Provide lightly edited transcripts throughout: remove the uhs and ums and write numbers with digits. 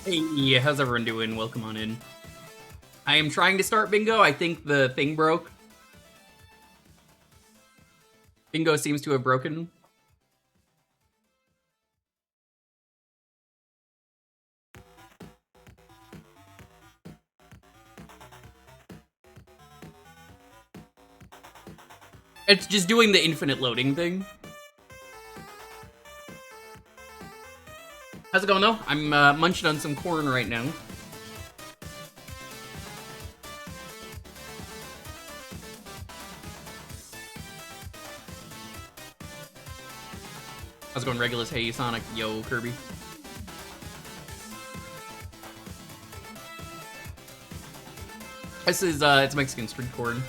Hey, how's everyone doing? Welcome on in. I am trying to start bingo. I think the thing broke. Bingo seems to have broken. It's just doing the infinite loading thing. How's it going though? I'm munching on some corn right now. How's it going, Regulus? Hey, Sonic. Yo, Kirby. This is, it's Mexican street corn.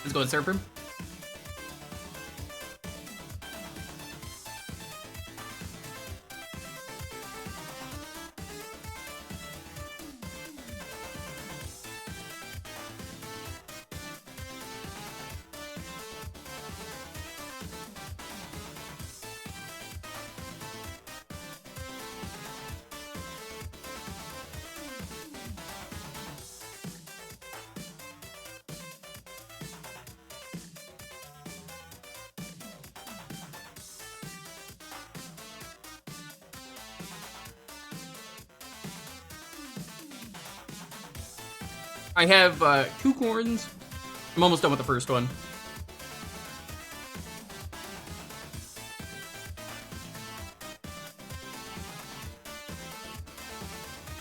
Let's go and serve him. I have 2 corns. I'm almost done with the first one.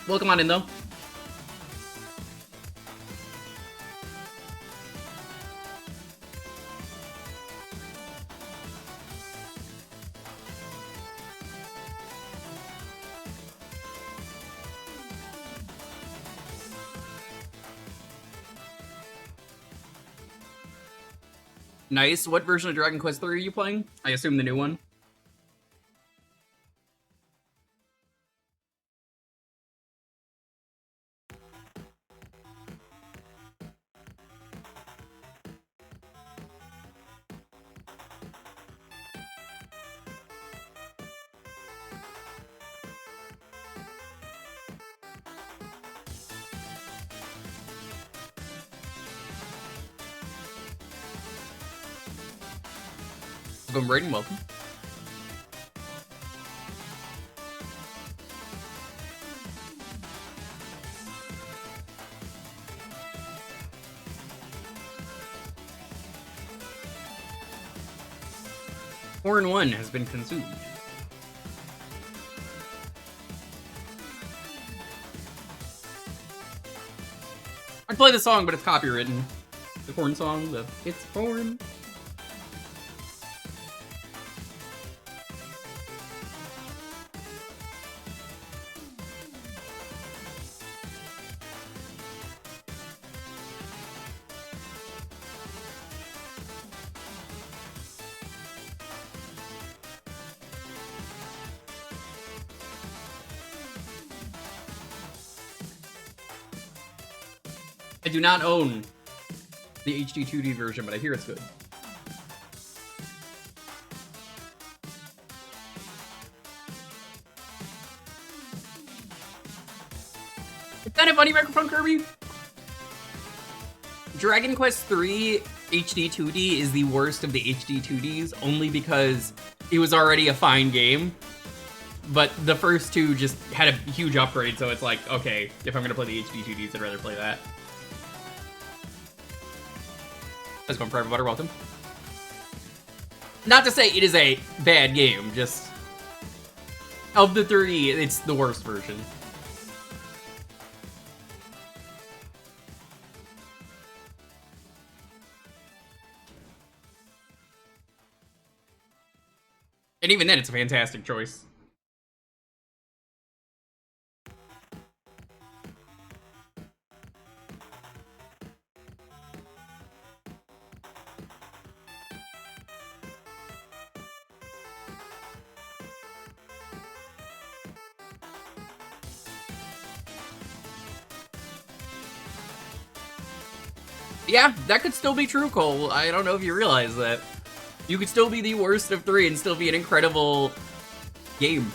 Welcome on in though. Nice. What version of Dragon Quest III are you playing? I assume the new one. Welcome, Brayden. Welcome. Horn 1 has been consumed. I'd play the song, but it's copywritten. The corn song, the It's Corn. I do not own the HD 2D version, but I hear it's good. Is that a funny microphone, Kirby? Dragon Quest III HD 2D is the worst of the HD 2Ds, only because it was already a fine game. But the first two just had a huge upgrade, so it's like, okay, if I'm gonna play the HD 2Ds, I'd rather play that. Let's go, Private Butter, welcome. Not to say it is a bad game, just... Of the 3, it's the worst version. And even then, it's a fantastic choice. Yeah, that could still be true, Cole. I don't know if you realize that. You could still be the worst of 3 and still be an incredible game.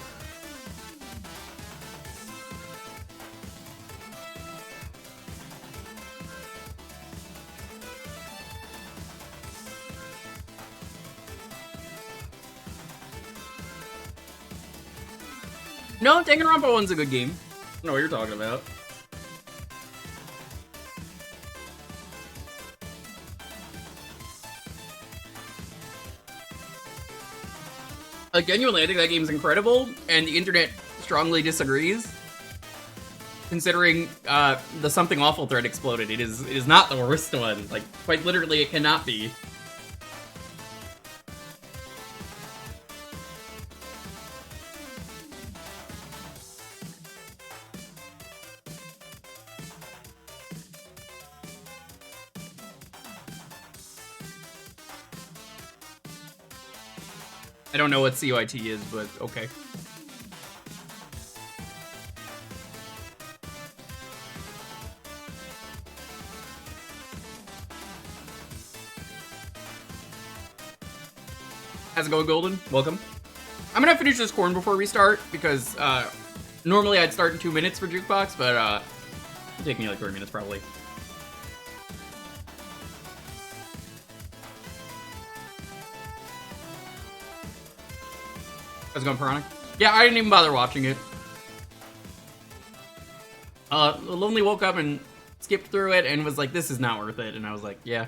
No, Danganronpa 1's a good game. I don't know what you're talking about. Like, genuinely, I think that game's incredible, and the internet strongly disagrees. Considering the Something Awful thread exploded, it is not the worst one. Like, quite literally, it cannot be. I don't know what CYT is, but okay. How's it going, Golden? Welcome. I'm gonna finish this corn before we start, because normally I'd start in 2 minutes for Jewkbox, but it'll take me like 3 minutes probably. How's it going, Piranha? Yeah, I didn't even bother watching it. Lonely woke up and skipped through it and was like, this is not worth it, and I was like, yeah.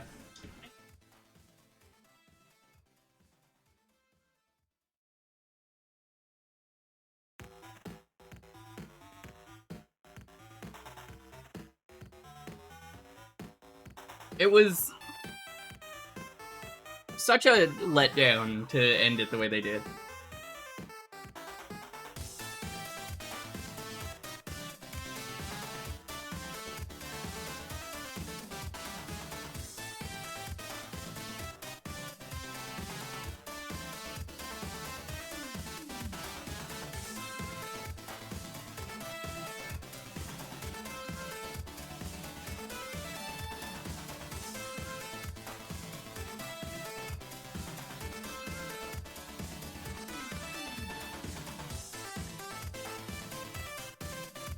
It was such a letdown to end it the way they did.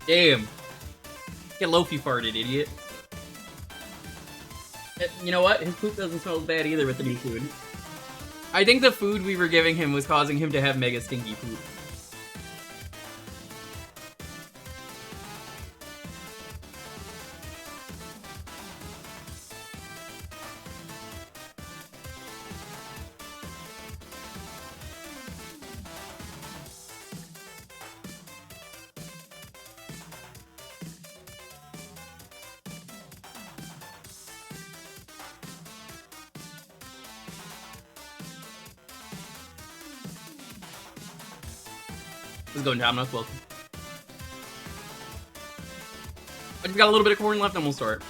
Damn. Get Lofi farted, idiot. You know what? His poop doesn't smell bad either with the new food. I think the food we were giving him was causing him to have mega stinky poop. Let's go, Domino's. Welcome. I just got a little bit of corn left, and we'll start.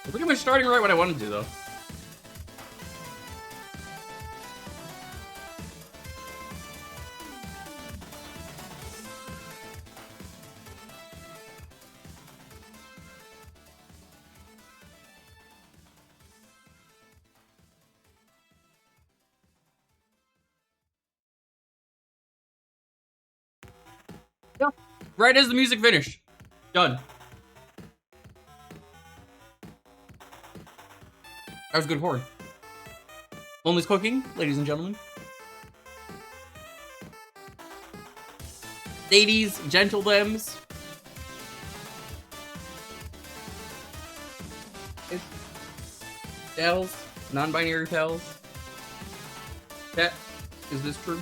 We're pretty much starting right what I wanted to, though. Yeah. Right as the music finished. Done. That was good horn. Only's cooking, ladies and gentlemen. Ladies, gentlethems. Dells, non-binary tells. Chat, is this true?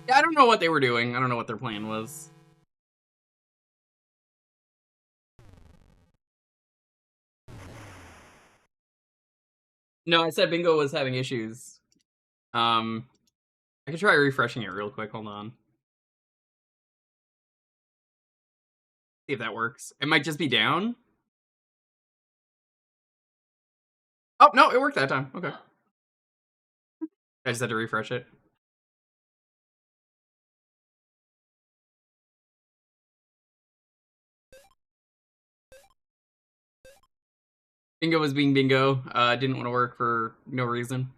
Yeah, I don't know what they were doing. I don't know what their plan was. No, I said Bingo was having issues. I can try refreshing it real quick. Hold on. See if that works. It might just be down. Oh, no, it worked that time. Okay. I just had to refresh it. Bingo was being bingo. Didn't want to work for no reason.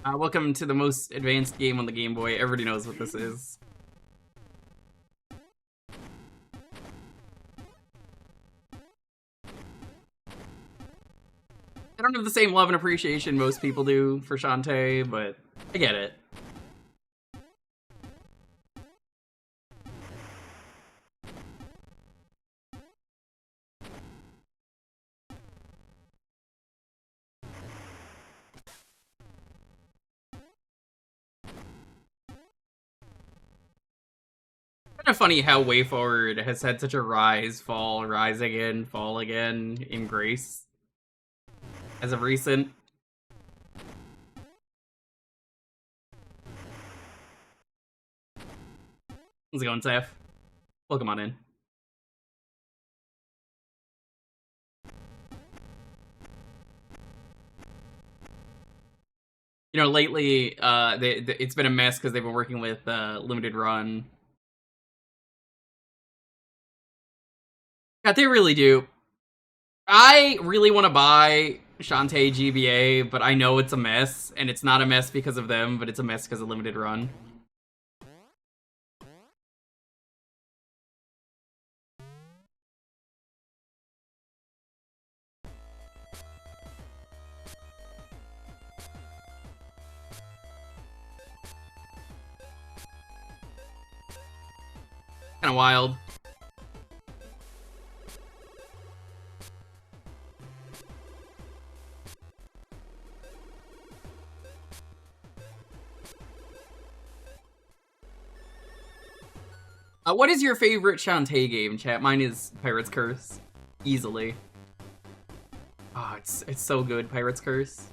Welcome to the most advanced game on the Game Boy. Everybody knows what this is. I don't have the same love and appreciation most people do for Shantae, but I get it. Kind of funny how WayForward has had such a rise, fall, rise again, fall again in grace as of recent. How's it going, Saph? Welcome on in. You know, lately, it's been a mess because they've been working with limited run. God, they really do. I really want to buy Shantae GBA, but I know it's a mess, and it's not a mess because of them, but it's a mess because of limited run. Kind of wild. What is your favorite Shantae game, chat? Mine is Pirate's Curse. Easily. Oh, it's so good, Pirate's Curse.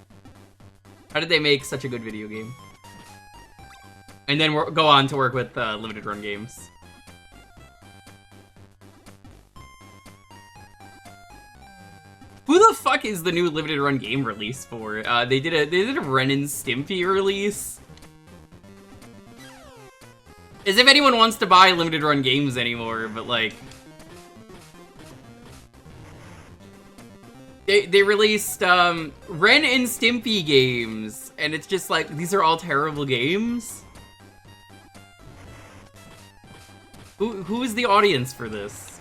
How did they make such a good video game? And then go on to work with limited run games. Who the fuck is the new limited run game release for? They did a Ren and Stimpy release. As if anyone wants to buy limited run games anymore, but like... They released, Ren and Stimpy games, and it's just like, these are all terrible games? Who is the audience for this?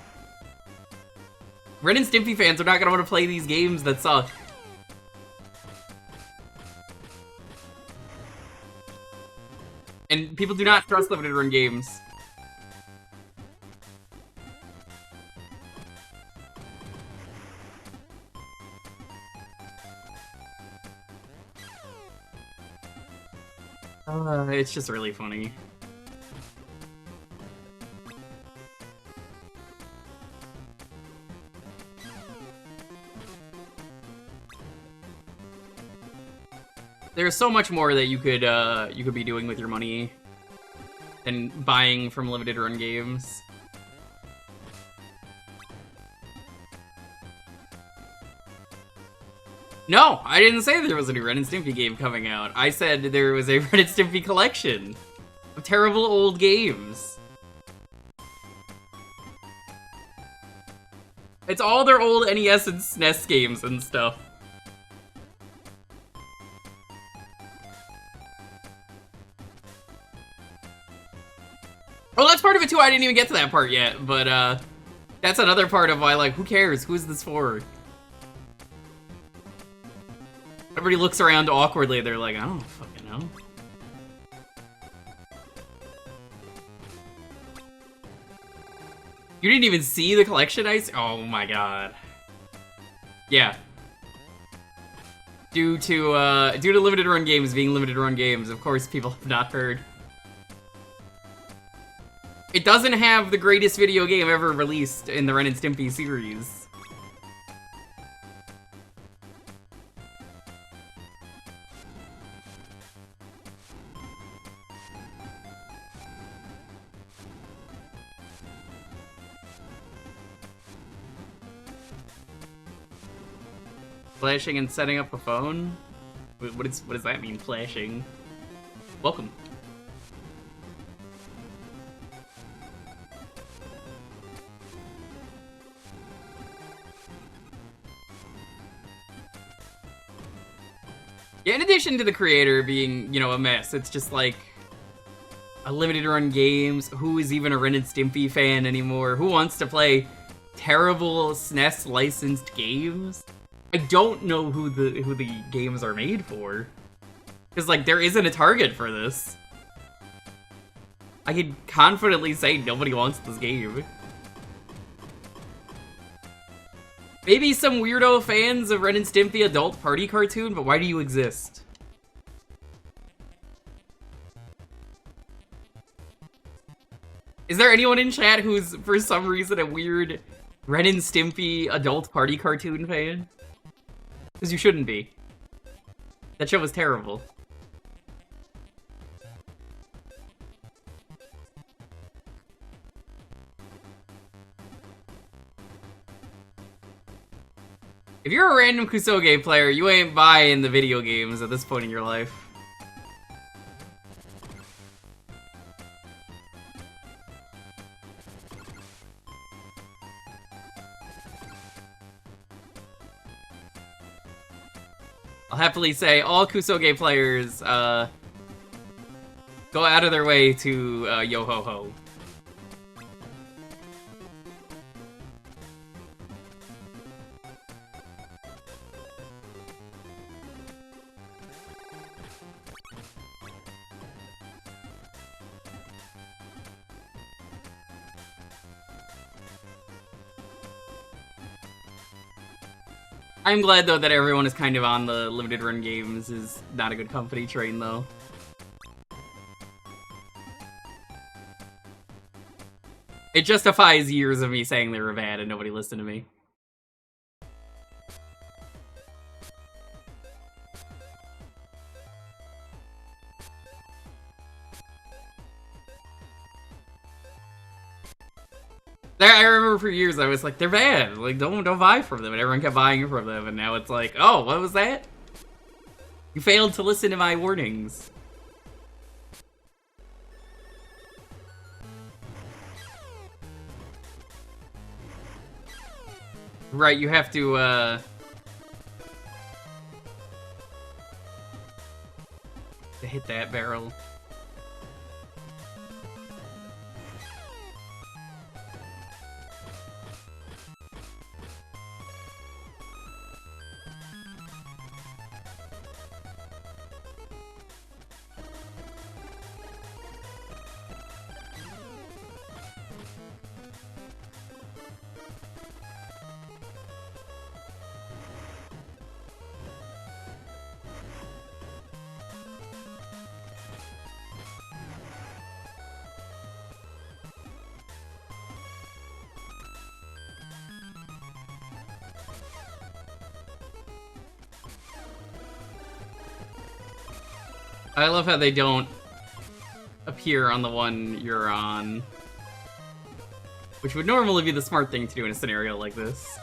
Ren and Stimpy fans are not gonna want to play these games that suck. And people do not trust limited run games. It's just really funny. There's so much more that you could be doing with your money than buying from limited run games. No, I didn't say there was a new Ren and Stimpy game coming out. I said there was a Ren and Stimpy collection of terrible old games. It's all their old NES and SNES games and stuff. Well, that's part of it too. I didn't even get to that part yet, but that's another part of why, like, who cares? Who's this for? Everybody looks around awkwardly. They're like, I don't fucking know. You didn't even see the collection ice? Oh my god. Yeah. Due to limited run games being limited run games, of course people have not heard. It doesn't have the greatest video game ever released in the Ren and Stimpy series. Flashing and setting up a phone? What does that mean, flashing? Welcome. Yeah, in addition to the creator being, you know, a mess, it's just like a limited run games. Who is even a Ren and Stimpy fan anymore? Who wants to play terrible SNES licensed games? I don't know who the games are made for. Because, like, there isn't a target for this. I can confidently say nobody wants this game. Maybe some weirdo fans of Ren and Stimpy adult party cartoon, but why do you exist? Is there anyone in chat who's, for some reason, a weird Ren and Stimpy adult party cartoon fan? Because you shouldn't be. That show was terrible. If you're a random Kusoge player, you ain't buying the video games at this point in your life. I'll happily say all Kusoge players, go out of their way to, yo-ho-ho. I'm glad, though, that everyone is kind of on the limited run games is not a good company train, though. It justifies years of me saying they were bad and nobody listened to me. I remember for years I was like, they're bad. Like, don't buy from them, and everyone kept buying from them, and now it's like, oh, what was that? You failed to listen to my warnings. Right, you have to hit that barrel. I love how they don't appear on the one you're on. Which would normally be the smart thing to do in a scenario like this.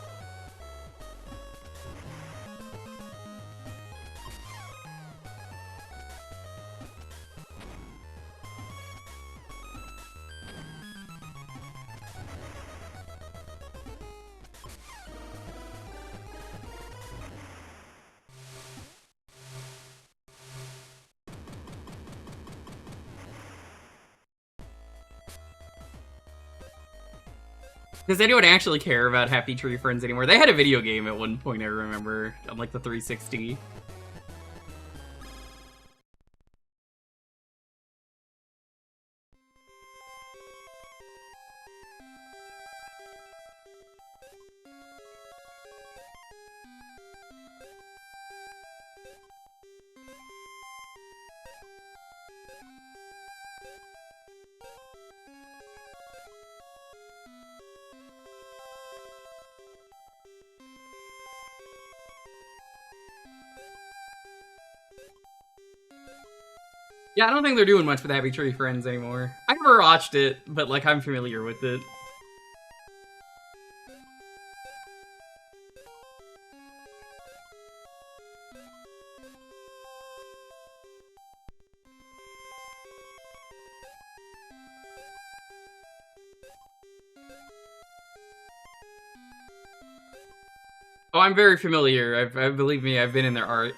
Does anyone actually care about Happy Tree Friends anymore? They had a video game at one point, I remember, on like the 360. Yeah, I don't think they're doing much with Happy Tree Friends anymore. I never watched it, but like I'm familiar with it. Oh, I'm very familiar. Believe me, I've been in their art.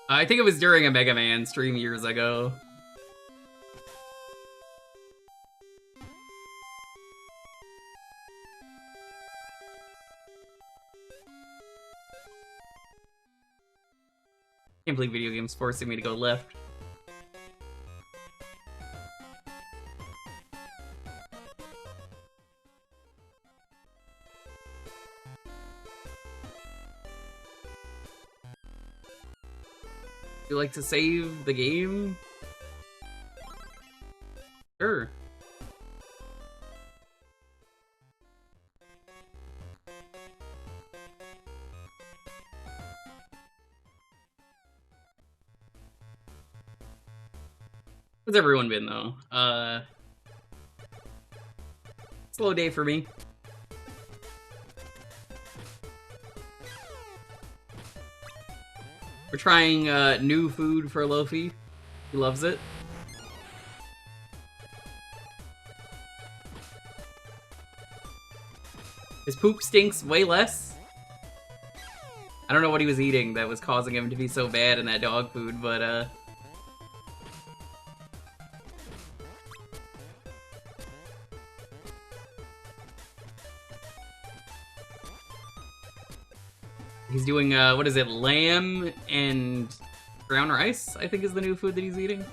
I think it was during a Mega Man stream years ago. Can't believe video games forcing me to go left. You like to save the game? Sure. How's everyone been, though? Slow day for me. We're trying new food for Lofi. He loves it. His poop stinks way less. I don't know what he was eating that was causing him to be so bad in that dog food, but he's doing, what is it, lamb and brown rice, I think is the new food that he's eating.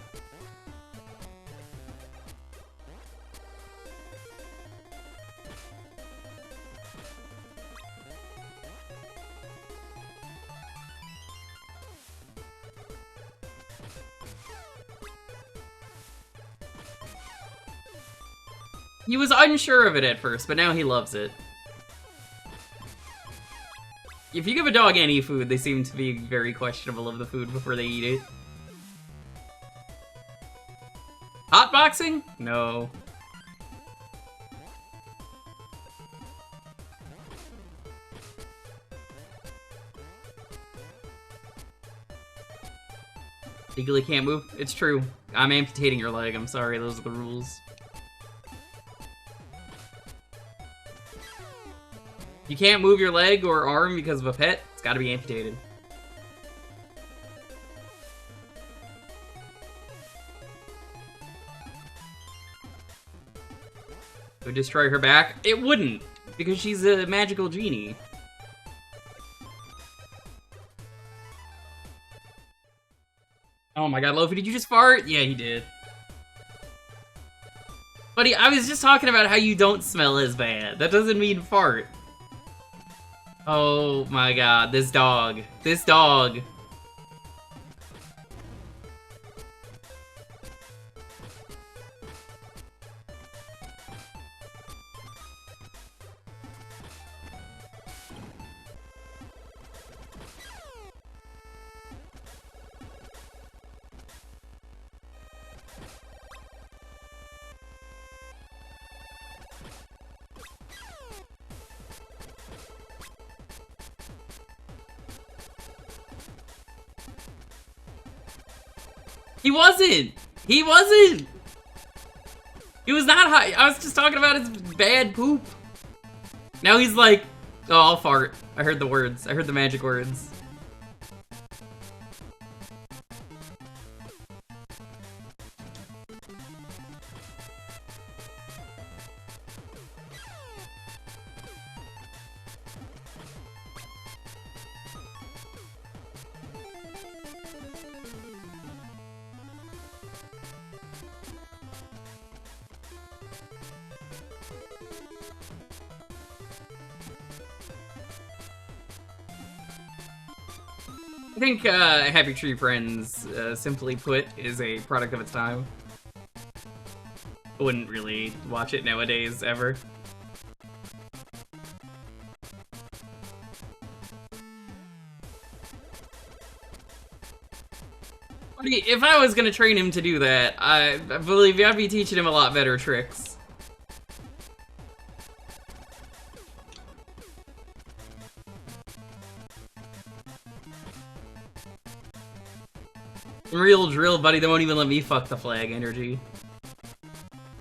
He was unsure of it at first, but now he loves it. If you give a dog any food, they seem to be very questionable of the food before they eat it. Hotboxing? No. Legally can't move? It's true. I'm amputating your leg, I'm sorry, those are the rules. You can't move your leg or arm because of a pet, it's gotta be amputated. It would destroy her back? It wouldn't, because she's a magical genie. Oh my god, Lofi, did you just fart? Yeah, he did. Buddy, I was just talking about how you don't smell as bad. That doesn't mean fart. Oh my god, this dog. This dog. He wasn't! He wasn't! He was not high. I was just talking about his bad poop. Now he's like, oh, I'll fart. I heard the words. I heard the magic words. I think Happy Tree Friends, simply put, is a product of its time. I wouldn't really watch it nowadays, ever. If I was gonna train him to do that, I believe I'd be teaching him a lot better tricks. Real drill, buddy. They won't even let me fuck the flag energy.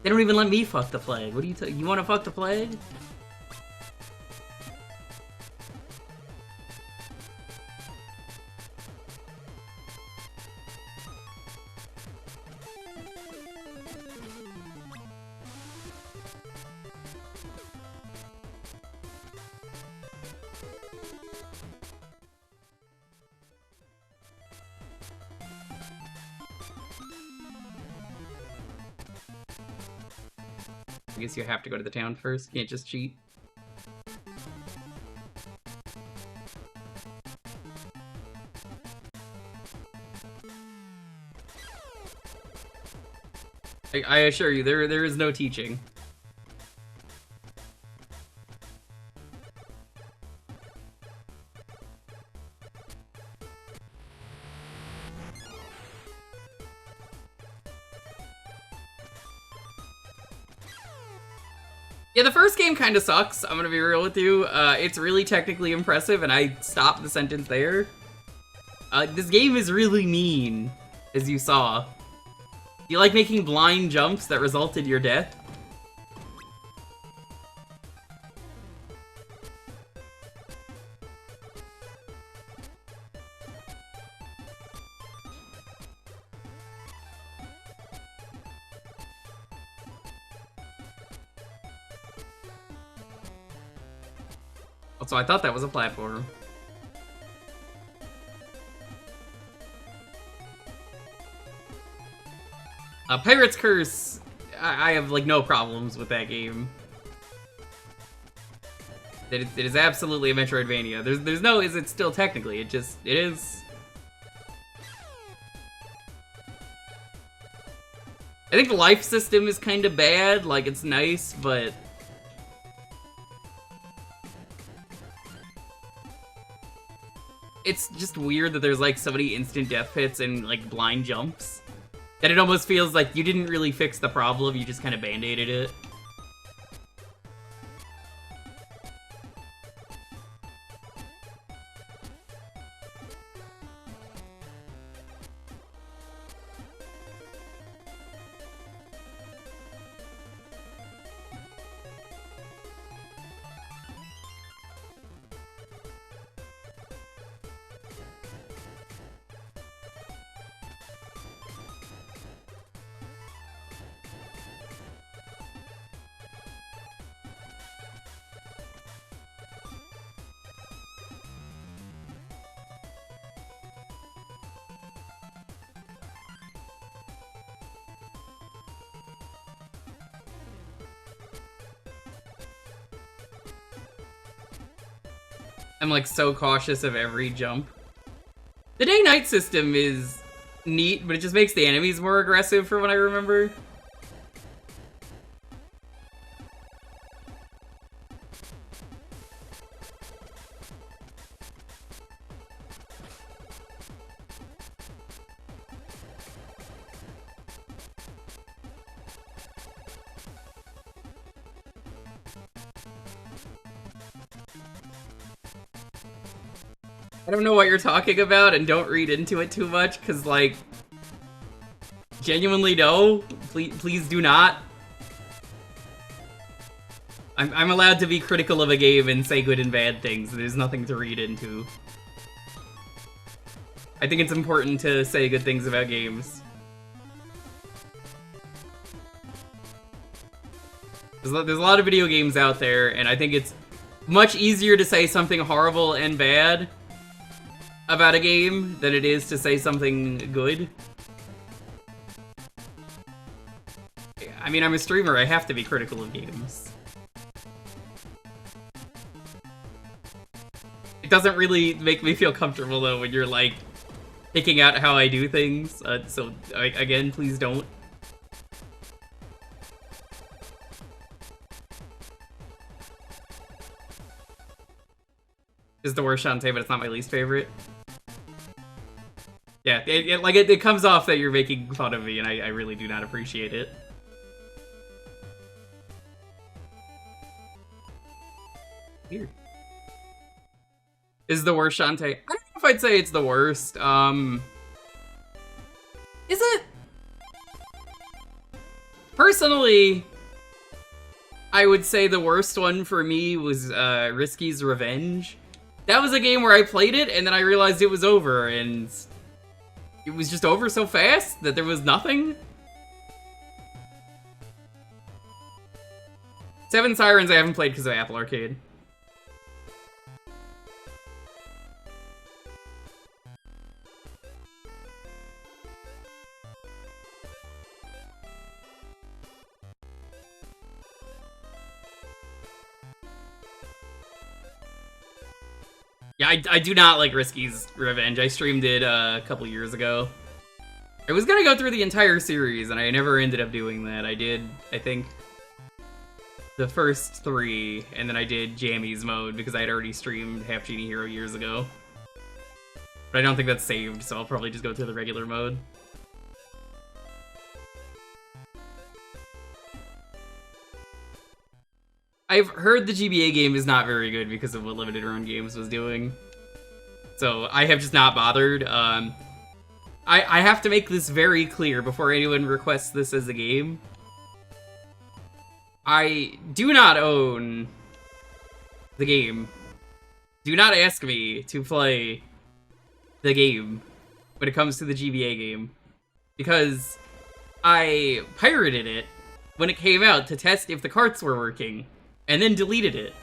They don't even let me fuck the flag. What do you want to fuck the flag? I guess you have to go to the town first. You can't just cheat. I assure you, there is no teaching. Yeah, the first game kind of sucks, I'm gonna be real with you. It's really technically impressive, and I stopped the sentence there. This game is really mean, as you saw. You like making blind jumps that result in your death? So I thought that was a platform. Pirate's Curse, I have like no problems with that game. It is absolutely a Metroidvania. There's no is it still technically, it is. I think the life system is kind of bad, like it's nice, but it's just weird that there's like so many instant death hits and like blind jumps that it almost feels like you didn't really fix the problem, you just kind of band-aided it. I'm like so cautious of every jump. The day-night system is neat, but it just makes the enemies more aggressive from what I remember. I don't know what you're talking about, and don't read into it too much, because, like, genuinely no. Please do not. I'm allowed to be critical of a game and say good and bad things. There's nothing to read into. I think it's important to say good things about games. There's a lot of video games out there, and I think it's much easier to say something horrible and bad about a game than it is to say something good. I mean, I'm a streamer, I have to be critical of games. It doesn't really make me feel comfortable though when you're like picking out how I do things. So again, please don't. Is the worst Shantae, but it's not my least favorite. Yeah, it comes off that you're making fun of me, and I really do not appreciate it. Weird. Is the worst Shantae? I don't know if I'd say it's the worst. Is it? Personally, I would say the worst one for me was Risky's Revenge. That was a game where I played it, and then I realized it was over, and it was just over so fast that there was nothing. Seven Sirens I haven't played because of Apple Arcade. Yeah, I do not like Risky's Revenge. I streamed it a couple years ago. I was gonna go through the entire series, and I never ended up doing that. I did, I think, the first 3, and then I did Jammy's mode because I had already streamed Half Genie Hero years ago. But I don't think that's saved, so I'll probably just go through the regular mode. I've heard the GBA game is not very good because of what Limited Run Games was doing. So I have just not bothered. I have to make this very clear before anyone requests this as a game. I do not own the game. Do not ask me to play the game when it comes to the GBA game. Because I pirated it when it came out to test if the carts were working. And then deleted it.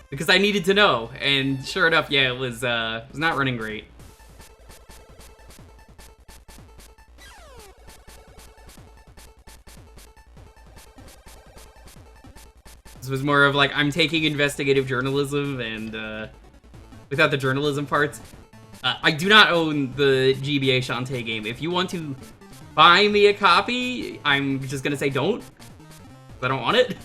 Because I needed to know, and sure enough, yeah, it was not running great. This was more of like, I'm taking investigative journalism, and without the journalism parts. I do not own the GBA Shantae game. If you want to buy me a copy, I'm just gonna say don't. I don't want it.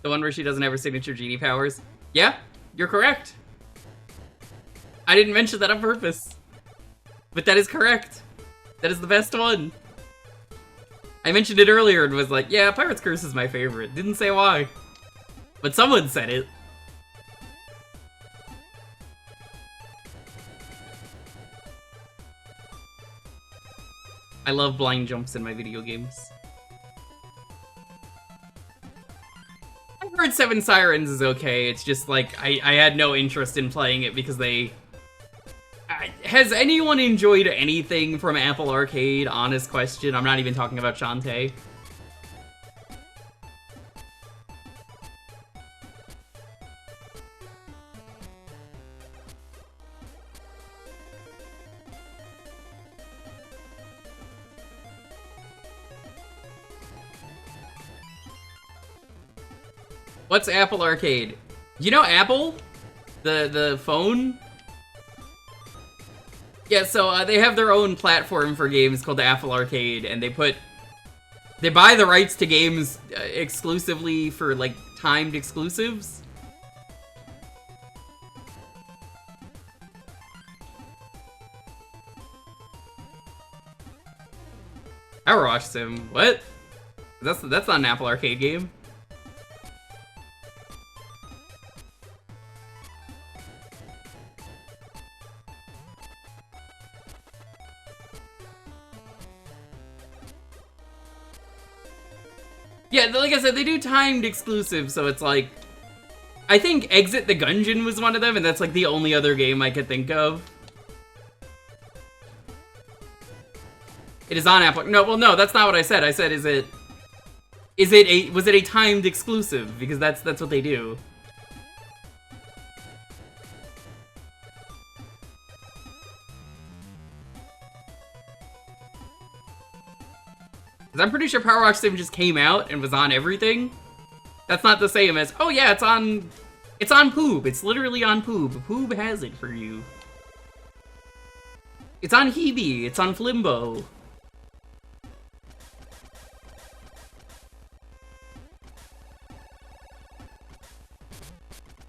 The one where she doesn't have her signature genie powers? Yeah, you're correct. I didn't mention that on purpose. But that is correct. That is the best one. I mentioned it earlier and was like, yeah, Pirate's Curse is my favorite. Didn't say why. But someone said it. I love blind jumps in my video games. I've heard Seven Sirens is okay, it's just like, I had no interest in playing it because they... has anyone enjoyed anything from Apple Arcade? Honest question, I'm not even talking about Shantae. What's Apple Arcade? You know Apple? The phone? Yeah, so they have their own platform for games called Apple Arcade, and they buy the rights to games exclusively for, like, timed exclusives. Power Wash Sim, what? That's not an Apple Arcade game. Yeah, like I said, they do timed exclusives, so it's like... I think Exit the Gungeon was one of them, and that's like the only other game I could think of. It is on Apple... No, well, no, that's not what I said. I said, was it a timed exclusive? Because that's what they do. Because I'm pretty sure Power Wash Sim just came out and was on everything. That's not the same as, oh yeah, it's on Poob. It's literally on Poob. Poob has it for you. It's on Hebe. It's on Flimbo.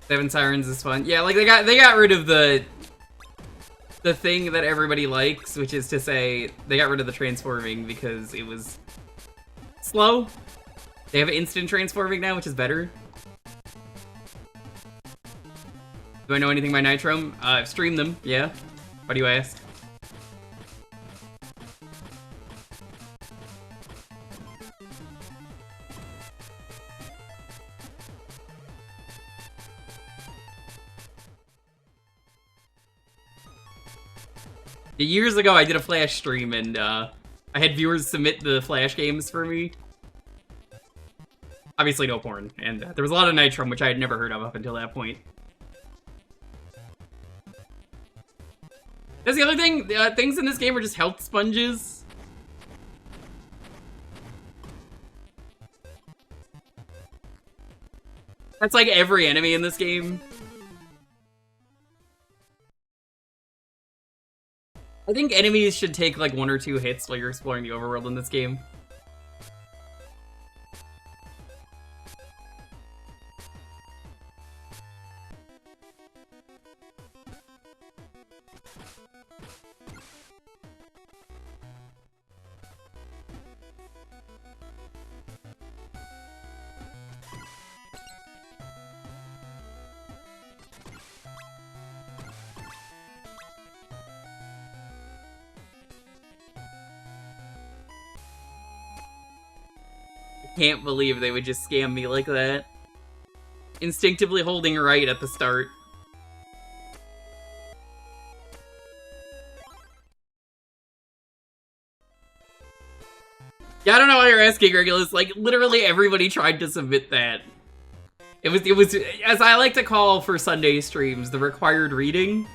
Seven Sirens is fun. Yeah, like they got rid of the thing that everybody likes, which is to say they got rid of the transforming because it was slow. They have instant transforming now, which is better. Do I know anything by Nitro? I've streamed them, yeah. Why do you ask? Years ago, I did a Flash stream, and I had viewers submit the Flash games for me. Obviously, no porn, and there was a lot of Nitro, which I had never heard of up until that point. That's the other thing. Things in this game are just health sponges. That's like every enemy in this game. I think enemies should take like 1 or 2 hits while you're exploring the overworld in this game. Can't believe they would just scam me like that. Instinctively holding right at the start. Yeah, I don't know why you're asking, Regulus. Like, literally everybody tried to submit that. It was, as I like to call for Sunday streams, the required reading.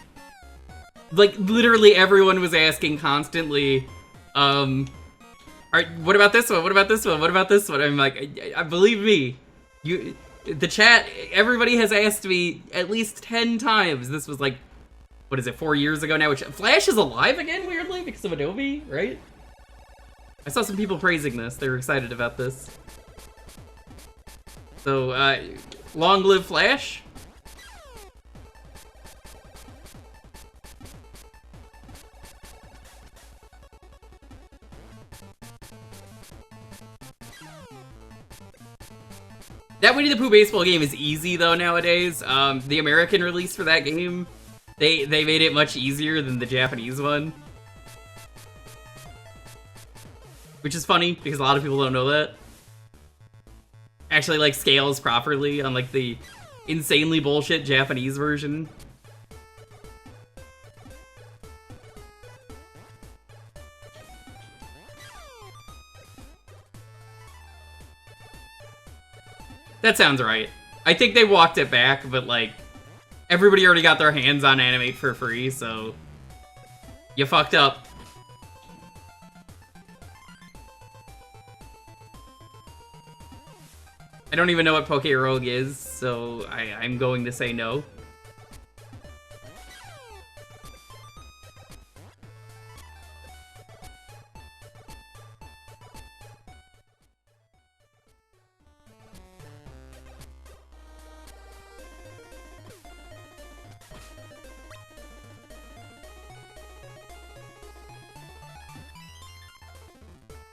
Like, literally everyone was asking constantly, alright, what about this one? What about this one? What about this one? I'm like, believe me, the chat, everybody has asked me at least 10 times. This was like, what is it, 4 years ago now? Which Flash is alive again, weirdly, because of Adobe, right? I saw some people praising this. They were excited about this. So, long live Flash. That Winnie the Pooh baseball game is easy though nowadays. The American release for that game, they made it much easier than the Japanese one. Which is funny, because a lot of people don't know that. Actually, like, scales properly on, like, the insanely bullshit Japanese version. That sounds right. I think they walked it back, but, like, everybody already got their hands on Animate for free, so... You fucked up. I don't even know what Poke Rogue is, so I'm going to say no.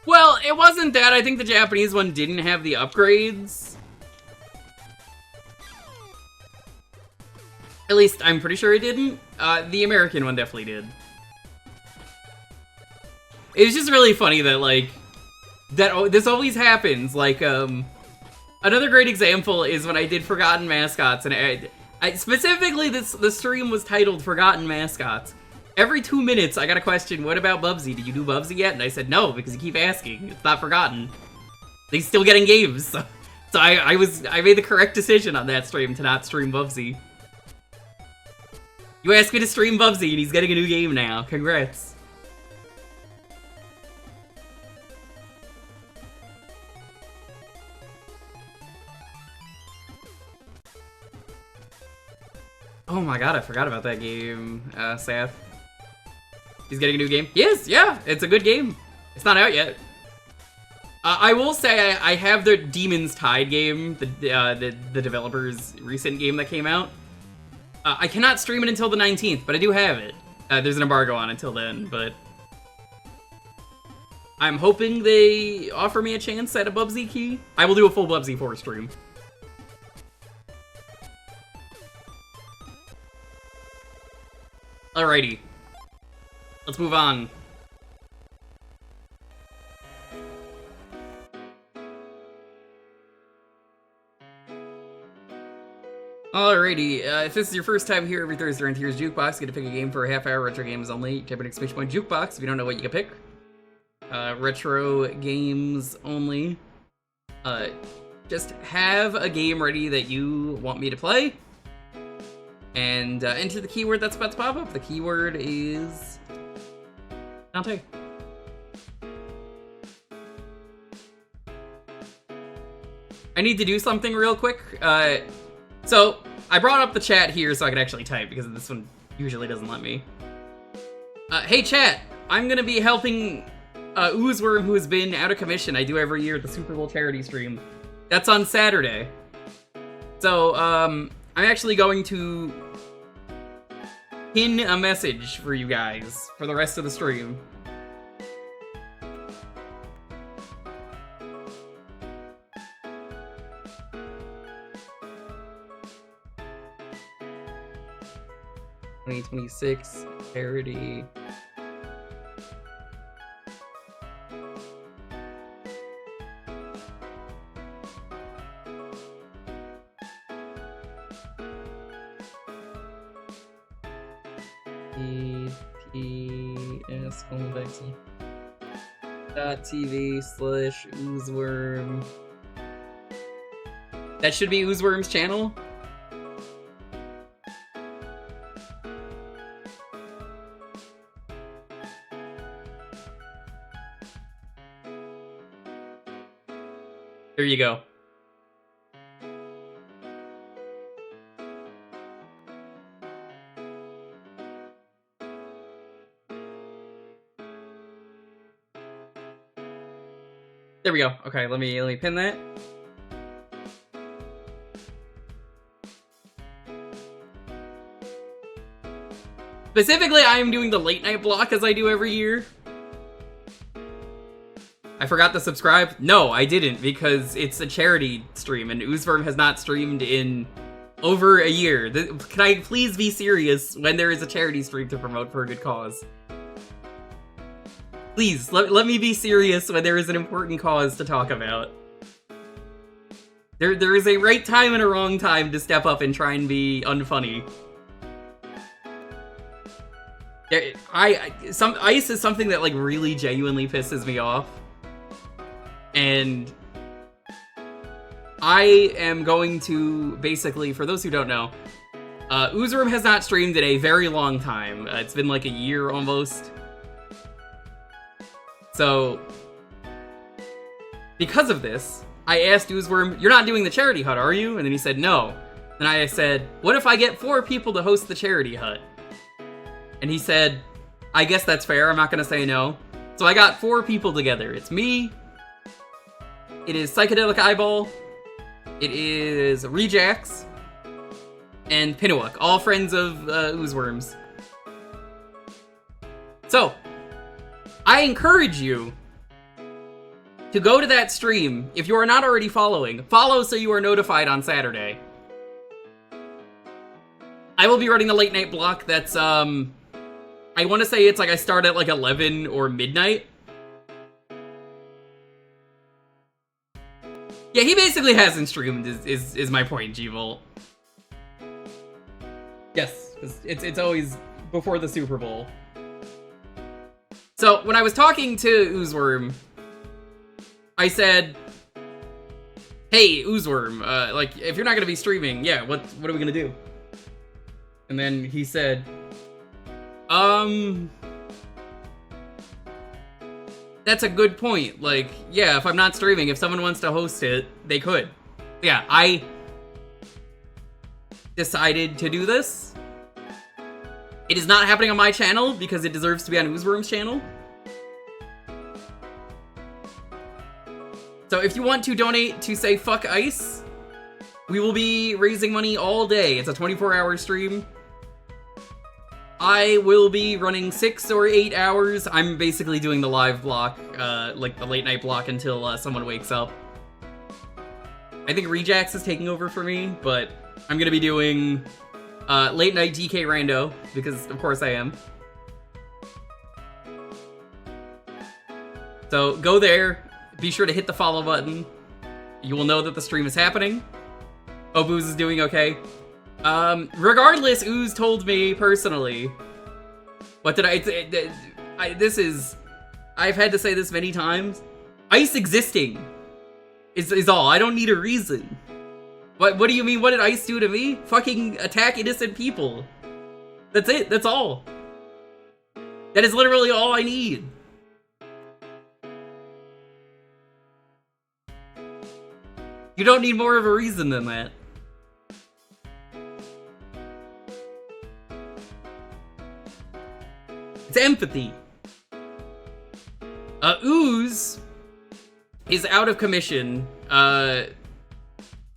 Well, it wasn't that. I think the Japanese one didn't have the upgrades. At least, I'm pretty sure it didn't. The American one definitely did. It's just really funny that, like, this always happens. Like, another great example is when I did Forgotten Mascots, and I specifically, the stream was titled Forgotten Mascots. Every 2 minutes, I got a question, what about Bubsy? Did you do Bubsy yet? And I said no, because you keep asking. It's not forgotten. They still getting games. So I made the correct decision on that stream to not stream Bubsy. You asked me to stream Bubsy, and he's getting a new game now. Congrats. Oh my god, I forgot about that game, Seth. He's getting a new game? Yes, yeah, it's a good game. It's not out yet. I will say I have the Demon's Tide game, the developer's recent game that came out. I cannot stream it until the 19th, but I do have it. There's an embargo on until then, but I'm hoping they offer me a chance at a Bubsy key. I will do a full Bubsy 4 stream. Alrighty. Let's move on. Alrighty, if this is your first time here every Thursday on Here's Jewkbox, you get to pick a game for a half-hour retro games only. Type in exclamation point Jewkbox if you don't know what you can pick. Retro games only. Just have a game ready that you want me to play. And enter the keyword that's about to pop up. The keyword is Shantae. I need to do something real quick. So, I brought up the chat here so I could actually type, because this one usually doesn't let me. Hey chat, I'm gonna be helping Oozeworm, who has been out of commission. I do every year at the Super Bowl charity stream. That's on Saturday. So, I'm actually going to pin a message for you guys for the rest of the stream. $2026 charity. EPS TV/Oozeworm. That should be Oozeworm's channel. There you go. There we go. Okay, let me pin that. Specifically, I am doing the late night block as I do every year. I forgot to subscribe? No, I didn't, because it's a charity stream, and Oozeworm has not streamed in over a year. Can I please be serious when there is a charity stream to promote for a good cause? Please, let me be serious when there is an important cause to talk about. There is a right time and a wrong time to step up and try and be unfunny. Ice is something that, like, really genuinely pisses me off. And I am going to, basically, for those who don't know, Oozeworm has not streamed in a very long time. It's been like a year almost. So, because of this, I asked Oozeworm, "You're not doing the charity hut, are you?" And then he said, "No." And I said, "What if I get 4 people to host the charity hut?" And he said, "I guess that's fair, I'm not gonna say no." So I got 4 people together. It's me, it is Psychedelic Eyeball, it is Rejax, and Pinawuk, all friends of Oozeworm's. So, I encourage you to go to that stream. If you are not already following, follow so you are notified on Saturday. I will be running the late night block that's, I want to say it's like I start at like 11 or midnight. Yeah, he basically hasn't streamed, is my point, G-Volt. Yes, it's always before the Super Bowl. So, when I was talking to Oozeworm, I said, "Hey, Oozeworm, like, if you're not gonna be streaming, yeah, what are we gonna do?" And then he said, that's a good point. Like, yeah, if I'm not streaming, if someone wants to host it, they could. Yeah, I decided to do this. It is not happening on my channel because it deserves to be on Oozeworm's channel. So if you want to donate to say fuck ice, we will be raising money all day. It's a 24-hour stream. I will be running 6 or 8 hours. I'm basically doing the live block, like the late night block until someone wakes up. I think Rejax is taking over for me, but I'm gonna be doing late night DK rando, because of course I am. So go there, be sure to hit the follow button. You will know that the stream is happening. Hope Ooze is doing okay. Regardless, Ooze told me personally. What did I've had to say this many times. Ice existing is all. I don't need a reason. What do you mean? What did Ice do to me? Fucking attack innocent people. That's it. That's all. That is literally all I need. You don't need more of a reason than that. It's empathy. Ooze is out of commission.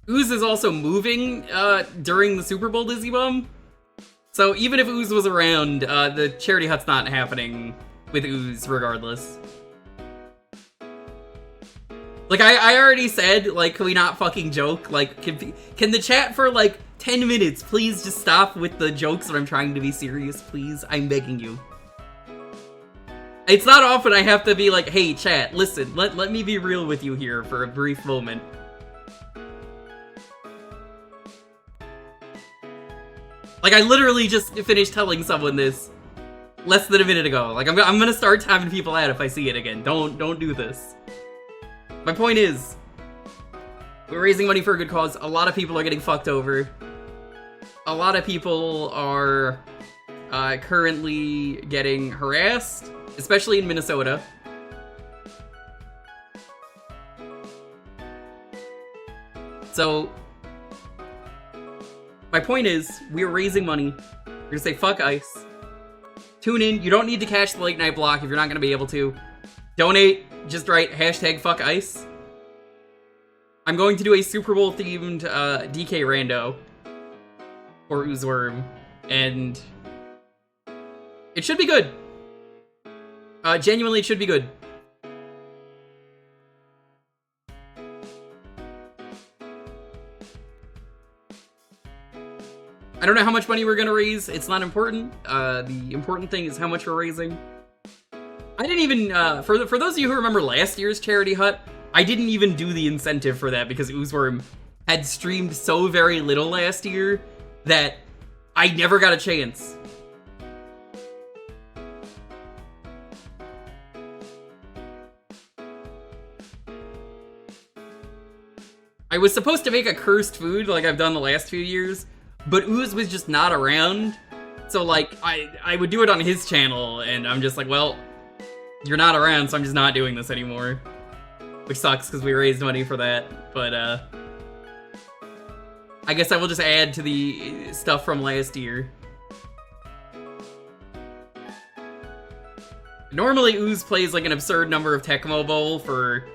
Ooze is also moving during the Super Bowl Dizzy Bum. So even if Ooze was around, the charity hut's not happening with Ooze regardless. Like, I already said, like, can we not fucking joke? Like, can the chat for, like, 10 minutes please just stop with the jokes when I'm trying to be serious, please? I'm begging you. It's not often I have to be like, hey, chat, listen, let me be real with you here for a brief moment. Like, I literally just finished telling someone this less than a minute ago. Like, I'm gonna start timing people out if I see it again. Don't do this. My point is, we're raising money for a good cause. A lot of people are getting fucked over. A lot of people are currently getting harassed, especially in Minnesota. So, my point is, we are raising money. We're gonna say fuck ice. Tune in. You don't need to catch the late night block if you're not gonna be able to. Donate. Just write hashtag fuck ice. I'm going to do a Super Bowl themed DK rando for Oozeworm, and it should be good. Genuinely, it should be good. I don't know how much money we're gonna raise. It's not important. The important thing is how much we're raising. I didn't even, for those of you who remember last year's charity hut, I didn't even do the incentive for that because Oozeworm had streamed so very little last year that I never got a chance. I was supposed to make a cursed food like I've done the last few years, but Ooze was just not around. So, like, I would do it on his channel, and I'm just like, well, you're not around, so I'm just not doing this anymore. Which sucks, because we raised money for that, but, I guess I will just add to the stuff from last year. Normally, Ooze plays, like, an absurd number of Tecmo Bowl for,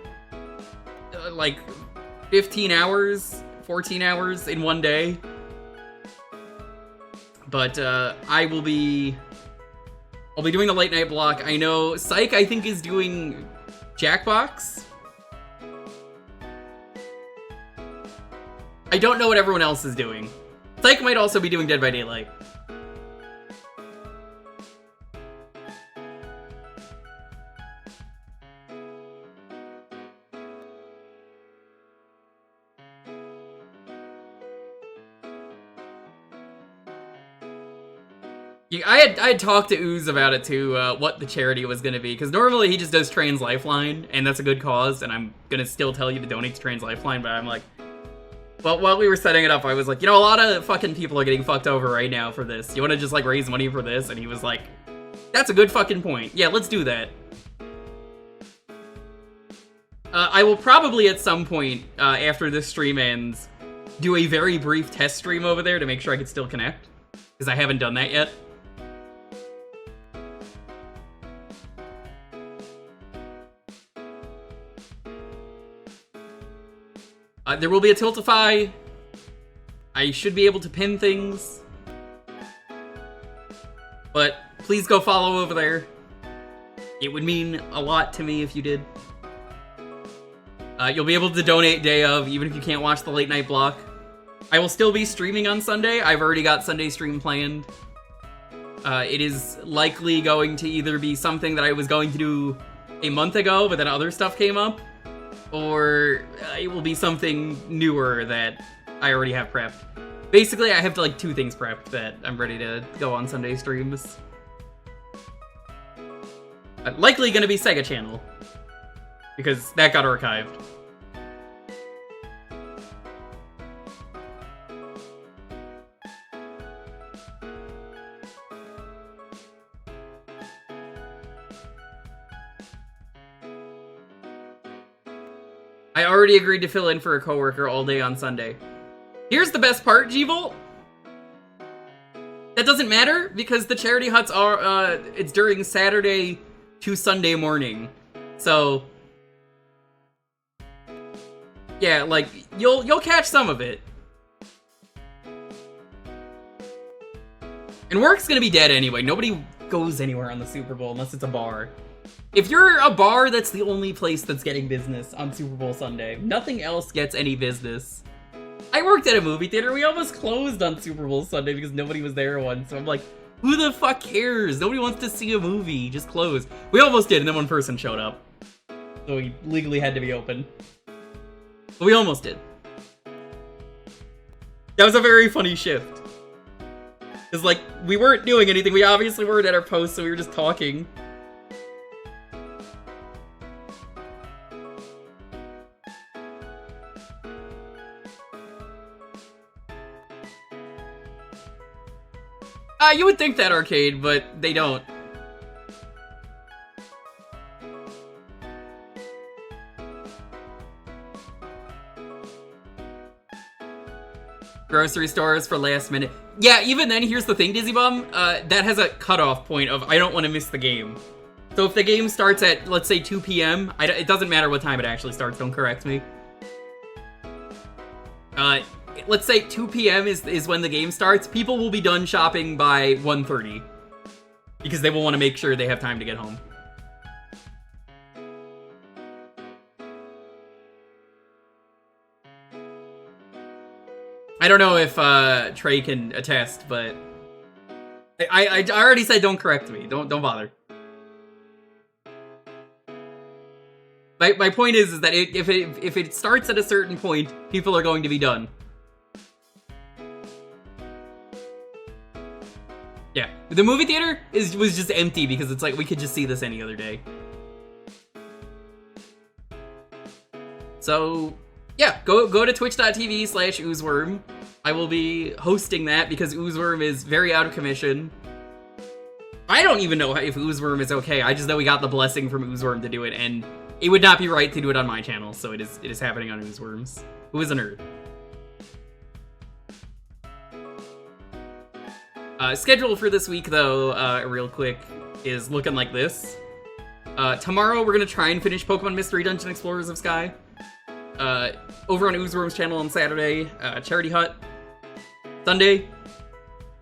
like, 15 hours, 14 hours in one day. But, I'll be doing the late night block. I know Psych, I think, is doing Jewkbox. I don't know what everyone else is doing. Psych might also be doing Dead by Daylight. I had talked to Ooze about it too, what the charity was gonna be, because normally he just does Trans Lifeline, and that's a good cause, and I'm gonna still tell you to donate to Trans Lifeline, but I'm like, well, while we were setting it up, I was like, you know, a lot of fucking people are getting fucked over right now for this. You wanna just, like, raise money for this? And he was like, that's a good fucking point. Yeah, let's do that. I will probably at some point, after this stream ends, do a very brief test stream over there to make sure I can still connect, because I haven't done that yet. There will be a Tiltify. I should be able to pin things. But please go follow over there. It would mean a lot to me if you did. You'll be able to donate day of, even if you can't watch the late night block. I will still be streaming on Sunday. I've already got Sunday stream planned. It is likely going to either be something that I was going to do a month ago, but then other stuff came up, or it will be something newer that I already have prepped. Basically, I have like 2 things prepped that I'm ready to go on Sunday streams. Likely gonna be Sega Channel, because that got archived. I already agreed to fill in for a coworker all day on Sunday. Here's the best part, G-Volt. That doesn't matter, because the charity huts are, it's during Saturday to Sunday morning. So, yeah, like, you'll catch some of it. And work's gonna be dead anyway. Nobody goes anywhere on the Super Bowl unless it's a bar. If you're a bar, that's the only place that's getting business on Super Bowl Sunday. Nothing else gets any business. I worked at a movie theater. We almost closed on Super Bowl Sunday because nobody was there once. So I'm like, who the fuck cares? Nobody wants to see a movie. Just close. We almost did, and then one person showed up. So we legally had to be open. But we almost did. That was a very funny shift. Because, like, we weren't doing anything. We obviously weren't at our post, so we were just talking. You would think that, Arcade, but they don't. Grocery stores for last minute. Yeah, even then, here's the thing, Dizzy Bum. That has a cutoff point of I don't want to miss the game. So if the game starts at, let's say, 2 p.m., it doesn't matter what time it actually starts, don't correct me. Let's say 2 p.m. is when the game starts. People will be done shopping by 1:30 because they will want to make sure they have time to get home. I don't know if Trey can attest, but I already said don't correct me. Don't bother. My point is that if it starts at a certain point, people are going to be done. Yeah, the movie theater was just empty because it's like we could just see this any other day. So yeah, go to twitch.tv/oozeworm. I will be hosting that because Oozeworm is very out of commission. I don't even know if Oozeworm is okay. I just know we got the blessing from Oozeworm to do it, and it would not be right to do it on my channel, so it is happening on Oozeworm's. Who is a nerd? Schedule for this week, though, real quick, is looking like this. Tomorrow, we're gonna try and finish Pokemon Mystery Dungeon Explorers of Sky. Over on Oozeworm's channel on Saturday, Charity Hut. Sunday,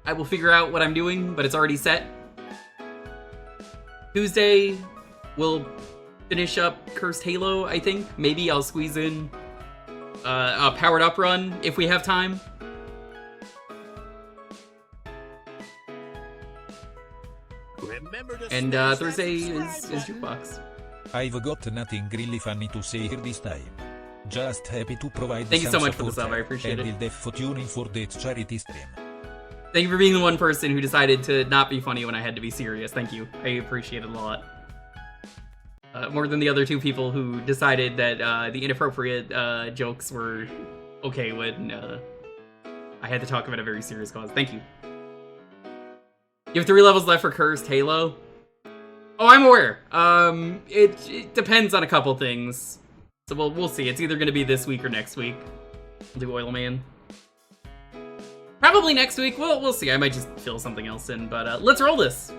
I will figure out what I'm doing, but it's already set. Tuesday, we'll finish up Cursed Halo, I think. Maybe I'll squeeze in a Powered Up run if we have time. And Thursday is Jewkbox. I've got nothing really funny to say here this time. Just happy to provide. Thank you so much for the sub, I appreciate it. And will def tune in for that charity stream. Thank you for being the one person who decided to not be funny when I had to be serious. Thank you. I appreciate it a lot. More than the other 2 people who decided that the inappropriate jokes were okay when I had to talk about a very serious cause. Thank you. You have 3 levels left for Cursed Halo. Oh, I'm aware. It depends on a couple things. So we'll see. It's either going to be this week or next week. We'll do Oil Man. Probably next week. We'll see. I might just fill something else in, but let's roll this.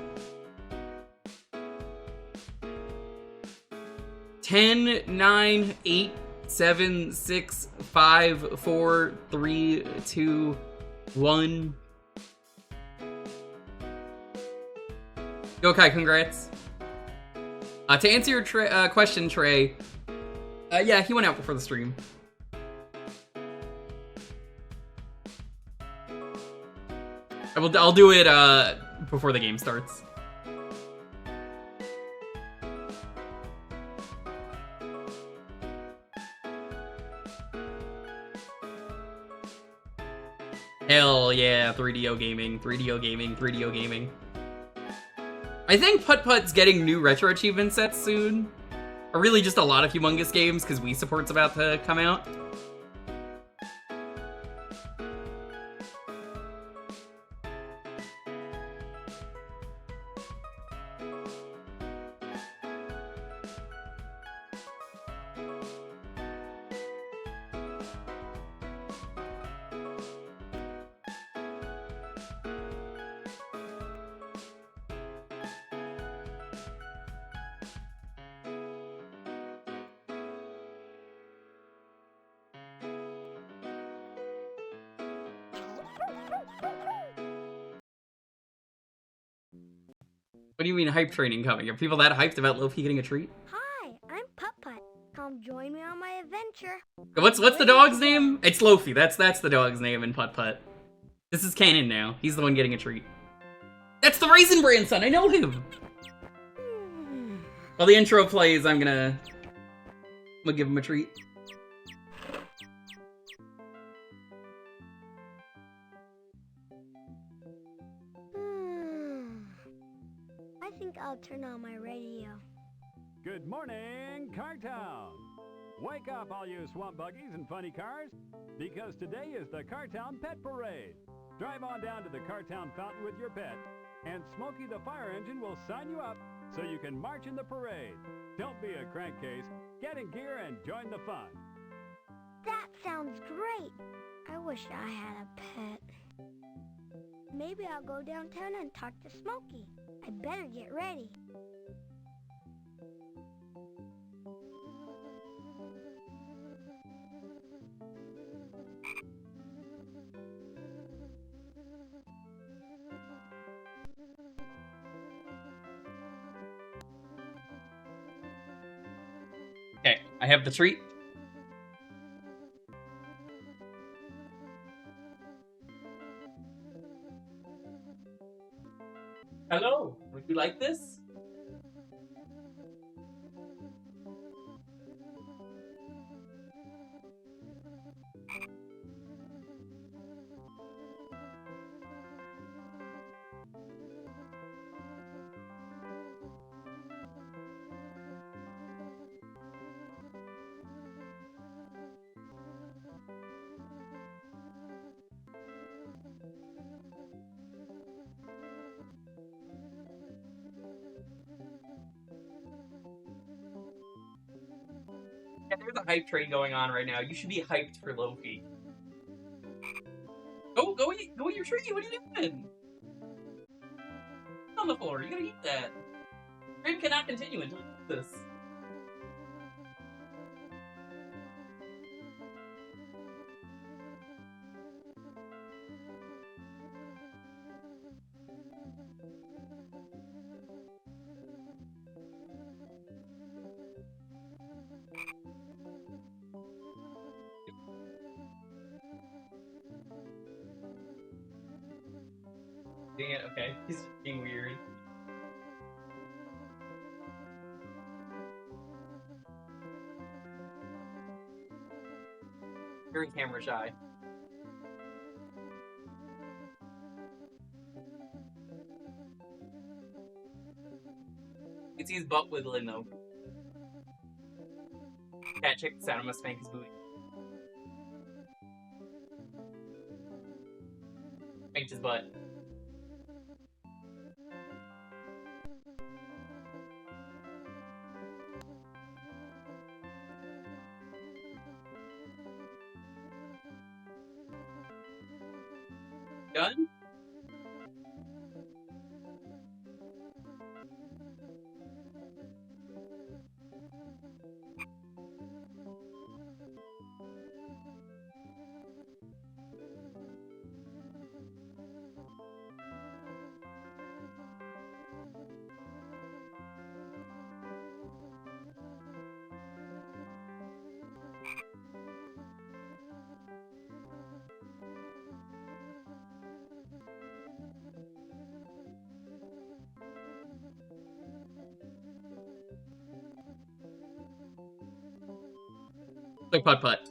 10, 9, 8, 7, 6, 5, 4, 3, 2, 1. Okay, congrats. To answer your question, Trey, yeah, he went out before the stream. I'll do it before the game starts. Hell yeah, 3DO gaming, 3DO gaming, 3DO gaming. I think Putt-Putt's getting new retro achievement sets soon. Or really just a lot of humongous games, because Wii support's about to come out. What do you mean hype training coming? Are people that hyped about Lofi getting a treat? Hi, I'm Putt-Putt. Come join me on my adventure. What's the dog's name? It's Lofi. That's the dog's name in Putt-Putt. This is canon now. He's the one getting a treat. That's the Raisin Bran son. I know him. While the intro plays, I'm gonna give him a treat. I think I'll turn on my radio. Good morning, Cartown! Wake up, all you swamp buggies and funny cars, because today is the Cartown Pet Parade. Drive on down to the Cartown Fountain with your pet, and Smokey the Fire Engine will sign you up so you can march in the parade. Don't be a crankcase. Get in gear and join the fun. That sounds great. I wish I had a pet. Maybe I'll go downtown and talk to Smokey. I better get ready. Okay, I have the treat. Hello, would you like this? Yeah, there's a hype train going on right now. You should be hyped for Lofi. Go eat your treat. What are you doing? On the floor. You gotta eat that. Stream cannot continue until you eat this. Dang it, okay. He's just being weird. Very camera shy. You can see his butt wiggling though. Cat, check this out. I'm gonna spank his booty. Spanked his butt. Done? Like Putt-Putt.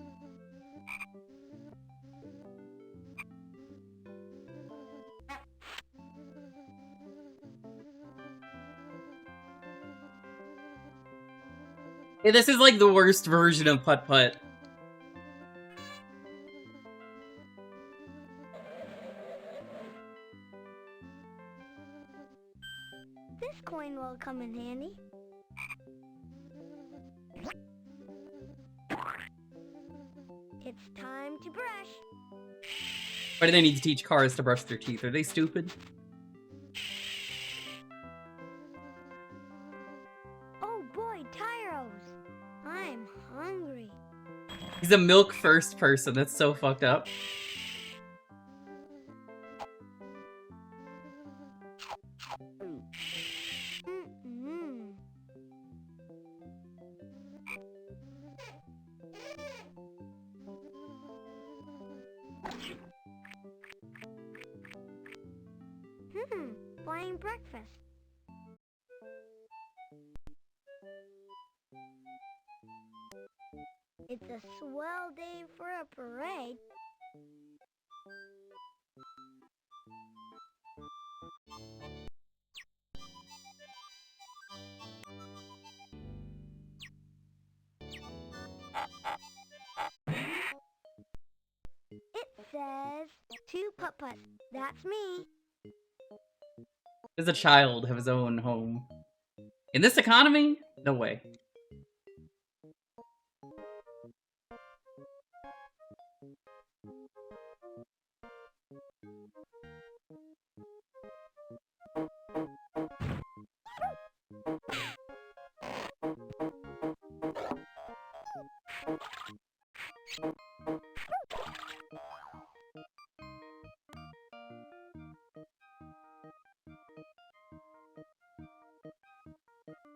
Hey, this is like the worst version of Putt-Putt. This coin will come in handy. It's time to brush. Why do they need to teach cars to brush their teeth? Are they stupid? Oh boy, Tyros! I'm hungry. He's a milk first person. That's so fucked up. Mm-mm. Flying breakfast. It's a swell day for a parade. It says 2 Putt-Putts. That's me. Does a child have his own home? In this economy? No way.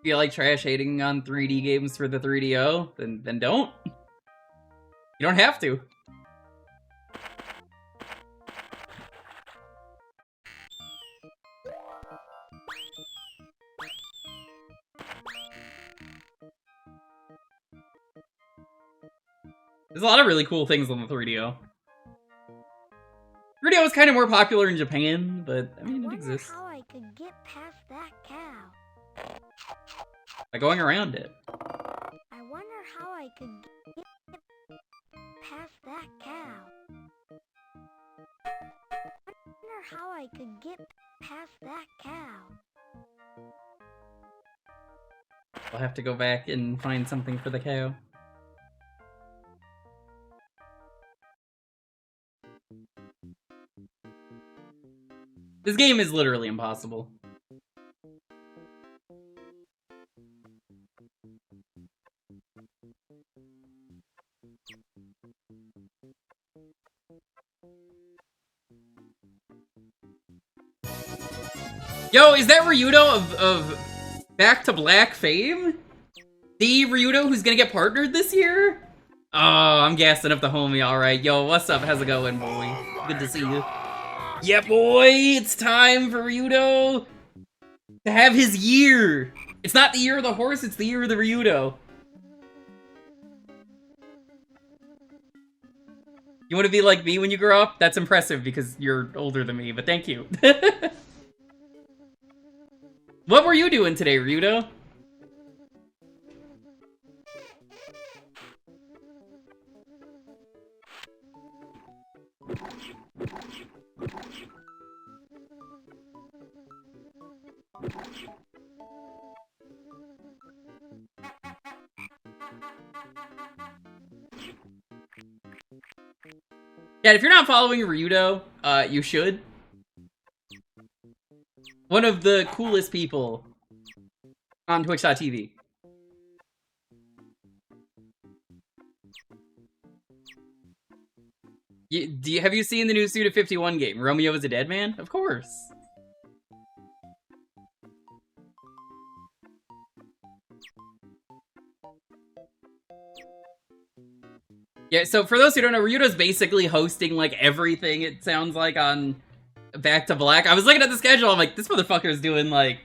If you like trash hating on 3D games for the 3DO, then don't. You don't have to. There's a lot of really cool things on the 3DO. 3DO is kind of more popular in Japan, but I mean, it exists. How I could get past that cow. By going around it. I wonder how I could get past that cow. I wonder how I could get past that cow. I'll have to go back and find something for the cow. This game is literally impossible. Yo, is that Ryudo of Back to Black fame? The Ryudo who's gonna get partnered this year? Oh, I'm gassing up the homie, alright. Yo, what's up? How's it going, boy? Good to see you. Yeah, boy! It's time for Ryudo to have his year! It's not the year of the horse, it's the year of the Ryudo. You want to be like me when you grow up? That's impressive because you're older than me, but thank you. What were you doing today, Ryudo? Yeah, if you're not following Ryudo, you should. One of the coolest people on Twitch.tv. Have you seen the new Suda 51 game? Romeo is a Dead Man? Of course. Yeah, so for those who don't know, Ryudo's basically hosting, like, everything, it sounds like, on Back to Black. I was looking at the schedule, I'm like, this motherfucker's doing, like,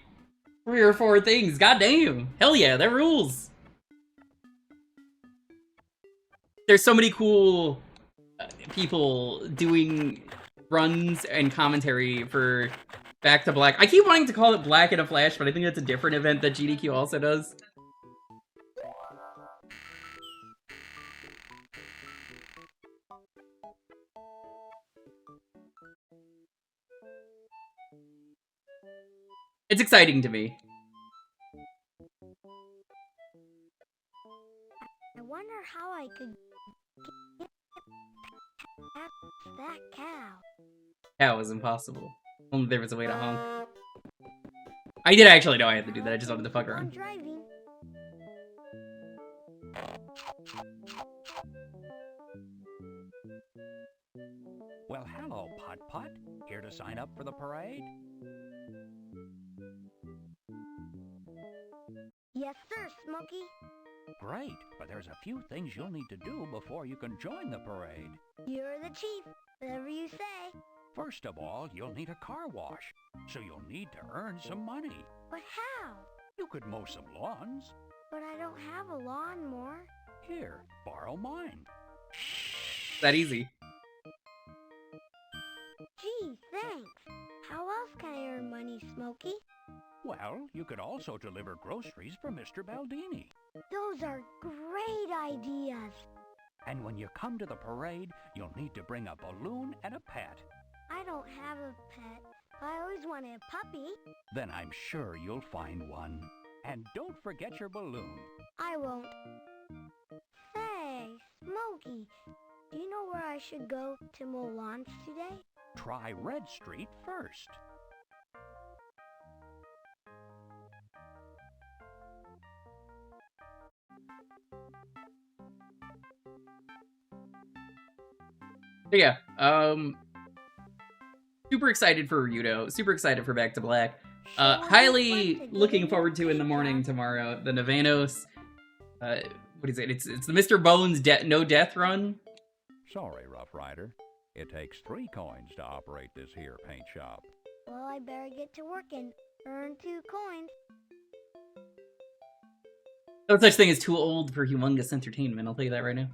3 or 4 things. God damn. Hell yeah, that rules. there's so many cool people doing runs and commentary for Back to Black. I keep wanting to call it Black in a Flash, but I think that's a different event that GDQ also does. It's exciting to me. I wonder how I could get past that cow. That was impossible. Only there was a way to honk. I did actually know I had to do that, I just wanted to fuck I'm around. driving. Well, hello, Putt-Putt. Here to sign up for the parade? Yes, sir, Smokey. Great, but there's a few things you'll need to do before you can join the parade. You're the chief. Whatever you say. First of all, you'll need a car wash, so you'll need to earn some money. But how? You could mow some lawns. But I don't have a lawnmower. Here, borrow mine. It's that easy. Gee, thanks. How else can I earn money, Smokey? Well, you could also deliver groceries for Mr. Baldini. Those are great ideas. And when you come to the parade, you'll need to bring a balloon and a pet. I don't have a pet. I always wanted a puppy. Then I'm sure you'll find one. And don't forget your balloon. I won't. Say, Smokey, do you know where I should go to mow lawns today? Try Red Street first. But yeah, super excited for Ryudo, super excited for Back to Black. Highly looking forward to in the morning tomorrow, the Navanos, what is it? It's the Mr. Bones No Death Run. Sorry, Rough Rider. It takes 3 coins to operate this here paint shop. Well, I better get to work and earn 2 coins. No such thing as too old for humongous entertainment, I'll tell you that right now.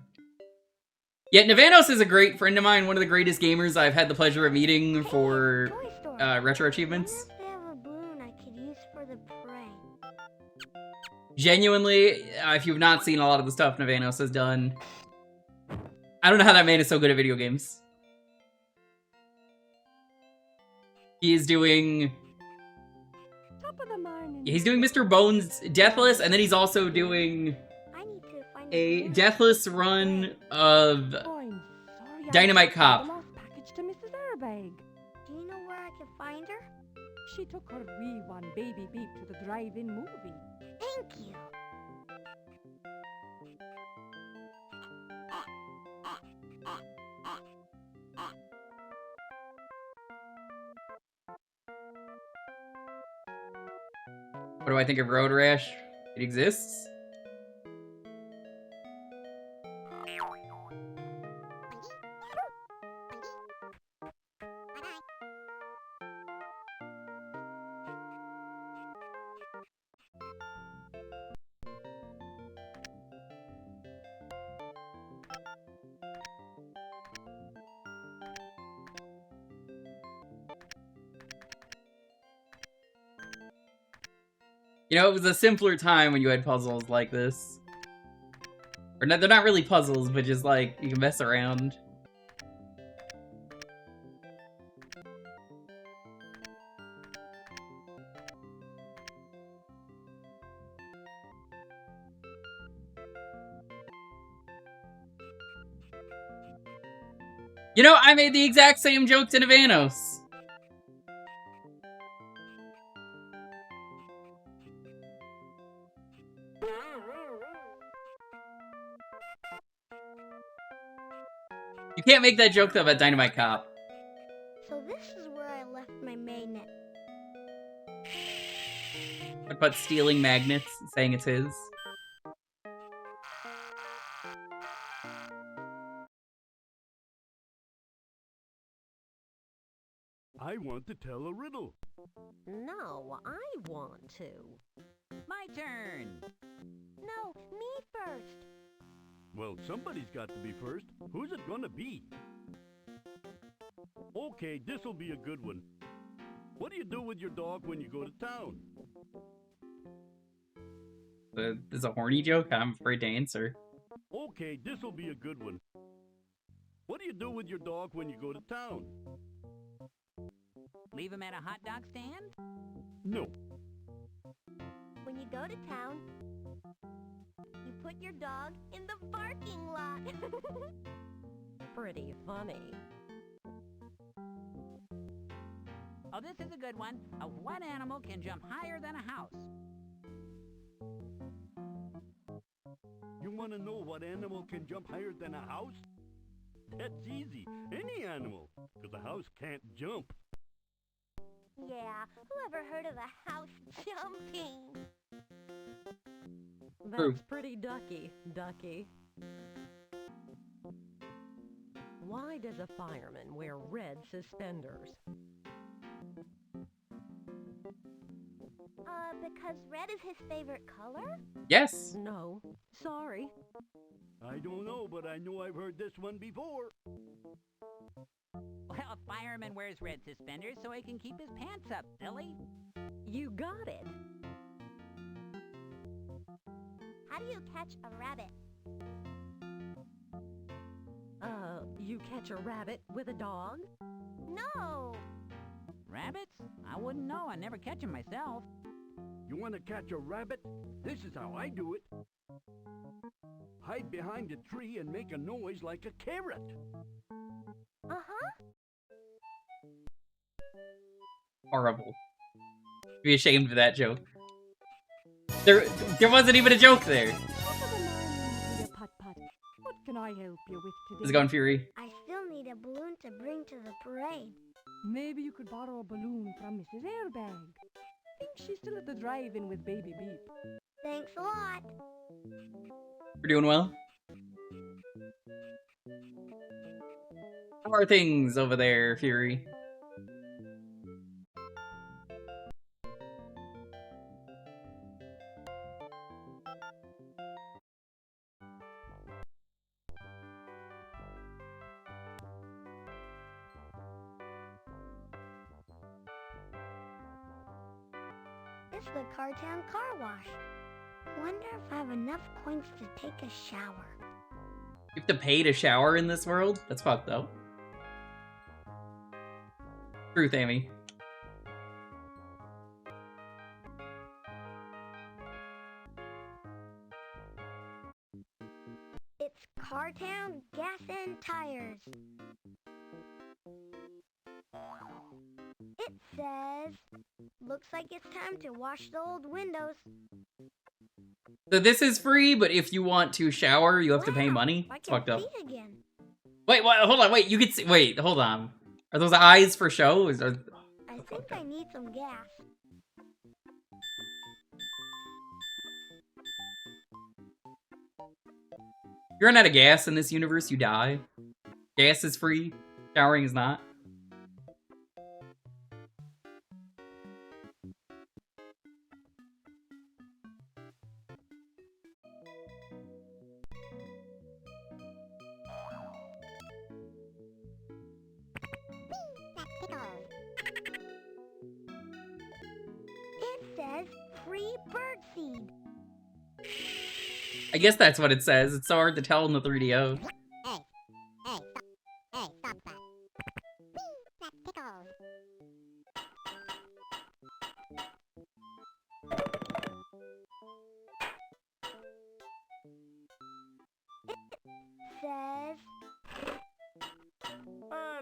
Yeah, Navanos is a great friend of mine, one of the greatest gamers I've had the pleasure of meeting for Toy store. retro I achievements. wonder if they have a balloon I could use for the parade. Genuinely, if you've not seen a lot of the stuff Navanos has done, I don't know how that man is so good at video games. He is doing... Top of the morning. He's doing Mr. Bones Deathless, and then he's also doing I need to find a balloon. Deathless run of I'm sorry, Dynamite I Cop. the lost package to Mrs. Airbag. Do you know where I can find her? She took her wee one baby beep to the drive-in movie. Thank you. What do I think of Road Rash? It exists. You know, it was a simpler time when you had puzzles like this. Or no, they're not really puzzles, but just like, you can mess around. You know, I made the exact same joke to Navanos. You can't make that joke though about Dynamite Cop. So this is where I left my magnet. What about stealing magnets and saying it's his? I want to tell a riddle. No, I want to. My turn. No, me first. Well, somebody's got to be first. Who's it gonna be? Okay, this'll be a good one. What do you do with your dog when you go to town? This is a horny joke? I'm afraid to answer. Okay, this'll be a good one. What do you do with your dog when you go to town? Leave him at a hot dog stand? No. When you go to town, you put your dog in the parking lot. Pretty funny. Oh, this is a good one. What animal can jump higher than a house? You want to know what animal can jump higher than a house? That's easy. Any animal. Because a house can't jump. Yeah, who ever heard of a house jumping? True. That's pretty ducky. Why does a fireman wear red suspenders? Because red is his favorite color? Yes. No, sorry. I don't know, but I know I've heard this one before. Well, a fireman wears red suspenders so he can keep his pants up, silly. You got it. How do you catch a rabbit? You catch a rabbit with a dog? No! Rabbits? I wouldn't know. I never catch them myself. You want to catch a rabbit? This is how I do it. Hide behind a tree and make a noise like a carrot. Uh-huh. Horrible. Be ashamed of that joke. There wasn't even a joke there. Putt-Putt. What can I help you with today? How's it going, Fury? I still need a balloon to bring to the parade. Maybe you could borrow a balloon from Mrs. Airbag. Think she's still at the drive-in with Baby Beep. Thanks a lot. We're doing well. How are things over there, Fury? It's the Cartown Car Wash. Wonder if I have enough coins to take a shower. You have to pay to shower in this world? That's fucked up. Truth, Amy. It's Cartown Gas and Tires. It says, looks like it's time to wash the old windows. So this is free, but if you want to shower, you have to pay Wow, money? I It's can fucked up. see again. Wait, what? Hold on, wait, you can see- wait, hold on. Are those eyes for show? I think I need some gas. If you run out of gas in this universe, you die. Gas is free, showering is not. It says free birdseed. I guess that's what it says. It's so hard to tell in the 3DO. Hey, stop that. That tickles. It says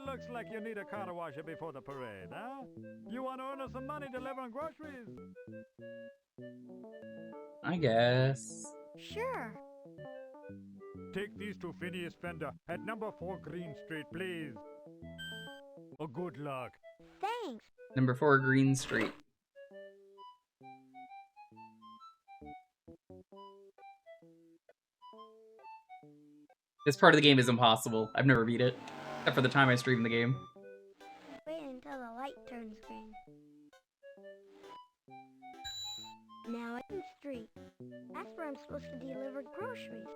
Looks like you need a car washer before the parade, huh? You want to earn us some money delivering groceries? I guess. sure. Take these to Phineas Fender at number 4 Green Street, please. Oh, good luck. Thanks. Number 4 Green Street. This part of the game is impossible. I've never beat it. Except for the time I streamed the game. Wait until the light turns green. Now in the street. That's where I'm supposed to deliver groceries.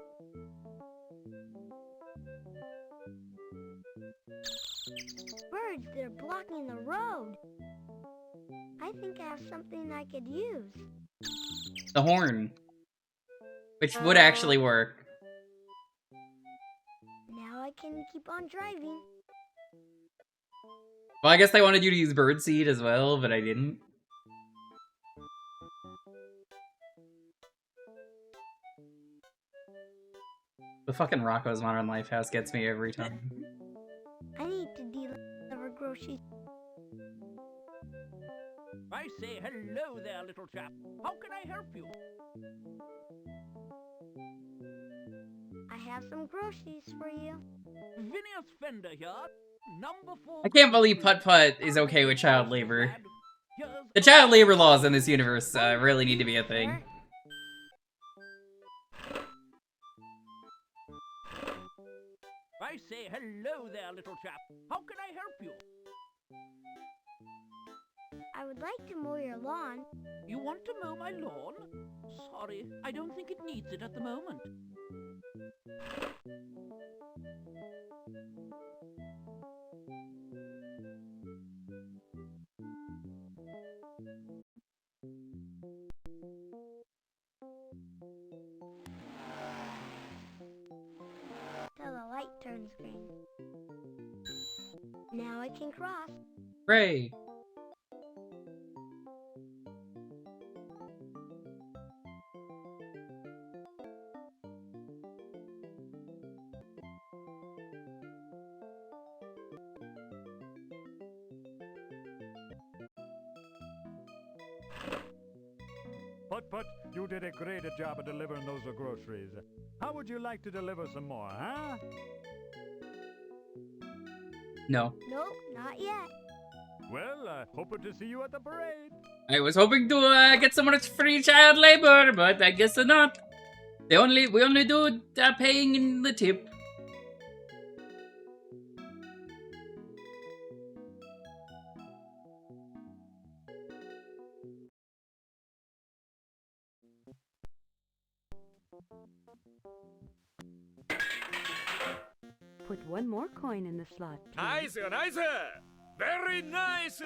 Birds, they're blocking the road. I think I have something I could use. The horn. Which would actually work. Now I can keep on driving. Well, I guess they wanted you to use birdseed as well, but I didn't. The fucking Rocco's Modern Lifehouse gets me every time. I need to deliver groceries. I say hello there, little chap. How can I help you? I have some groceries for you. Phineas Fender here. Number 4. I can't believe Putt-Putt is okay with child labor. The child labor laws in this universe really need to be a thing. I say hello there, little chap. How can I help you? I would like to mow your lawn. You want to mow my lawn? Sorry, I don't think it needs it at the moment. Till the light turns green. Now I can cross. Hooray! Putt-Putt, you did a great job of delivering those groceries. How would you like to deliver some more, huh? No. Nope, not yet. Well, hoping to see you at the parade. I was hoping to get some free child labor, but I guess not. We only do paying in the tip. Put one more coin in the slot. Nice, nice. Very nice.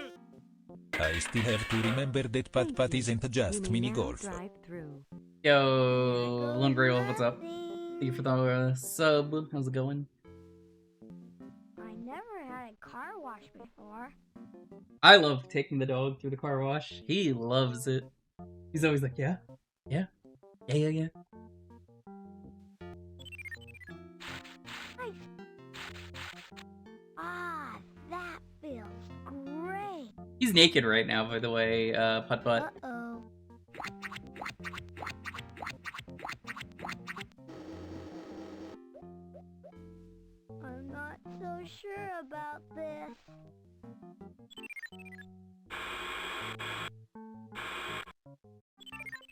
I still have to remember that Putt-Putt isn't just mini golf. Drive through. Yo, Lone Grail, what's up? Thank you for the sub. How's it going? I never had a car wash before. I love taking the dog through the car wash. He loves it. He's always like, yeah, yeah, yeah, yeah, yeah. Ah, that feels great. He's naked right now, by the way, Putt-Putt. Uh-oh. I'm not so sure about this.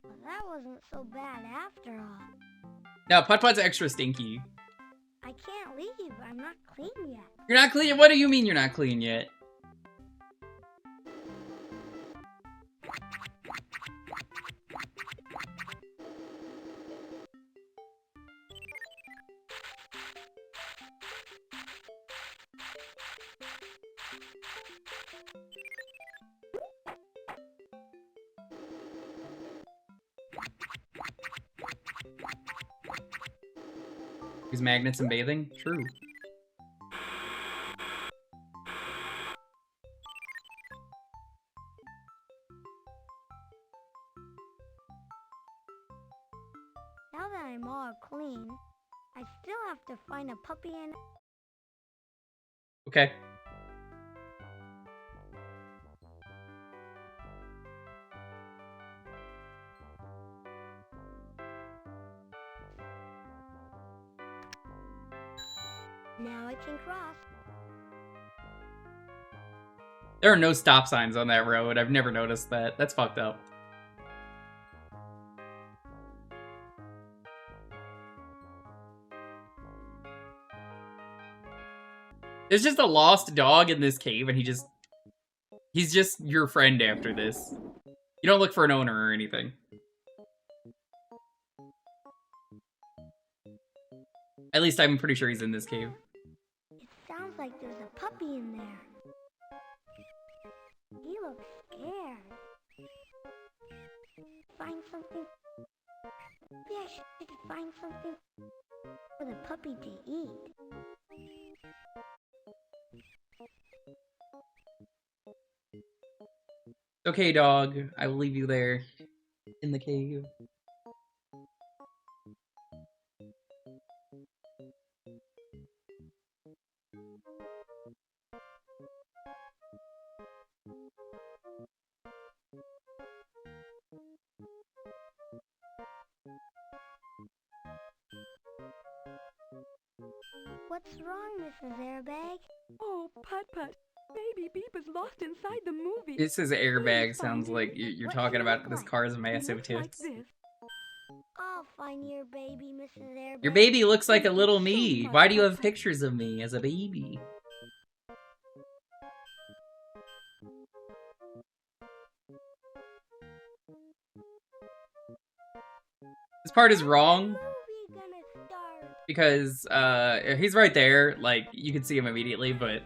Well, that wasn't so bad after all. Now, Putt-Putt's extra stinky. I can't leave. I'm not clean yet. You're not clean? What do you mean you're not clean yet? Use magnets and bathing? True. Now that I'm all clean, I still have to find a puppy and... Okay. Now I can cross. There are no stop signs on that road. I've never noticed that. That's fucked up. There's just a lost dog in this cave, and he's just your friend after this. You don't look for an owner or anything. At least I'm pretty sure he's in this cave. It sounds like there's a puppy in there. He looks scared. Find something. Maybe I should find something for the puppy to eat. Okay, dog. I will leave you there in the cave. What's wrong, Mrs. Airbag? Oh, Putt-Putt. Baby Beep is lost inside the movie. This is airbag. Sounds like you're What talking do you about look this like? car's He massive looks like tits. this. I'll find your baby, Mrs. Airbag. Your baby looks like a Thank you little so me. much, Why do you have Putt-Putt. pictures of me as a baby? This part is wrong Movie gonna start. because he's right there. Like you can see him immediately, but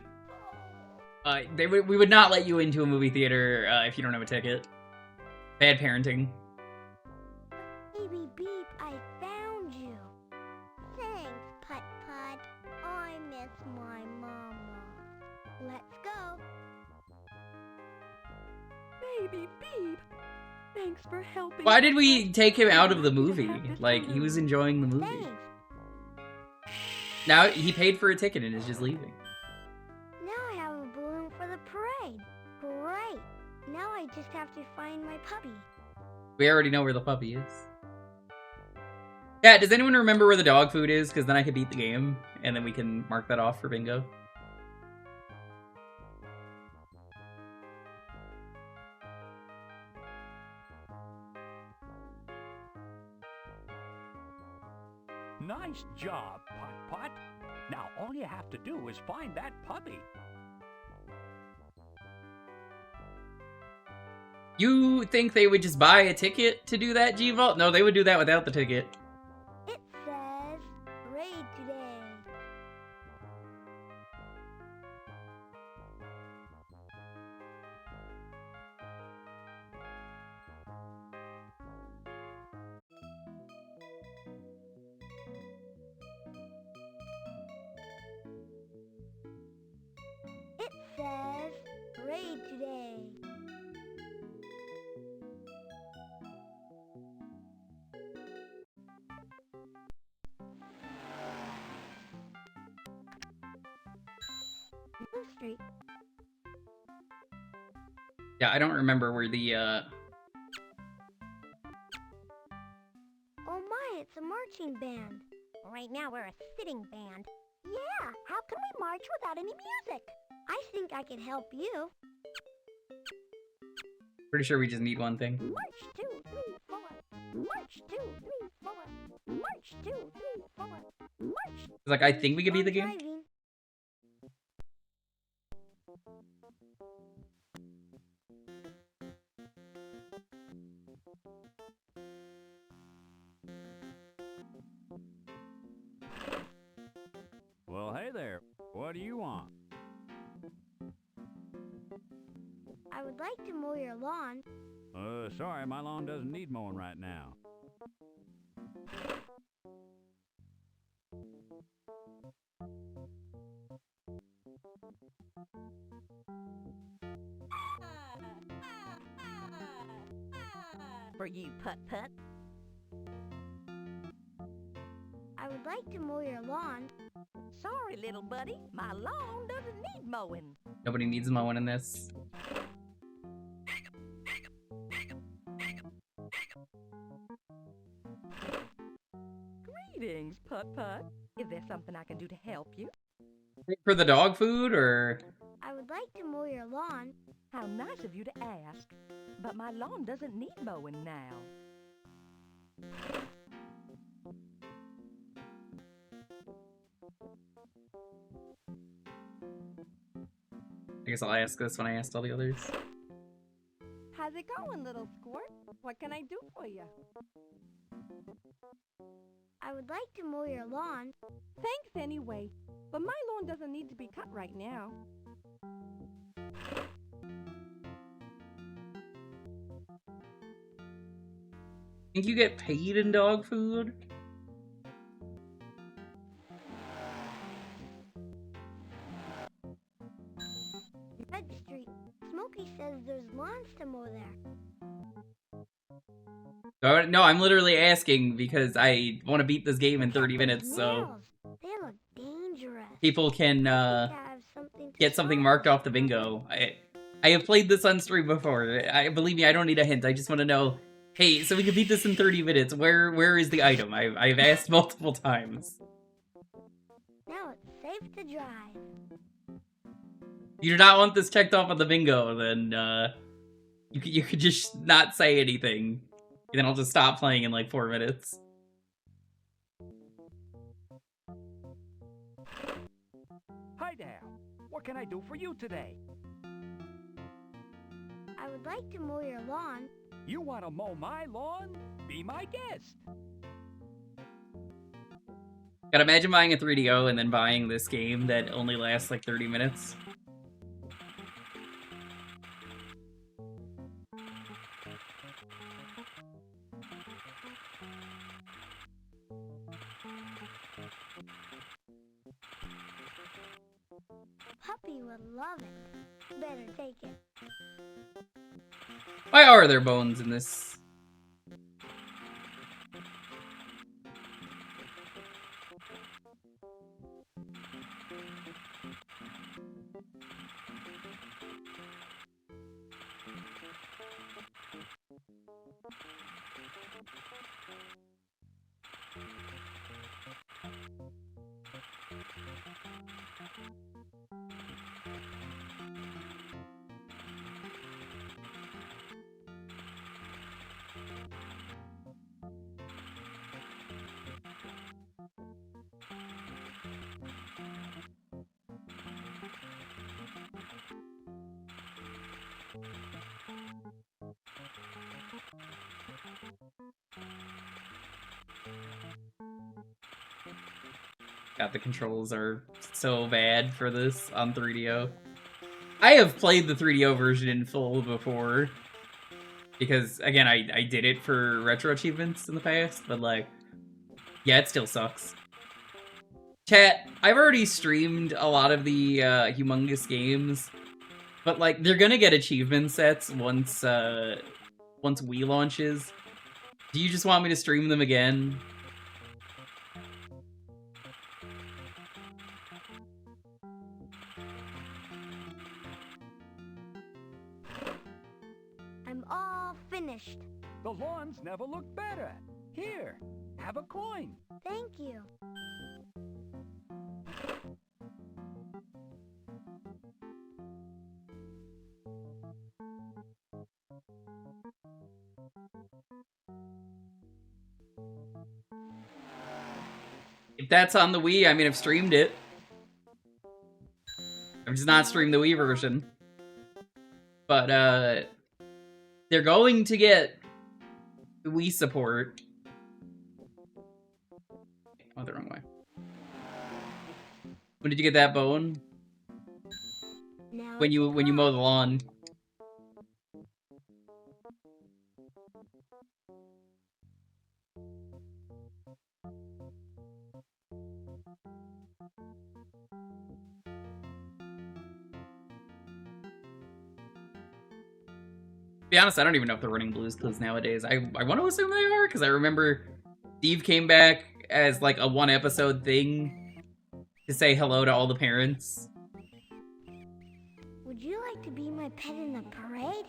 we would not let you into a movie theater if you don't have a ticket. Bad parenting. Baby Beep, I found you. Thanks, Putt-Putt. I miss my mama. Let's go. Baby Beep. Thanks for helping. Why did we take him out of the movie? Have this Like he was balloon. enjoying the movie. Thanks. Now he paid for a ticket and is just leaving. Now I have a balloon for the parade. Great. Now I just have to find my puppy. We already know where the puppy is. Yeah, does anyone remember where the dog food is? Because then I could beat the game, and then we can mark that off for bingo. Nice job, Putt-Putt. Now all you have to do is find that puppy. You think they would just buy a ticket to do that, G-Vault? No, they would do that without the ticket. It says raid today. It says raid today. Blue Street. Yeah, I don't remember where the, Oh my, it's a marching band. Right now we're a sitting band. Yeah, how can we march without any music? I think I can help you. pretty sure we just need one thing. March 2, 3, 4. March 2, 3, 4. March 2, 3, 4. March. It's like, I think we could beat the game. Driving. Well, hey there. What do you want? I would like to mow your lawn. Sorry, my lawn doesn't need mowing right now. For you, Putt-Putt. I would like to mow your lawn. Sorry, little buddy. My lawn doesn't need mowing. Nobody needs mowing in this. Greetings, Putt-Putt. Is there something I can do to help you? For the dog food, or? I would like to mow your lawn. How nice of you to ask. But my lawn doesn't need mowing now. I guess I'll ask this when I asked all the others. Has it going, little squirt? What can I do for you? I would like to mow your lawn. Thanks anyway, but my lawn doesn't need to be cut right now. Think you get paid in dog food? Red Street. Smokey says there's lawns to mow there. No, I'm literally asking because I want to beat this game in 30 minutes, so Nails. They look dangerous. people can Have something to get something solve. marked off the bingo. I have played this on stream before. Believe me, I don't need a hint. I just want to know, hey, so we can beat this in 30 minutes. Where is the item? I've asked multiple times. Now it's safe to drive. You do not want this checked off on the bingo, then you could just not say anything. And then I'll just stop playing in like 4 minutes. Hi there. What can I do for you today? I would like to mow your lawn. You want to mow my lawn? Be my guest. Gotta imagine buying a 3DO and then buying this game that only lasts like 30 minutes. Puppy would love it. Better take it. Why are there bones in this? God, the controls are so bad for this on 3DO. I have played the 3DO version in full before. Because, again, I did it for retro achievements in the past, but, like, yeah, it still sucks. Chat, I've already streamed a lot of the humongous games, but, like, they're gonna get achievement sets once Wii launches. Do you just want me to stream them again? I'm all finished. The lawns never looked better. Here, have a coin. Thank you. If that's on the Wii, I mean, I've streamed it. I've just not streamed the Wii version. But, they're going to get Wii support. Oh, the wrong way. When did you get that bone? Now When you mow the lawn. To be honest, I don't even know if they're running Blues Clues nowadays. I want to assume they are, because I remember Steve came back as like a one-episode thing to say hello to all the parents. Would you like to be my pet in the parade?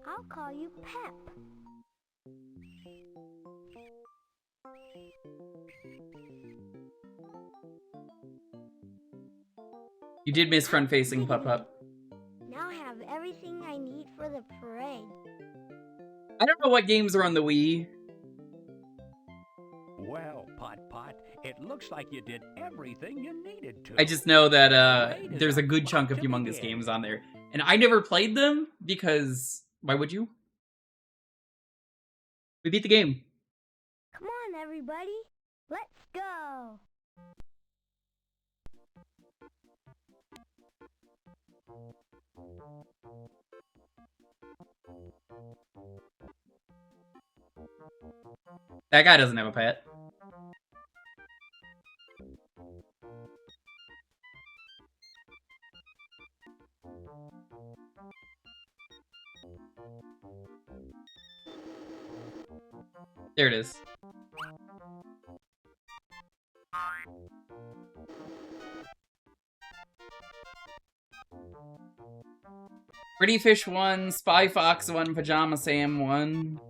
I'll call you Pep. You did miss front-facing Putt-Putt. Now I have everything I need for the parade. I don't know what games are on the Wii. Well, Putt-Putt, it looks looks like you did everything you needed to. I just know that there's a good chunk of humongous games on there. And I never played them because why would you? We beat the game. Come on, everybody. Let's go. That guy doesn't have a pet. There it is. Pretty Fish 1, Spy Fox 1, Pajama Sam 1.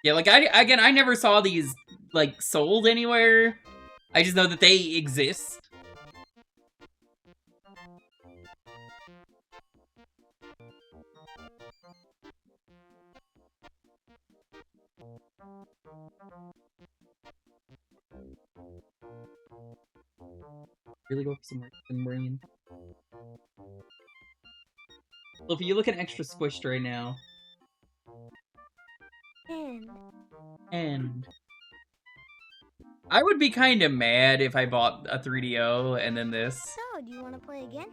Yeah, like, I never saw these, like, sold anywhere. I just know that they exist. Really go for some brain. Well, if you look at extra squished right now. And I would be kind of mad if I bought a 3DO and then this. So, do you want to play again?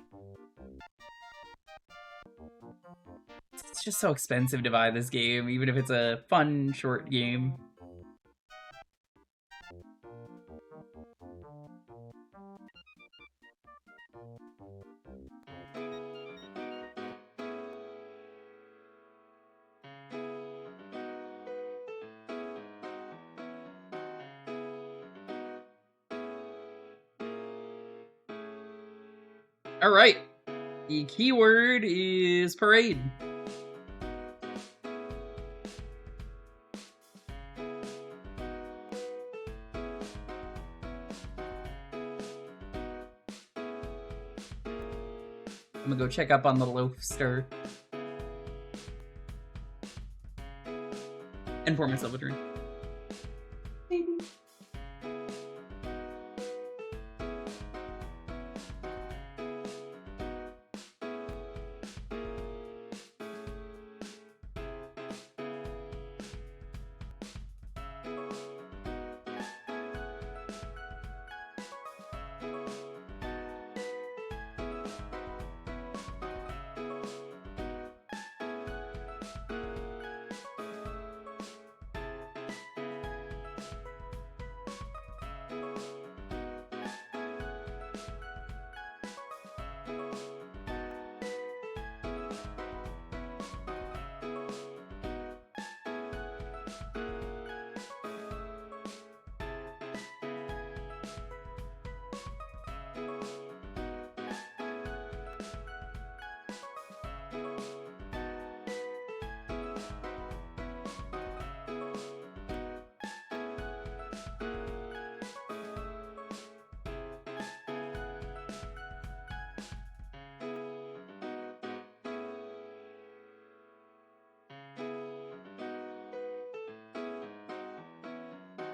It's just so expensive to buy this game, even if it's a fun, short game. Alright, the keyword is parade. I'm gonna go check up on the Loafster. And pour myself a drink. Maybe.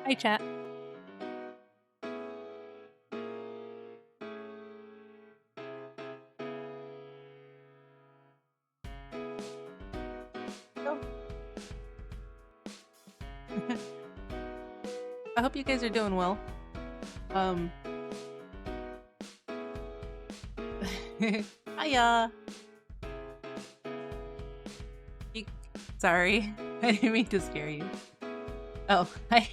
Hi, chat. Oh. I hope you guys are doing well. Hiya. Sorry, I didn't mean to scare you. Oh, hi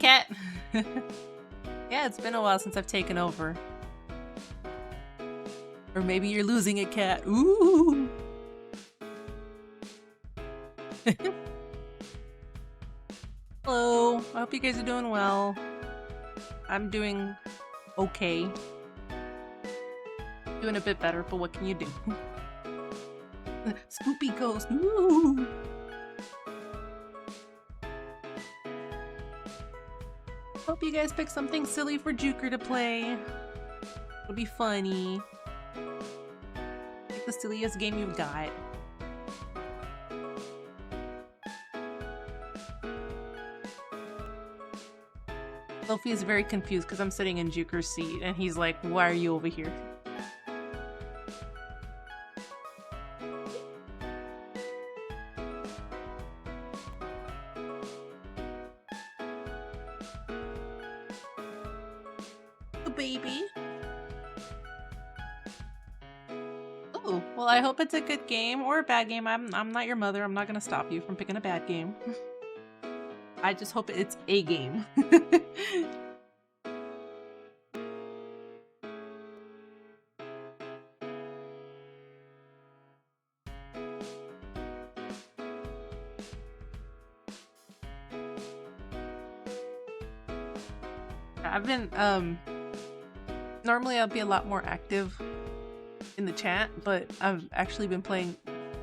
Cat. Yeah, it's been a while since I've taken over. Or maybe you're losing a cat. Ooh. Hello. I hope you guys are doing well. I'm doing okay. Doing a bit better, but what can you do? Spoopy ghost. Ooh. Hope you guys pick something silly for Jewker to play. It'll be funny. Pick the silliest game you've got. Sophie is very confused because I'm sitting in Jewker's seat, and he's like, why are you over here? A baby. Oh, well, I hope it's a good game or a bad game. I'm not your mother. I'm not gonna stop you from picking a bad game. I just hope it's a game. I've been, normally I'll be a lot more active in the chat, but I've actually been playing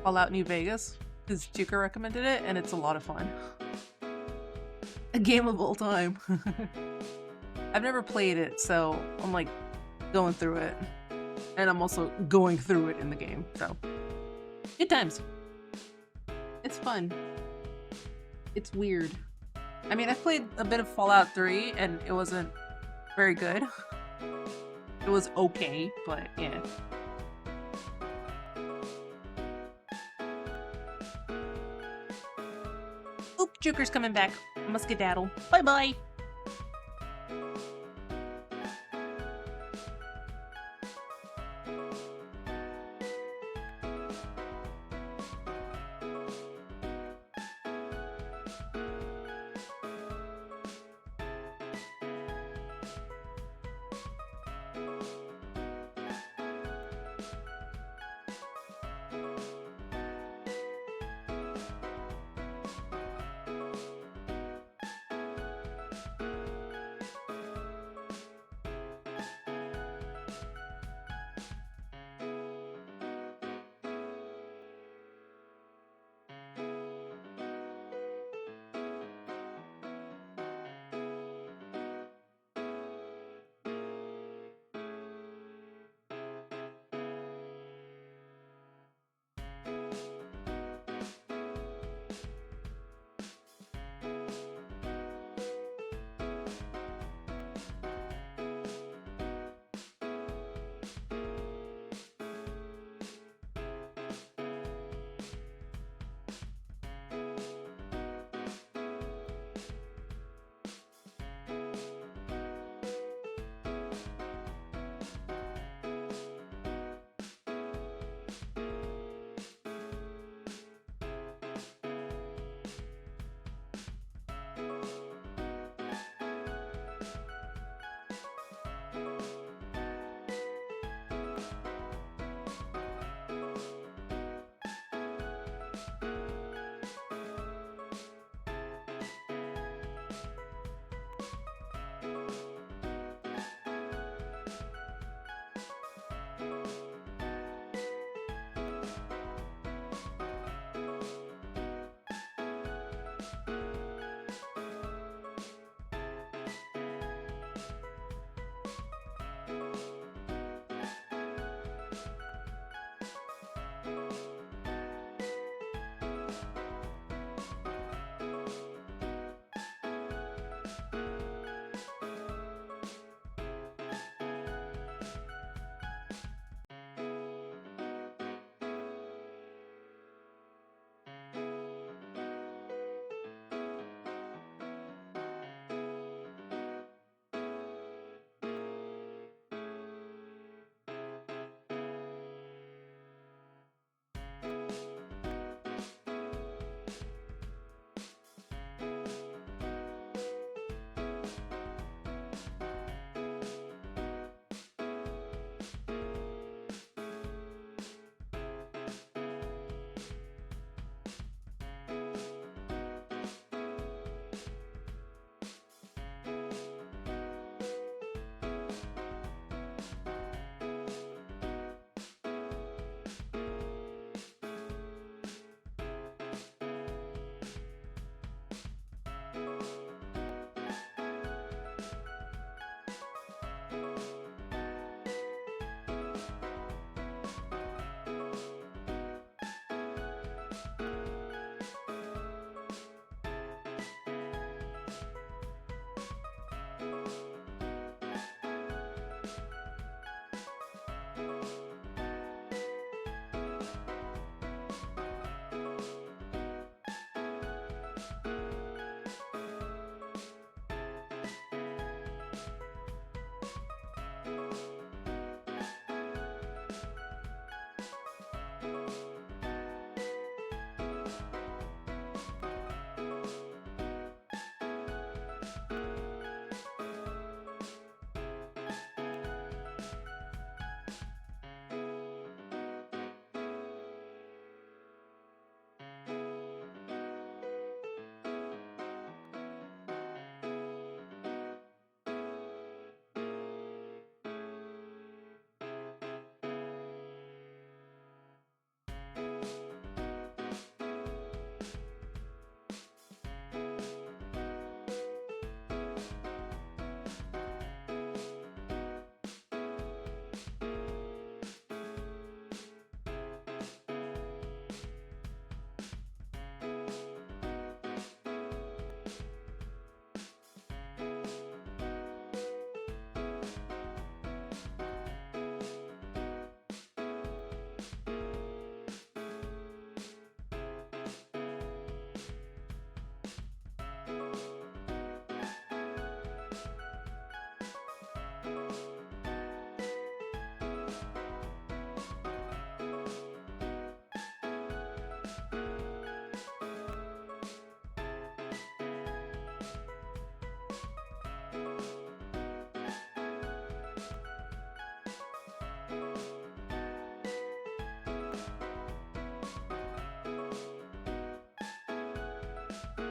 Fallout New Vegas because Jewker recommended it, and it's a lot of fun. A game of all time. I've never played it, so I'm like going through it. And I'm also going through it in the game, so. Good times. It's fun. It's weird. I mean, I played a bit of Fallout 3, and it wasn't very good. It was okay, but yeah. Oop, Jewker's coming back. I must skedaddle. Bye-bye!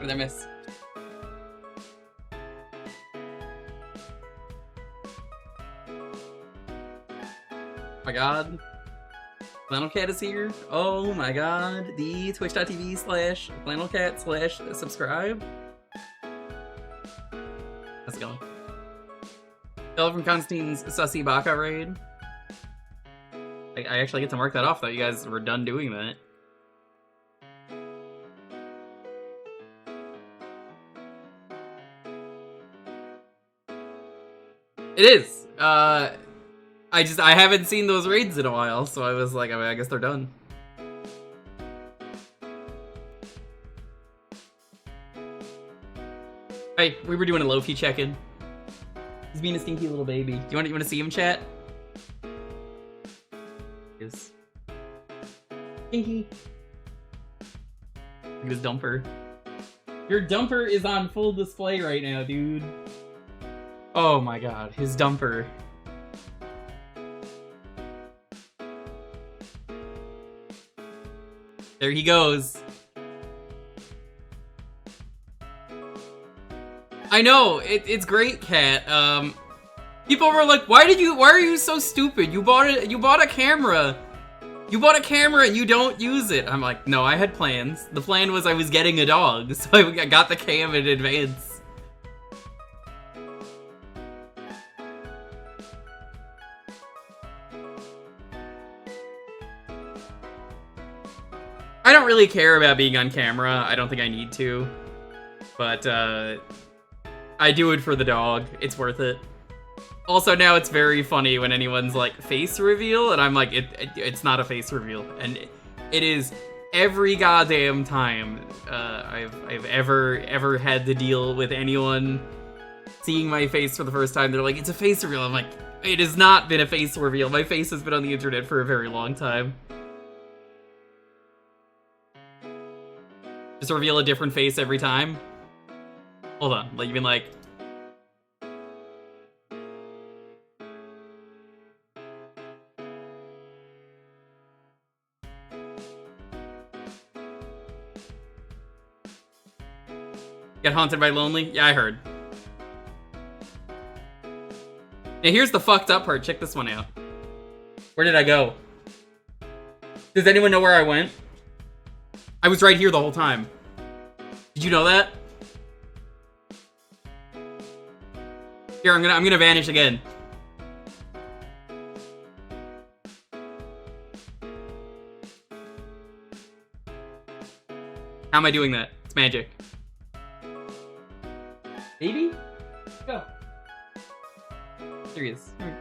What did I miss? Oh my god. Flannelcat is here. Oh my god. The twitch.tv/flannelcat/subscribe. How's it going? Hello from Constantine's Sussy Baka raid. I actually get to mark that off. Thought you guys were done doing that. It is. I haven't seen those raids in a while, so I was like, I guess they're done. Hey, we were doing a Lofi check-in. He's being a stinky little baby. You want to see him, chat? Yes. Stinky. Look at his dumper. Your dumper is on full display right now, dude. Oh my god, his dumper. There he goes. I know, it's great, Cat. People were like, why are you so stupid? You bought a camera. You bought a camera and you don't use it. I'm like, no, I had plans. The plan was I was getting a dog, so I got the cam in advance. I don't really care about being on camera. I don't think I need to. But, I do it for the dog. It's worth it. Also, now it's very funny when anyone's like, face reveal, and I'm like, it's not a face reveal. And it is every goddamn time I've ever had to deal with anyone seeing my face for the first time. They're like, it's a face reveal. I'm like, it has not been a face reveal. My face has been on the internet for a very long time. Just reveal a different face every time. Hold on, like you mean like... Get haunted by lonely? Yeah, I heard. Now here's the fucked up part, check this one out. Where did I go? Does anyone know where I went? I was right here the whole time. Did you know that? Here, I'm gonna vanish again. How am I doing that? It's magic. Baby? Go. There he is. Here.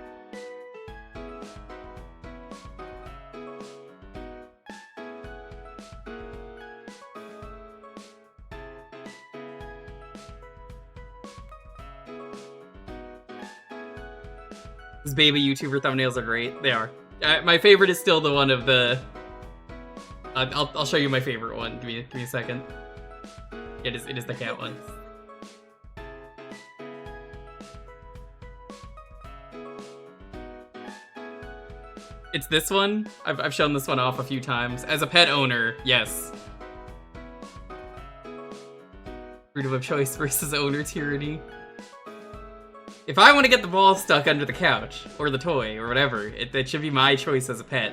These baby YouTuber thumbnails are great. They are. My favorite is still the one of the... I'll show you my favorite one. Give me a second. It is the cat one. It's this one. I've shown this one off a few times. As a pet owner, yes. Freedom of choice versus owner tyranny. If I want to get the ball stuck under the couch, or the toy, or whatever, it should be my choice as a pet.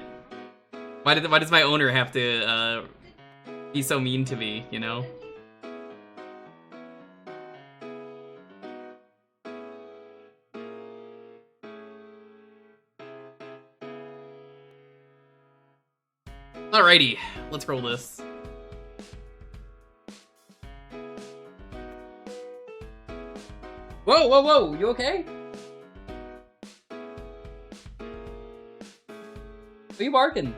Why does my owner have to be so mean to me, you know? Alrighty, let's roll this. Whoa, whoa, whoa, you okay? What are you barking?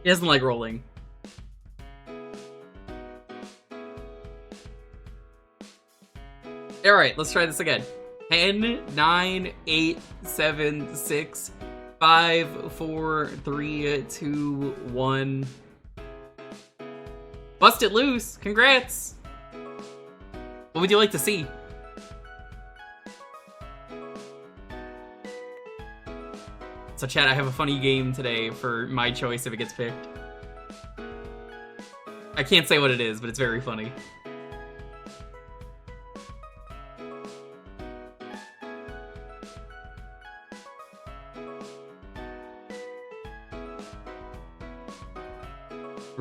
He doesn't like rolling. Alright, let's try this again. 10, 9, 8, 7, 6, 5, 4, 3, 2, 1. Bust it loose! Congrats! What would you like to see? So chat, I have a funny game today for my choice if it gets picked. I can't say what it is, but it's very funny.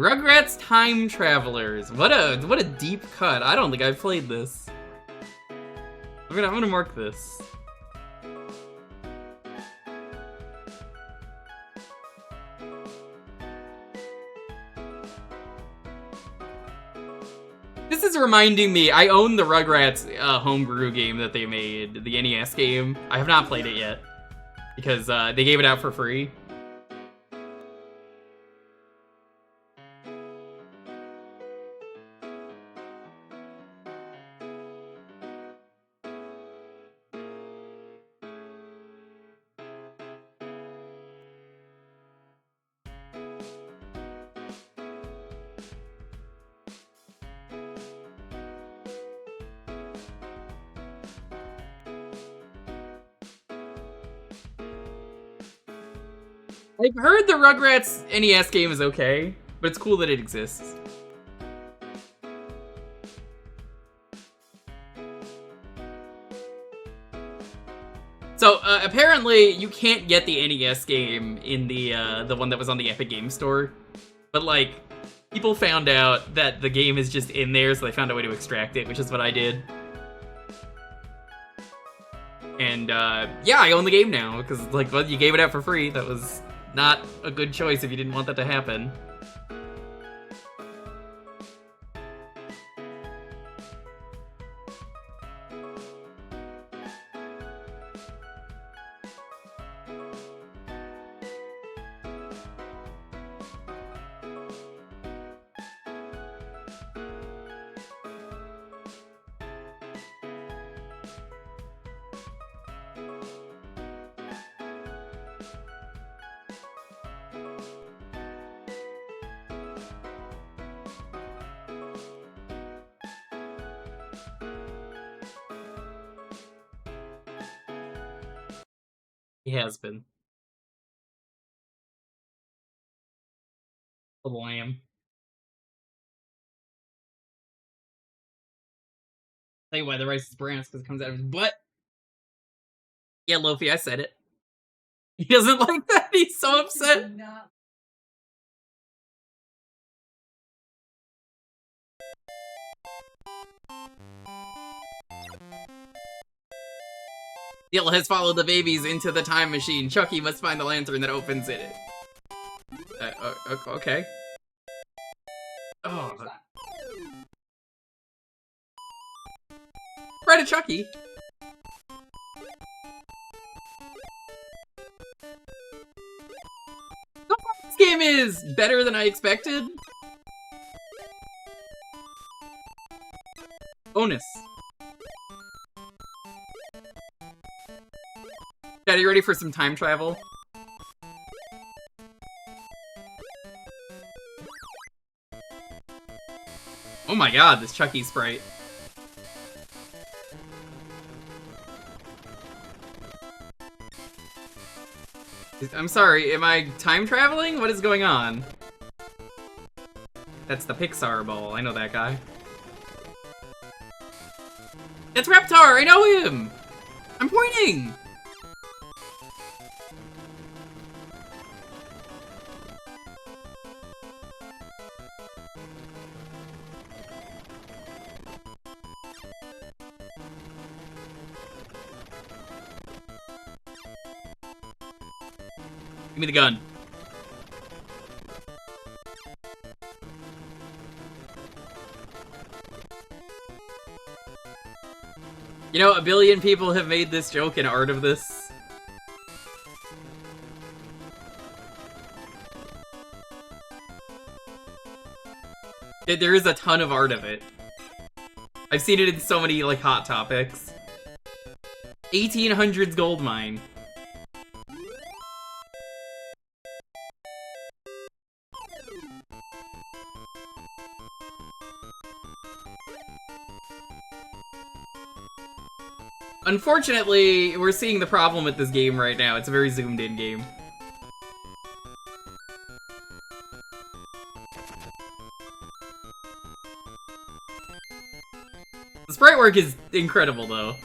Rugrats Time Travelers. What a deep cut. I don't think I've played this. I'm gonna mark this. This is reminding me, I own the Rugrats homebrew game that they made, the NES game. I have not played it yet, because they gave it out for free. I've heard the Rugrats NES game is okay, but it's cool that it exists. So, apparently, you can't get the NES game in the one that was on the Epic Game Store. But, like, people found out that the game is just in there, so they found a way to extract it, which is what I did. And, yeah, I own the game now, because, like, well, you gave it out for free. That was not a good choice if you didn't want that to happen. He has been. A lamb. Tell you why the rice is brown, it's because it comes out of his butt. Yeah, Lofi, I said it. He doesn't like that. He's so upset. Neil has followed the babies into the time machine. Chucky must find the lantern that opens it. Okay. Oh. Right to Chucky. This game is better than I expected. Bonus. Dad, are you ready for some time travel? Oh my god, this Chucky sprite. I'm sorry, am I time traveling? What is going on? That's the Pixar ball, I know that guy. That's Reptar, I know him! I'm pointing! Give me the gun. You know, a billion people have made this joke and art of this. There is a ton of art of it. I've seen it in so many, like, Hot Topics. 1800s gold mine. Unfortunately, we're seeing the problem with this game right now. It's a very zoomed-in game. The sprite work is incredible, though.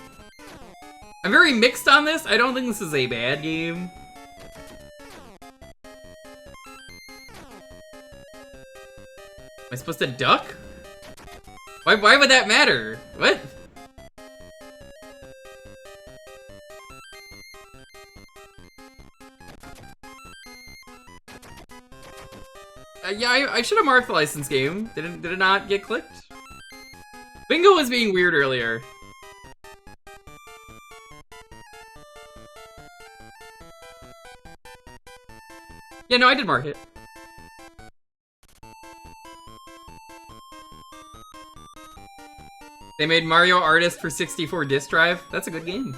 I'm very mixed on this. I don't think this is a bad game. I supposed to duck? Why would that matter? What? Yeah, I should have marked the license game. Did it not get clicked? Bingo was being weird earlier. Yeah, no, I did mark it. They made Mario Artist for 64 disk drive. That's a good game.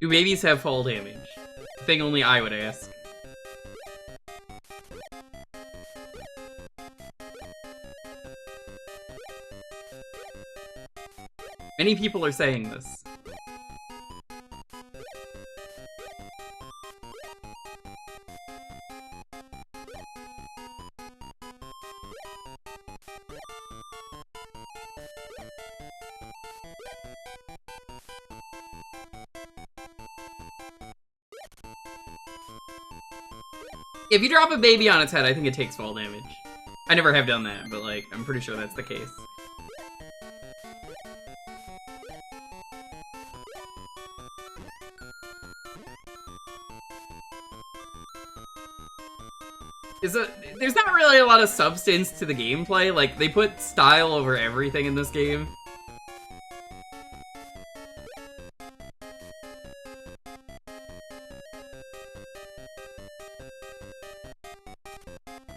Do babies have fall damage? Thing only I would ask. Many people are saying this. If you drop a baby on its head, I think it takes fall damage. I never have done that, but like, I'm pretty sure that's the case. There's not really a lot of substance to the gameplay. Like, they put style over everything in this game.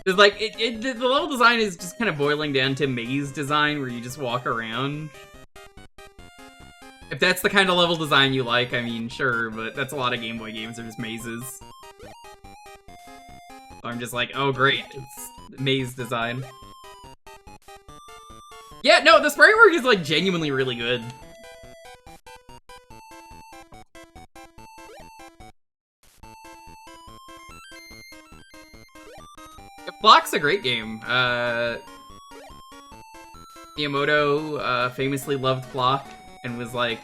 It's like, the level design is just kind of boiling down to maze design, where you just walk around. If that's the kind of level design you like, I mean, sure, but that's a lot of Game Boy games are just mazes. So I'm just like, oh great, it's maze design. Yeah, no, the sprite work is like genuinely really good. Block's a great game. Miyamoto famously loved Block and was like,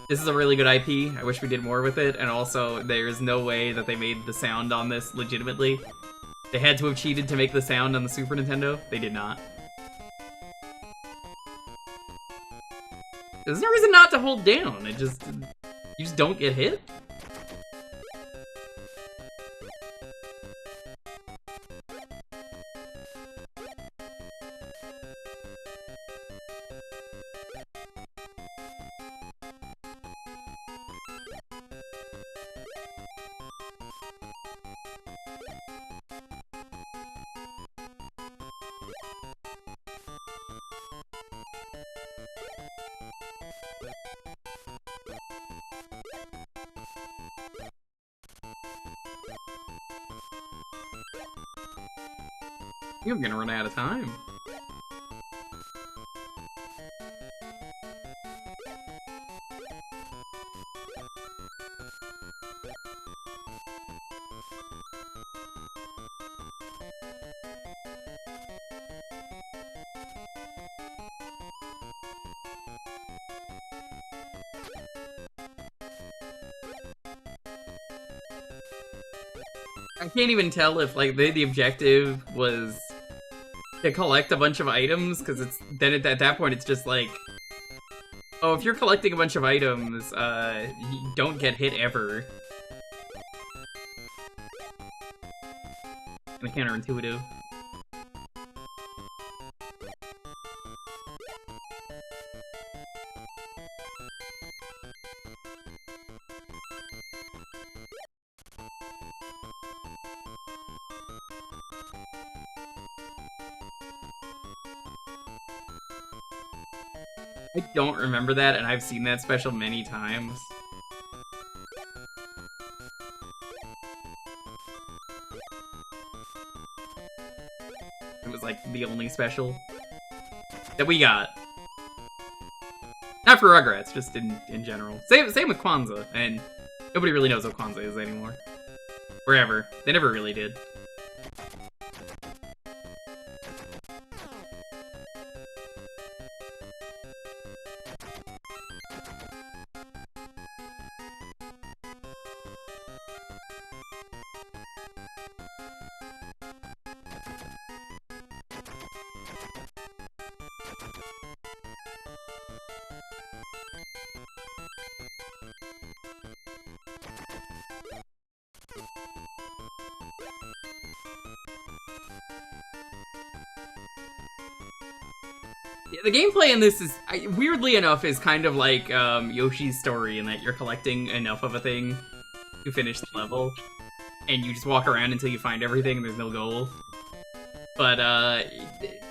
this is a really good IP, I wish we did more with it, and also there's no way that they made the sound on this legitimately. They had to have cheated to make the sound on the Super Nintendo. They did not. There's no reason not to hold down, you just don't get hit. You're gonna run out of time. I can't even tell if like the objective was to collect a bunch of items, because then at that point it's just like, oh, if you're collecting a bunch of items, you don't get hit ever. Kinda counterintuitive. I don't remember that, and I've seen that special many times. It was like the only special that we got. Not for Rugrats, just in general. Same with Kwanzaa, and nobody really knows what Kwanzaa is anymore. Forever. They never really did. Yeah, the gameplay in this is, weirdly enough, is kind of like Yoshi's Story in that you're collecting enough of a thing to finish the level, and you just walk around until you find everything and there's no goal. But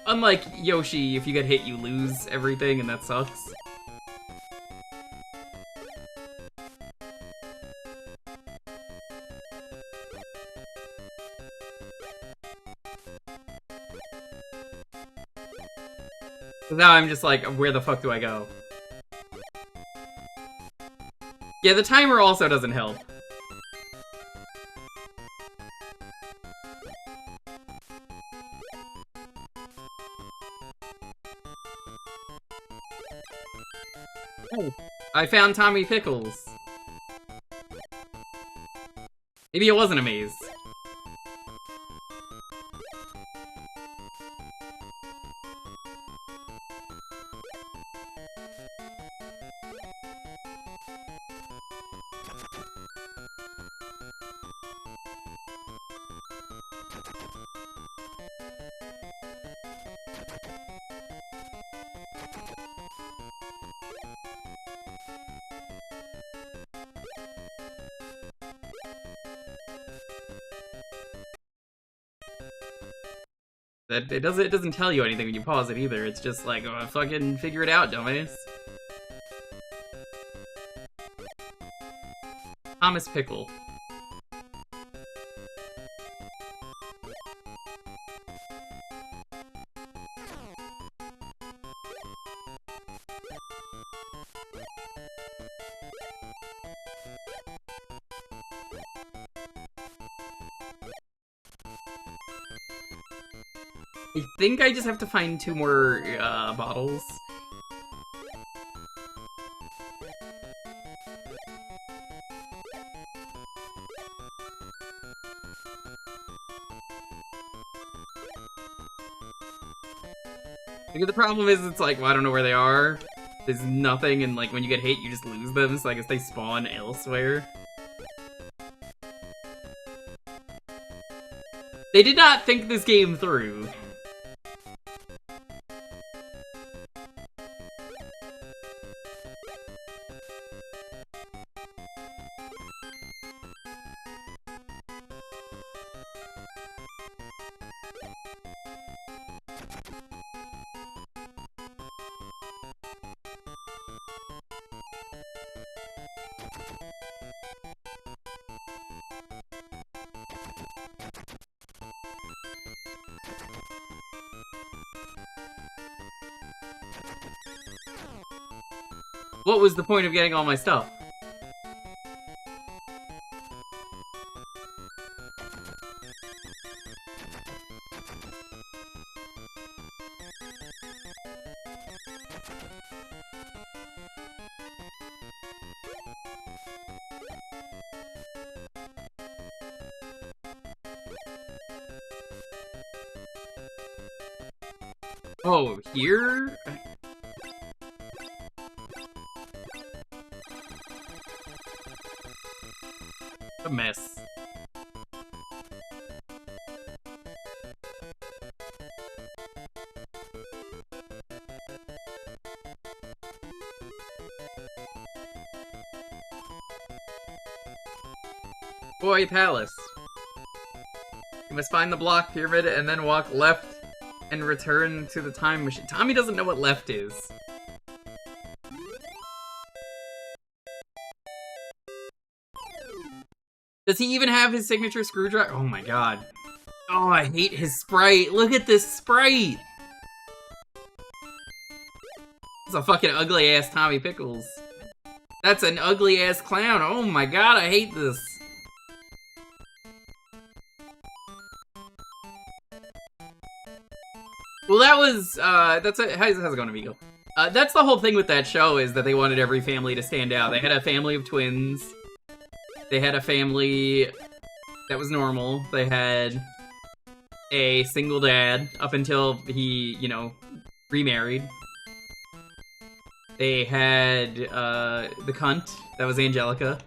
unlike Yoshi, if you get hit, you lose everything, and that sucks. So now I'm just like, where the fuck do I go? Yeah, the timer also doesn't help. Oh, I found Tommy Pickles. Maybe it wasn't a maze. It doesn't tell you anything when you pause it either. It's just like, oh, fucking figure it out, dumbass. Thomas Pickle. I think I just have to find 2 more bottles. Because the problem is, it's like, well, I don't know where they are. There's nothing, and like when you get hit, you just lose them, so I guess they spawn elsewhere. They did not think this game through. What was the point of getting all my stuff? Oh, here? A mess. Boy Palace. You must find the block pyramid and then walk left and return to the time machine. Tommy doesn't know what left is. Does he even have his signature screwdriver? Oh my god. Oh, I hate his sprite. Look at this sprite. It's a fucking ugly ass Tommy Pickles. That's an ugly ass clown. Oh my god, I hate this. Well, that was, how's it going, amigo? That's the whole thing with that show, is that they wanted every family to stand out. They had a family of twins. They had a family that was normal. They had a single dad up until he, you know, remarried. They had, the cunt. That was Angelica.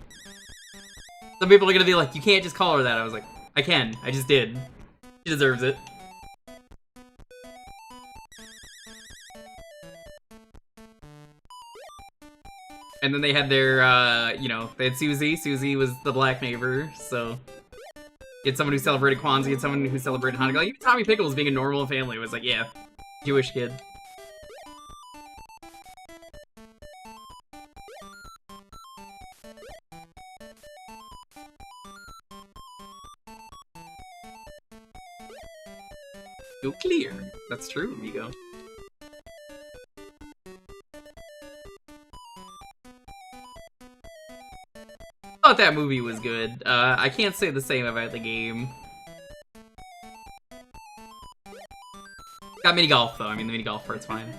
Some people are gonna be like, you can't just call her that. I was like, I can. I just did. She deserves it. And then they had their, you know, they had Susie. Susie was the black neighbor, so... You had someone who celebrated Kwanzaa, you had someone who celebrated Hanukkah. Like, even Tommy Pickles being a normal family was like, yeah, Jewish kid. Go clear. That's true, amigo. I thought that movie was good. I can't say the same about the game. Got mini golf though. I mean, the mini golf part's fine.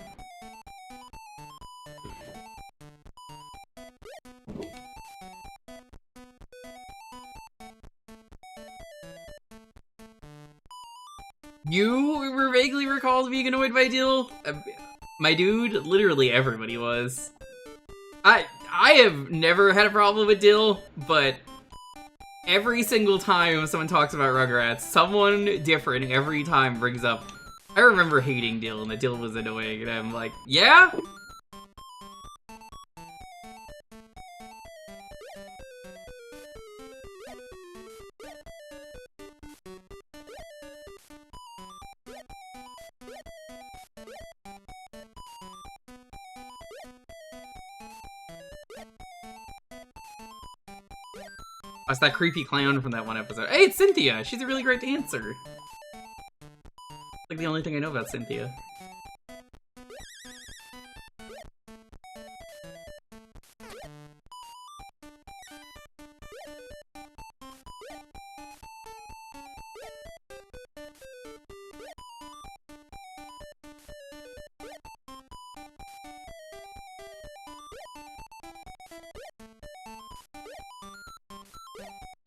You vaguely recalled being annoyed by Dill? My dude, literally everybody was. I have never had a problem with Dill, but every single time someone talks about Rugrats, someone different every time brings up, I remember hating Dill and that Dill was annoying, and I'm like, yeah? That's that creepy clown from that one episode. Hey, it's Cynthia! She's a really great dancer. Like the only thing I know about Cynthia.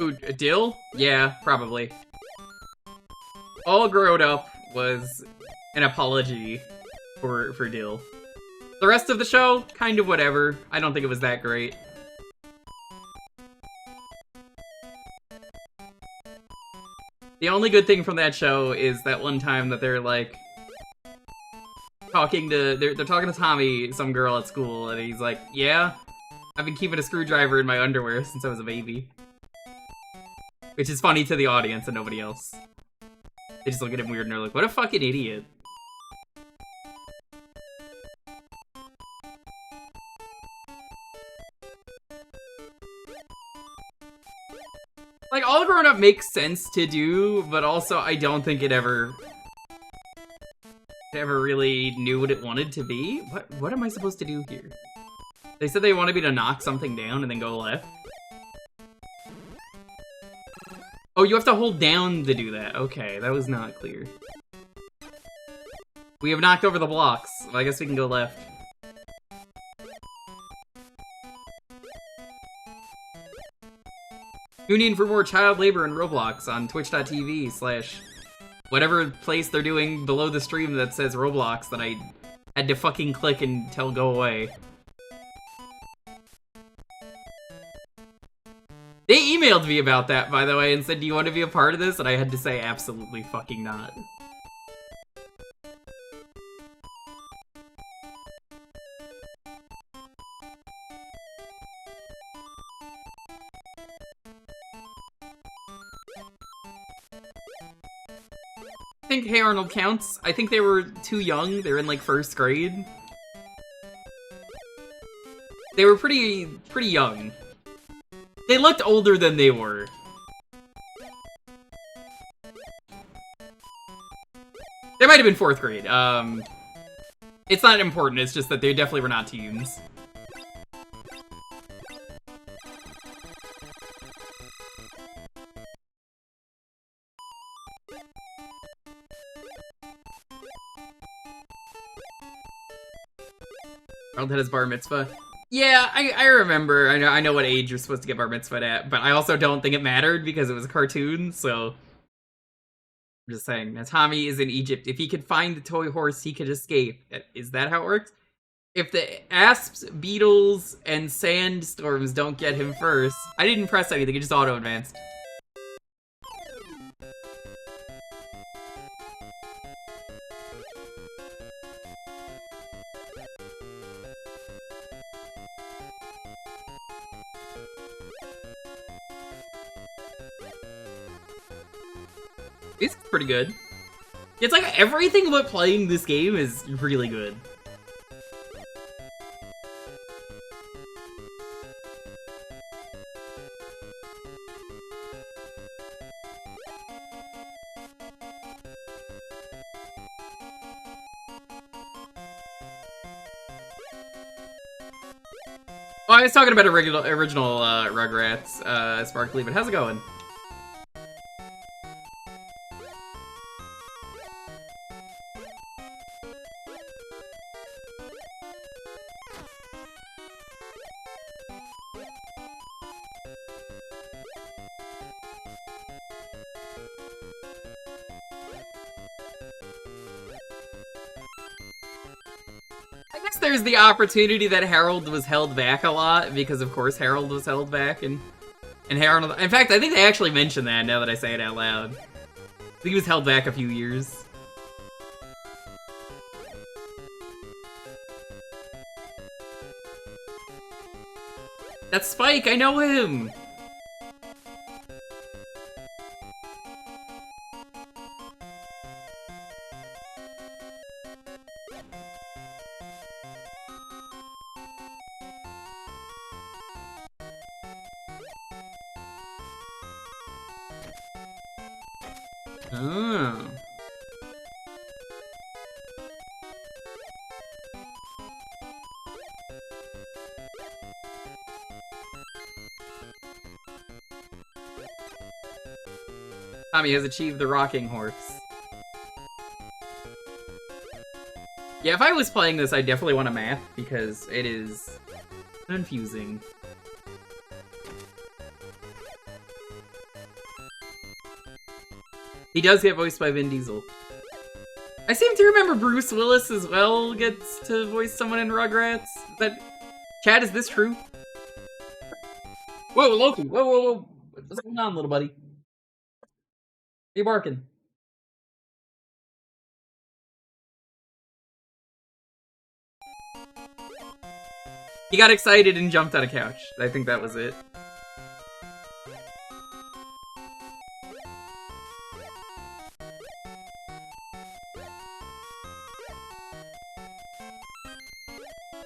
Ooh, Dill? Yeah, probably. All Grown Up was an apology for Dill. The rest of the show, kind of whatever. I don't think it was that great. The only good thing from that show is that one time that they're like talking to they're talking to Tommy, some girl at school, and he's like, "Yeah, I've been keeping a screwdriver in my underwear since I was a baby." Which is funny to the audience and nobody else. They just look at him weird and they're like, what a fucking idiot. Like, All Grown Up makes sense to do, but also I don't think it ever really knew what it wanted to be. What am I supposed to do here? They said they wanted me to knock something down and then go left. Oh, you have to hold down to do that. Okay, that was not clear. We have knocked over the blocks. Well, I guess we can go left. Tune in for more child labor in Roblox on twitch.tv/ whatever place they're doing below the stream that says Roblox that I had to fucking click and tell go away. They emailed me about that, by the way, and said, do you want to be a part of this? And I had to say, absolutely fucking not. I think Hey Arnold counts. I think they were too young. They were in, like, 1st grade. They were pretty young. They looked older than they were. They might have been 4th grade. It's not important, it's just that they definitely were not teens. Harold had his bar mitzvah. Yeah, I remember. I know what age you're supposed to get bar mitzvah at, but I also don't think it mattered because it was a cartoon, so... I'm just saying. Now, Tommy is in Egypt. If he could find the toy horse, he could escape. Is that how it works? If the asps, beetles, and sandstorms don't get him first... I didn't press anything, it just auto-advanced. It's pretty good. It's like everything about playing this game is really good. Oh, I was talking about original Rugrats, Sparkly, but how's it going? I guess there's the opportunity that Harold was held back a lot, because of course Harold was held back, and Harold... In fact, I think they actually mentioned that now that I say it out loud. I think he was held back a few years. That's Spike, I know him! Oh. Tommy has achieved the rocking horse. Yeah, if I was playing this, I definitely want a math, because it is confusing. He does get voiced by Vin Diesel. I seem to remember Bruce Willis as well gets to voice someone in Rugrats. Chad, is this true? Whoa, Loki! Whoa! What's going on, little buddy? You barking? He got excited and jumped on a couch. I think that was it.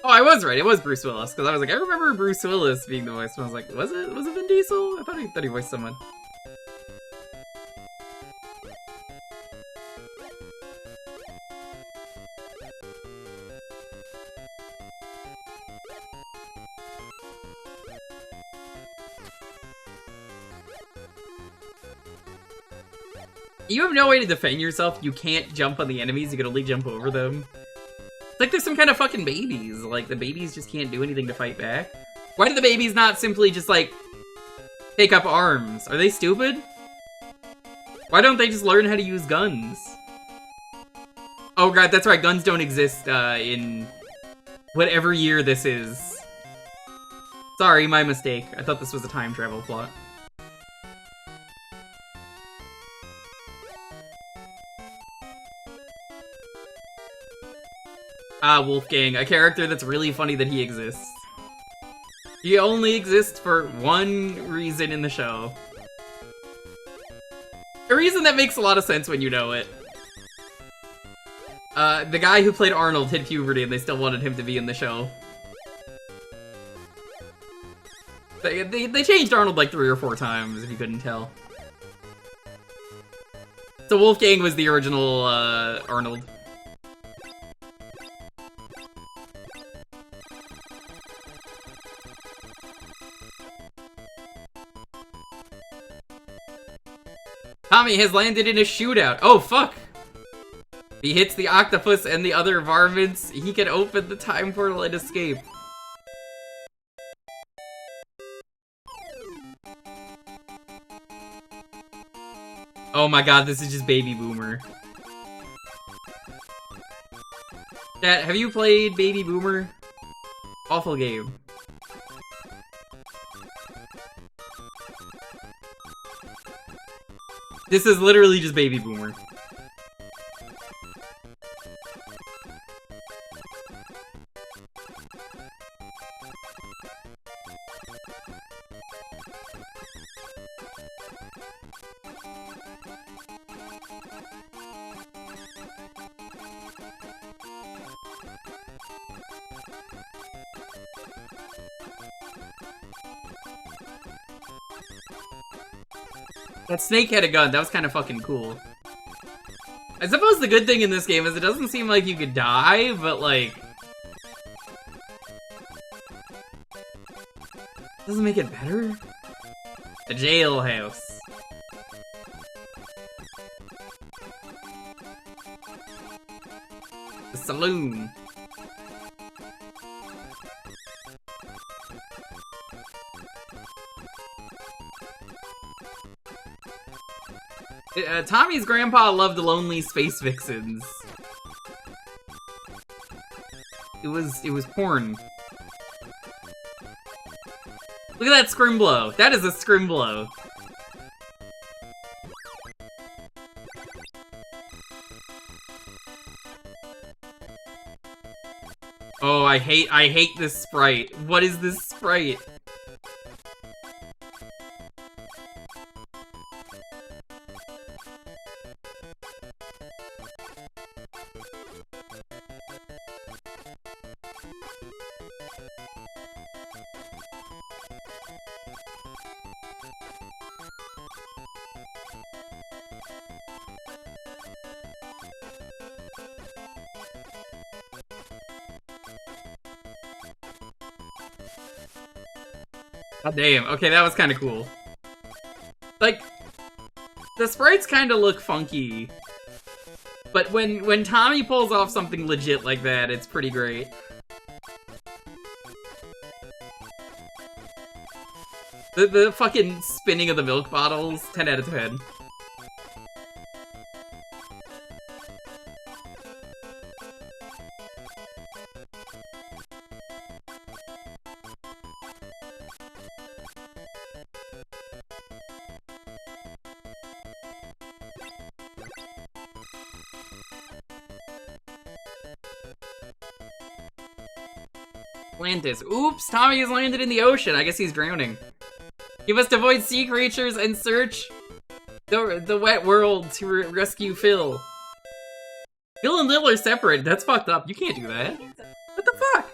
Oh, I was right. It was Bruce Willis, because I was like, I remember Bruce Willis being the voice, and I was like, was it Vin Diesel? I thought he voiced someone. You have no way to defend yourself. You can't jump on the enemies. You can only jump over them. It's like there's some kind of fucking babies. Like, the babies just can't do anything to fight back. Why do the babies not simply just, like, take up arms? Are they stupid? Why don't they just learn how to use guns? Oh god, that's right. Guns don't exist in whatever year this is. Sorry, my mistake. I thought this was a time travel plot. Ah, Wolfgang, a character that's really funny that he exists. He only exists for one reason in the show. A reason that makes a lot of sense when you know it. The guy who played Arnold hit puberty and they still wanted him to be in the show. They changed Arnold like 3 or 4 times, if you couldn't tell. So Wolfgang was the original, Arnold. Tommy has landed in a shootout. Oh, fuck! He hits the octopus and the other varmints, he can open the time portal and escape. Oh my god, this is just Baby Boomer. Chat, have you played Baby Boomer? Awful game. This is literally just Baby Boomer. That snake had a gun, that was kind of fucking cool. I suppose the good thing in this game is it doesn't seem like you could die, but like... Doesn't make it better? The jailhouse. The saloon. Tommy's grandpa loved lonely space vixens. It was porn. Look at that scrimblow. That is a scrimblow. Oh, I hate this sprite. What is this sprite? God damn. Okay, that was kind of cool. Like, the sprites kind of look funky. But when Tommy pulls off something legit like that, it's pretty great. The fucking spinning of the milk bottles, 10 out of 10. Atlantis. Oops, Tommy has landed in the ocean. I guess he's drowning. You must avoid sea creatures and search the wet world to rescue Phil. Phil and Lil are separated. That's fucked up. You can't do that. What the fuck?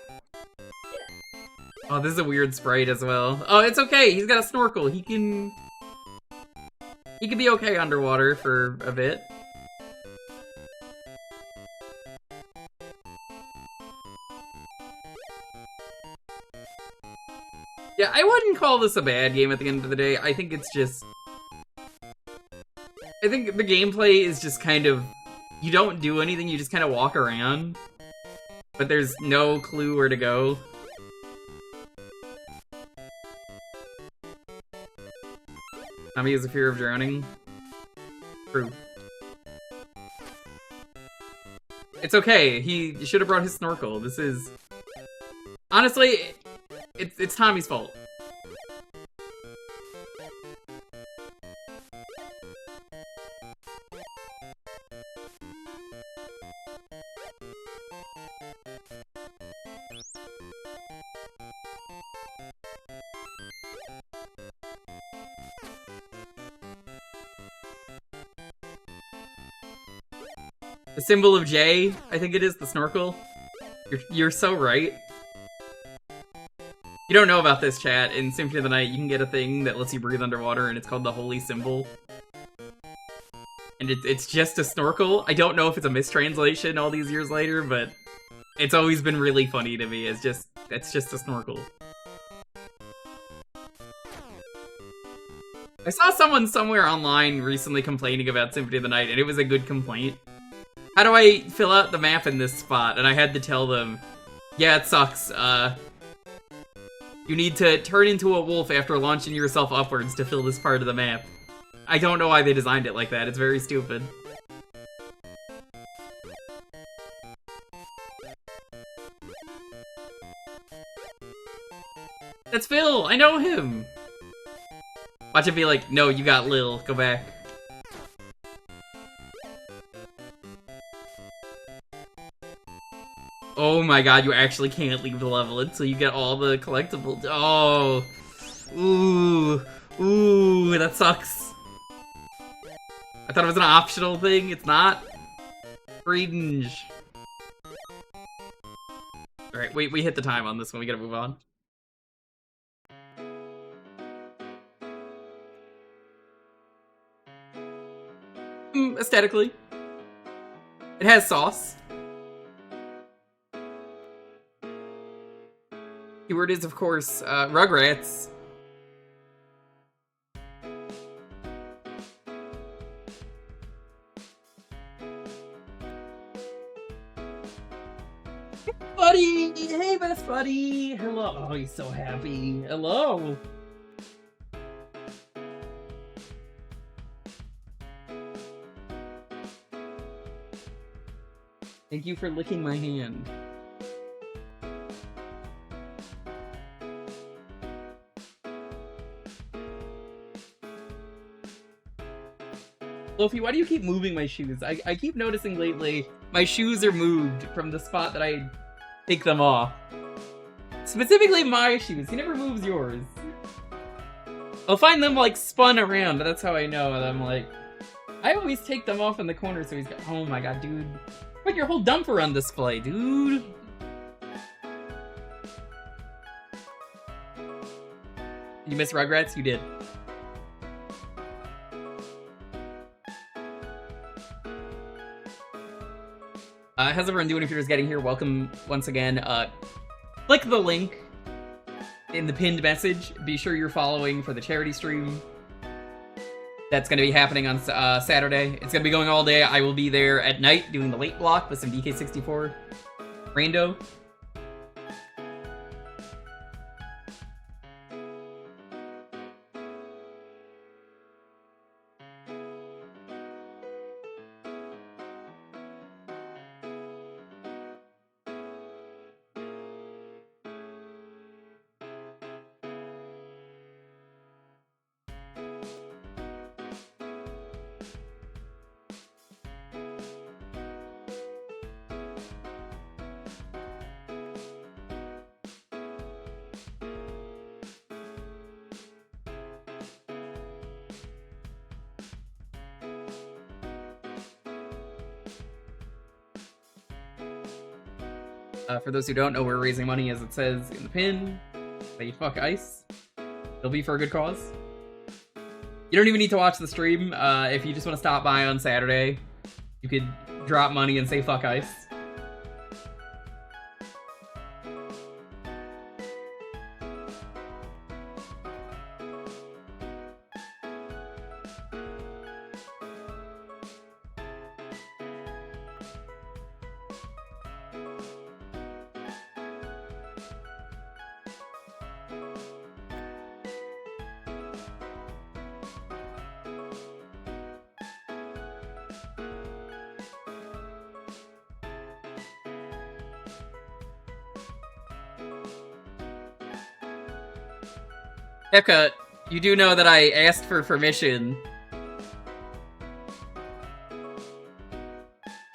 Oh, this is a weird sprite as well. Oh, it's okay. He's got a snorkel. He can be okay underwater for a bit. Yeah, I wouldn't call this a bad game at the end of the day. I think it's just... I think the gameplay is just kind of... You don't do anything, you just kind of walk around. But there's no clue where to go. Tommy has a fear of drowning. True. It's okay, he should have brought his snorkel. This is... Honestly... It's Tommy's fault. The symbol of J, I think it is, the snorkel. You're so right. You don't know about this, chat. In Symphony of the Night, you can get a thing that lets you breathe underwater, and it's called the Holy Symbol. And it's just a snorkel. I don't know if it's a mistranslation all these years later, but it's always been really funny to me. It's just a snorkel. I saw someone somewhere online recently complaining about Symphony of the Night, and it was a good complaint. How do I fill out the map in this spot? And I had to tell them, yeah, it sucks. You need to turn into a wolf after launching yourself upwards to fill this part of the map. I don't know why they designed it like that. It's very stupid. That's Phil! I know him! Watch it be like, no, you got Lil. Go back. Oh my god, you actually can't leave the level until you get all the collectibles. Oh. Ooh. Ooh, that sucks. I thought it was an optional thing. It's not. Cringe. Alright, wait, we hit the time on this one. We gotta move on. Aesthetically. It has sauce. Keyword is, of course, Rugrats. Buddy! Hey, best buddy! Hello! Oh, he's so happy. Hello! Thank you for licking my hand. Lofi, why do you keep moving my shoes? I keep noticing lately my shoes are moved from the spot that I take them off. Specifically my shoes. He never moves yours. I'll find them like spun around. That's how I know. And I'm like, I always take them off in the corner so he's got, oh my god, dude. Put your whole dumper on display, dude. You miss Rugrats? You did. How's everyone doing? If you're just getting here, welcome once again. Click the link in the pinned message. Be sure you're following for the charity stream. That's going to be happening on Saturday. It's going to be going all day. I will be there at night doing the late block with some DK64 rando. For those who don't know, we're raising money, as it says in the pin. Say fuck ice. It'll be for a good cause. You don't even need to watch the stream. If you just want to stop by on Saturday, you could drop money and say fuck ice. Epcot, you do know that I asked for permission.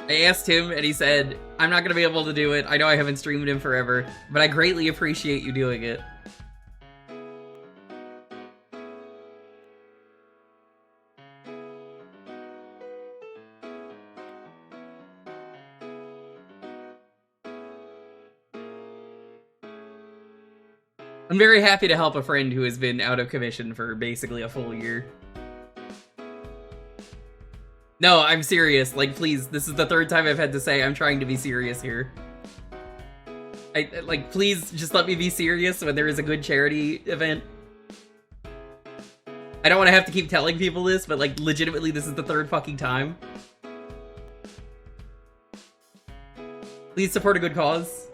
I asked him and he said, I'm not gonna be able to do it. I know I haven't streamed him forever, but I greatly appreciate you doing it. I'm very happy to help a friend who has been out of commission for basically a full year. No, I'm serious. Like, please, this is the third time I've had to say I'm trying to be serious here. Like, please just let me be serious when there is a good charity event. I don't want to have to keep telling people this, but, like, legitimately, this is the third fucking time. Please support a good cause.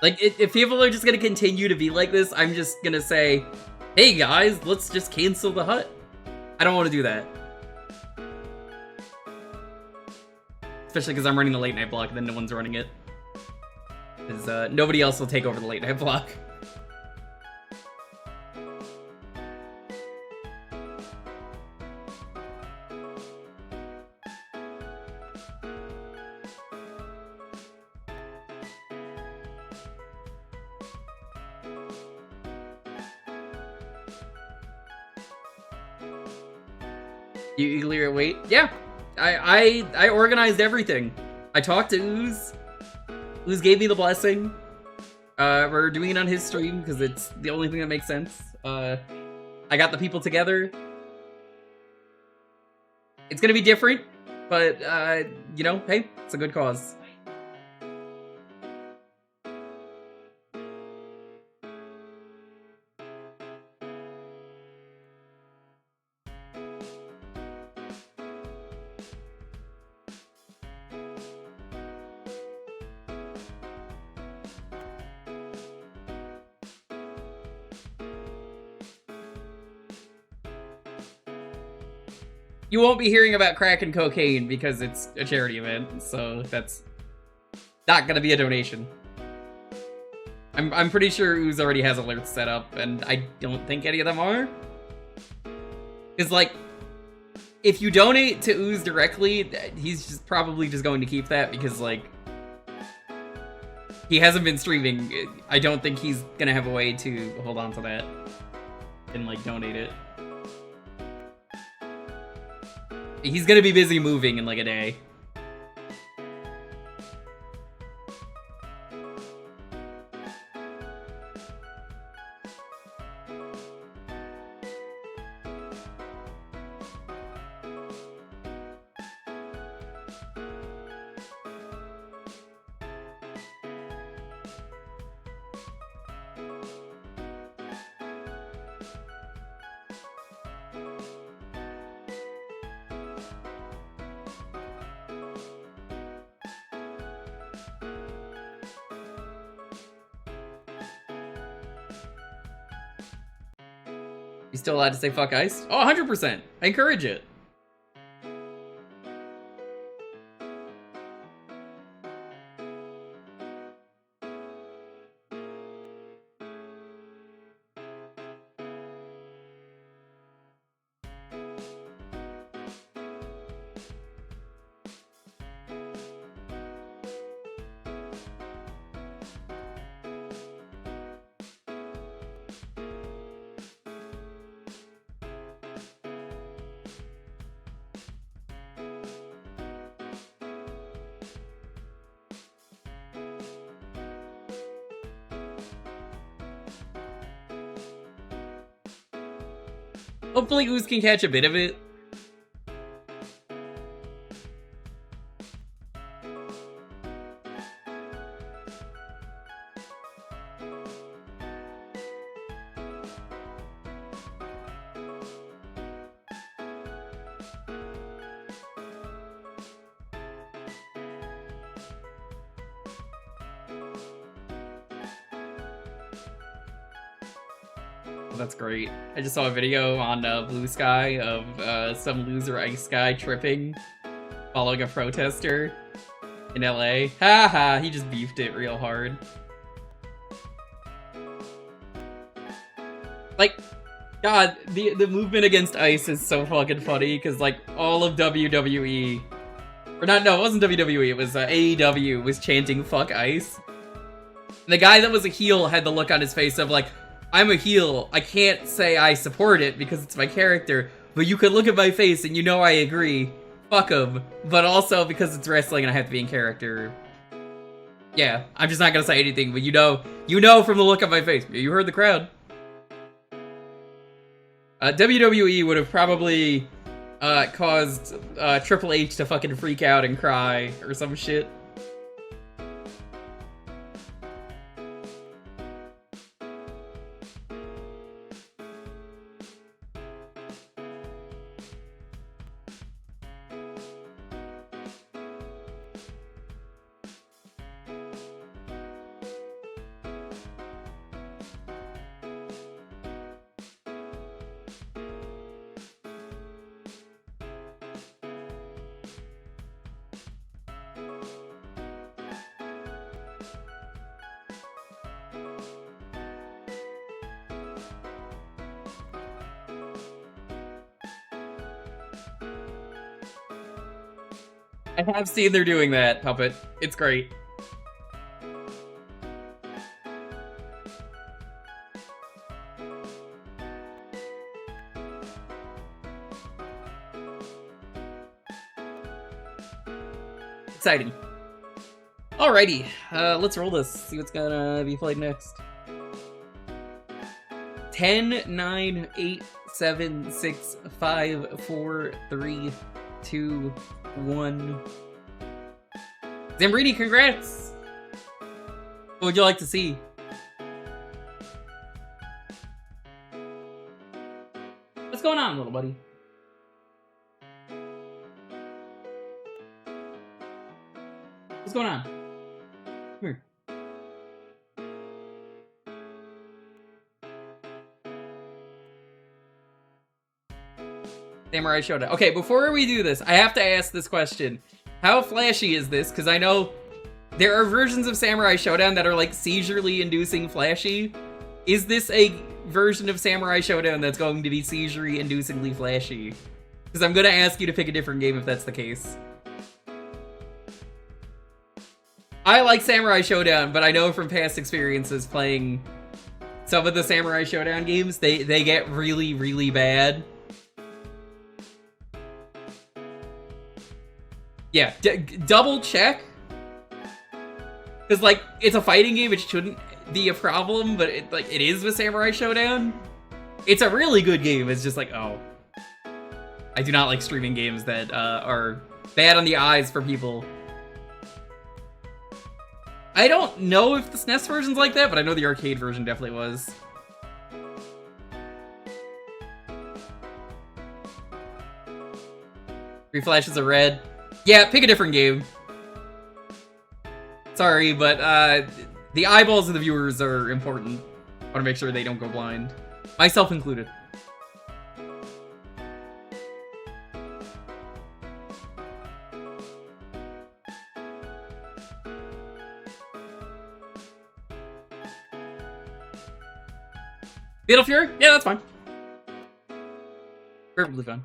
Like, if people are just gonna continue to be like this, I'm just gonna say, hey guys, let's just cancel the hut. I don't want to do that. Especially because I'm running the late night block, and then no one's running it. Because nobody else will take over the late night block. You eagerly await? Yeah, I organized everything. I talked to Ooze. Ooze gave me the blessing. We're doing it on his stream because it's the only thing that makes sense. I got the people together. It's gonna be different, but you know, hey, it's a good cause. You won't be hearing about crack and cocaine because it's a charity event, so that's not gonna be a donation. I'm pretty sure Ooze already has alerts set up, and I don't think any of them are. Because, like, if you donate to Ooze directly, he's just probably just going to keep that because, like, he hasn't been streaming. I don't think he's gonna have a way to hold on to that and, like, donate it. He's gonna be busy moving in like a day. You still allowed to say fuck ice? Oh, 100%. I encourage it. Hopefully Ooze can catch a bit of it. That's great. I just saw a video on Blue Sky of some loser ice guy tripping following a protester in LA. Haha, he just beefed it real hard. Like, God, the movement against ice is so fucking funny because like all of WWE, or not, no, it wasn't WWE, it was AEW was chanting fuck ice. And the guy that was a heel had the look on his face of like, I'm a heel, I can't say I support it because it's my character, but you could look at my face and you know I agree. Fuck him. But also because it's wrestling and I have to be in character. Yeah, I'm just not gonna say anything, but you know from the look on my face. You heard the crowd. WWE would have probably caused Triple H to fucking freak out and cry or some shit. I have seen they're doing that, Puppet. It's great. Exciting. Alrighty, let's roll this. See what's gonna be played next. 10, 9, 8, 7, 6, 5, 4, 3, 2, 1. Zambrini, congrats! What would you like to see? What's going on, little buddy? What's going on? Come here. Samurai Showdown. Okay, before we do this, I have to ask this question. How flashy is this? Because I know there are versions of Samurai Showdown that are like seizurely inducing flashy. Is this a version of Samurai Showdown that's going to be seizurely inducingly flashy? Because I'm going to ask you to pick a different game if that's the case. I like Samurai Showdown, but I know from past experiences playing some of the Samurai Showdown games, they get really, really bad. Yeah, double check. Because, like, it's a fighting game, it shouldn't be a problem, but it is with Samurai Showdown. It's a really good game, it's just like, oh. I do not like streaming games that are bad on the eyes for people. I don't know if the SNES version's like that, but I know the arcade version definitely was. Three flashes of red. Yeah, pick a different game. Sorry, but the eyeballs of the viewers are important. I want to make sure they don't go blind. Myself included. Fatal Fury? Yeah, that's fine. Perfectly fine.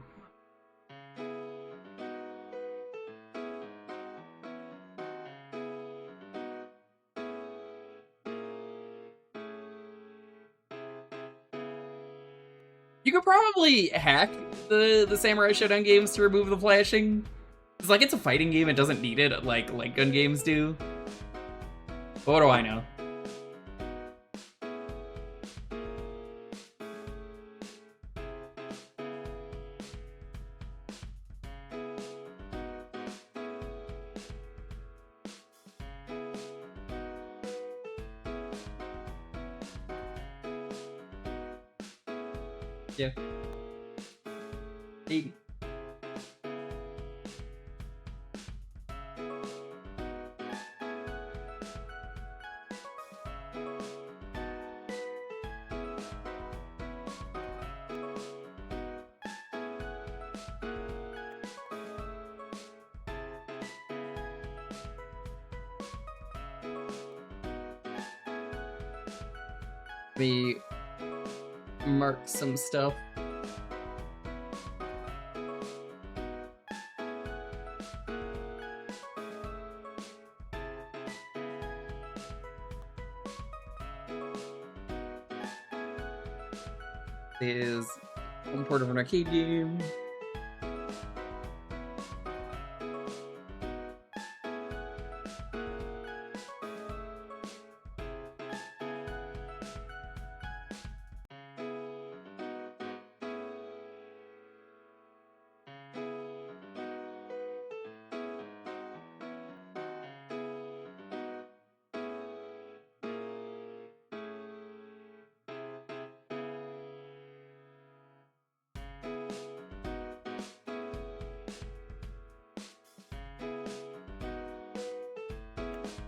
You could probably hack the Samurai Showdown games to remove the flashing. It's like, it's a fighting game, it doesn't need it like gun games do. But what do I know? Yeah. Maybe. Let me mark some stuff. Is one port of an arcade game.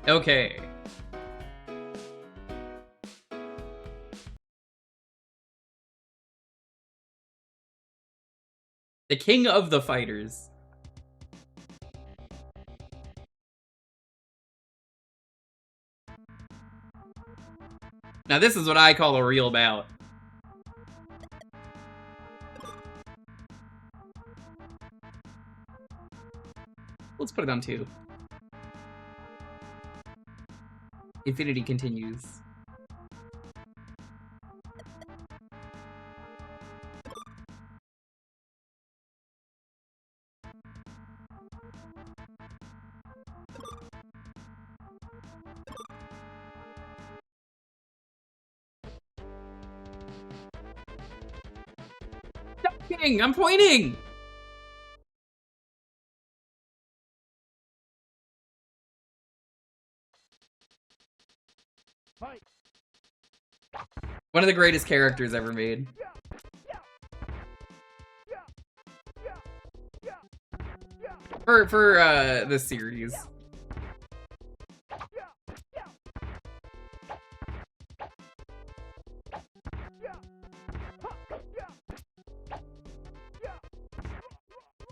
Okay. The King of the Fighters. Now this is what I call a real bout. let's put it on 2. Infinity continues. Talking! I'm pointing! One of the greatest characters ever made. For this series.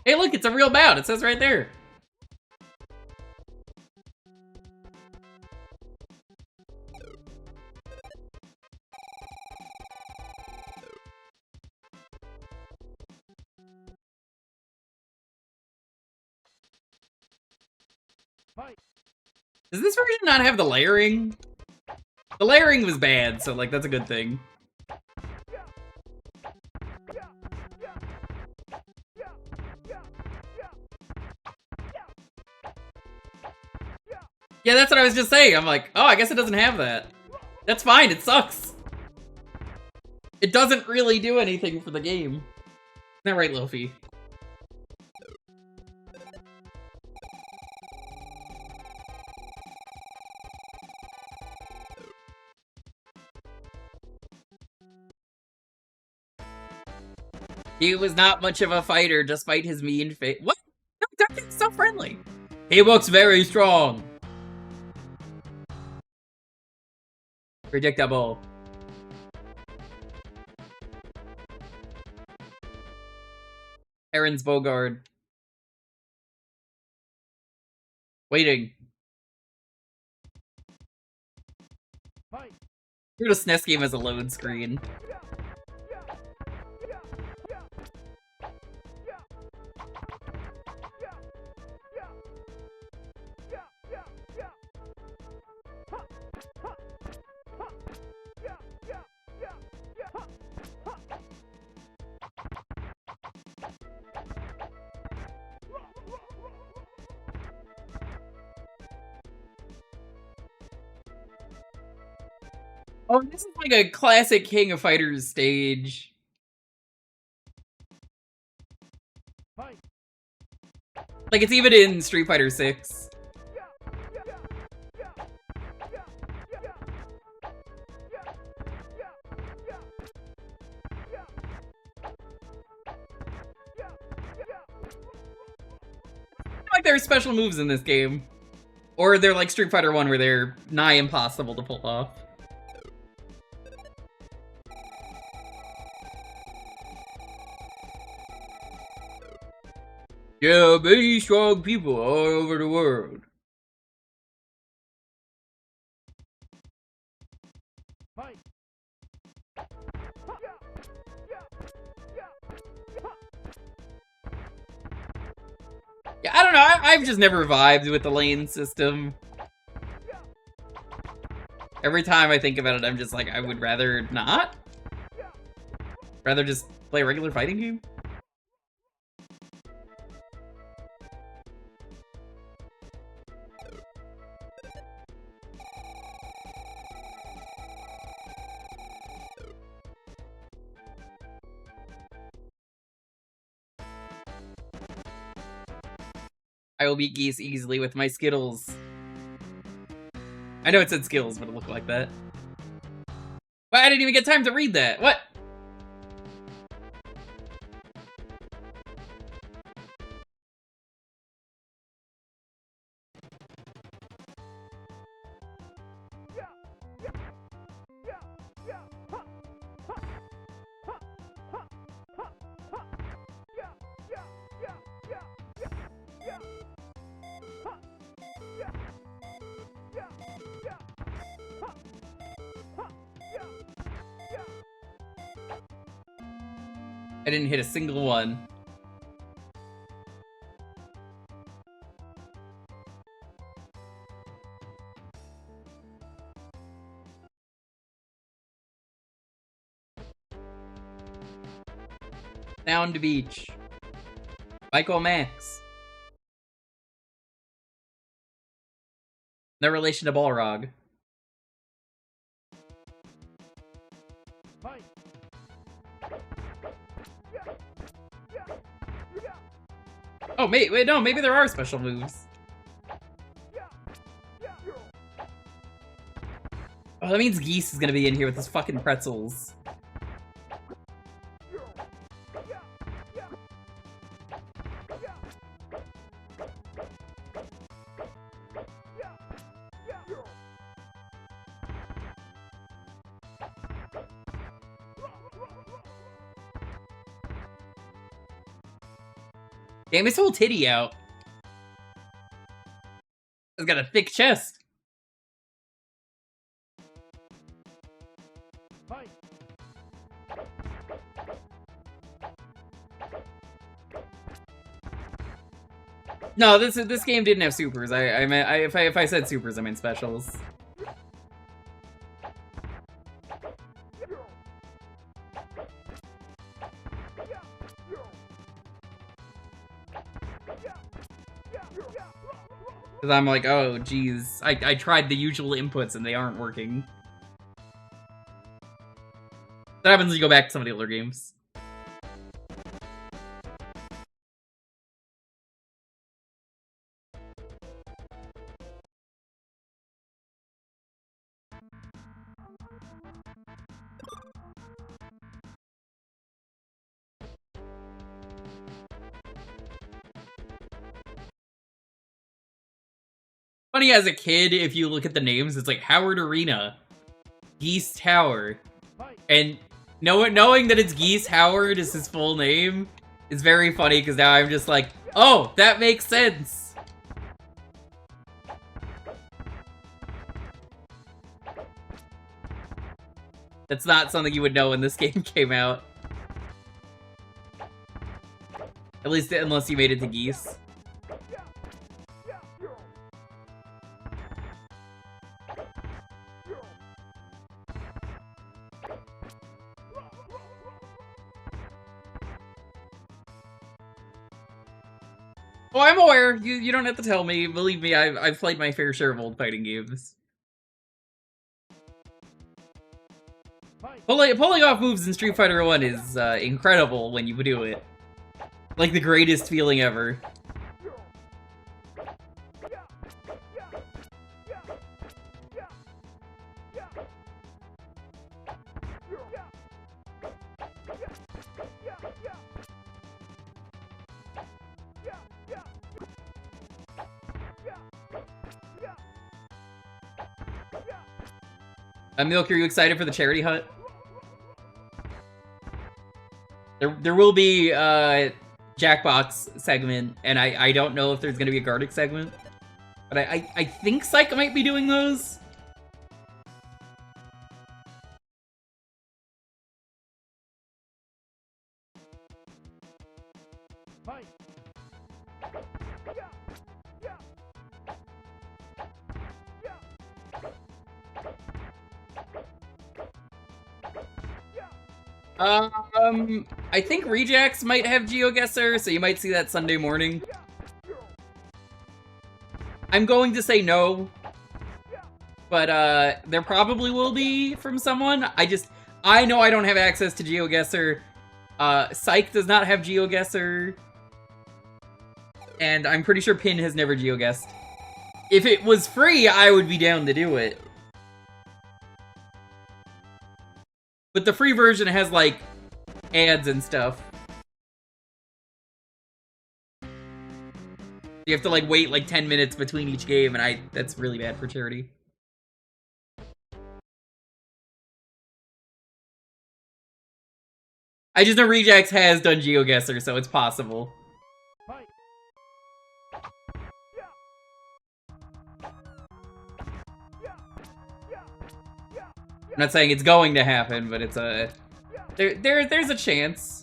Hey, look, it's a real bout. It says right there. Does this version not have the layering? The layering was bad, so like that's a good thing. Yeah, that's what I was just saying. I'm like, oh, I guess it doesn't have that. That's fine, it sucks. It doesn't really do anything for the game. Isn't that right, Lofi? He was not much of a fighter, despite his mean face. What? No, Duncan's so friendly. He looks very strong. Predictable. Aaron's Bogard. Waiting. Here's a SNES game as a load screen. Oh, this is like a classic King of Fighters stage. Like it's even in Street Fighter 6. Like there are special moves in this game. Or they're like Street Fighter 1 where they're nigh impossible to pull off. Yeah, many strong people all over the world. Yeah, I don't know, I've just never vibed with the lane system. Every time I think about it, I'm just like, I would rather not. Rather just play a regular fighting game. I will beat Geese easily with my Skittles. I know it said skills, but it looked like that. Well, I didn't even get time to read that. What? I didn't hit a single one. Sound Beach. Michael Max. No relation to Balrog. Oh, wait, no, maybe there are special moves. Oh, that means Geese is gonna be in here with his fucking pretzels. Damn, his whole titty out. He's got a thick chest. No, this game didn't have supers. If I said supers, I meant specials. Because I'm like, oh, geez. I tried the usual inputs and they aren't working. That happens when you go back to some of the older games. Funny as a kid, if you look at the names, it's like Howard Arena, Geese Tower, and knowing that it's Geese Howard is his full name is very funny because now I'm just like, oh, that makes sense. That's not something you would know when this game came out. At least unless you made it to Geese. Oh, I'm aware. You don't have to tell me. Believe me, I've played my fair share of old fighting games. Pulling off moves in Street Fighter 1 is incredible when you do it. Like the greatest feeling ever. Milk, are you excited for the charity hunt? There will be Jackbox segment, and I don't know if there's gonna be a Gartic segment, but I think Psych might be doing those. I think Rejects might have GeoGuessr, so you might see that Sunday morning. I'm going to say no, but there probably will be from someone. I know I don't have access to GeoGuessr. Psych does not have GeoGuessr, and I'm pretty sure Pin has never GeoGuessed. If it was free, I would be down to do it. But the free version has, like, ads and stuff. You have to, like, wait, like, 10 minutes between each game, and that's really bad for charity. I just know Rejax has done GeoGuessr, so it's possible. I'm not saying it's going to happen, but it's a... There's a chance.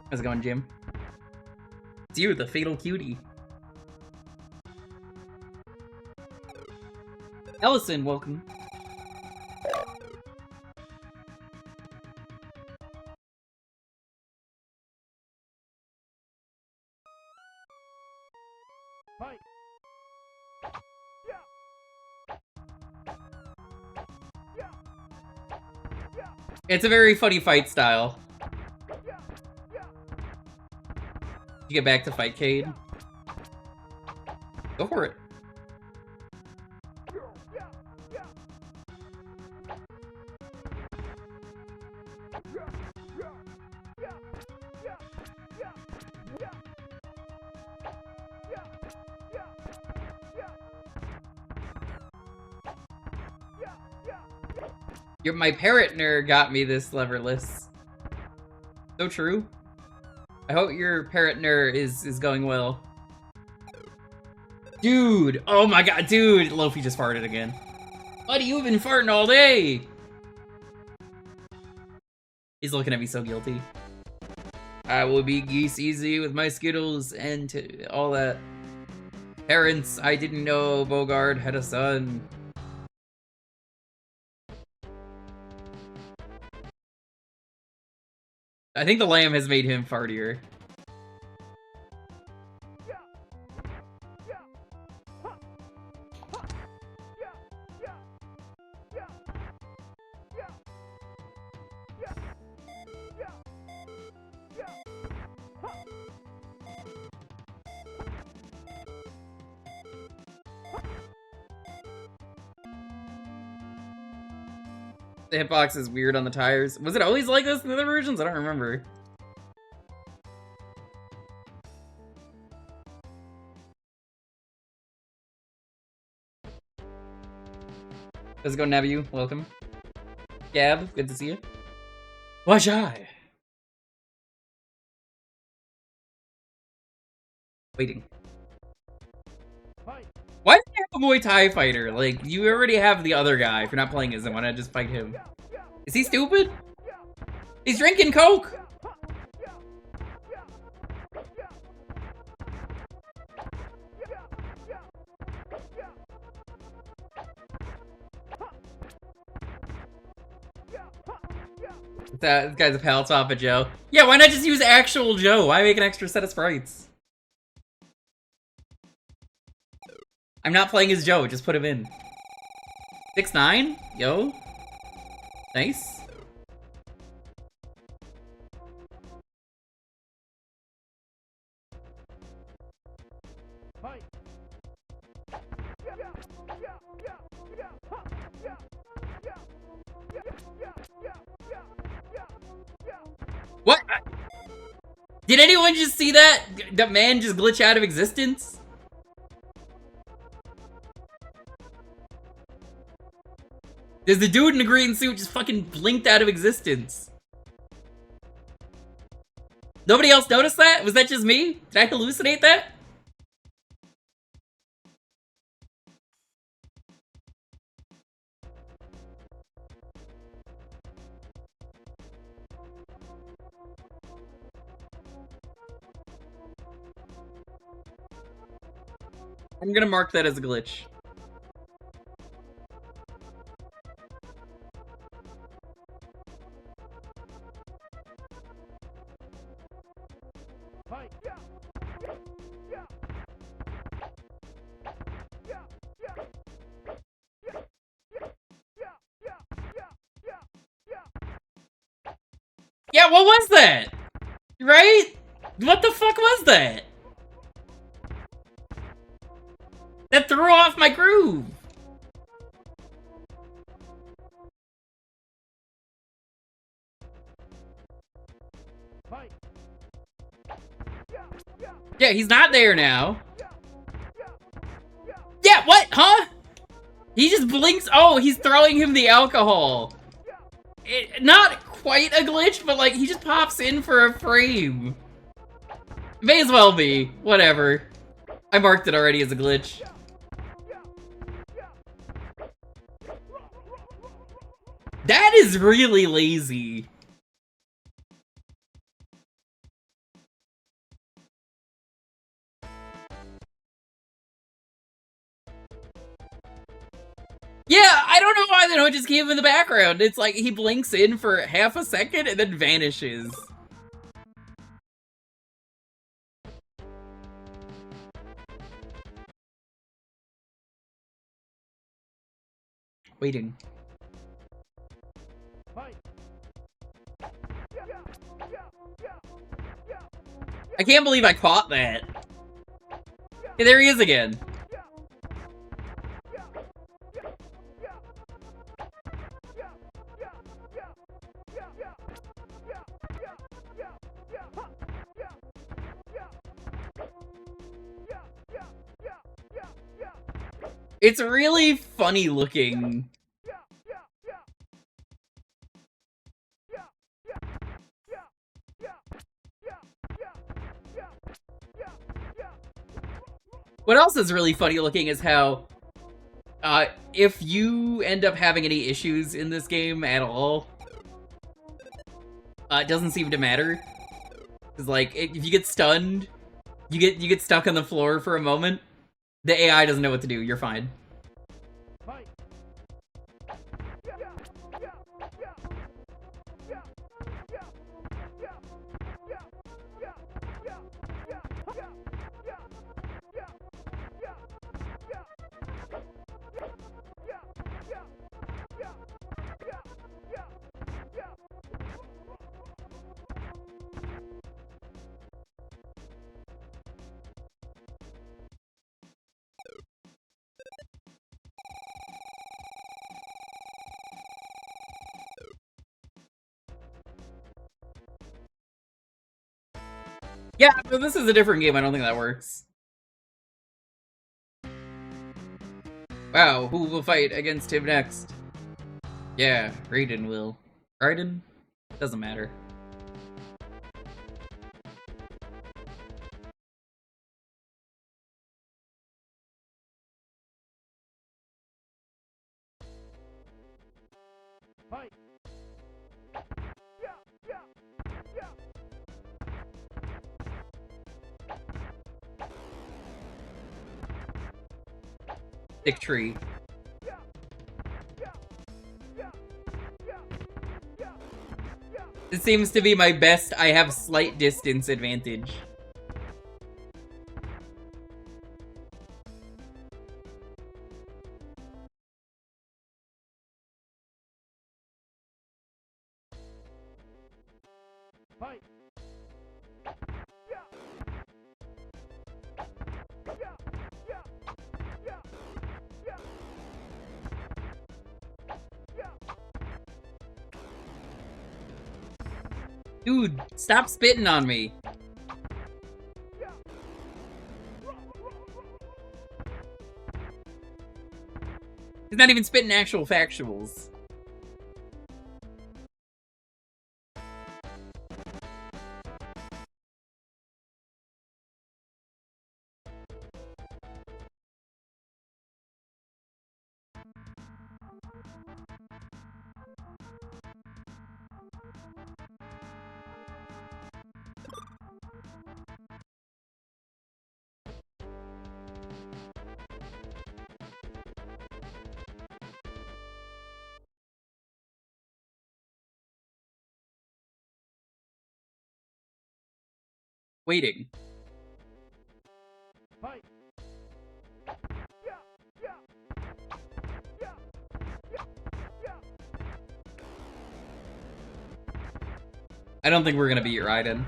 How's it going, Jim? It's you, the fatal cutie. Ellison, welcome. Fight. It's a very funny fight style. You get back to fight Cade. Go for it. My partner got me this leverless. So true. I hope your partner is going well. Dude! Oh my god, dude! Lofi just farted again. Buddy, you've been farting all day! He's looking at me so guilty. I will be geese easy with my Skittles and all that. Parents, I didn't know Bogard had a son. I think the lamb has made him fartier. The hitbox is weird on the tires. Was it always like this in the other versions? I don't remember. How's it going, Nabu? Welcome. Gab, good to see you. What's I? Waiting. Why do you have a Muay Thai fighter? Like, you already have the other guy. If you're not playing as him, why not just fight him? Is he stupid? He's drinking Coke! This guy's a pal top of Joe. Yeah, why not just use actual Joe? Why make an extra set of sprites? I'm not playing as Joe, just put him in. 6'9"? Yo. Nice. What? Did anyone just see that? That man just glitch out of existence? There's the dude in the green suit just fucking blinked out of existence. Nobody else noticed that? Was that just me? Did I hallucinate that? I'm gonna mark that as a glitch. Yeah, what was that? Right? What the fuck was that? That threw off my groove. Yeah, he's not there now. Yeah, what? Huh? He just blinks. Oh, he's throwing him the alcohol. Not quite a glitch, but like he just pops in for a frame. May as well be. Whatever. I marked it already as a glitch. That is really lazy. Yeah, I don't know why they don't just keep him in the background. It's like he blinks in for half a second and then vanishes. Waiting. I can't believe I caught that. Hey, there he is again. It's really funny looking. What else is really funny looking is how, if you end up having any issues in this game at all, it doesn't seem to matter. Cause like, if you get stunned, you get stuck on the floor for a moment, the AI doesn't know what to do, you're fine. Yeah, but this is a different game. I don't think that works. Wow, who will fight against him next? Yeah, Raiden will. Raiden? Doesn't matter. Stick tree. This seems to be my best. I have slight distance advantage. Dude, stop spitting on me. He's not even spitting actual factuals. Waiting. I don't think we're gonna beat Raiden.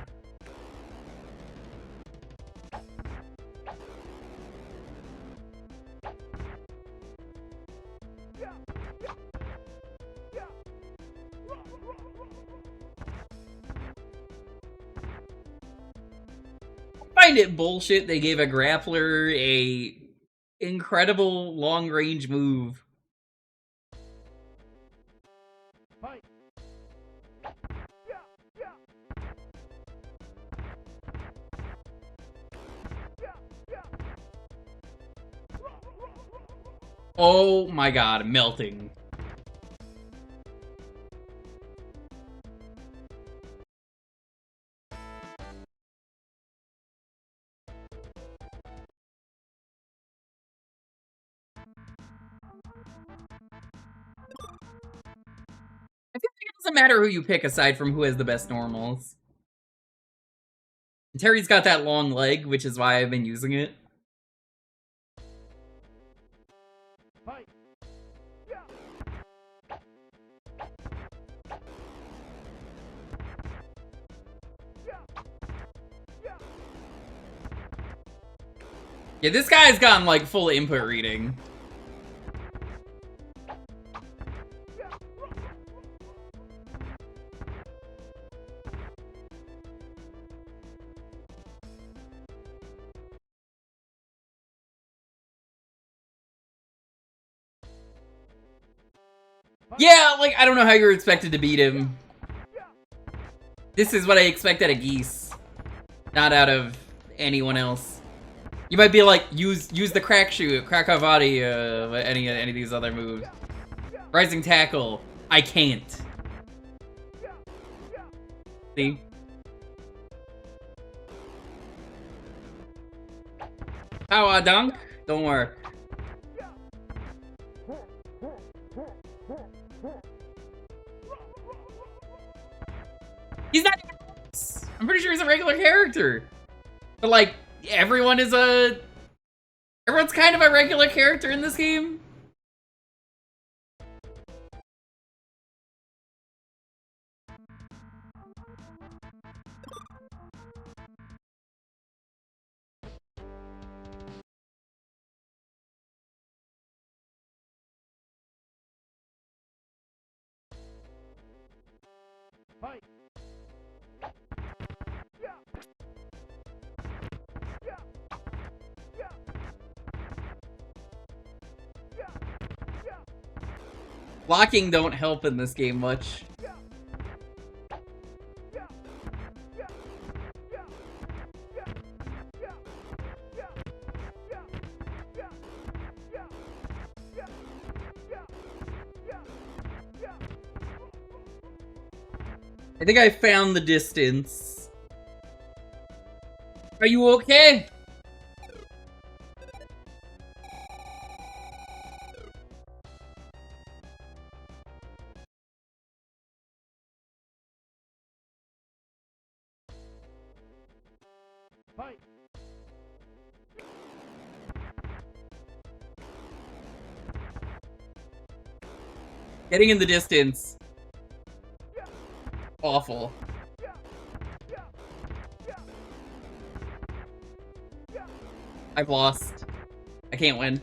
I find it bullshit they gave a grappler a incredible long-range move. Oh my god, melting. Doesn't matter who you pick aside from who has the best normals. Terry's got that long leg, which is why I've been using it. Yeah, this guy's gotten like full input reading. Yeah, like, I don't know how you're expected to beat him. This is what I expect out of Geese. Not out of anyone else. You might be like, use the crack shoot, Krakavati, any of these other moves. Rising tackle. I can't. See? Power dunk? Don't work. He's not. I'm pretty sure he's a regular character. But like, everyone's kind of a regular character in this game. Blocking don't help in this game much. I think I found the distance. Are you okay? Getting in the distance. Awful. I've lost. I can't win.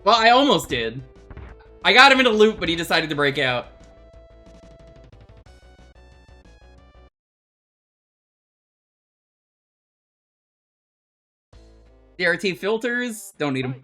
Well, I almost did. I got him in a loop, but he decided to break out. DRT filters, don't need them.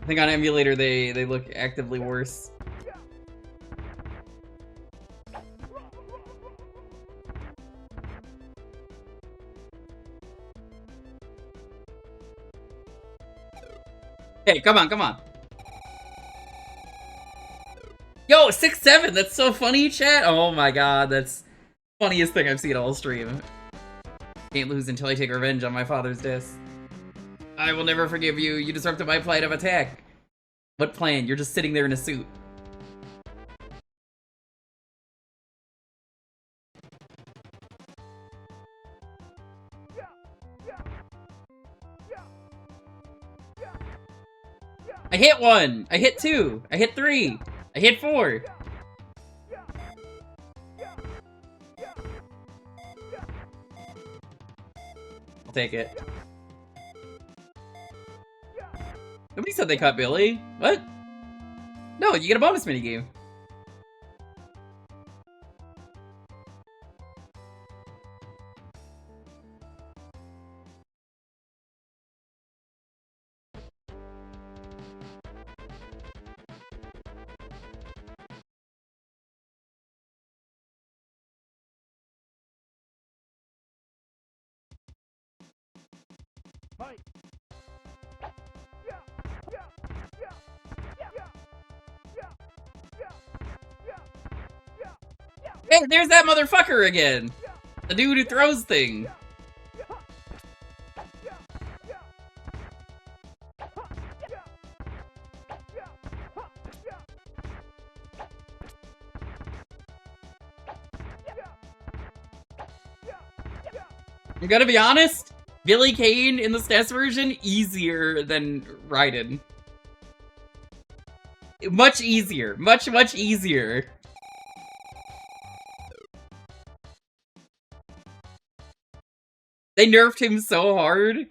I think on emulator they look actively worse. Hey, come on, come on. Yo, 6-7, that's so funny, chat. Oh my god, that's the funniest thing I've seen all stream. Can't lose until I take revenge on my father's death. I will never forgive you. You disrupted my plan of attack. What plan? You're just sitting there in a suit. I hit 1. I hit 2. I hit 3. I hit 4. I'll take it. Nobody said they cut Billy. What? No, you get a bonus minigame. Hey, there's that motherfucker again! The dude who throws things. I'm gonna be honest, Billy Kane in the SNES version, easier than Raiden. Much easier. Much easier. They nerfed him so hard.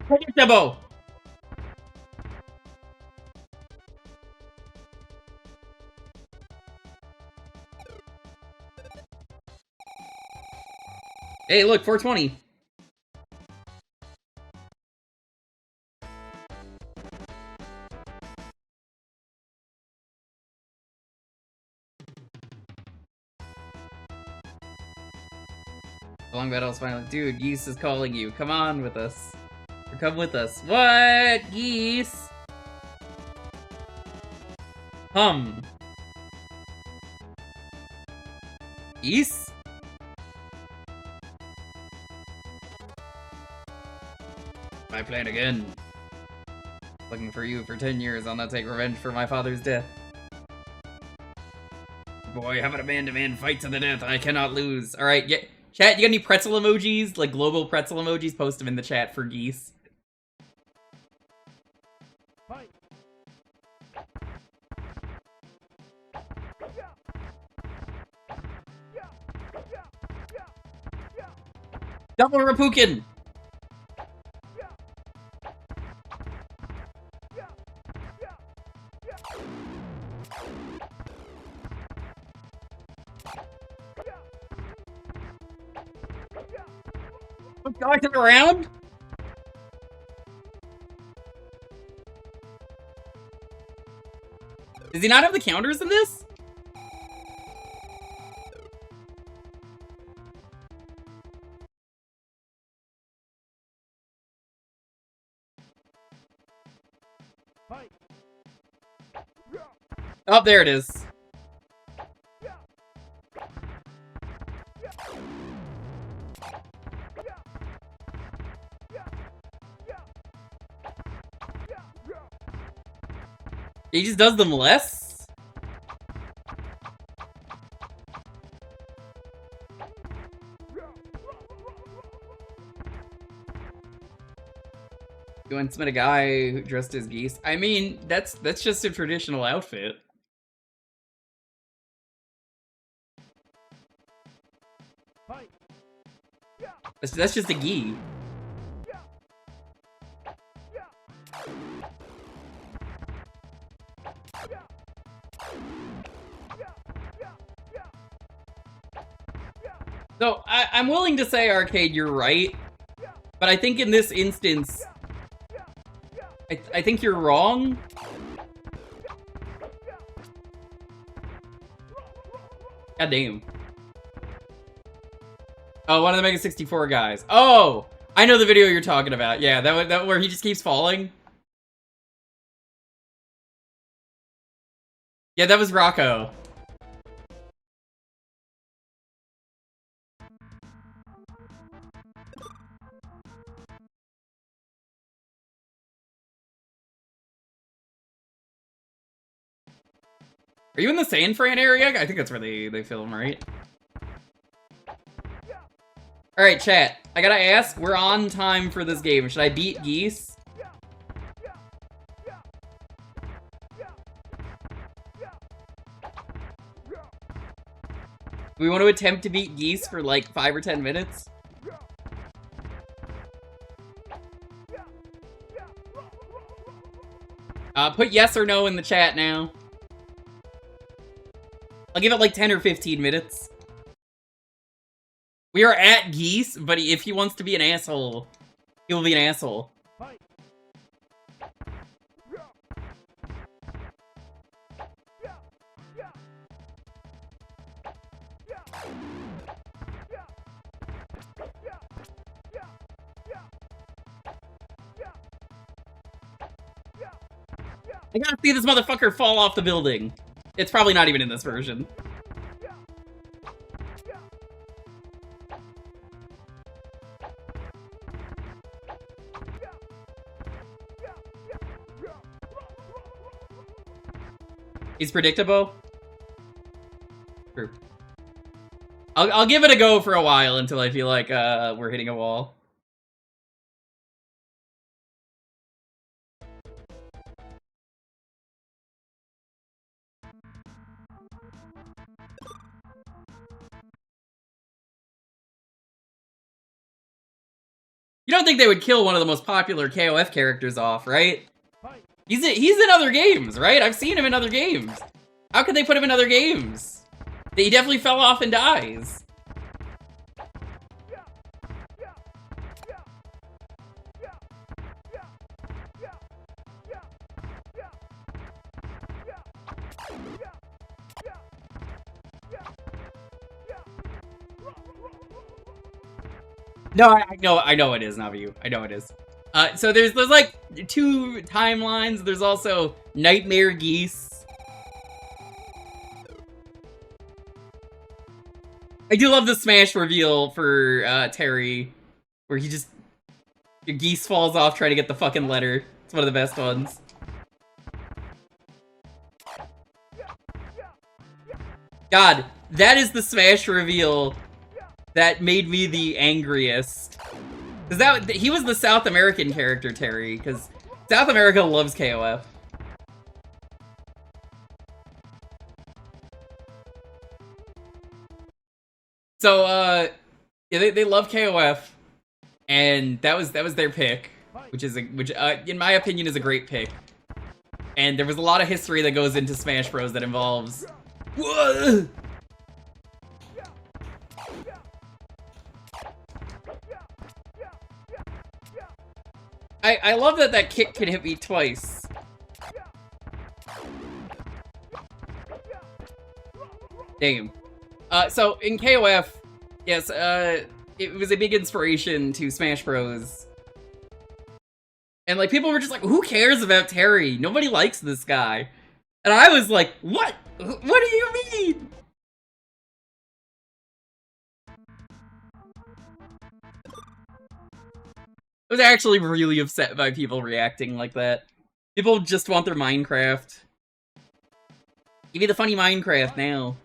Predictable. Hey, look, 420. Long battle's finally. Dude, Geese is calling you. Come on with us. Or come with us. What? Geese? Geese? My plan again. Looking for you for 10 years. I'll not take revenge for my father's death. Boy, how about a man-to-man fight to the death? I cannot lose. Alright, yeah. Chat, you got any pretzel emojis? Like global pretzel emojis? Post them in the chat for Geese. Double Rapukin! Dodging around? Does he not have the counters in this? Oh, there it is. He just does them less? You once met a guy who dressed as Geese. I mean, that's just a traditional outfit. That's just a gi. So, I'm willing to say, Arcade, you're right. But I think in this instance, I think you're wrong. God damn. Oh, one of the Mega 64 guys. Oh! I know the video you're talking about. Yeah, that where he just keeps falling. Yeah, that was Rocco. Are you in the San Fran area? I think that's where they film, right? Alright, chat. I gotta ask, we're on time for this game. Should I beat Geese? We want to attempt to beat Geese for like 5 or 10 minutes? Put yes or no in the chat now. I'll give it like 10 or 15 minutes. We are at Geese, but if he wants to be an asshole, he will be an asshole. I gotta see this motherfucker fall off the building. It's probably not even in this version. He's predictable. True. I'll give it a go for a while until I feel like we're hitting a wall. You don't think they would kill one of the most popular KOF characters off, right? He's in other games, right? I've seen him in other games. How could they put him in other games? He definitely fell off and dies. No, I know it is, Navu. I know it is. So there's like 2 timelines. There's also Nightmare Geese. I do love the Smash reveal for Terry, where your geese falls off trying to get the fucking letter. It's one of the best ones. God, that is the Smash reveal that made me the angriest. Cause he was the South American character, Terry, because South America loves KOF. So yeah, they love KOF, and that was their pick, which in my opinion is a great pick. And there was a lot of history that goes into Smash Bros that involves. Whoa! I love that kick can hit me twice. Damn. So in KOF, yes, it was a big inspiration to Smash Bros. And like people were just like, who cares about Terry? Nobody likes this guy. And I was like, what? What do you mean? I was actually really upset by people reacting like that. People just want their Minecraft. Give me the funny Minecraft now.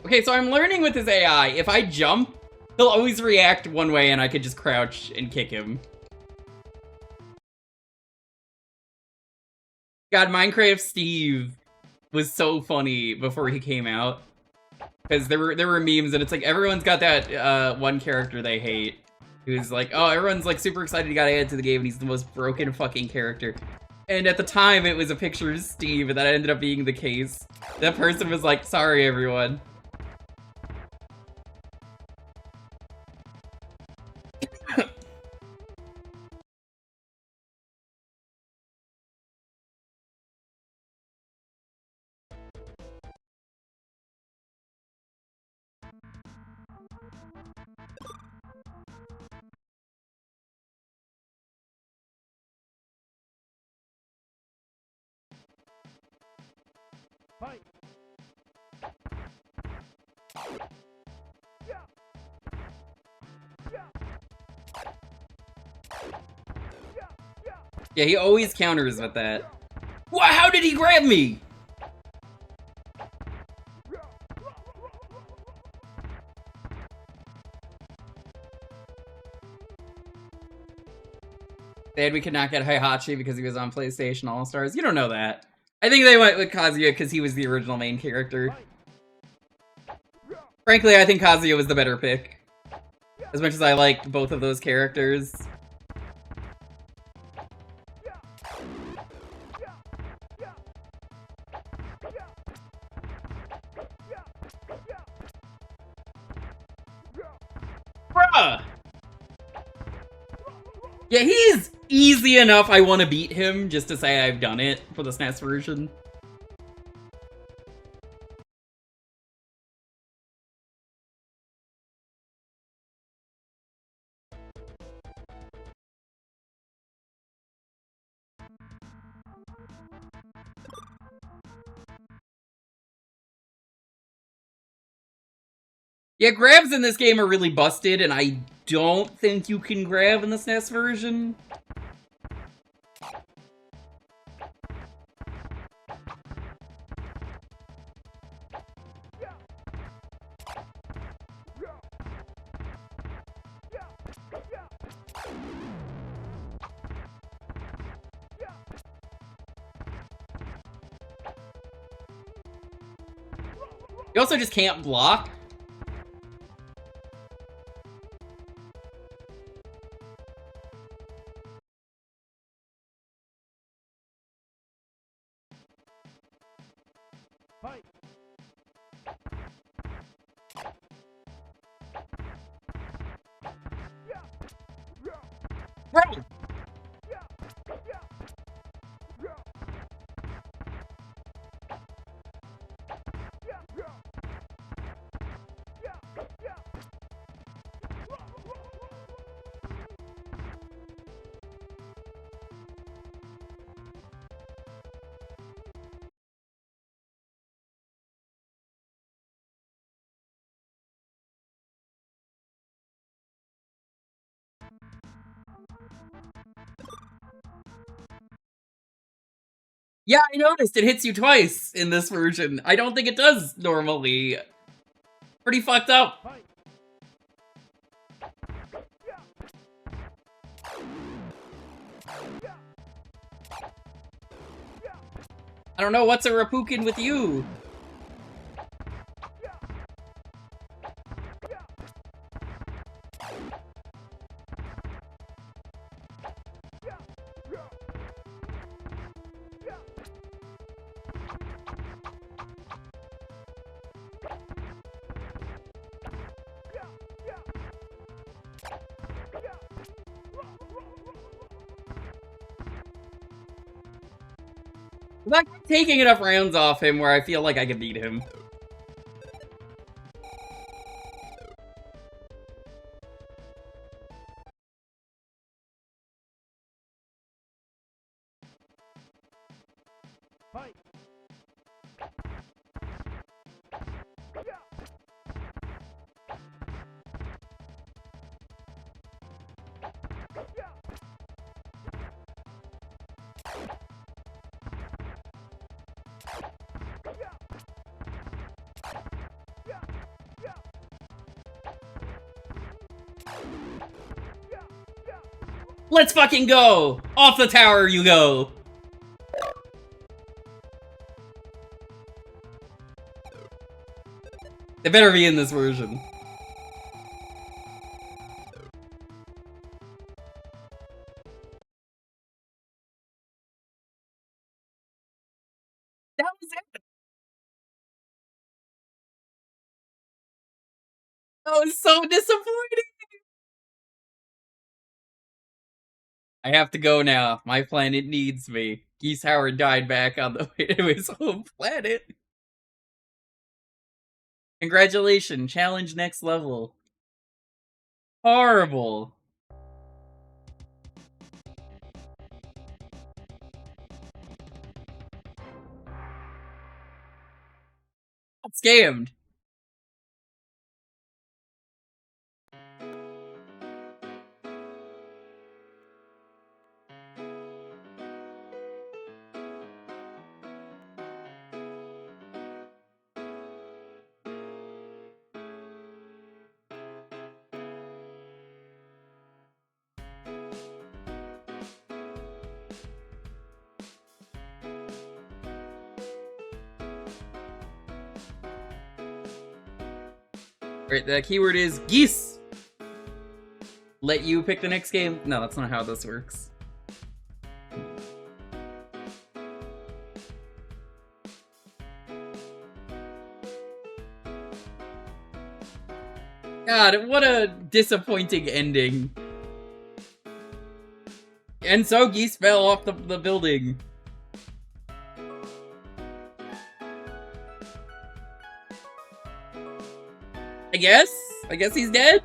Okay, so I'm learning with his AI, if I jump, he'll always react one way and I could just crouch and kick him. God, Minecraft Steve was so funny before he came out. Because there were memes and it's like everyone's got that one character they hate. Who's like, oh, everyone's like super excited he got added to the game and he's the most broken fucking character. And at the time it was a picture of Steve and that ended up being the case. That person was like, sorry everyone. Yeah, he always counters with that. What? How did he grab me? Sad we could not get Heihachi because he was on PlayStation All-Stars. You don't know that. I think they went with Kazuya because he was the original main character. Frankly, I think Kazuya was the better pick. As much as I liked both of those characters. Bruh! Yeah, he's easy enough I want to beat him just to say I've done it for the SNES version. Yeah, grabs in this game are really busted, and I don't think you can grab in the SNES version. You also just can't block. Fight! Bro! Yeah, I noticed it hits you twice in this version. I don't think it does normally. Pretty fucked up. I don't know what's a Rapukin with you. I'm not taking enough rounds off him where I feel like I can beat him. Fight! Let's fucking go! Off the tower you go! They better be in this version. That was it! That was so disappointing! I have to go now. My planet needs me. Geese Howard died back on the way to his home planet. Congratulations, challenge next level. Horrible. Got scammed. Right, the keyword is geese. Let you pick the next game. No, that's not how this works. God, what a disappointing ending. And so geese fell off the building. I guess he's dead?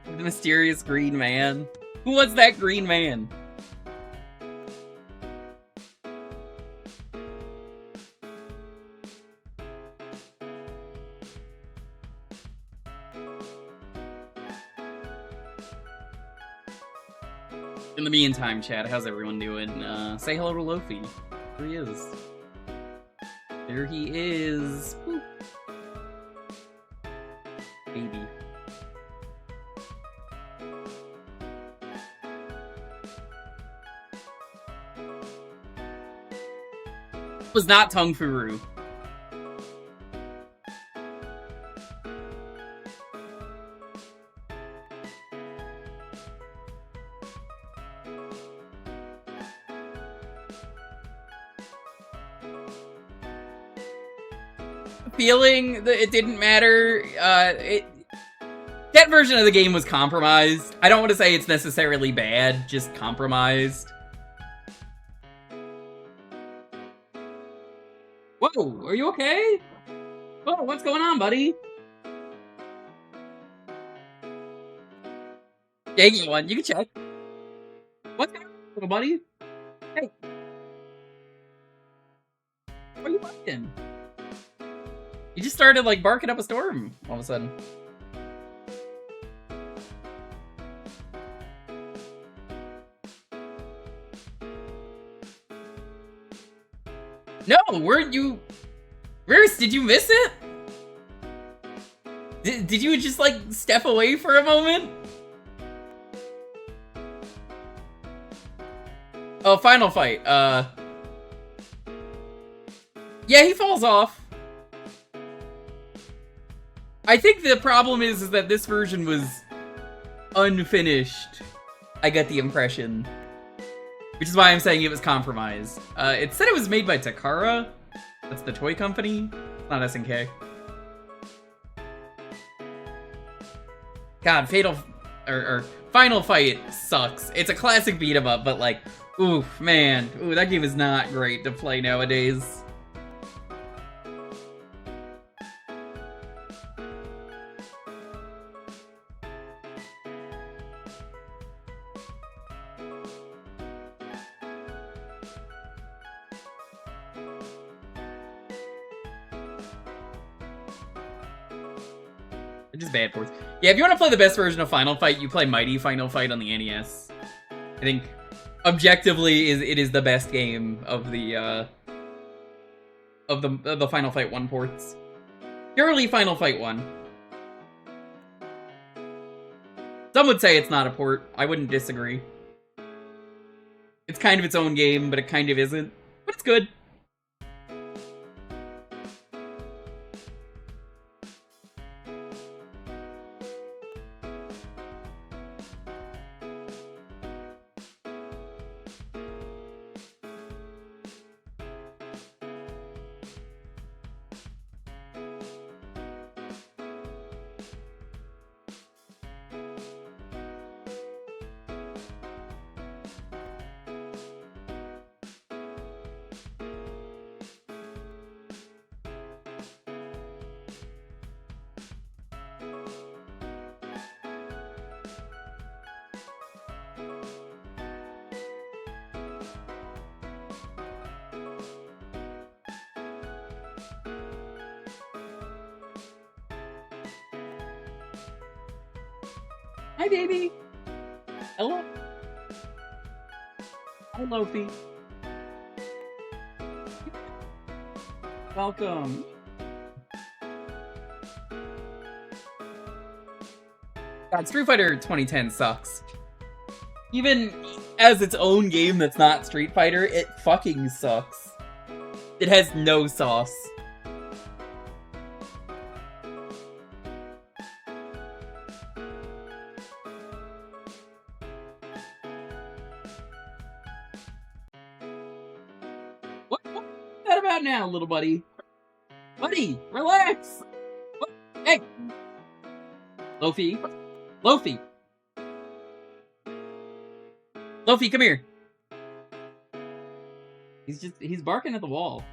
The mysterious green man. Who was that green man? In the meantime, chat, how's everyone doing? Say hello to Lofi. There he is. There he is. Woo. Baby. Was not Tung Furu. Feeling that it didn't matter. That version of the game was compromised. I don't want to say it's necessarily bad, just compromised. Whoa, are you okay? Whoa, what's going on, buddy? Yeah, you one. You can check. What's going on, little buddy? Hey. What are you barking? You just started, like, barking up a storm all of a sudden. No, weren't you... Rarus, did you miss it? Did you just, like, step away for a moment? Oh, final fight. Yeah, he falls off. I think the problem is that this version was unfinished. I get the impression. Which is why I'm saying it was compromised. It said it was made by Takara. That's the toy company. It's not SNK. God, Final Fight sucks. It's a classic beat 'em up, but like, oof, man. Ooh, that game is not great to play nowadays. Just bad ports. Yeah, if you want to play the best version of Final Fight, you play Mighty Final Fight on the NES. I think, objectively, it is the best game of the Final Fight 1 ports. Purely Final Fight 1. Some would say it's not a port. I wouldn't disagree. It's kind of its own game, but it kind of isn't. But it's good. Hi, baby. Hello. Hi, Lofi. Welcome. God, Street Fighter 2010 sucks. Even as its own game that's not Street Fighter, it fucking sucks. It has no sauce. What's that about now, little buddy? Buddy, relax! What? Hey! Lofi. Lofi! Lofi, come here! He's barking at the wall.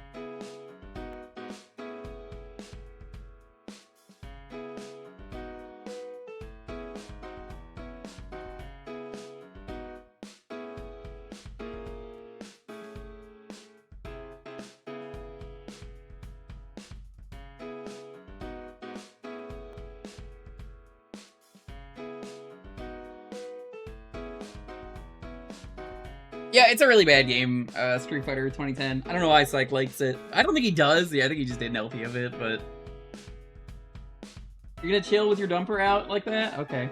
Yeah, it's a really bad game, Street Fighter 2010. I don't know why Syke likes it. I don't think he does. Yeah, I think he just did an LP of it, but... You're gonna chill with your dumper out like that? Okay.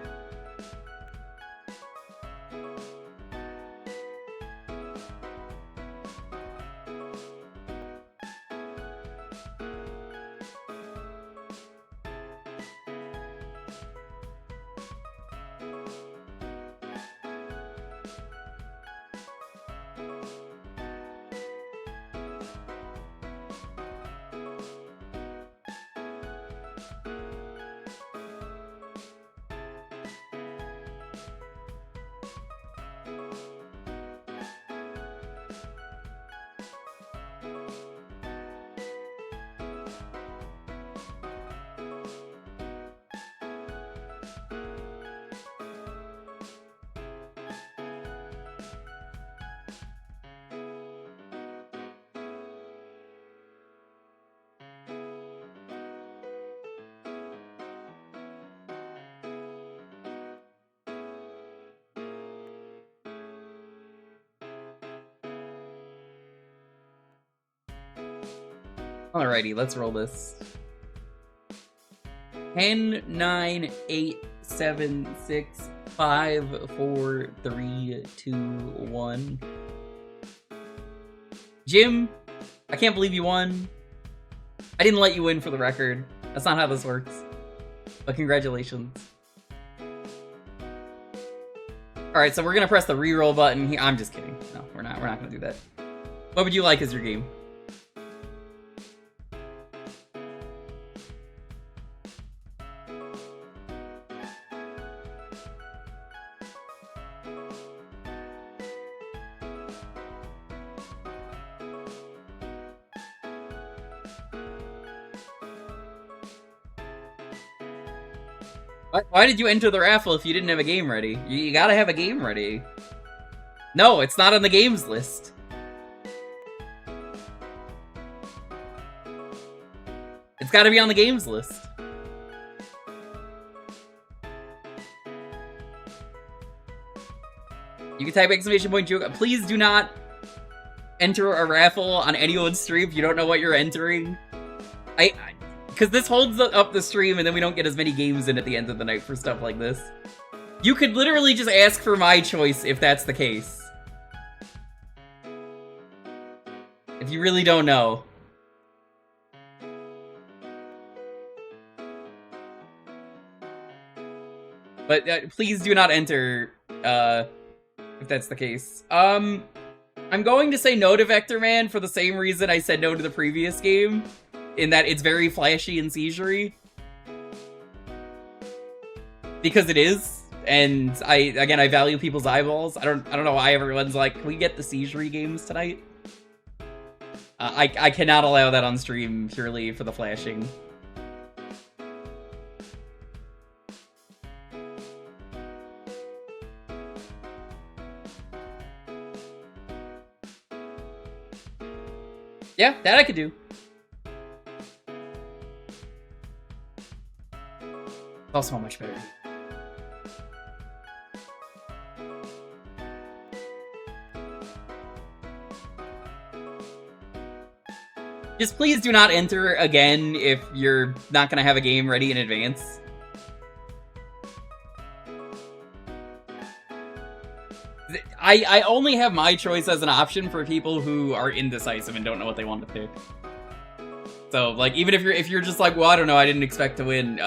Alrighty, let's roll this. 10, 9, 8, 7, 6, 5, 4, 3, 2, 1. Jim, I can't believe you won. I didn't let you win for the record. That's not how this works. But congratulations. Alright, so we're gonna press the reroll button here. I'm just kidding. No, we're not gonna do that. What would you like as your game? Why did you enter the raffle if you didn't have a game ready? You gotta have a game ready. No, it's not on the games list. It's gotta be on the games list. You can type !Jewker. Please do not enter a raffle on anyone's stream if you don't know what you're entering. Because this holds up the stream and then we don't get as many games in at the end of the night for stuff like this. You could literally just ask for my choice if that's the case. If you really don't know. But please do not enter, if that's the case. I'm going to say no to Vector Man for the same reason I said no to the previous game, in that it's very flashy and seizure-y. Because it is, and I value people's eyeballs. I don't know why everyone's like, can we get the seizure-y games tonight? I cannot allow that on stream purely for the flashing. Yeah, that I could do. Also much better. Just please do not enter again if you're not gonna have a game ready in advance. I only have my choice as an option for people who are indecisive and don't know what they want to pick. So, like, even if you're just like, well, I don't know, I didn't expect to win,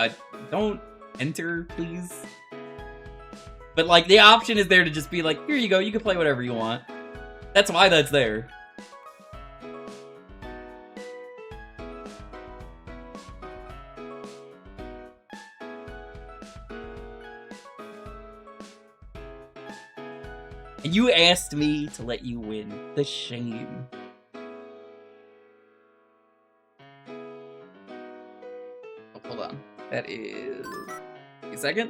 don't enter, please. But, like, the option is there to just be like, here you go, you can play whatever you want. That's why that's there. And you asked me to let you win. The shame. Oh, hold on. That is... a second.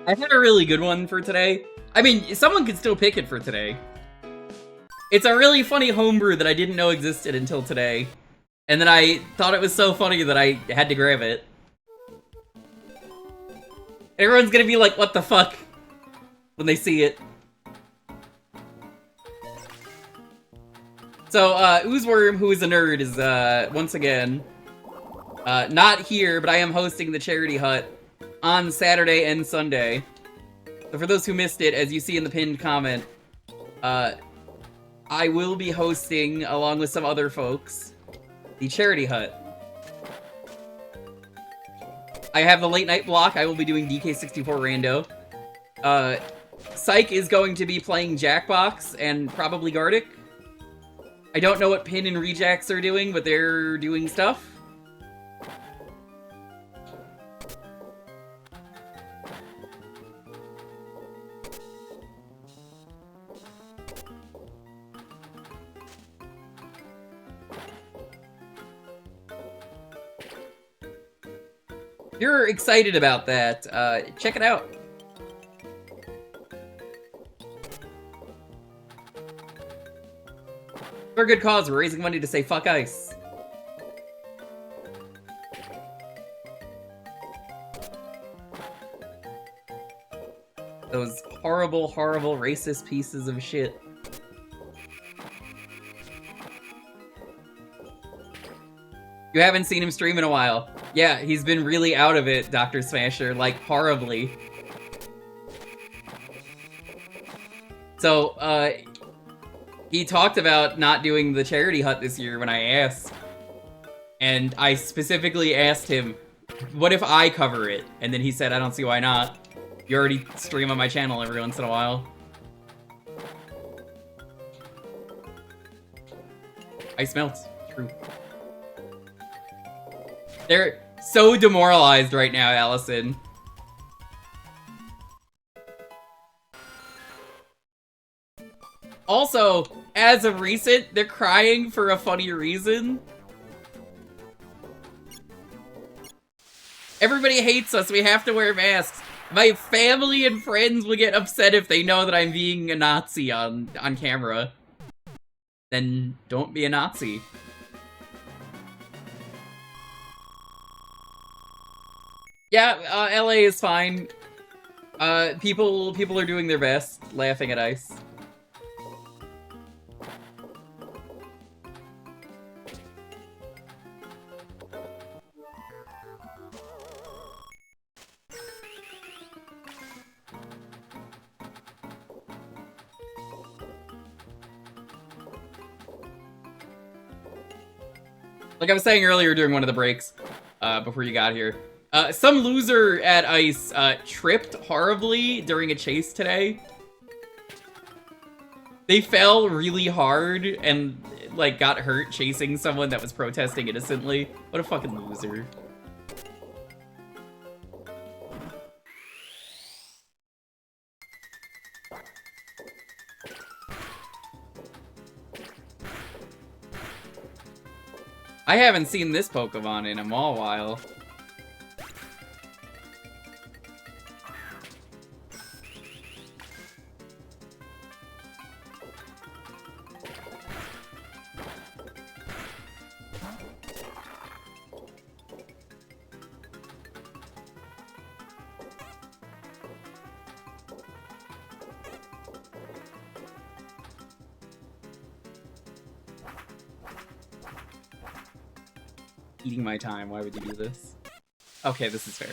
I had a really good one for today. I mean, someone could still pick it for today. It's a really funny homebrew that I didn't know existed until today. And then I thought it was so funny that I had to grab it. Everyone's gonna be like, what the fuck? When they see it. So, Oozeworm, who is a nerd, is, once again, not here, but I am hosting the Charity Hut on Saturday and Sunday. So for those who missed it, as you see in the pinned comment, I will be hosting, along with some other folks, the Charity Hut. I have the late night block. I will be doing DK64 Rando. Psych is going to be playing Jewkbox and probably Gardic. I don't know what Pin and Rejax are doing, but they're doing stuff. If you're excited about that, check it out. For a good cause, we're raising money to say fuck ice. Those horrible, horrible racist pieces of shit. You haven't seen him stream in a while. Yeah, he's been really out of it, Dr. Smasher, like, horribly. So, he talked about not doing the Charity Hut this year when I asked. And I specifically asked him, what if I cover it? And then he said, I don't see why not. You already stream on my channel every once in a while. Ice melts. True. They're so demoralized right now, Allison. Also, as of recent, they're crying for a funny reason. Everybody hates us, we have to wear masks. My family and friends will get upset if they know that I'm being a Nazi on camera. Then don't be a Nazi. Yeah, LA is fine. People are doing their best, laughing at ice. Like I was saying earlier during one of the breaks, before you got here, some loser at Ice tripped horribly during a chase today. They fell really hard and, like, got hurt chasing someone that was protesting innocently. What a fucking loser. I haven't seen this Pokemon in a while. Eating my time, why would you do this? Okay, this is fair.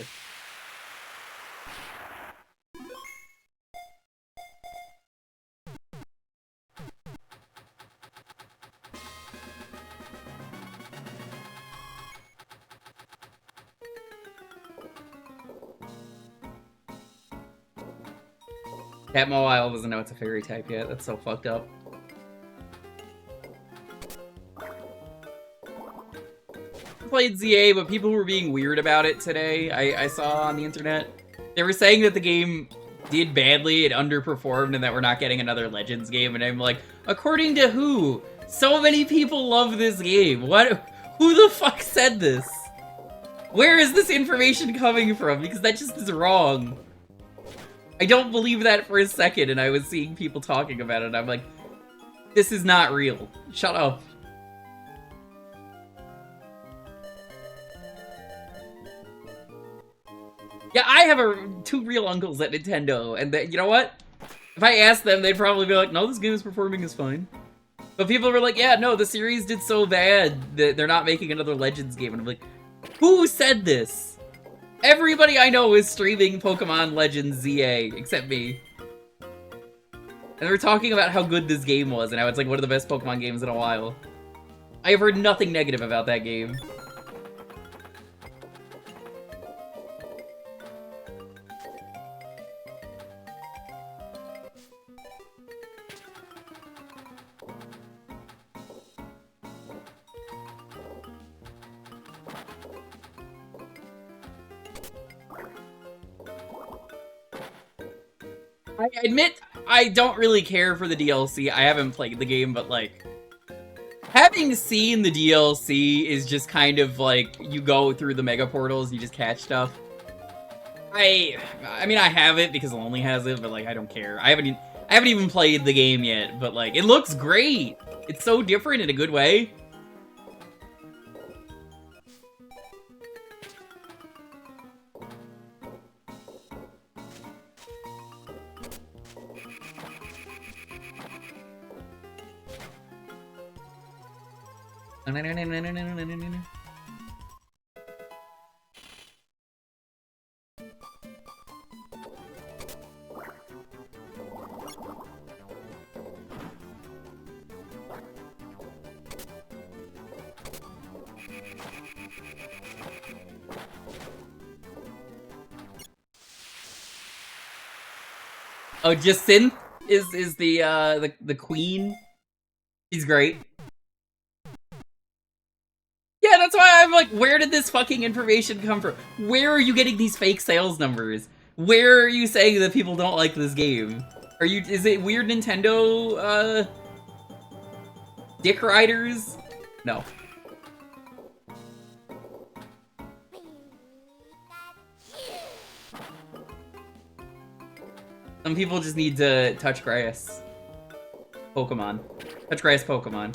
Cat Mobile doesn't know it's a fairy type yet, that's so fucked up. Played ZA, but people were being weird about it today. I saw on the internet. They were saying that the game did badly, it underperformed, and that we're not getting another Legends game, and I'm like, according to who? So many people love this game. What? Who the fuck said this? Where is this information coming from? Because that just is wrong. I don't believe that for a second, and I was seeing people talking about it, and I'm like, this is not real. Shut up. Yeah, I have two real uncles at Nintendo, and you know what? If I asked them, they'd probably be like, no, this game is performing is fine. But people were like, yeah, no, the series did so bad that they're not making another Legends game. And I'm like, who said this? Everybody I know is streaming Pokemon Legends ZA, except me. And we're talking about how good this game was, and how it's like one of the best Pokemon games in a while. I have heard nothing negative about that game. I admit, I don't really care for the DLC. I haven't played the game, but, like, having seen the DLC is just kind of, like, you go through the mega portals, you just catch stuff. I mean, I have it because Lonely has it, but, like, I don't care. I haven't even played the game yet, but, like, it looks great! It's so different in a good way. Oh, Jacinth is the queen. He's great. Yeah, that's why I'm like, where did this fucking information come from? Where are you getting these fake sales numbers? Where are you saying that people don't like this game? Is it Weird Nintendo, Dick Riders? No. Some people just need to touch grass. Pokemon. Touch grass Pokemon.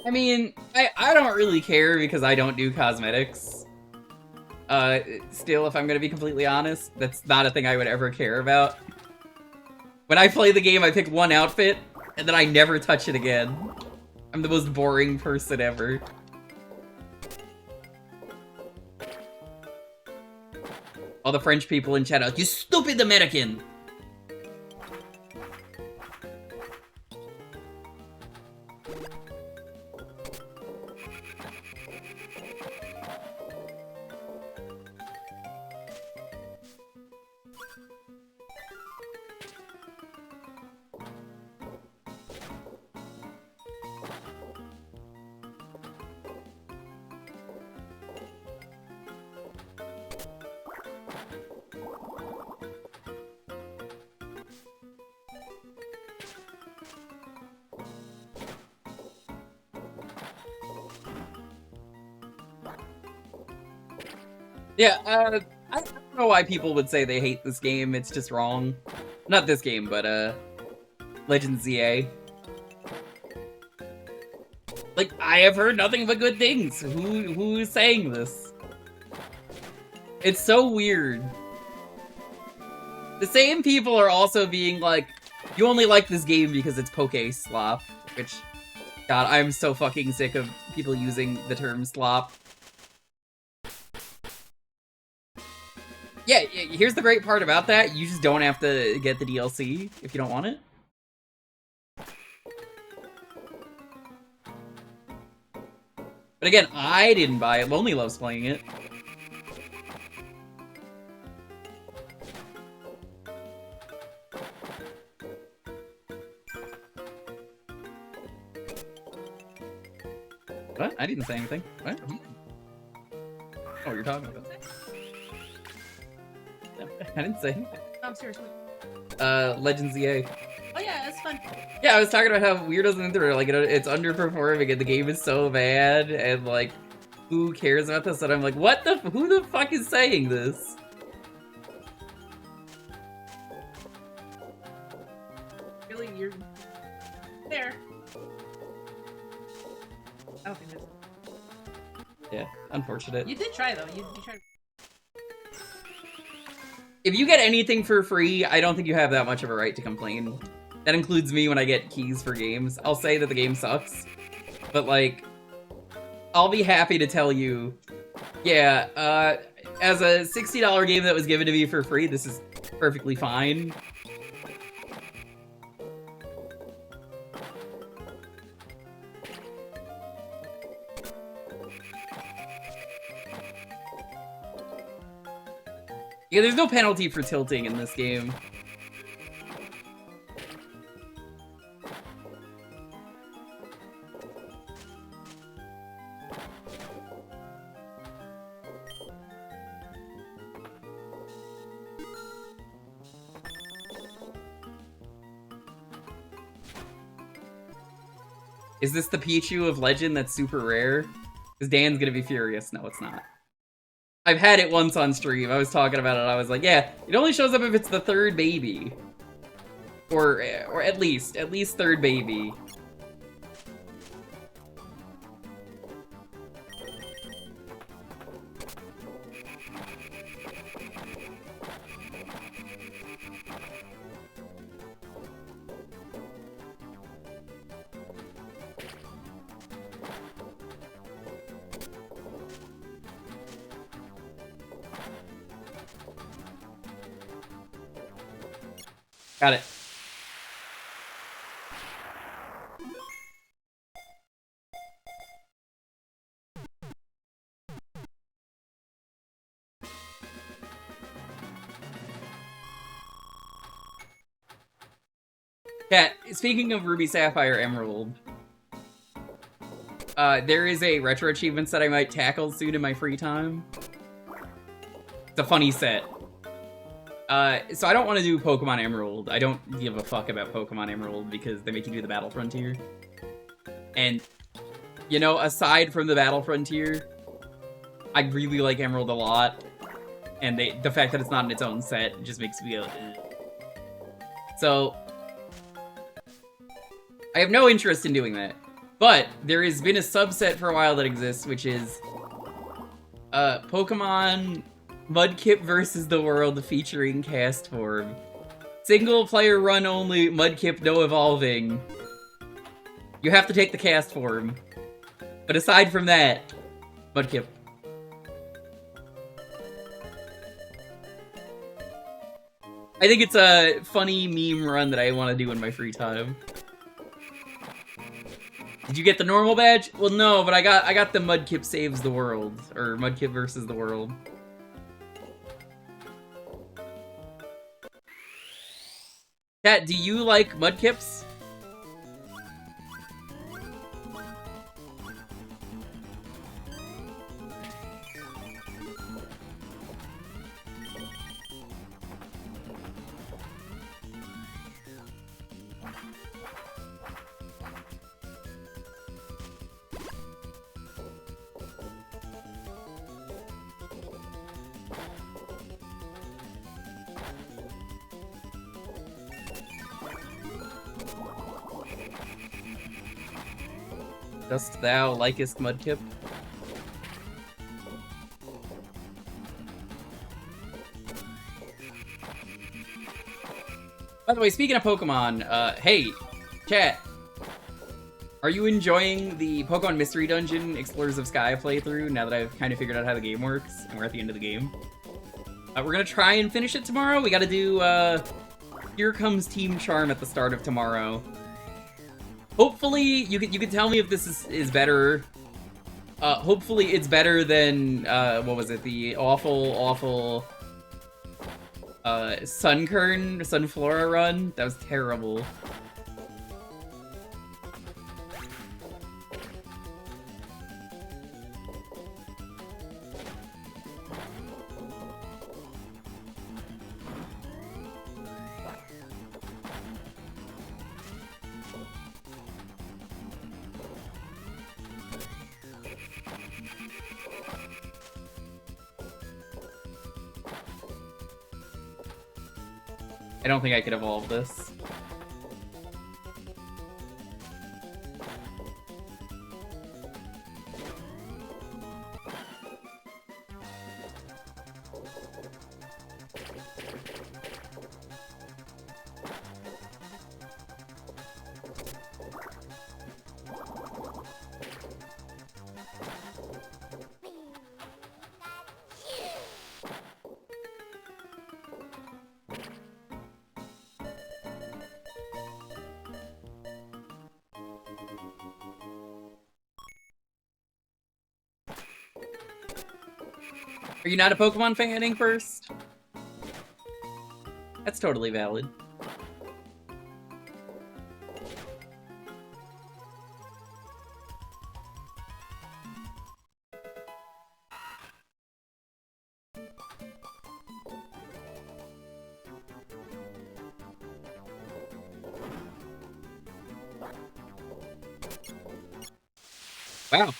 I mean, I don't really care because I don't do cosmetics. Still, if I'm gonna be completely honest, that's not a thing I would ever care about. When I play the game, I pick one outfit, and then I never touch it again. I'm the most boring person ever. All the French people in chat out, you stupid American! Yeah, I don't know why people would say they hate this game, it's just wrong. Not this game, but, Legend ZA. Like, I have heard nothing but good things. Who is saying this? It's so weird. The same people are also being like, you only like this game because it's poke slop, which, God, I'm so fucking sick of people using the term slop. Yeah, here's the great part about that. You just don't have to get the DLC if you don't want it. But again, I didn't buy it. Lonely loves playing it. What? I didn't say anything. What? Oh, you're talking about that. I didn't say anything. No, seriously. Legend ZA. Oh yeah, it's fun. Yeah, I was talking about how Weirdos in there, like, it's underperforming and the game is so bad, and, like, who cares about this? And I'm like, what the? Who the fuck is saying this? Really, you're there. I don't think this. Yeah, unfortunate. You did try though. You tried. If you get anything for free, I don't think you have that much of a right to complain. That includes me when I get keys for games. I'll say that the game sucks, but, like, I'll be happy to tell you, yeah, as a $60 game that was given to me for free, this is perfectly fine. Yeah, there's no penalty for tilting in this game. Is this the Pichu of Legend that's super rare? Because Dan's gonna be furious. No, it's not. I've had it once on stream. I was talking about it. I was like, yeah, it only shows up if it's the third baby. Or at least third baby. Got it. Cat, speaking of Ruby, Sapphire, Emerald, there is a retro achievements that I might tackle soon in my free time. It's a funny set. So I don't want to do Pokemon Emerald. I don't give a fuck about Pokemon Emerald because they make you do the Battle Frontier. And, you know, aside from the Battle Frontier, I really like Emerald a lot. And the fact that it's not in its own set just makes me go, ugh. So, I have no interest in doing that. But there has been a subset for a while that exists, which is Pokemon Mudkip versus the World featuring cast form. Single player run only, Mudkip, no evolving. You have to take the cast form. But aside from that, Mudkip. I think it's a funny meme run that I want to do in my free time. Did you get the normal badge? Well, no, but I got the Mudkip saves the world, or Mudkip versus the world. Kat, do you like Mudkips? Dost thou likest Mudkip? By the way, speaking of Pokemon, hey, chat. Are you enjoying the Pokemon Mystery Dungeon Explorers of Sky playthrough now that I've kind of figured out how the game works and we're at the end of the game? We're gonna try and finish it tomorrow. We gotta do, Here Comes Team Charm at the start of tomorrow. Hopefully, you can tell me if this is better. Hopefully it's better than, what was it? The awful, Sunflora run? That was terrible. I don't think I could evolve this. Are you not a Pokemon fanning first? That's totally valid. Wow.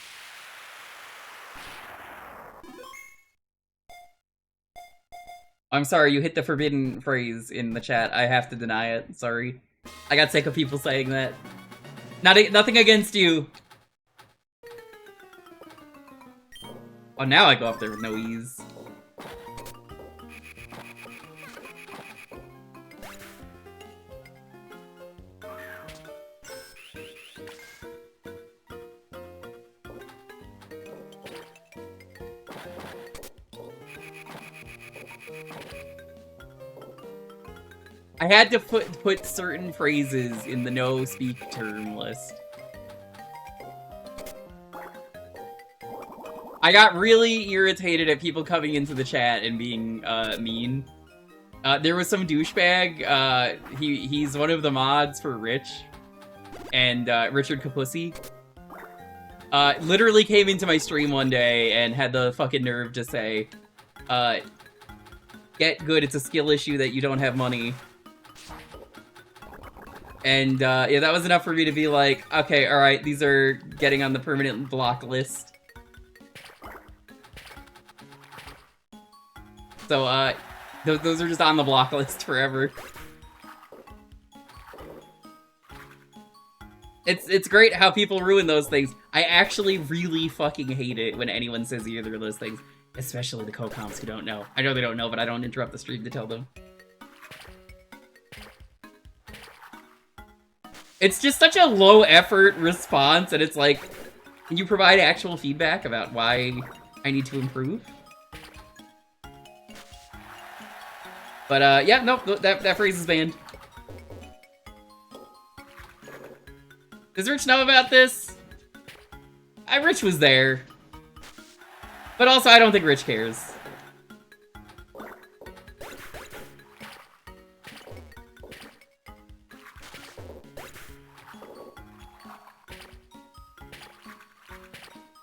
I'm sorry, you hit the forbidden phrase in the chat. I have to deny it. Sorry. I got sick of people saying that. Nothing against you. Oh, now I go up there with no ease. I had to put certain phrases in the no speak term list. I got really irritated at people coming into the chat and being mean. There was some douchebag. He's one of the mods for Rich and Richard Kapusi. Literally came into my stream one day and had the fucking nerve to say, "Get good. It's a skill issue that you don't have money." And, yeah, that was enough for me to be like, okay, alright, these are getting on the permanent block list. So, those are just on the block list forever. It's great how people ruin those things. I actually really fucking hate it when anyone says either of those things. Especially the co-comps who don't know. I know they don't know, but I don't interrupt the stream to tell them. It's just such a low-effort response, and it's like, can you provide actual feedback about why I need to improve? But, yeah, no, that phrase is banned. Does Rich know about this? Rich was there. But also, I don't think Rich cares.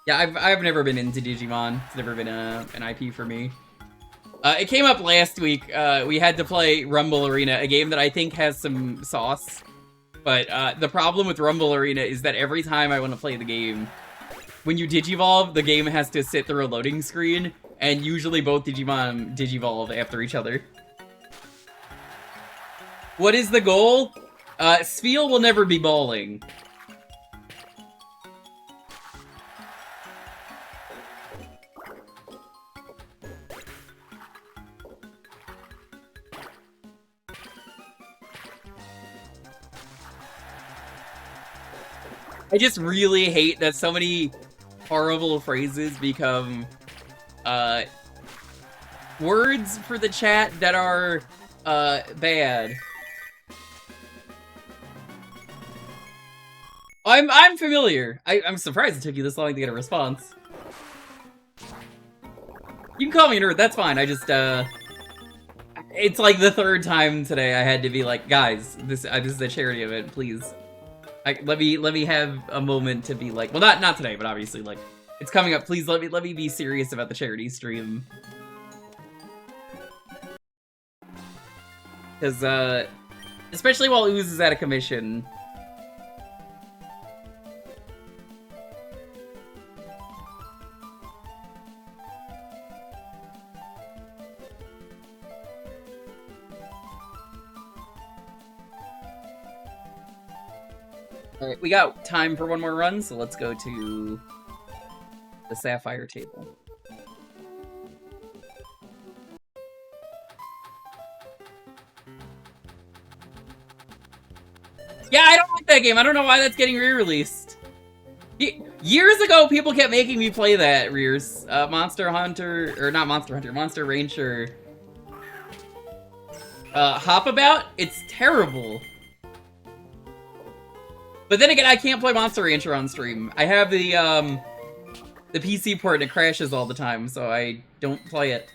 Yeah, I've never been into Digimon. It's never been an IP for me. It came up last week. We had to play Rumble Arena, a game that I think has some sauce. But the problem with Rumble Arena is that every time I want to play the game, when you Digivolve, the game has to sit through a loading screen, and usually both Digimon Digivolve after each other. What is the goal? Spiel will never be bowling. I just really hate that so many horrible phrases become, words for the chat that are, bad. I'm familiar. I'm surprised it took you this long to get a response. You can call me a nerd, that's fine. I just, it's like the third time today I had to be like, guys, this is a charity event, please. Let me have a moment to be like, well, not today, but obviously, like, it's coming up. Please let me be serious about the charity stream. Because, especially while Ooze is at a commission. Alright, we got time for one more run, so let's go to the Sapphire table. Yeah, I don't like that game. I don't know why that's getting re-released. Years ago, people kept making me play that, Rears. Monster Hunter, or not Monster Hunter, Monster Rancher. Hop About? It's terrible. But then again, I can't play Monster Rancher on stream. I have the PC port and it crashes all the time, so I don't play it.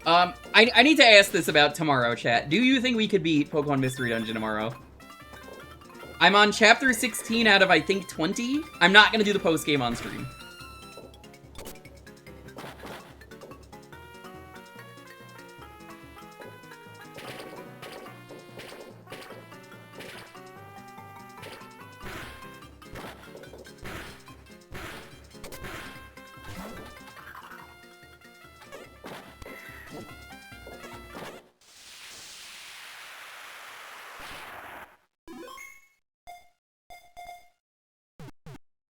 I need to ask this about tomorrow, chat. Do you think we could beat Pokemon Mystery Dungeon tomorrow? I'm on chapter 16 out of, I think, 20. I'm not gonna do the post-game on stream.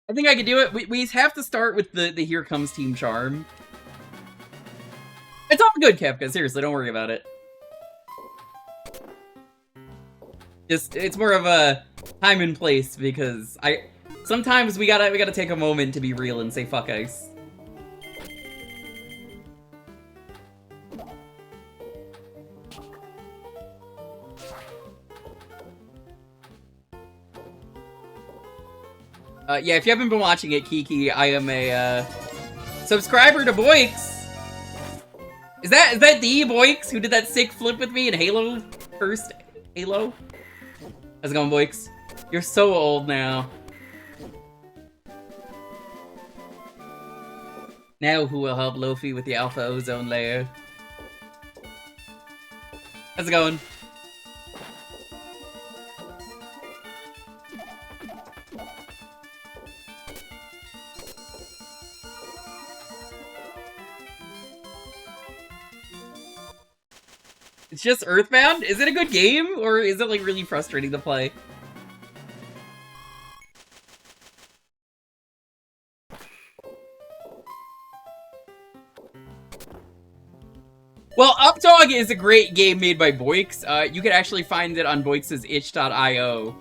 I think I could do it. We have to start with the Here Comes Team Charm. It's all good, Kefka. Seriously, don't worry about it. Just, it's more of a time and place because sometimes we gotta take a moment to be real and say fuck ice. Yeah, if you haven't been watching it, Kiki, I am a, subscriber to Boix! Is that the Boix who did that sick flip with me in Halo? First Halo? How's it going, Boix? You're so old now. Now who will help Lofi with the Alpha Ozone layer? How's it going? It's just Earthbound? Is it a good game, or is it, like, really frustrating to play? Well, Updog is a great game made by Boix. You can actually find it on Boix's itch.io.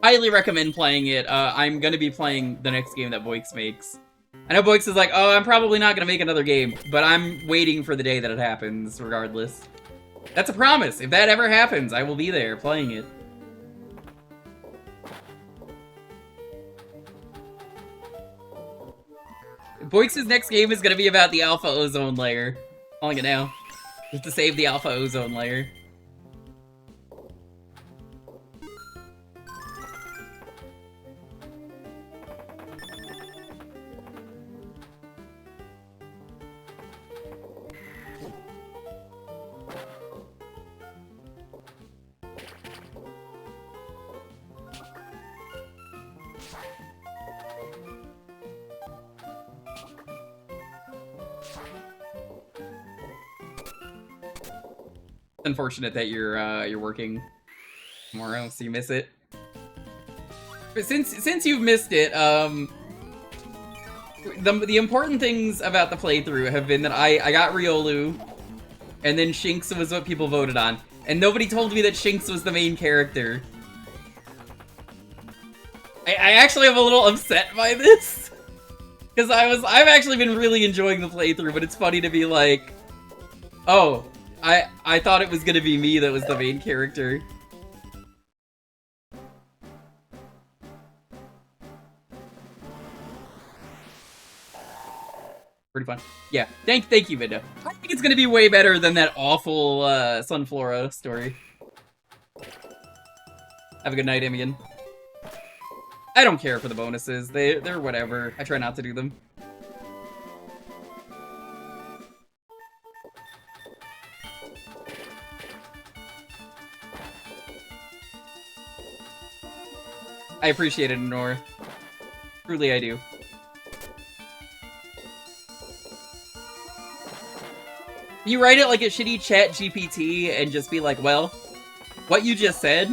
Highly recommend playing it. I'm gonna be playing the next game that Boix makes. I know Boix is like, oh, I'm probably not gonna make another game, but I'm waiting for the day that it happens, regardless. That's a promise. If that ever happens, I will be there playing it. Boix's next game is gonna be about the Alpha Ozone Layer. Calling it now. Just to save the Alpha Ozone Layer. Unfortunate that you're working tomorrow, so you miss it. But since you've missed it, the important things about the playthrough have been that I got Riolu, and then Shinx was what people voted on, and nobody told me that Shinx was the main character. I actually am a little upset by this, because I've actually been really enjoying the playthrough, but it's funny to be like, oh. I thought it was gonna be me that was the main character. Pretty fun. Yeah, thank you, Vinda. I think it's gonna be way better than that awful Sunflora story. Have a good night, Emian. I don't care for the bonuses. They're whatever. I try not to do them. I appreciate it, Nora. Truly, I do. You write it like a shitty chat GPT and just be like, well, what you just said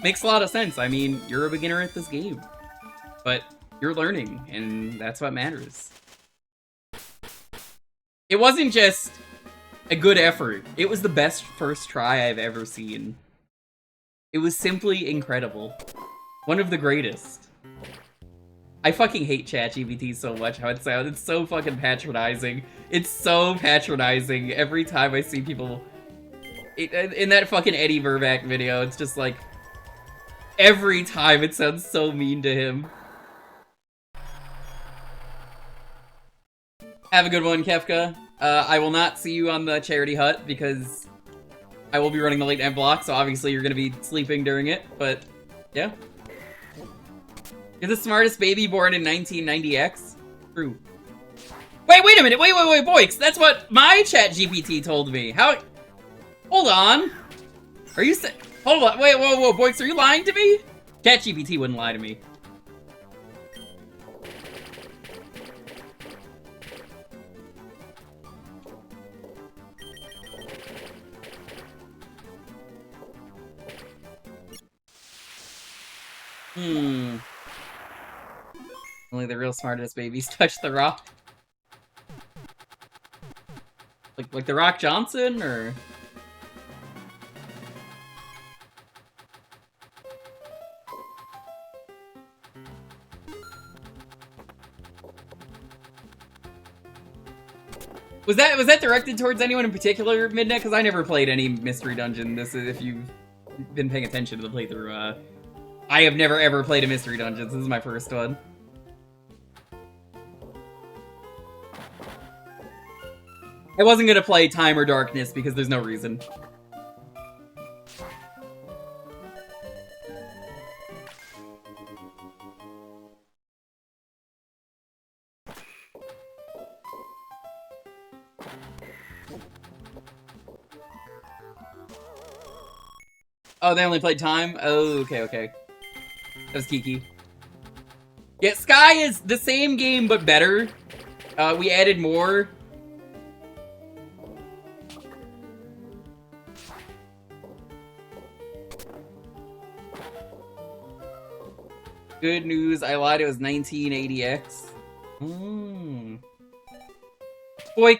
makes a lot of sense. I mean, you're a beginner at this game. But you're learning, and that's what matters. It wasn't just a good effort. It was the best first try I've ever seen. It was simply incredible. One of the greatest. I fucking hate ChatGPT so much how it sounds. It's so fucking patronizing. It's so patronizing every time I see people... In that fucking Eddie Verback video, it's just like... Every time it sounds so mean to him. Have a good one, Kefka. I will not see you on the charity hut because I will be running the late night block, so obviously you're gonna be sleeping during it, but yeah. You're the smartest baby born in 1990X? True. Wait a minute, wait, Boix, that's what my chat GPT told me. How? Hold on. Are you hold on, wait, whoa, Boix, are you lying to me? Chat GPT wouldn't lie to me. Only the real smartest babies touch the rock. Like the Rock Johnson, or? Was that directed towards anyone in particular, Midnight? Because I never played any Mystery Dungeon. This is, if you've been paying attention to the playthrough, I have never ever played a Mystery Dungeon. This is my first one. I wasn't gonna play Time or Darkness because there's no reason. Oh, they only played Time? Oh, okay. That was Kiki. Yeah, Sky is the same game, but better. We added more. Good news, I lied, it was 1980X. Mm. Boix!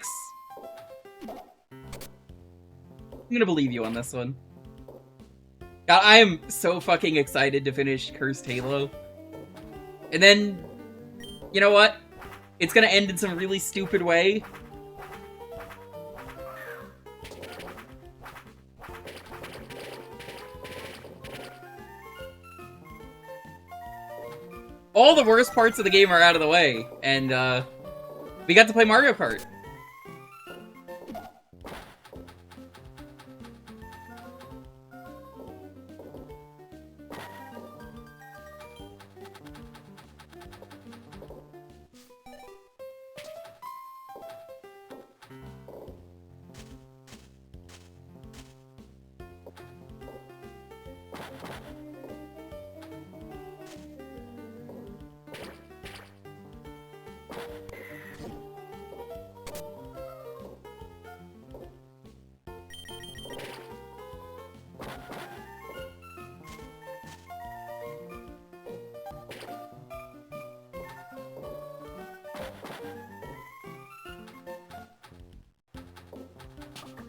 I'm gonna believe you on this one. God, I am so fucking excited to finish Cursed Halo. And then, you know what? It's gonna end in some really stupid way. All the worst parts of the game are out of the way, and we got to play Mario Kart.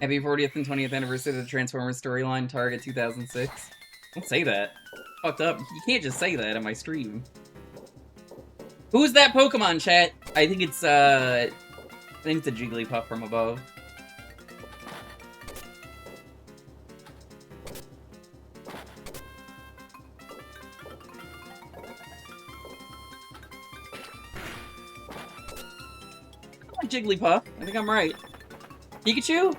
Happy 40th and 20th anniversary of the Transformers storyline, Target 2006. Don't say that. Fucked up. You can't just say that on my stream. Who's that Pokemon, chat? I think it's a Jigglypuff from above. Come on, Jigglypuff. I think I'm right. Pikachu?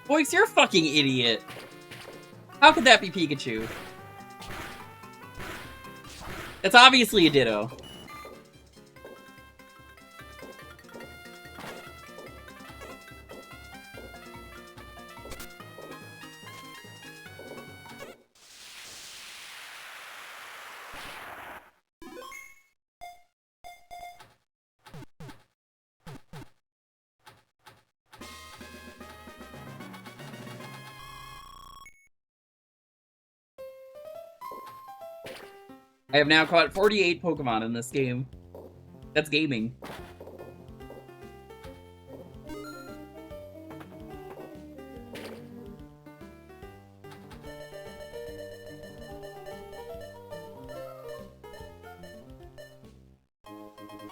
Boix, you're a fucking idiot. How could that be Pikachu? That's obviously a Ditto. I have now caught 48 Pokemon in this game. That's gaming.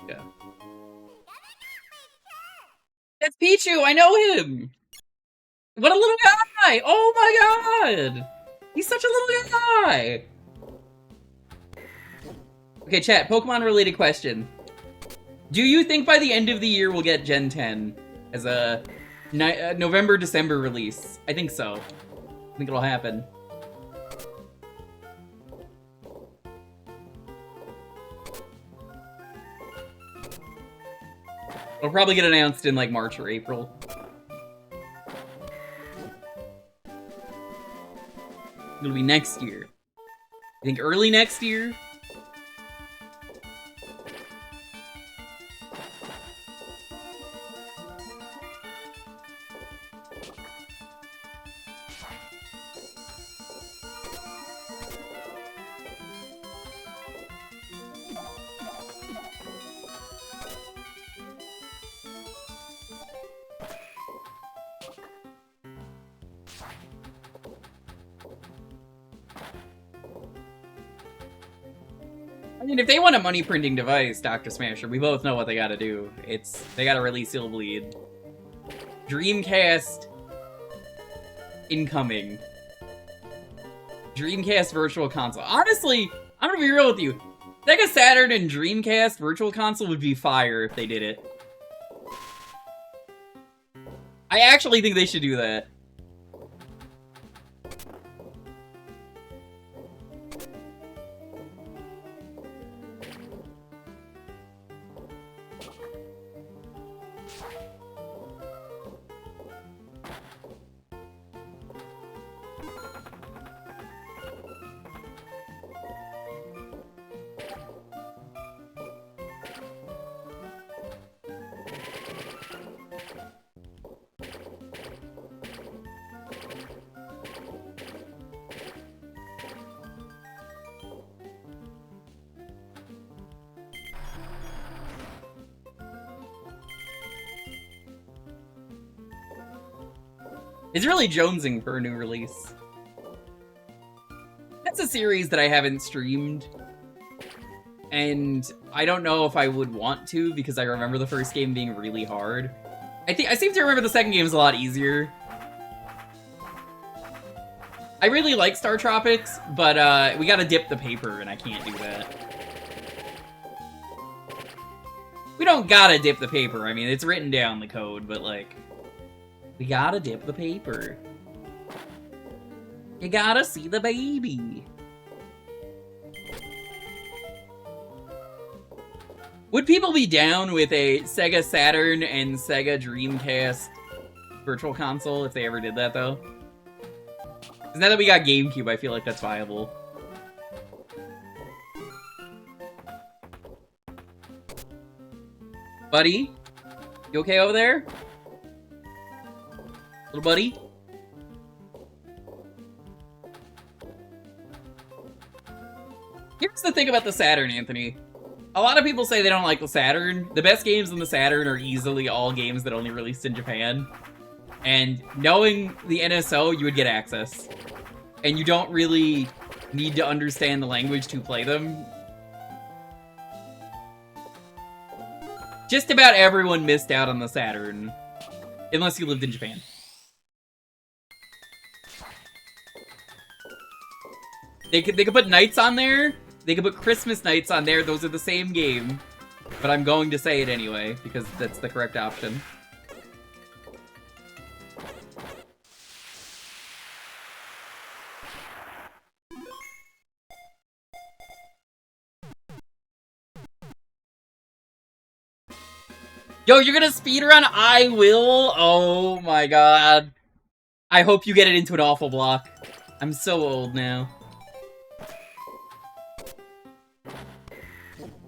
Yeah. That's Pichu! I know him! What a little guy! Oh my god! He's such a little guy! Okay, chat, Pokemon-related question. Do you think by the end of the year we'll get Gen 10 as a November-December release? I think so. I think it'll happen. It'll probably get announced in, like, March or April. It'll be next year. I think early next year? I mean, if they want a money printing device, Dr. Smasher, we both know what they gotta do. They gotta release Bleed. Dreamcast incoming. Dreamcast Virtual Console. Honestly, I'm gonna be real with you. Sega Saturn and Dreamcast Virtual Console would be fire if they did it. I actually think they should do that. It's really jonesing for a new release. That's a series that I haven't streamed. And I don't know if I would want to, because I remember the first game being really hard. I seem to remember the second game is a lot easier. I really like Star Tropics, but we gotta dip the paper, and I can't do that. We don't gotta dip the paper. I mean, it's written down, the code, but, like, we gotta dip the paper. You gotta see the baby. Would people be down with a Sega Saturn and Sega Dreamcast Virtual Console if they ever did that, though? Because now that we got GameCube, I feel like that's viable. Buddy? You okay over there? Little buddy? Here's the thing about the Saturn, Anthony. A lot of people say they don't like the Saturn. The best games in the Saturn are easily all games that only released in Japan. And knowing the NSO, you would get access. And you don't really need to understand the language to play them. Just about everyone missed out on the Saturn. Unless you lived in Japan. They could put Nights on there. They could put Christmas Nights on there. Those are the same game. But I'm going to say it anyway, because that's the correct option. Yo, you're gonna speedrun? I will? Oh my god. I hope you get it into an awful block. I'm so old now.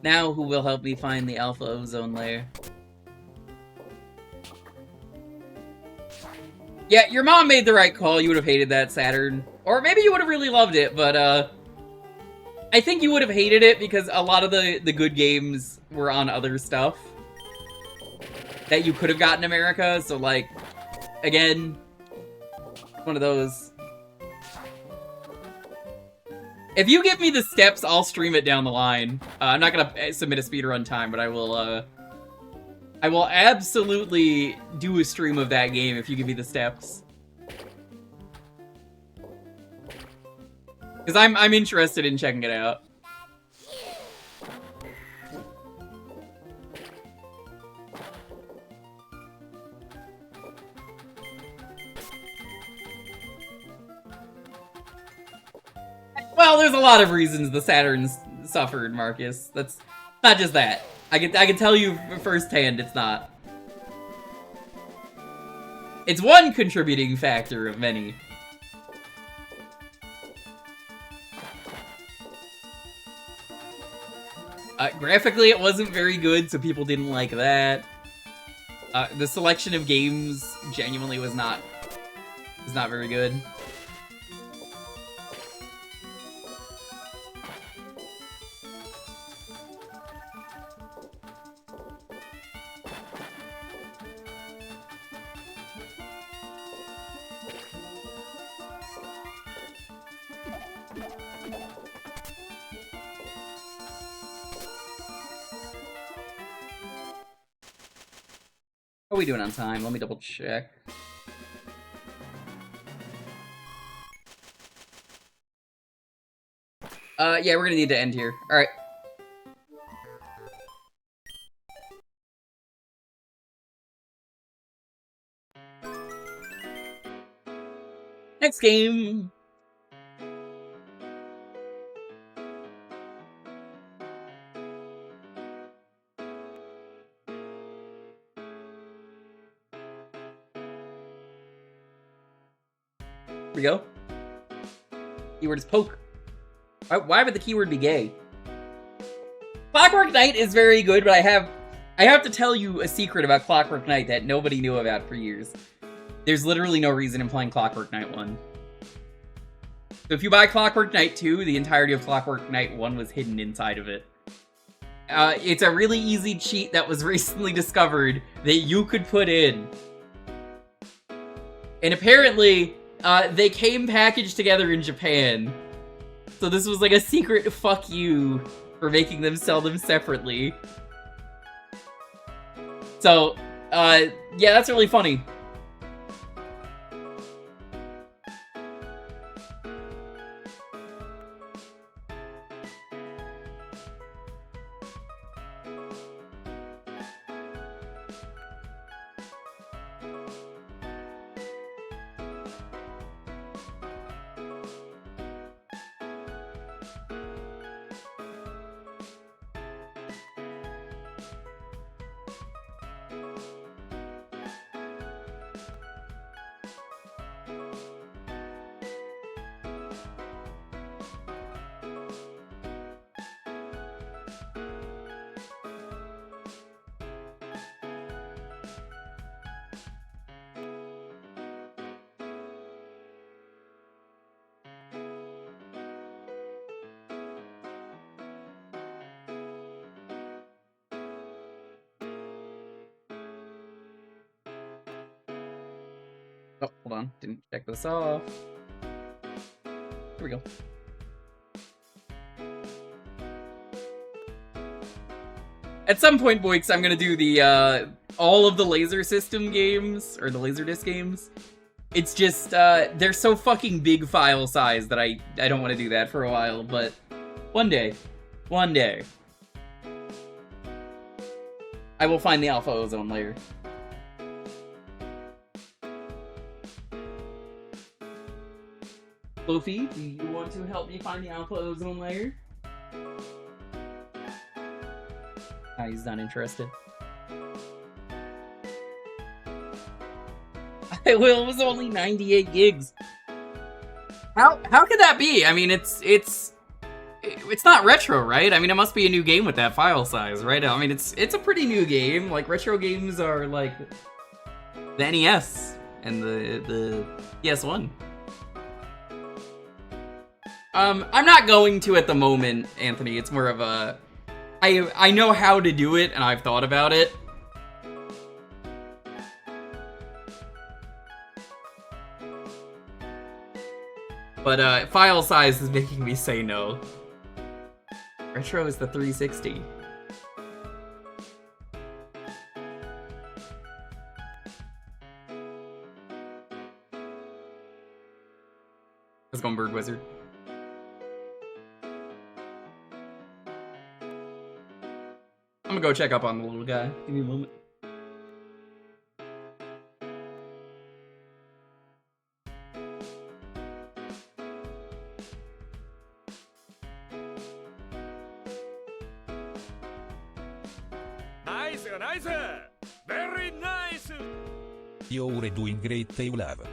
Now who will help me find the alpha ozone layer? Yeah, your mom made the right call. You would have hated that Saturn. Or maybe you would have really loved it, but I think you would have hated it because a lot of the good games were on other stuff that you could have gotten in America, so like, again, one of those. If you give me the steps, I'll stream it down the line. I'm not gonna submit a speedrun time, but I will absolutely do a stream of that game if you give me the steps. Because I'm interested in checking it out. Well, there's a lot of reasons the Saturn suffered, Marcus. That's not just that. I can tell you firsthand it's not. It's one contributing factor of many. Graphically, it wasn't very good, so people didn't like that. The selection of games genuinely was not very good. How are we doing on time? Let me double check. Yeah, we're gonna need to end here. Alright. Next game! Here we go. Keyword is poke. Why would the keyword be gay? Clockwork Knight is very good, but I have to tell you a secret about Clockwork Knight that nobody knew about for years. There's literally no reason in playing Clockwork Knight 1. So if you buy Clockwork Knight 2, the entirety of Clockwork Knight 1 was hidden inside of it. It's a really easy cheat that was recently discovered that you could put in. And apparently, they came packaged together in Japan. So this was like a secret fuck you for making them sell them separately. So, yeah, that's really funny. Oh, hold on. Didn't check this off. Here we go. At some point, Boix, I'm gonna do the, all of the Laser System games, or the Laserdisc games. It's just, they're so fucking big file size that I don't want to do that for a while, but one day. One day. I will find the Alpha Ozone layer. Luffy, do you want to help me find the Alpha Ozone layer? He's not interested. It was only 98 gigs. How could that be? I mean, it's not retro, right? I mean, it must be a new game with that file size, right? I mean, it's a pretty new game. Like, retro games are like the NES and the PS1. I'm not going to at the moment, Anthony. It's more of a... I know how to do it, and I've thought about it. But, file size is making me say no. Retro is the 360. Let's go, Bird Wizard. I'm gonna go check up on the little guy. Give me a moment. Nice, nice! Very nice! You're doing great, I love.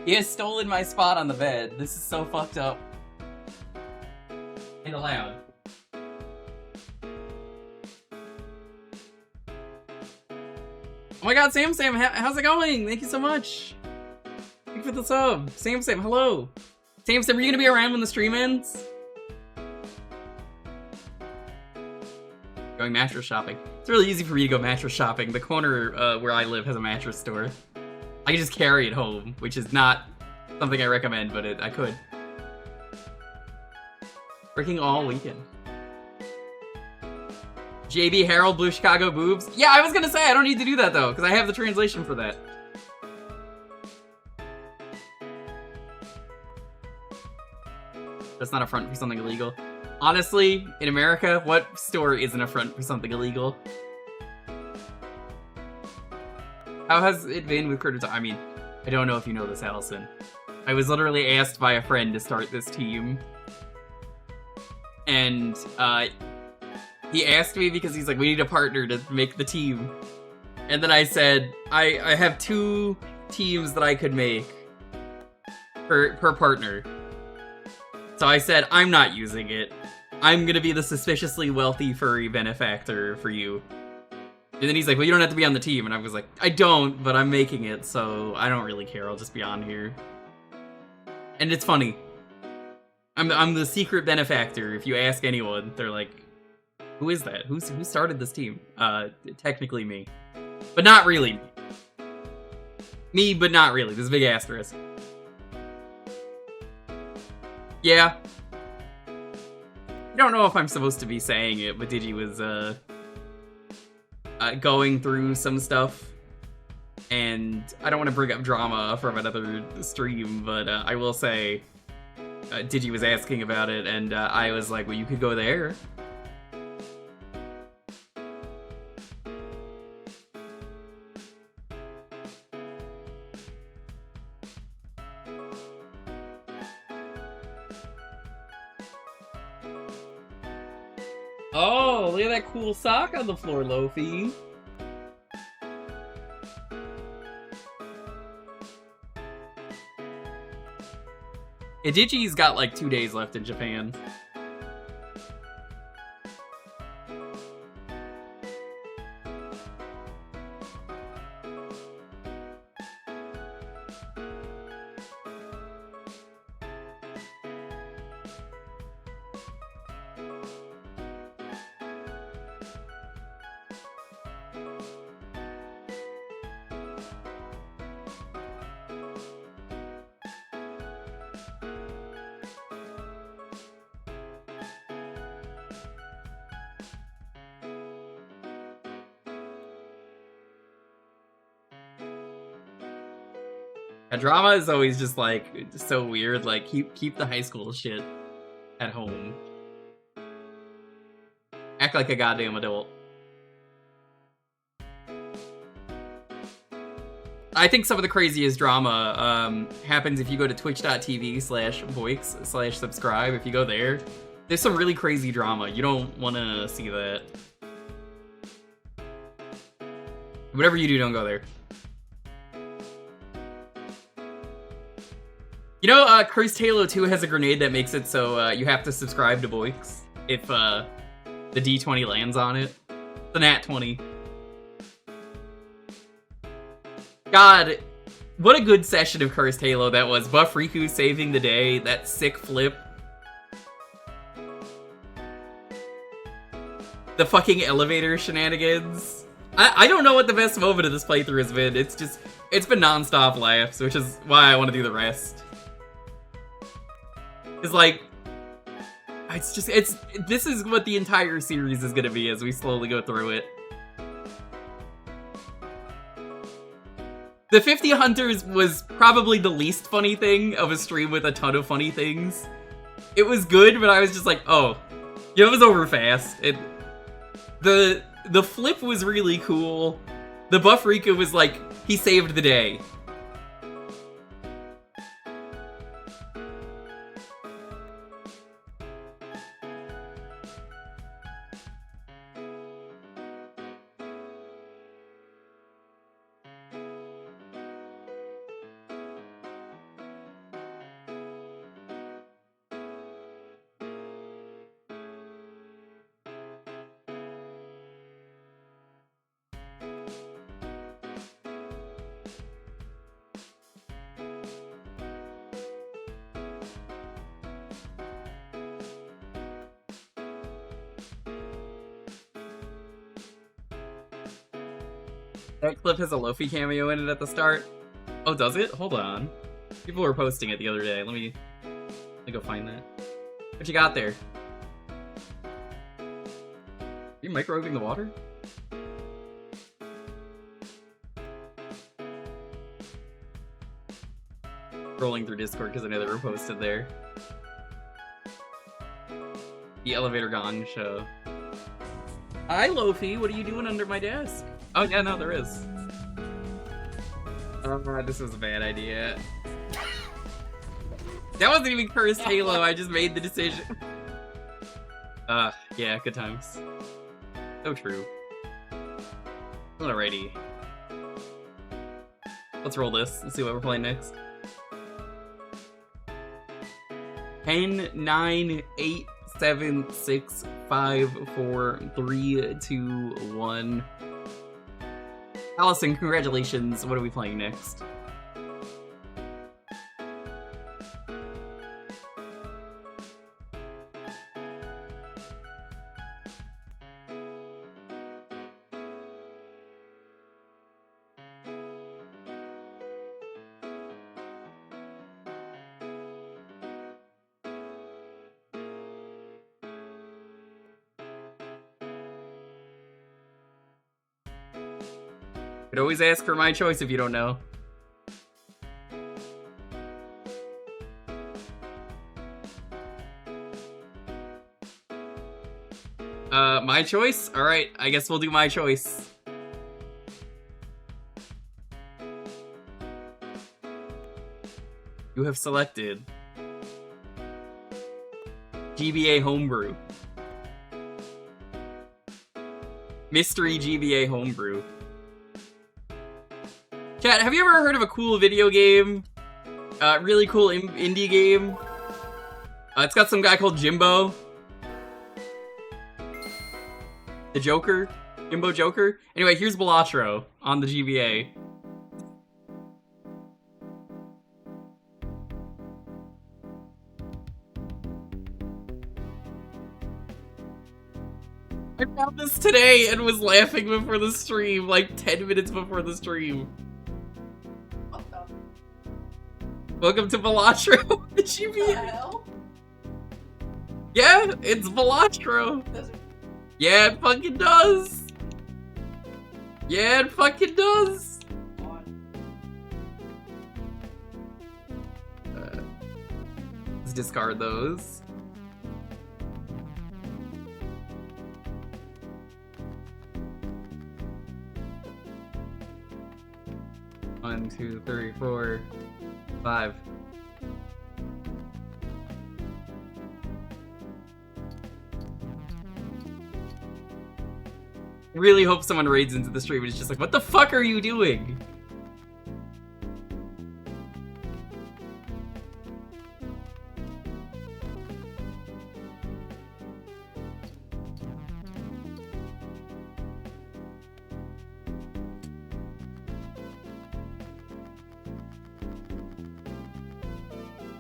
He has stolen my spot on the bed. This is so fucked up. And allowed. Oh my god, Sam, how's it going? Thank you so much. Thank you for the sub. Sam, hello. Sam, are you gonna be around when the stream ends? Going mattress shopping. It's really easy for me to go mattress shopping. The corner where I live has a mattress store. I can just carry it home, which is not something I recommend, but I could. Working all weekend. JB Harold, Blue Chicago Boobs. Yeah, I was gonna say, I don't need to do that though, because I have the translation for that. That's not a front for something illegal. Honestly, in America, what store isn't a front for something illegal? How has it been with Critter Talk? I mean, I don't know if you know this, Allison. I was literally asked by a friend to start this team. And, he asked me because he's like, we need a partner to make the team. And then I said, I have 2 teams that I could make per partner. So I said, I'm not using it. I'm gonna be the suspiciously wealthy furry benefactor for you. And then he's like, well, you don't have to be on the team. And I was like, I don't, but I'm making it, so I don't really care. I'll just be on here. And it's funny. I'm the secret benefactor. If you ask anyone, they're like, who is that? Who started this team? Technically me. But not really. Me, but not really. There's a big asterisk. Yeah. I don't know if I'm supposed to be saying it, but Digi was, going through some stuff. And I don't want to bring up drama from another stream, but I will say, Digi was asking about it, and I was like, well, you could go there. Oh, look at that cool sock on the floor, Lofi. Digi's got like 2 days left in Japan. Drama is always just like so weird. Like keep the high school shit at home. Act like a goddamn adult. I think some of the craziest drama happens if you go to twitch.tv/boix/subscribe. If you go there, there's some really crazy drama. You don't want to see that. Whatever you do, don't go there. You know, Cursed Halo 2 has a grenade that makes it so you have to subscribe to Boix if the D20 lands on it. The Nat 20. God, what a good session of Cursed Halo that was. Buff Riku saving the day, that sick flip. The fucking elevator shenanigans. I don't know what the best moment of this playthrough has been. It's been non-stop laughs, which is why I want to do the rest. It's like, this is what the entire series is gonna be as we slowly go through it. The 50 Hunters was probably the least funny thing of a stream with a ton of funny things. It was good, but I was just like, oh, yeah, it was over fast. The flip was really cool. The Buff Riku was like, he saved the day. That clip has a Lofi cameo in it at the start. Oh, does it? Hold on. People were posting it the other day. Let me go find that. What you got there? Are you microwaving the water? Rolling through Discord because I know they were posted there. The Elevator Gong Show. Hi, Lofi. What are you doing under my desk? Oh, yeah, no, there is. This was a bad idea. That wasn't even cursed Halo. I just made the decision. Yeah, good times. So true. Alrighty. Let's roll this and see what we're playing next. 10, 9, 8, 7, 6, 5, 4, 3, 2, 1. Allison, congratulations. What are we playing next? Could always ask for my choice if you don't know. My choice? Alright, I guess we'll do my choice. You have selected GBA Homebrew. Mystery GBA Homebrew. Chat, have you ever heard of a cool video game? Really cool indie game? It's got some guy called Jimbo. The Joker? Jimbo Joker? Anyway, here's Balatro on the GBA. I found this today and was laughing before the stream, like 10 minutes before the stream. Welcome to Balatro, the GBA. Yeah, it's Balatro. Yeah, it fucking does. Yeah, it fucking does. Let's discard those. One, two, three, 4, 5. I really hope someone raids into the stream and is just like, what the fuck are you doing?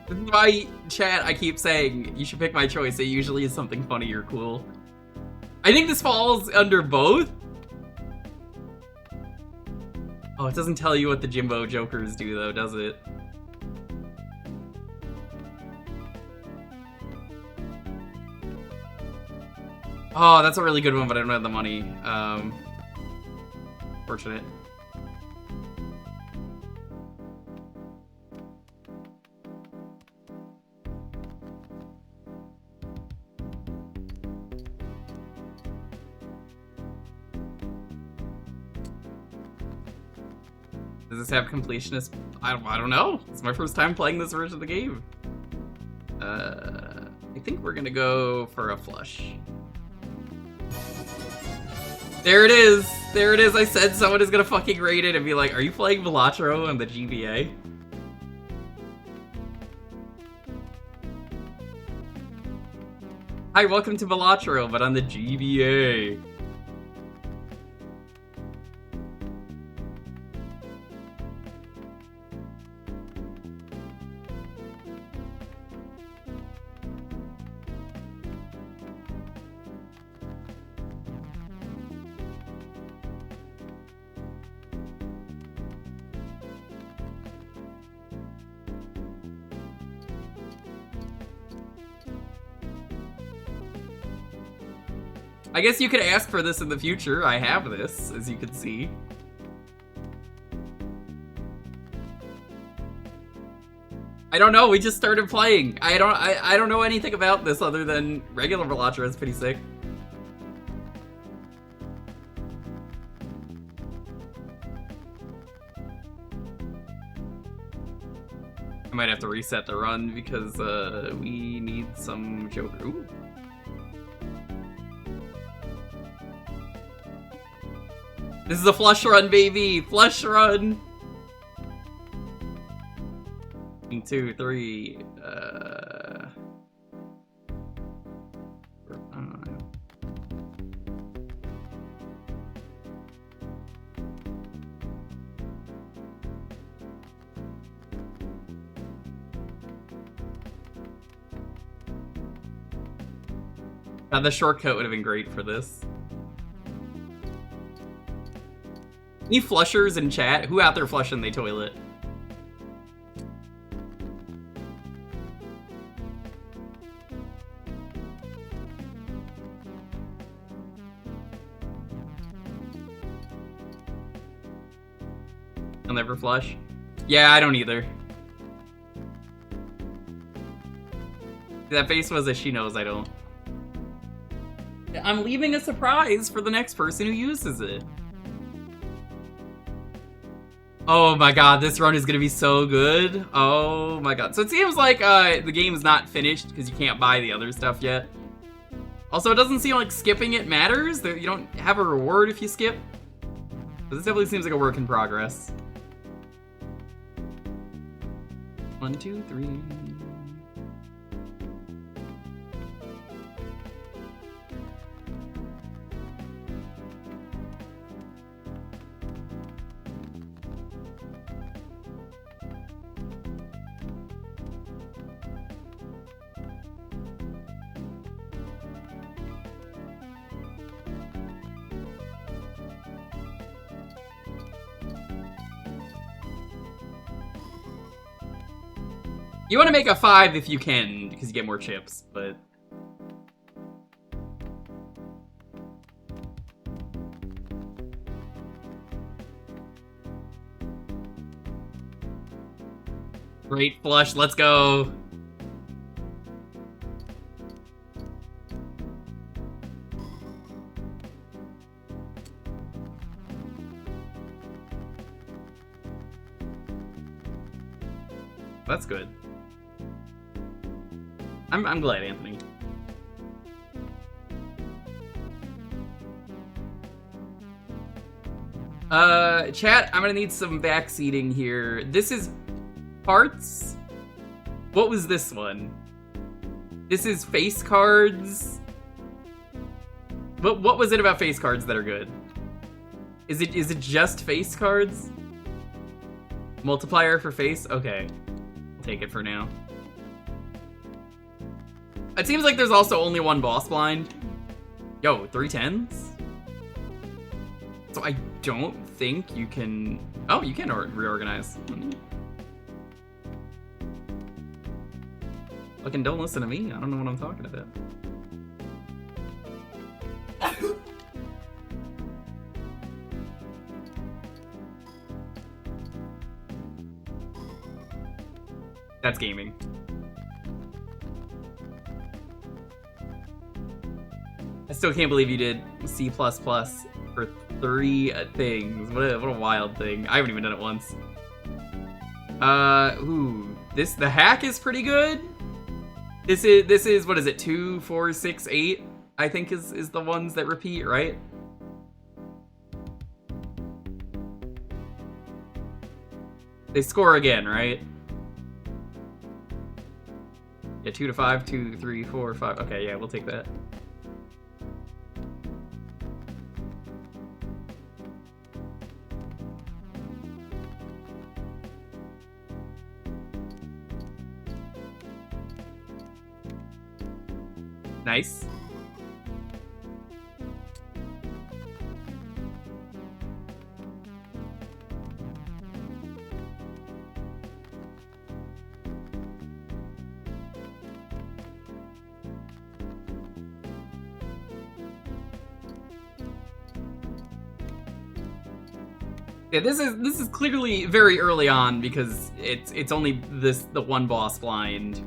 This is why, chat, I keep saying, you should pick my choice. It usually is something funny or cool. I think this falls under both. Oh, it doesn't tell you what the Jimbo Jokers do, though, does it? Oh, that's a really good one, but I don't have the money. Fortunate. Does this have completionist? I don't know. It's my first time playing this version of the game. I think we're gonna go for a flush. There it is! There it is! I said someone is gonna fucking rate it and be like, are you playing Balatro on the GBA? Hi, welcome to Balatro, but on the GBA. I guess you could ask for this in the future. I have this, as you can see. I don't know, we just started playing. I don't know anything about this other than regular Balatro is pretty sick. I might have to reset the run because we need some Jewker. Ooh. This is a flush run, baby! Flush run! 1, 2, 3, 4, 5. God, the shortcut would have been great for this. Any flushers in chat? Who out there flushing the toilet? I'll never flush. Yeah, I don't either. That face was a she knows I don't. I'm leaving a surprise for the next person who uses it. Oh my god, this run is gonna be so good. Oh my god. So it seems like the game is not finished because you can't buy the other stuff yet. Also, it doesn't seem like skipping it matters. You don't have a reward if you skip. But this definitely seems like a work in progress. 1, 2, 3. You want to make a 5 if you can, because you get more chips, but... Great flush, let's go! That's good. I'm glad, Anthony. Chat, I'm gonna need some backseating here. This is parts? What was this one? This is face cards? But what was it about face cards that are good? Is it just face cards? Multiplier for face? Okay. I'll take it for now. It seems like there's also only one boss blind. Yo, 3 10s? So I don't think you can... Oh, you can reorganize. Fucking don't listen to me. I don't know what I'm talking about. That's gaming. I still can't believe you did C++ for 3 things. What a wild thing. I haven't even done it once. The hack is pretty good. This is what is it? 2, 4, 6, 8. I think is the ones that repeat, right? They score again, right? Yeah, 2 to 5, 2, 3, 4, 5. Okay, yeah, we'll take that. Nice. Yeah, this is clearly very early on because it's only the one boss blind.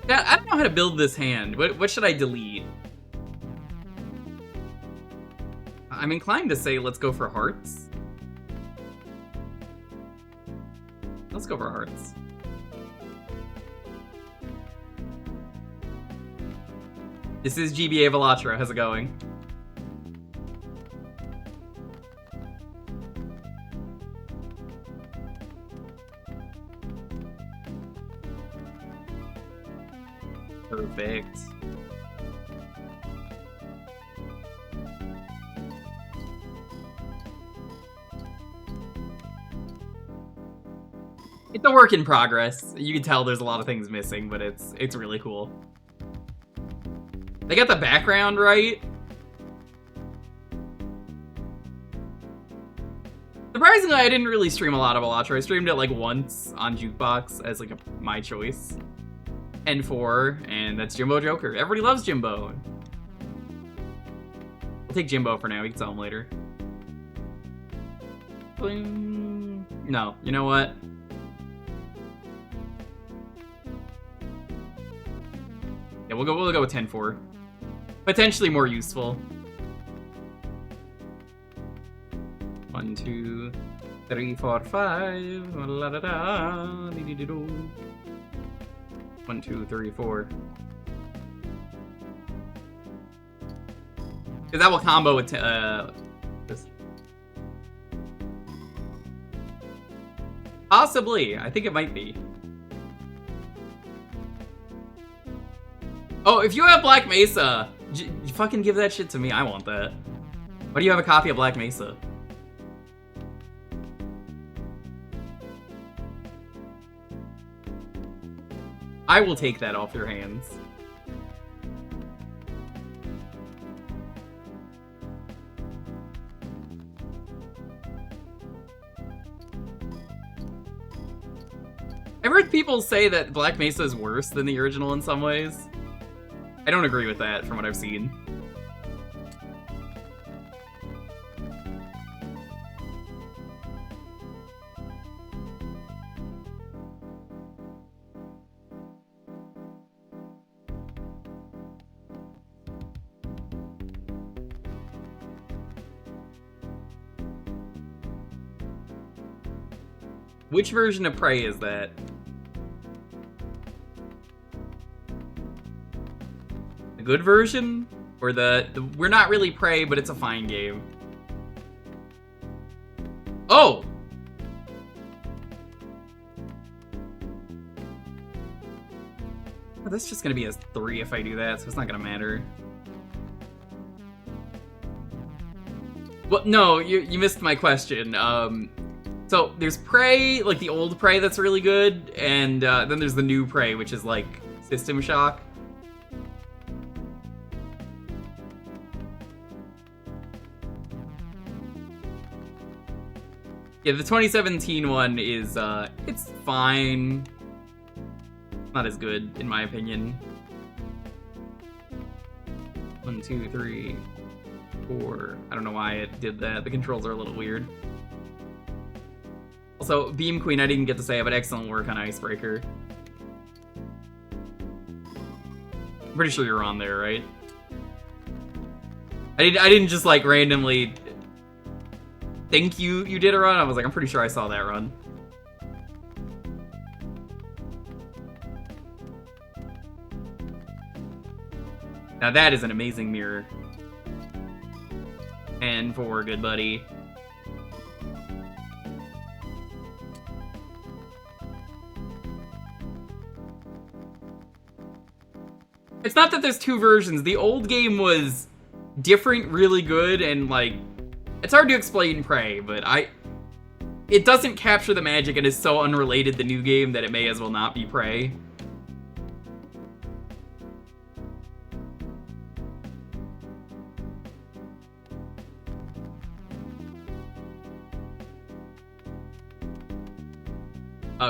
Yeah, I don't know how to build this hand. What should I delete? I'm inclined to say let's go for hearts. Let's go for hearts. This is GBA Balatro. How's it going? Perfect. It's a work in progress. You can tell there's a lot of things missing, but it's really cool. They got the background right. Surprisingly, I didn't really stream a lot of Balatro. I streamed it like once on Jewkbox as like my choice. N4, and that's Jimbo Jewker. Everybody loves Jimbo. We'll take Jimbo for now. We can sell him later. Bling. No, you know what? Yeah, we'll go with 10-4. Potentially more useful. 1, 2, 3, 4, 5. La da da. 1, 2, 3, 4. Because that will combo with this. Possibly. I think it might be. Oh, if you have Black Mesa, fucking give that shit to me. I want that. Why do you have a copy of Black Mesa? I will take that off your hands. I've heard people say that Black Mesa is worse than the original in some ways. I don't agree with that from what I've seen. Which version of Prey is that? The good version? Or the we're not really Prey, but it's a fine game? Oh! Oh, that's just gonna be a 3 if I do that, so it's not gonna matter. Well, no, you missed my question. So there's Prey, like the old Prey that's really good, and then there's the new Prey, which is like System Shock. Yeah, the 2017 one is, it's fine. Not as good, in my opinion. 1, 2, 3, 4. I don't know why it did that. The controls are a little weird. Also, Beam Queen, I didn't get to say it, but excellent work on Icebreaker. I'm pretty sure you're on there, right? I didn't just like randomly think you did a run. I was like, I'm pretty sure I saw that run. Now that is an amazing mirror. And for good buddy. It's not that there's two versions. The old game was different, really good, and like, it's hard to explain Prey, but it doesn't capture the magic and is so unrelated the new game that it may as well not be Prey.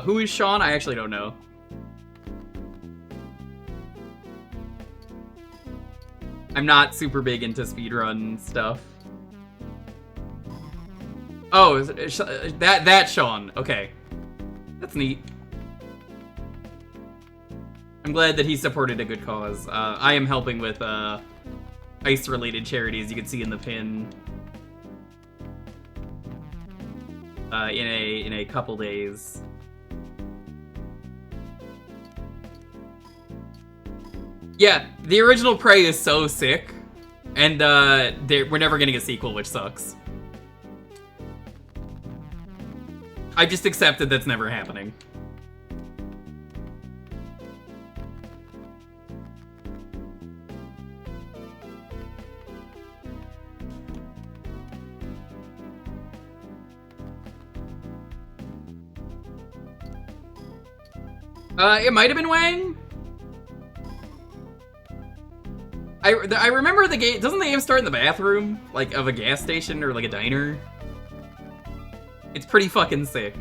Who is Sean? I actually don't know. I'm not super big into speedrun stuff. Oh, that's Sean. Okay. That's neat. I'm glad that he supported a good cause. I am helping with ice-related charities, you can see in the pin. In a couple days. Yeah, the original Prey is so sick, and we're never getting a sequel, which sucks. I just accepted that's never happening. It might have been Wang. I remember the game. Doesn't the game start in the bathroom, like of a gas station or like a diner? It's pretty fucking sick.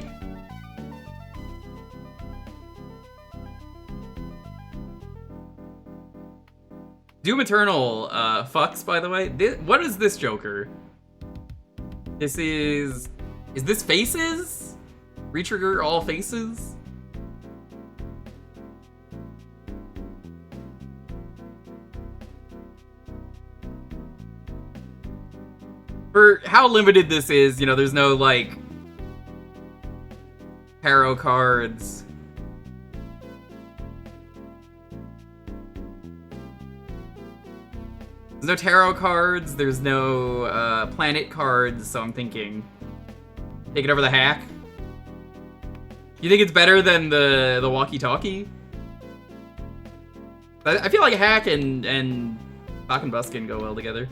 Doom Eternal fucks, by the way. What is this Joker? This is this faces? Retrigger all faces? For how limited this is, you know, there's no, like, tarot cards. There's no tarot cards, there's no planet cards, so I'm thinking take it over the hack. You think it's better than the walkie-talkie? I feel like hack and Talk and Buskin go well together.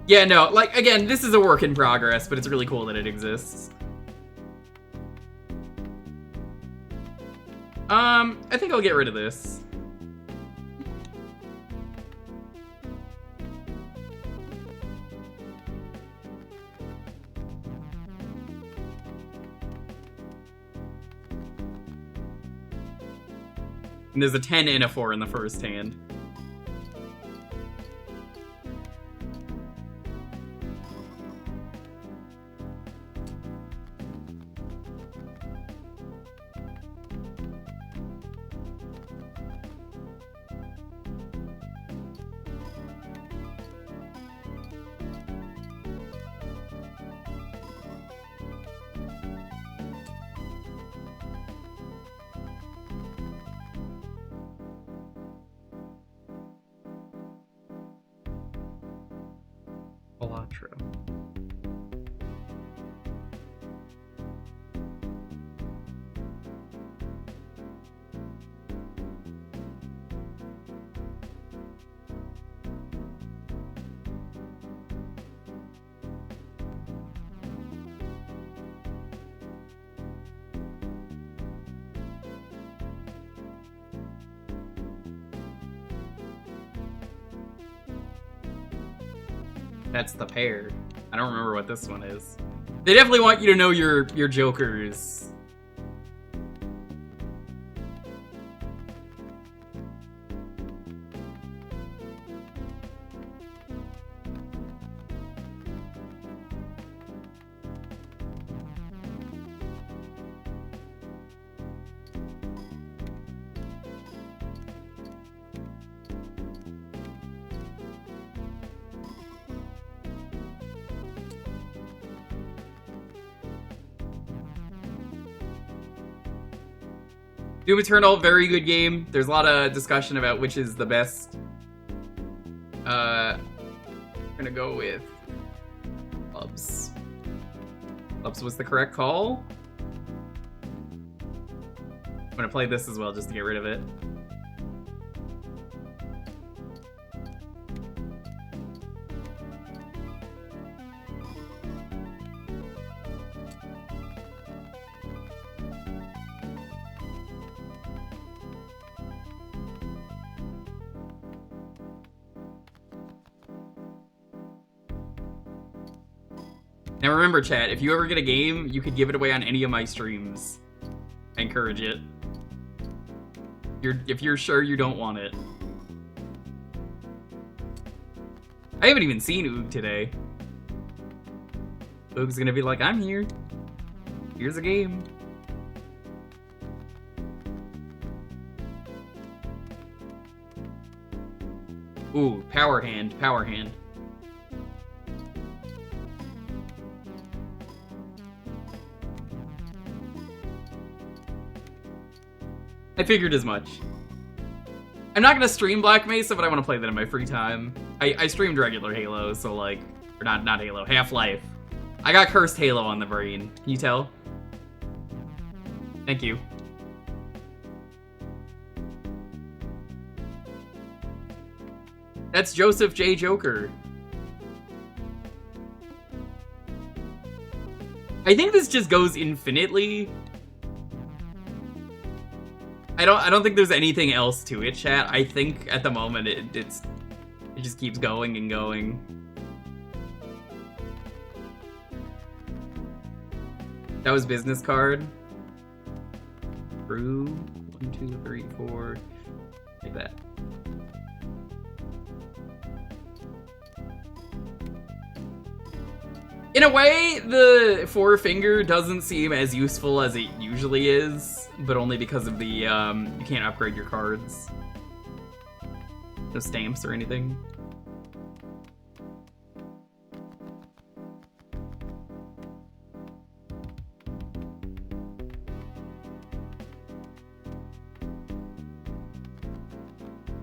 Yeah, no, like, again, this is a work in progress, but it's really cool that it exists. I think I'll get rid of this. And there's a 10 and a 4 in the first hand. Balatro. That's the pair. I don't remember what this one is. They definitely want you to know your Jokers. Doom Eternal, very good game. There's a lot of discussion about which is the best. We're gonna go with Clubs. Clubs was the correct call. I'm gonna play this as well just to get rid of it. Now remember, chat, if you ever get a game, you could give it away on any of my streams. I encourage it. If you're sure you don't want it. I haven't even seen Oog today. Oog's gonna be like, I'm here. Here's a game. Ooh, power hand, power hand. I figured as much. I'm not gonna stream Black Mesa, but I want to play that in my free time. I streamed regular Halo, so like, or not Halo, Half-Life. I got cursed Halo on the brain. Can you tell? Thank you. That's Joseph J. Jewker. I think this just goes infinitely. I don't think there's anything else to it, chat. I think at the moment it just keeps going and going. That was business card. Through 1, 2, 3, 4. Like that. In a way, the four-finger doesn't seem as useful as it usually is, but only because of the, you can't upgrade your cards. No stamps or anything.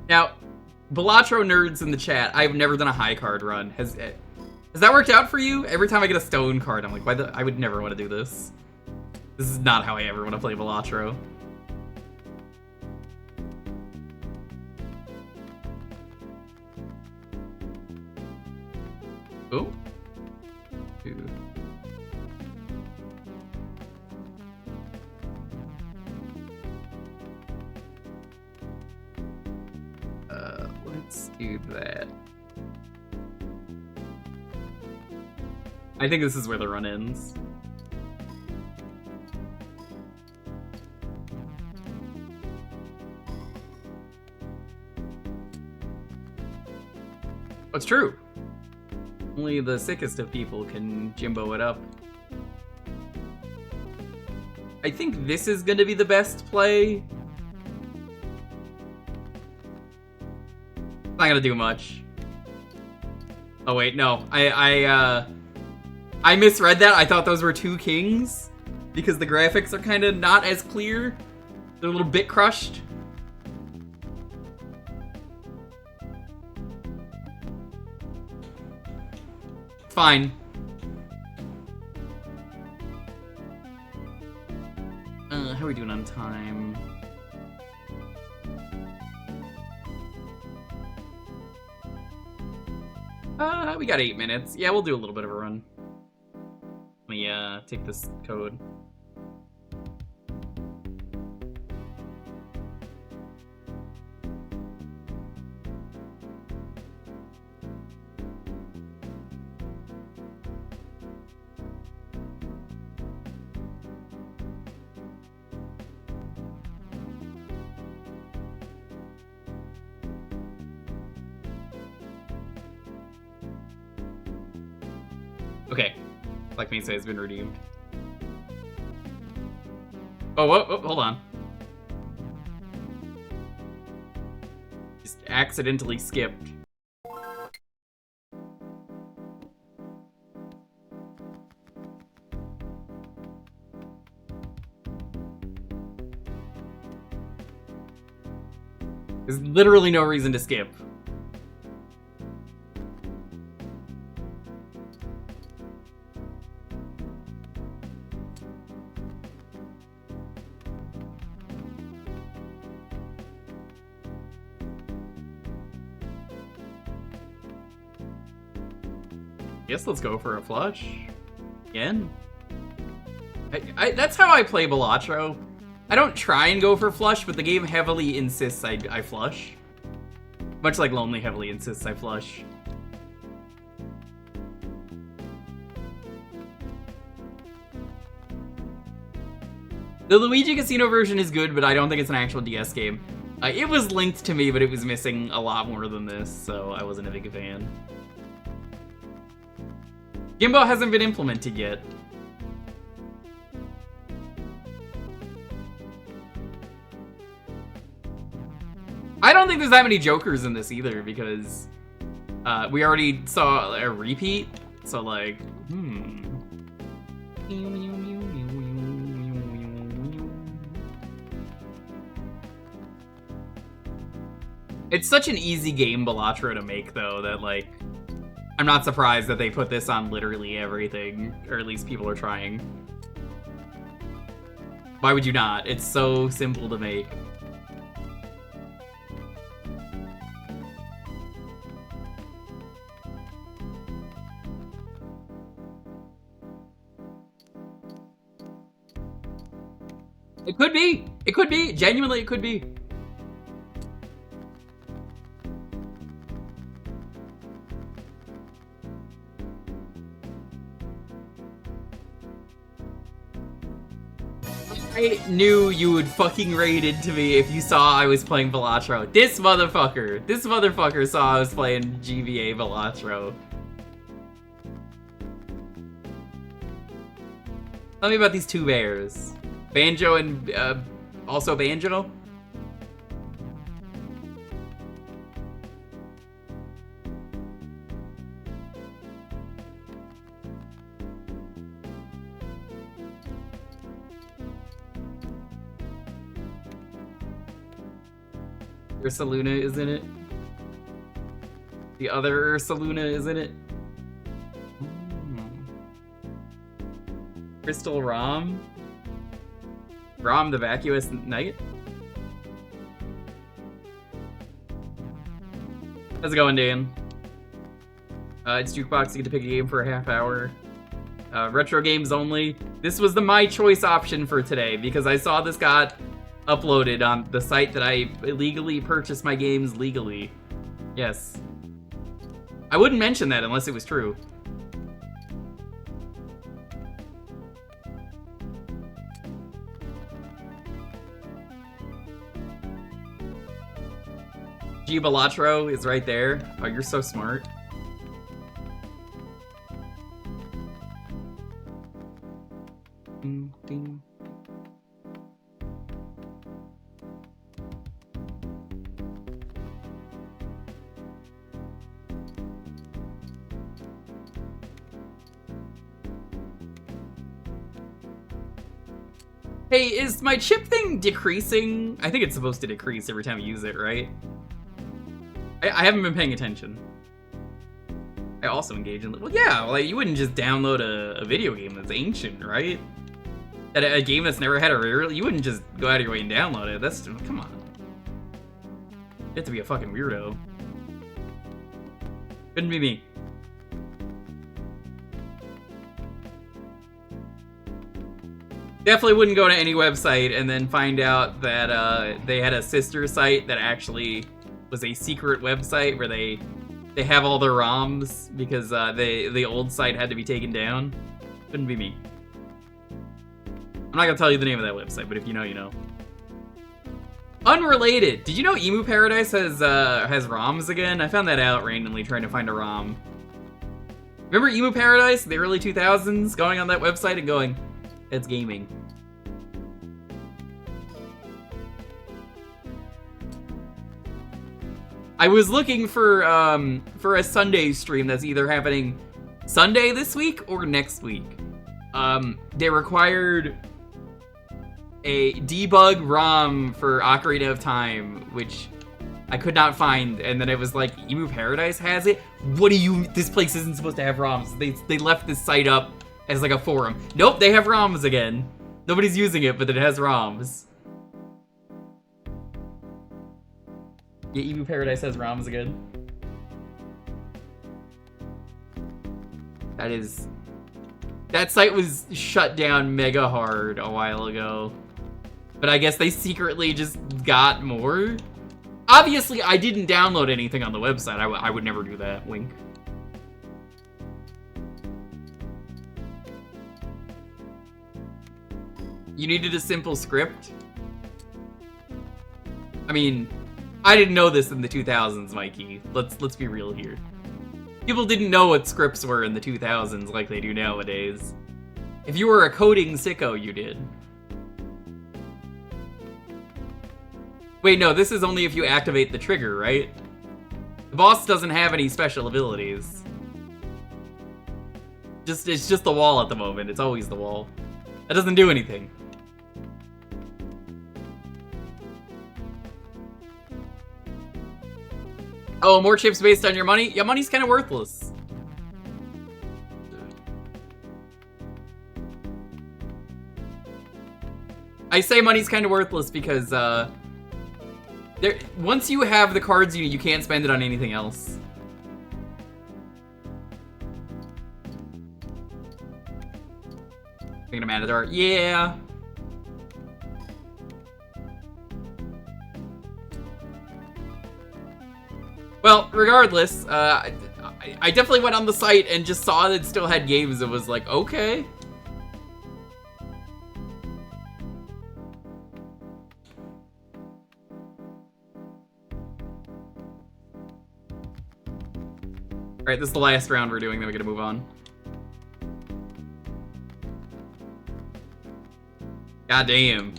Now, Balatro nerds in the chat, I've never done a high card run. Has that worked out for you? Every time I get a stone card, I'm like, I would never want to do this. This is not how I ever want to play Balatro. Oh. Dude. Let's do that. I think this is where the run ends. What's true? Only the sickest of people can Jimbo it up. I think this is gonna be the best play. It's not gonna do much. Oh wait, no. I misread that. I thought those were two kings because the graphics are kind of not as clear. They're a little bit crushed. Fine. How are we doing on time? We got 8 minutes. Yeah, we'll do a little bit of a run. Let me take this code. Okay. Black Mesa has been redeemed. Oh, hold on. Just accidentally skipped. There's literally no reason to skip. Guess let's go for a flush. Again. That's how I play Balatro. I don't try and go for flush, but the game heavily insists I flush. Much like Lonely heavily insists I flush. The Luigi Casino version is good, but I don't think it's an actual DS game. It was linked to me, but it was missing a lot more than this, so I wasn't a big fan. Gimbo hasn't been implemented yet. I don't think there's that many Jokers in this either, because we already saw a repeat, so like, It's such an easy game, Balatro, to make, though, that, like, I'm not surprised that they put this on literally everything, or at least people are trying. Why would you not? It's so simple to make. It could be! It could be! Genuinely, it could be! I knew you would fucking raid into me if you saw I was playing Balatro. This motherfucker saw I was playing GBA Balatro. Tell me about these two bears. Banjo and, also Banjo? Ursaluna is in it. The other Ursaluna is in it. Crystal Rom? Rom the Vacuous Knight? How's it going, Dan? It's Jewkbox, you get to pick a game for a half hour. Retro games only. This was the my choice option for today, because I saw this got uploaded on the site that I illegally purchased my games legally. Yes. I wouldn't mention that unless it was true. G Balatro is right there. Oh, you're so smart. Ding, ding. Hey, is my chip thing decreasing? I think it's supposed to decrease every time you use it, right? I haven't been paying attention. I also engage in... Well, yeah, like, you wouldn't just download a video game that's ancient, right? A game that's never had a real... You wouldn't just go out of your way and download it. That's... Come on. You have to be a fucking weirdo. Couldn't be me. Definitely wouldn't go to any website and then find out that they had a sister site that actually was a secret website where they have all their ROMs because the old site had to be taken down. Couldn't be me. I'm not gonna tell you the name of that website, but if you know, you know. Unrelated. Did you know Emu Paradise has ROMs again? I found that out randomly trying to find a ROM. Remember Emu Paradise, the early 2000s, going on that website and going, it's gaming. I was looking for a Sunday stream that's either happening Sunday this week or next week. They required a debug ROM for Ocarina of Time, which I could not find, and then it was like, Emu Paradise has it? What do you... This place isn't supposed to have ROMs. They left this site up as like a forum. Nope, they have ROMs again. Nobody's using it, but it has ROMs. Yeah, Emu Paradise has ROMs again. That site was shut down mega hard a while ago. But I guess they secretly just got more. Obviously, I didn't download anything on the website. I would never do that. Wink. You needed a simple script? I mean, I didn't know this in the 2000s, Mikey. Let's be real here. People didn't know what scripts were in the 2000s like they do nowadays. If you were a coding sicko, you did. Wait, no, this is only if you activate the trigger, right? The boss doesn't have any special abilities. It's just the wall at the moment. It's always the wall. That doesn't do anything. Oh, more chips based on your money? Yeah, money's kind of worthless. I say money's kind of worthless because, once you have the cards, you can't spend it on anything else. Thinking of Matador? Yeah. Well, regardless, I definitely went on the site and just saw that it still had games and was like, okay. Alright, this is the last round we're doing, then we're gonna move on. God damn.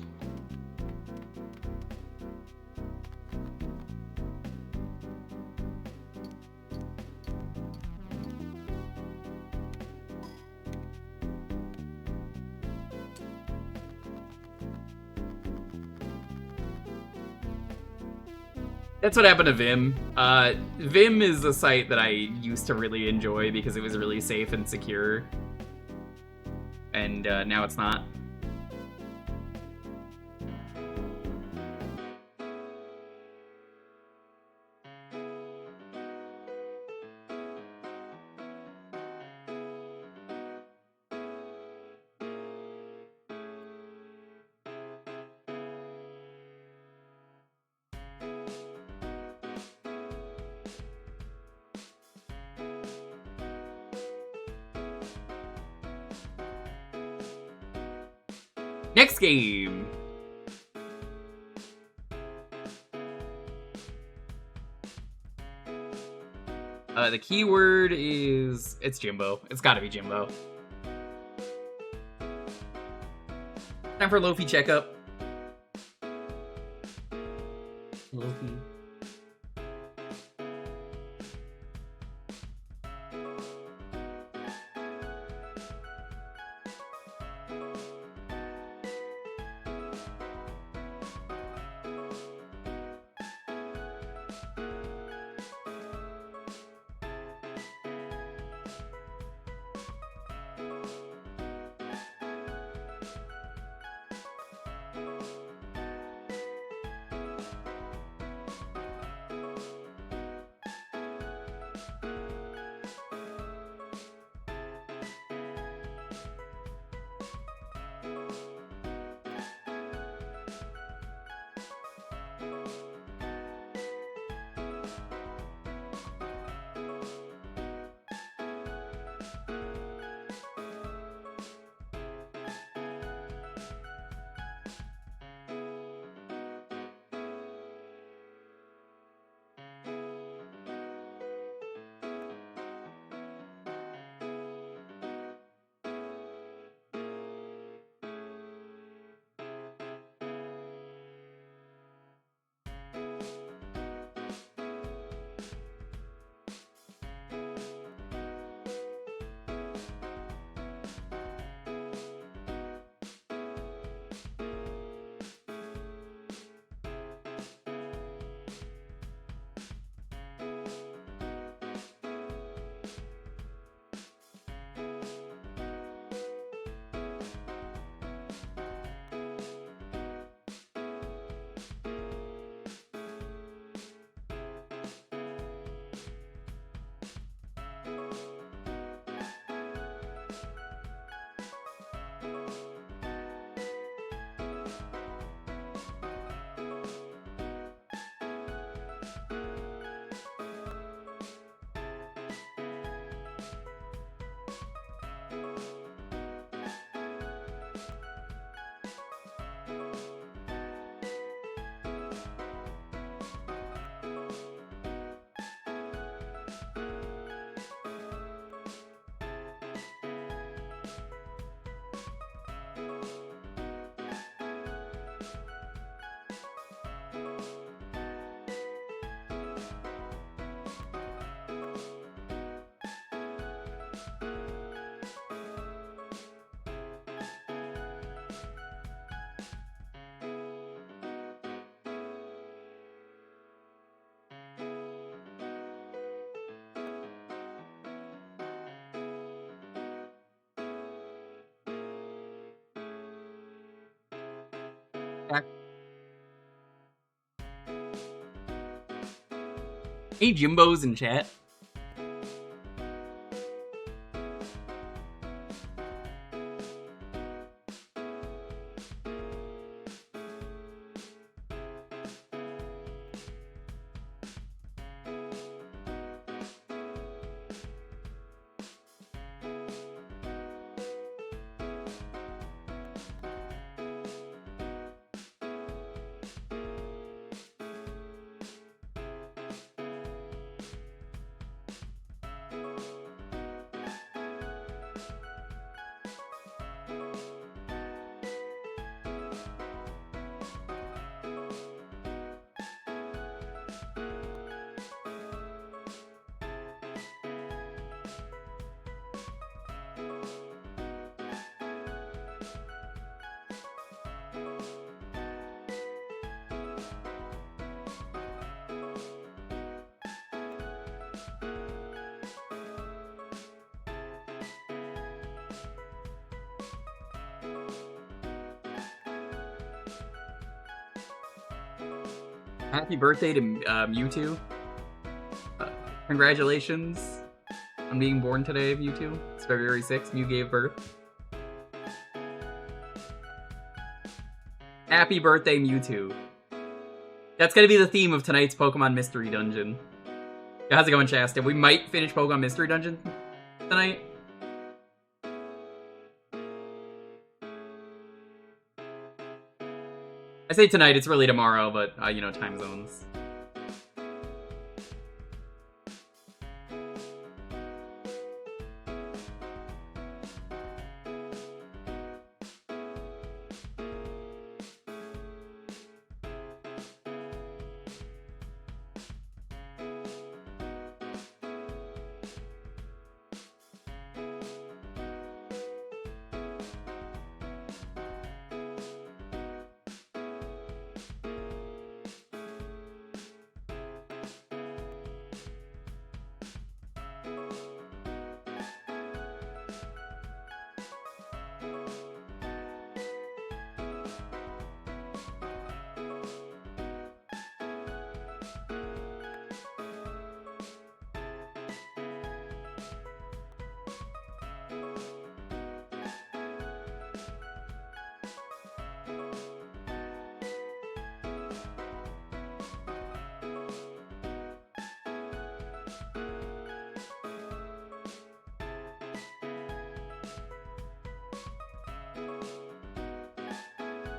That's what happened to Vim. Vim is a site that I used to really enjoy because it was really safe and secure. And now it's not. Next game! The keyword is... it's Jimbo. It's gotta be Jimbo. Time for Lofi checkup. Lofi. Hey, Jimbo's in chat. Happy birthday to Mewtwo. Congratulations on being born today, Mewtwo. It's February 6th. Mew gave birth. Happy birthday, Mewtwo. That's gonna be the theme of tonight's Pokemon Mystery Dungeon. How's it going, Shasta? We might finish Pokemon Mystery Dungeon tonight. I say tonight, it's really tomorrow, but, you know, time zones.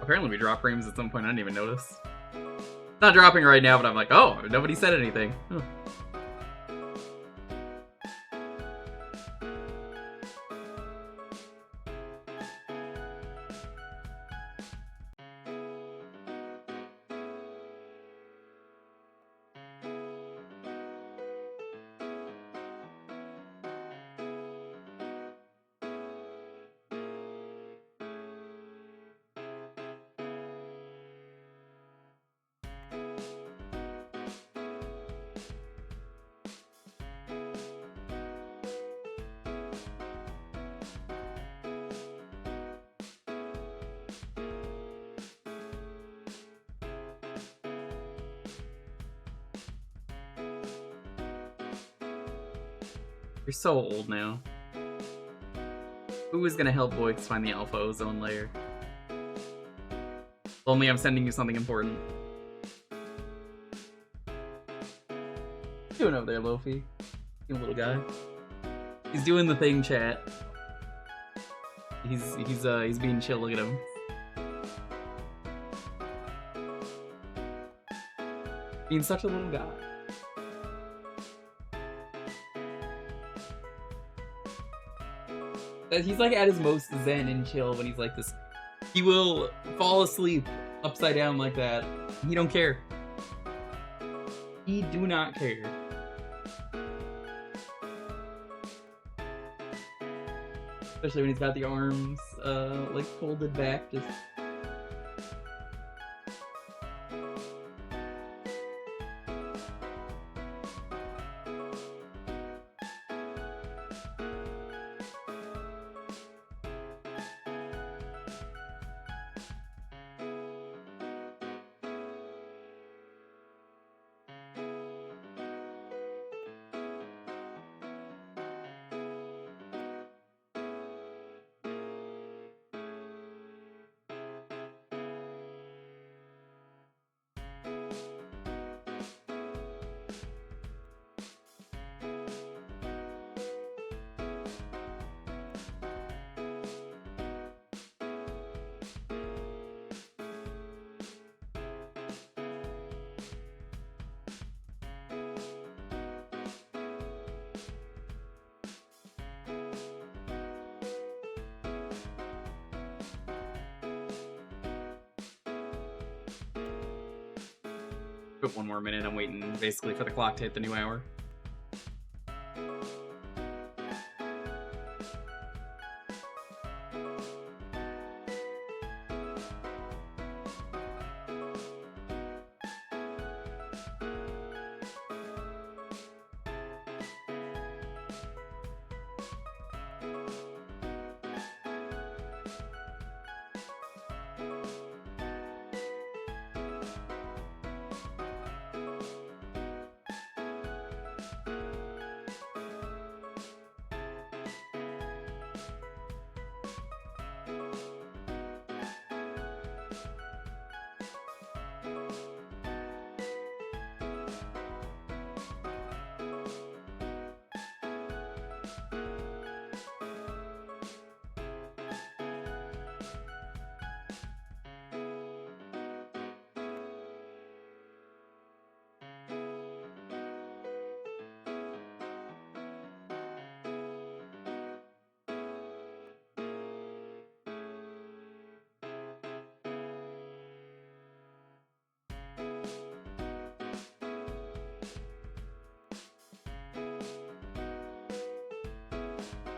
Apparently we drop frames at some point, I didn't even notice. It's not dropping right now, but I'm like, oh, nobody said anything. Huh. You're so old now. Who is gonna help Boix find the Alpha Ozone layer? Only I'm sending you something important. What you doing over there, Lofi? You little guy. He's doing the thing, chat. He's being chill. Look at him. Being such a little guy. He's like at his most zen and chill when he's like this. He will fall asleep upside down like that. He don't care. He do not care. Especially when he's got the arms, like folded back, just... Put one more minute, I'm waiting basically for the clock to hit the new hour.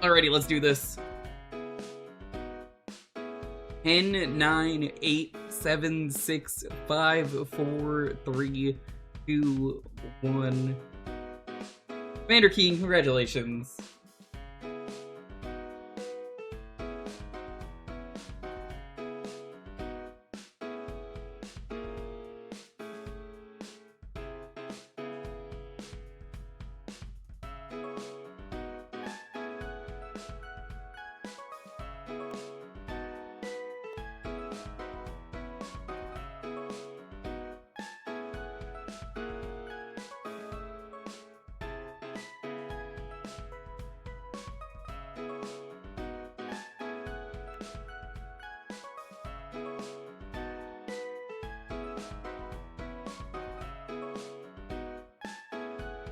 Alrighty, let's do this. 10, 9, 8, 7, 6, 5, 4, 3, 2, 1. Commander King, congratulations.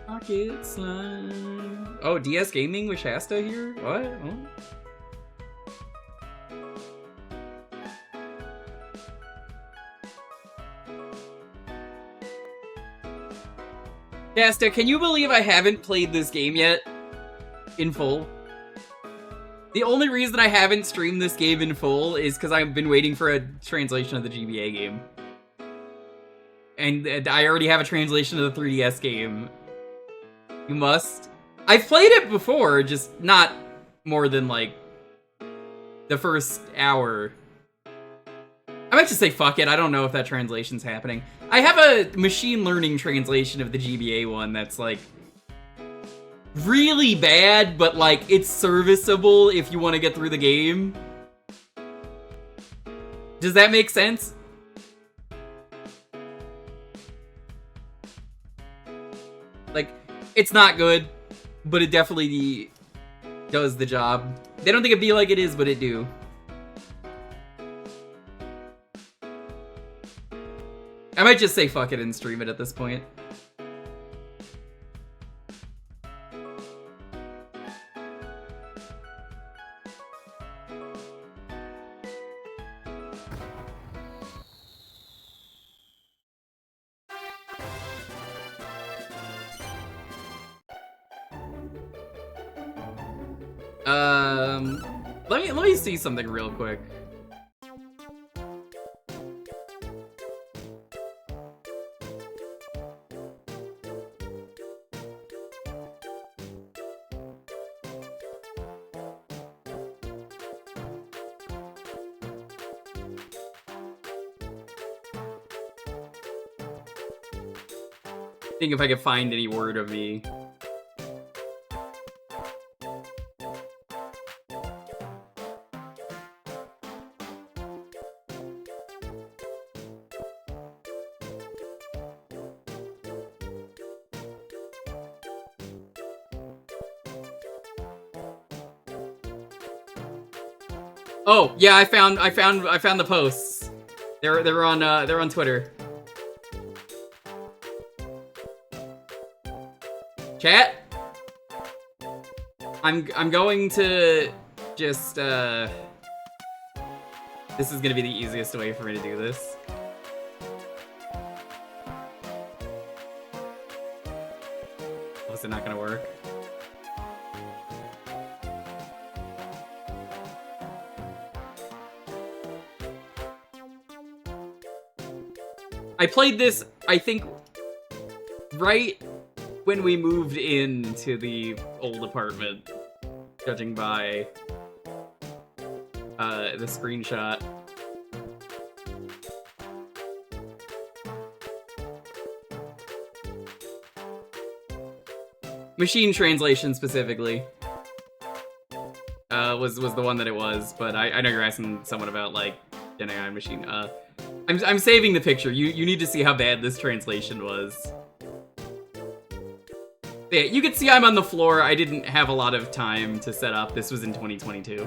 Pocket slime. Oh, DS Gaming with Shasta here? What? Oh. Shasta, can you believe I haven't played this game yet? In full? The only reason I haven't streamed this game in full is because I've been waiting for a translation of the GBA game. And I already have a translation of the 3DS game. You must. I've played it before, just not more than, like, the first hour. I might just say fuck it, I don't know if that translation's happening. I have a machine learning translation of the GBA one that's, like, really bad, but, like, it's serviceable if you want to get through the game. Does that make sense? Like, it's not good, but it definitely does the job. They don't think it'd be like it is, but it do. I might just say fuck it and stream it at this point. Let me see something real quick. Think if I could find any word of me. Oh yeah, I found the posts. They're on Twitter. Chat. I'm going to just this is gonna be the easiest way for me to do this. Was it not gonna work? I played this, I think, right when we moved into the old apartment, judging by the screenshot. Machine translation specifically was the one that it was, but I know you're asking someone about like Gen AI machine. I'm saving the picture. You need to see how bad this translation was. Yeah, you can see I'm on the floor. I didn't have a lot of time to set up. This was in 2022.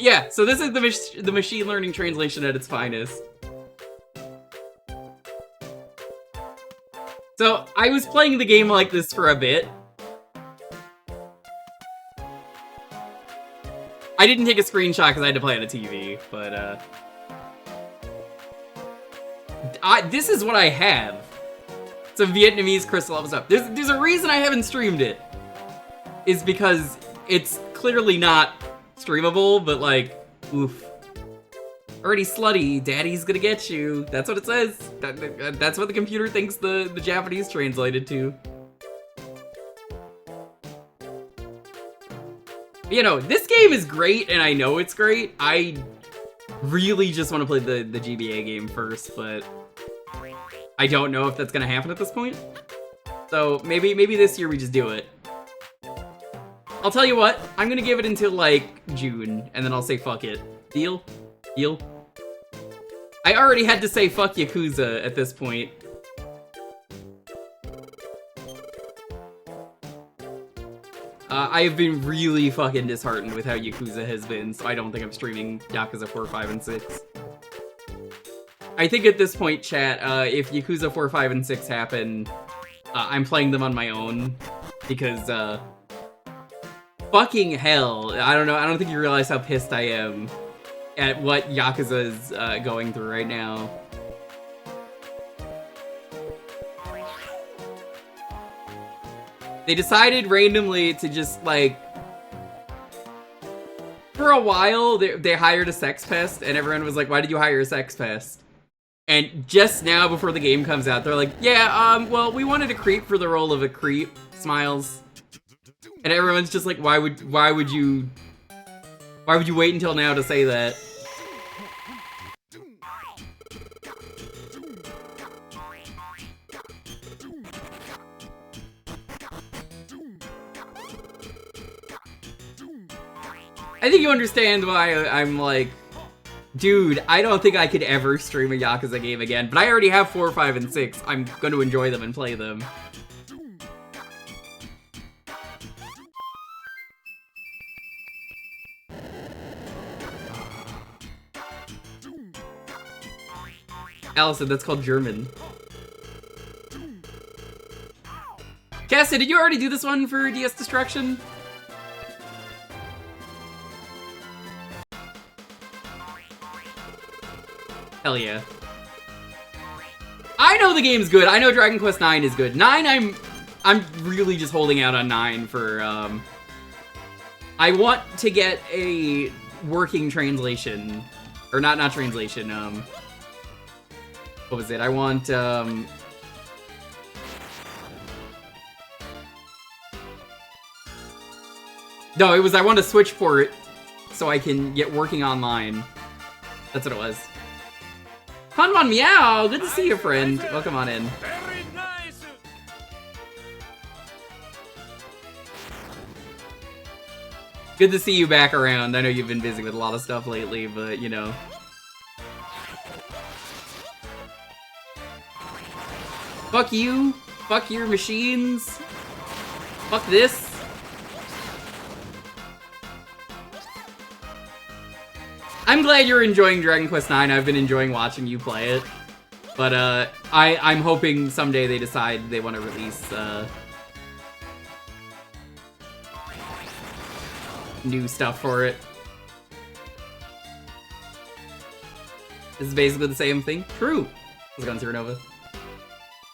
Yeah, so this is the machine learning translation at its finest. So, I was playing the game like this for a bit. I didn't take a screenshot because I had to play on a TV, but, this is what I have. Some Vietnamese crystal level stuff. There's a reason I haven't streamed it. Is because it's clearly not streamable, but like, oof. Already slutty, daddy's gonna get you. That's what it says. That's what the computer thinks the Japanese translated to. You know, this game is great, and I know it's great. I really just want to play the GBA game first, but I don't know if that's gonna happen at this point. So maybe this year we just do it. I'll tell you what, I'm gonna give it until like June, and then I'll say fuck it. Deal? Deal? I already had to say fuck Yakuza at this point. I have been really fucking disheartened with how Yakuza has been, so I don't think I'm streaming Yakuza 4, 5, and 6. I think at this point, chat, if Yakuza 4, 5, and 6 happen, I'm playing them on my own, because, fucking hell, I don't know, I don't think you realize how pissed I am at what Yakuza is going through right now. They decided randomly to just, like, for a while, they hired a sex pest, and everyone was like, why did you hire a sex pest? And just now, before the game comes out, they're like, yeah, well, we wanted a creep for the role of a creep, smiles. And everyone's just like, why would you wait until now to say that? I think you understand why I'm like, dude, I don't think I could ever stream a Yakuza game again, but I already have 4, 5, and 6. I'm going to enjoy them and play them. Allison, that's called German. Cassie, did you already do this one for DS Destruction? Hell yeah. I know the game's good. I know Dragon Quest IX is good. 9, I'm really just holding out on 9 for, I want to get a working translation. Or not translation, what was it? I want, no, it was I want a Switch port so I can get working online. That's what it was. Hanman Meow! Good to see you, friend. Welcome on in. Very nice. Good to see you back around. I know you've been busy with a lot of stuff lately, but, you know. Fuck you. Fuck your machines. Fuck this. I'm glad you're enjoying Dragon Quest IX. I've been enjoying watching you play it. But, I'm hoping someday they decide they want to release, new stuff for it. This is basically the same thing. True. Let's go on Zero Nova.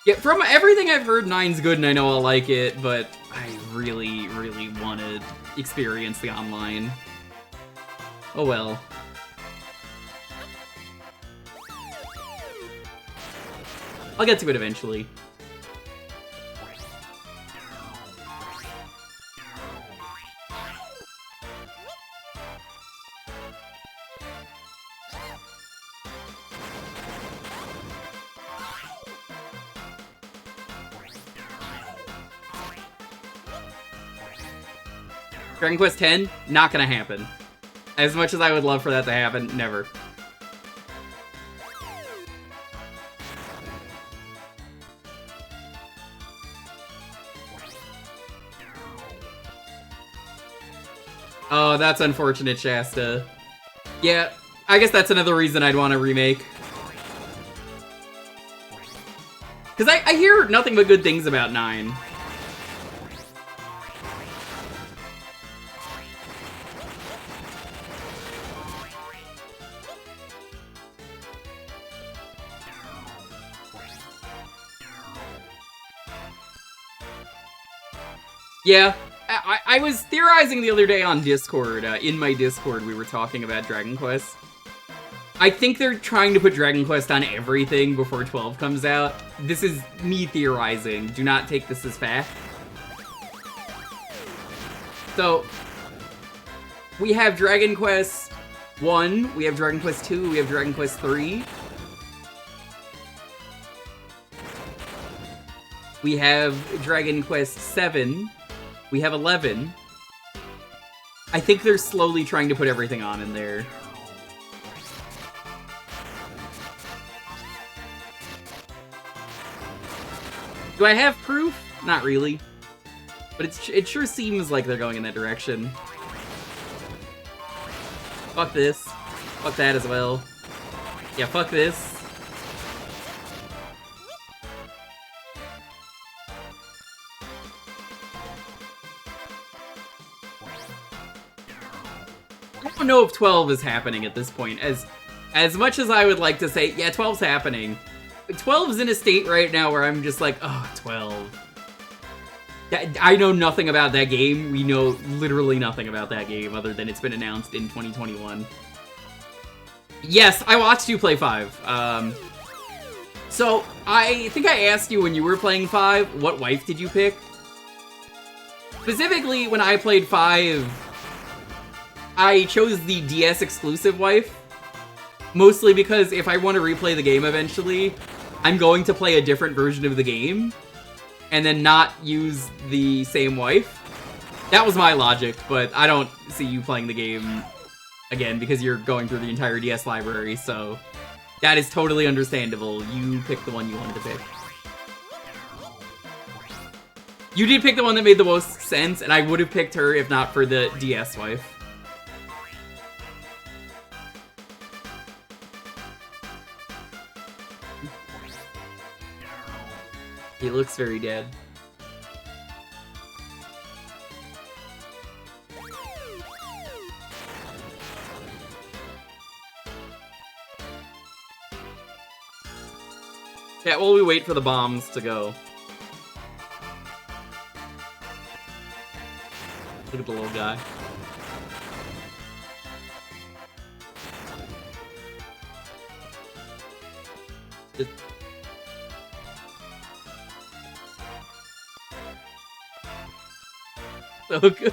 Yeah, from everything I've heard, 9's good and I know I'll like it, but I really, really want to experience the online. Oh well. I'll get to it eventually. Dragon Quest X, not gonna happen. As much as I would love for that to happen, never. Oh, that's unfortunate, Shasta. Yeah, I guess that's another reason I'd want a remake. Because I hear nothing but good things about 9. Yeah, I was theorizing the other day on Discord. In my Discord, we were talking about Dragon Quest. I think they're trying to put Dragon Quest on everything before 12 comes out. This is me theorizing. Do not take this as fact. So, we have Dragon Quest 1, we have Dragon Quest 2, we have Dragon Quest 3. We have Dragon Quest 7. We have 11. I think they're slowly trying to put everything on in there. Do I have proof? Not really. But it sure seems like they're going in that direction. Fuck this. Fuck that as well. Yeah, fuck this. I don't know if 12 is happening at this point. As much as I would like to say, yeah, 12's happening. 12's in a state right now where I'm just like, oh, 12. I know nothing about that game. We know literally nothing about that game other than it's been announced in 2021. Yes, I watched you play 5. So, I think I asked you when you were playing 5, what wife did you pick? Specifically, when I played 5... I chose the DS exclusive wife, mostly because if I want to replay the game eventually, I'm going to play a different version of the game, and then not use the same wife. That was my logic, but I don't see you playing the game again because you're going through the entire DS library, so that is totally understandable. You picked the one you wanted to pick. You did pick the one that made the most sense, and I would have picked her if not for the DS wife. He looks very dead. Yeah, while we wait for the bombs to go. Look at the little guy. Just... So good.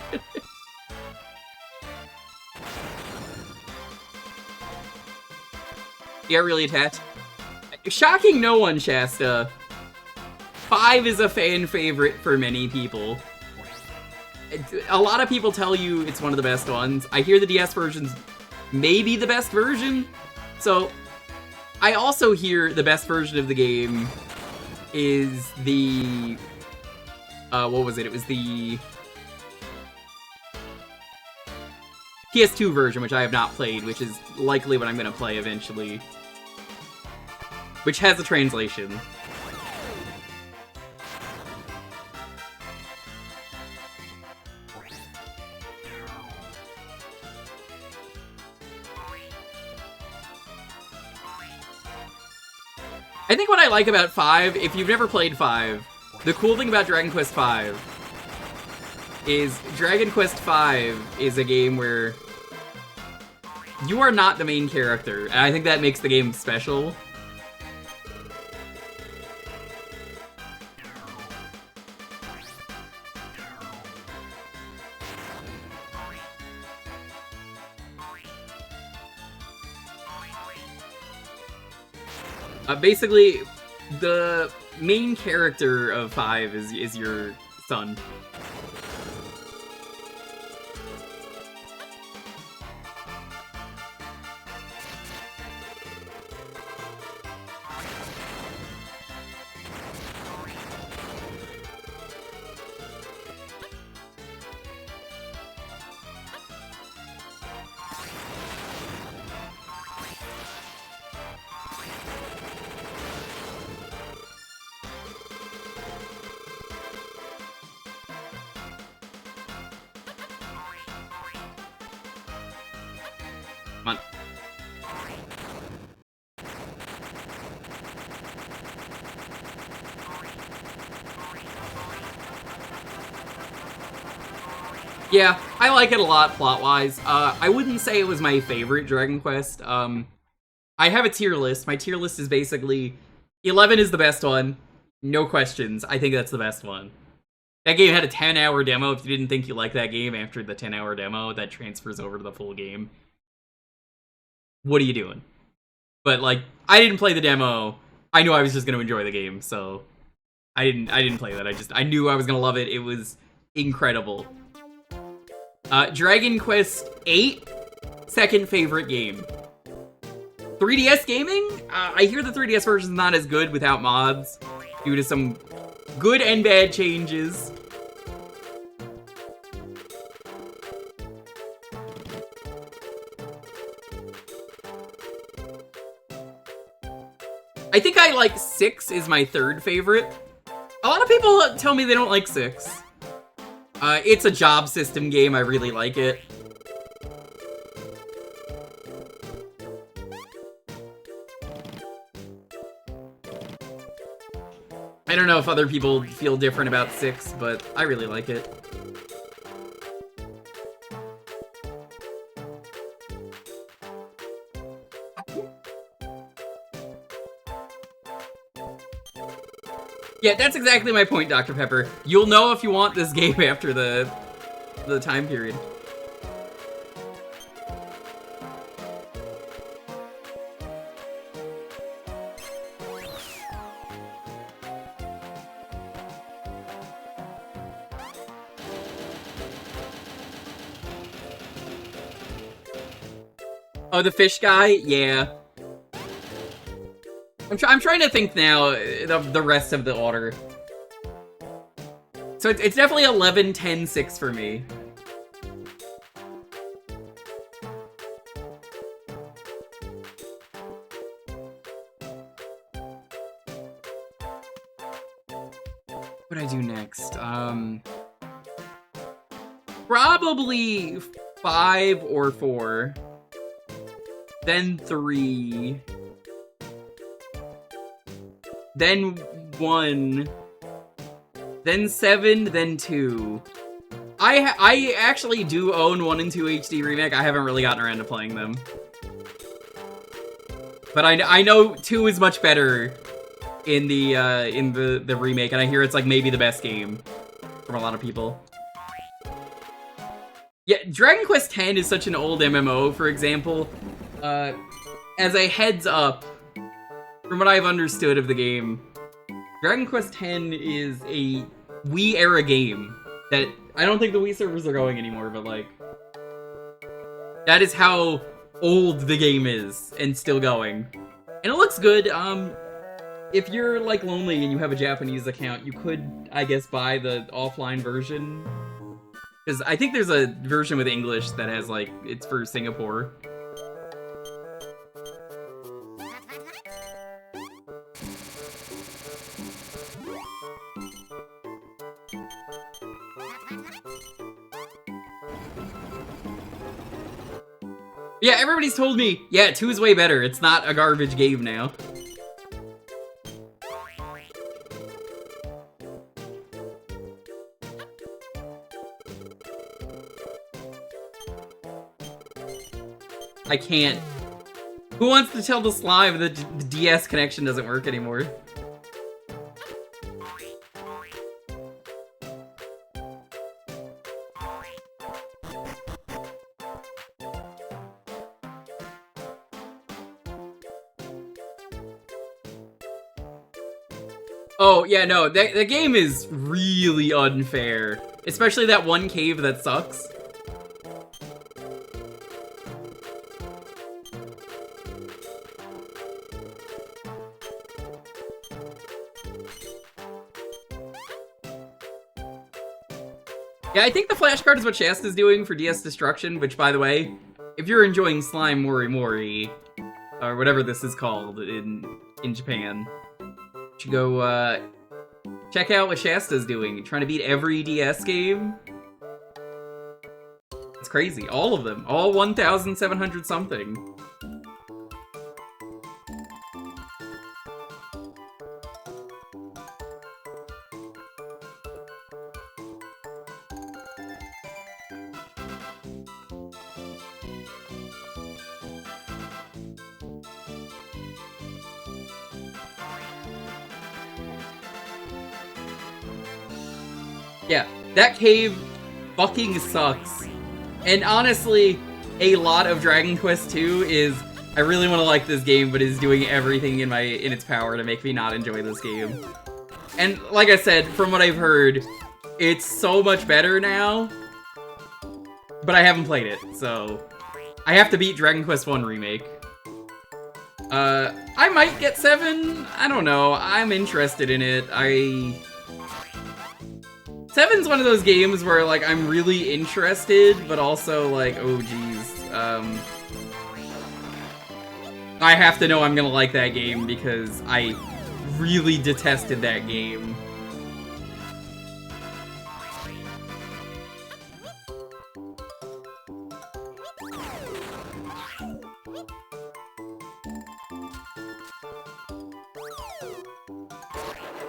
Yeah, really attached. Shocking no one, Shasta. 5 is a fan favorite for many people. A lot of people tell you it's one of the best ones. I hear the DS version's maybe the best version. So, I also hear the best version of the game is the... what was it? It was the... PS2 version, which I have not played, which is likely what I'm going to play eventually. Which has a translation. I think what I like about 5, if you've never played 5, the cool thing about Dragon Quest V is Dragon Quest V is a game where you are not the main character, and I think that makes the game special. Basically, the main character of 5 is your son. Come on. Yeah, I like it a lot plot-wise. I wouldn't say it was my favorite Dragon Quest. I have a tier list. My tier list is basically 11 is the best one. No questions. I think that's the best one. That game had a 10-hour demo. If you didn't think you liked that game after the 10-hour demo, that transfers over to the full game. What are you doing? But, like, I didn't play the demo. I knew I was just going to enjoy the game, so I didn't play that. I knew I was going to love it. It was incredible. Dragon Quest VIII, second favorite game. 3DS gaming? I hear the 3DS version is not as good without mods, due to some good and bad changes. I think I like 6 is my third favorite. A lot of people tell me they don't like 6. It's a job system game, I really like it. I don't know if other people feel different about 6, but I really like it. Yeah, that's exactly my point, Dr. Pepper. You'll know if you want this game after the time period. Oh, the fish guy? Yeah. I'm trying to think now of the rest of the order. So it's definitely 11, 10, 6 for me. What do I do next? Probably 5 or 4. Then 3. then 1, then 7, then 2. I actually do own 1 and 2 HD Remake. I haven't really gotten around to playing them. But I know 2 is much better in the remake, and I hear it's like maybe the best game from a lot of people. Yeah, Dragon Quest X is such an old MMO, for example. As a heads up, from what I've understood of the game, Dragon Quest X is a Wii era game that I don't think the Wii servers are going anymore, but like, that is how old the game is and still going. And it looks good. If you're like lonely and you have a Japanese account, you could, I guess, buy the offline version. Because I think there's a version with English that has like, it's for Singapore. Yeah, everybody's told me, yeah, 2 is way better. It's not a garbage game now. I can't. Who wants to tell the slime that the DS connection doesn't work anymore? Oh, yeah, no, the game is really unfair. Especially that one cave that sucks. Yeah, I think the flashcard is what Shasta's doing for DS Destruction, which, by the way, if you're enjoying Slime Mori Mori, or whatever this is called in Japan, you should go, check out what Shasta's doing. Trying to beat every DS game. It's crazy. All of them. All 1,700 something. Yeah, that cave fucking sucks. And honestly, a lot of Dragon Quest 2 is, I really want to like this game, but is doing everything in its power to make me not enjoy this game. And like I said, from what I've heard, it's so much better now, but I haven't played it, so I have to beat Dragon Quest 1 Remake. I might get 7, I don't know, I'm interested in it. 7's one of those games where, like, I'm really interested, but also, like, oh, geez. I have to know I'm gonna like that game because I really detested that game.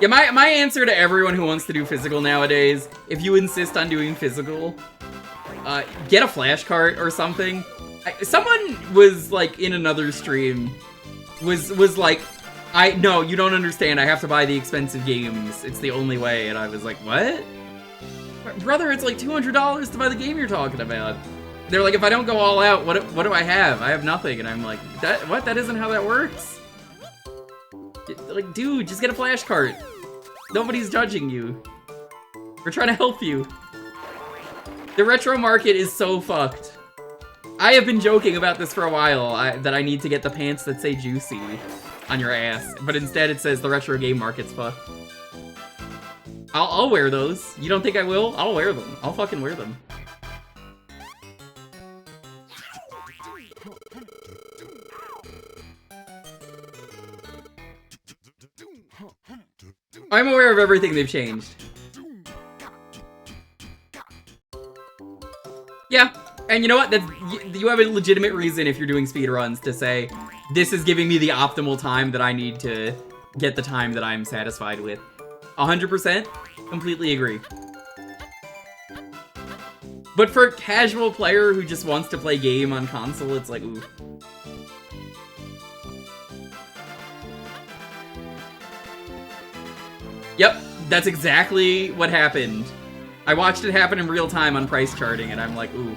Yeah, my answer to everyone who wants to do physical nowadays, if you insist on doing physical, get a flash cart or something. Someone was, like, in another stream, was like, no, you don't understand, I have to buy the expensive games. It's the only way. And I was like, what? Brother, it's like $200 to buy the game you're talking about. They're like, if I don't go all out, what do I have? I have nothing. And I'm like, what? That isn't how that works. Like, dude, just get a flash cart. Nobody's judging you. We're trying to help you. The retro market is so fucked. I have been joking about this for a while, that I need to get the pants that say juicy on your ass, but instead it says the retro game market's fucked. I'll wear those. You don't think I will? I'll wear them. I'll fucking wear them. I'm aware of everything they've changed. Yeah, and you know what? You have a legitimate reason if you're doing speedruns to say, this is giving me the optimal time that I need to get the time that I'm satisfied with. 100%, completely agree. But for a casual player who just wants to play game on console, it's like, ooh. Yep, that's exactly what happened. I watched it happen in real time on price charting, and I'm like, ooh.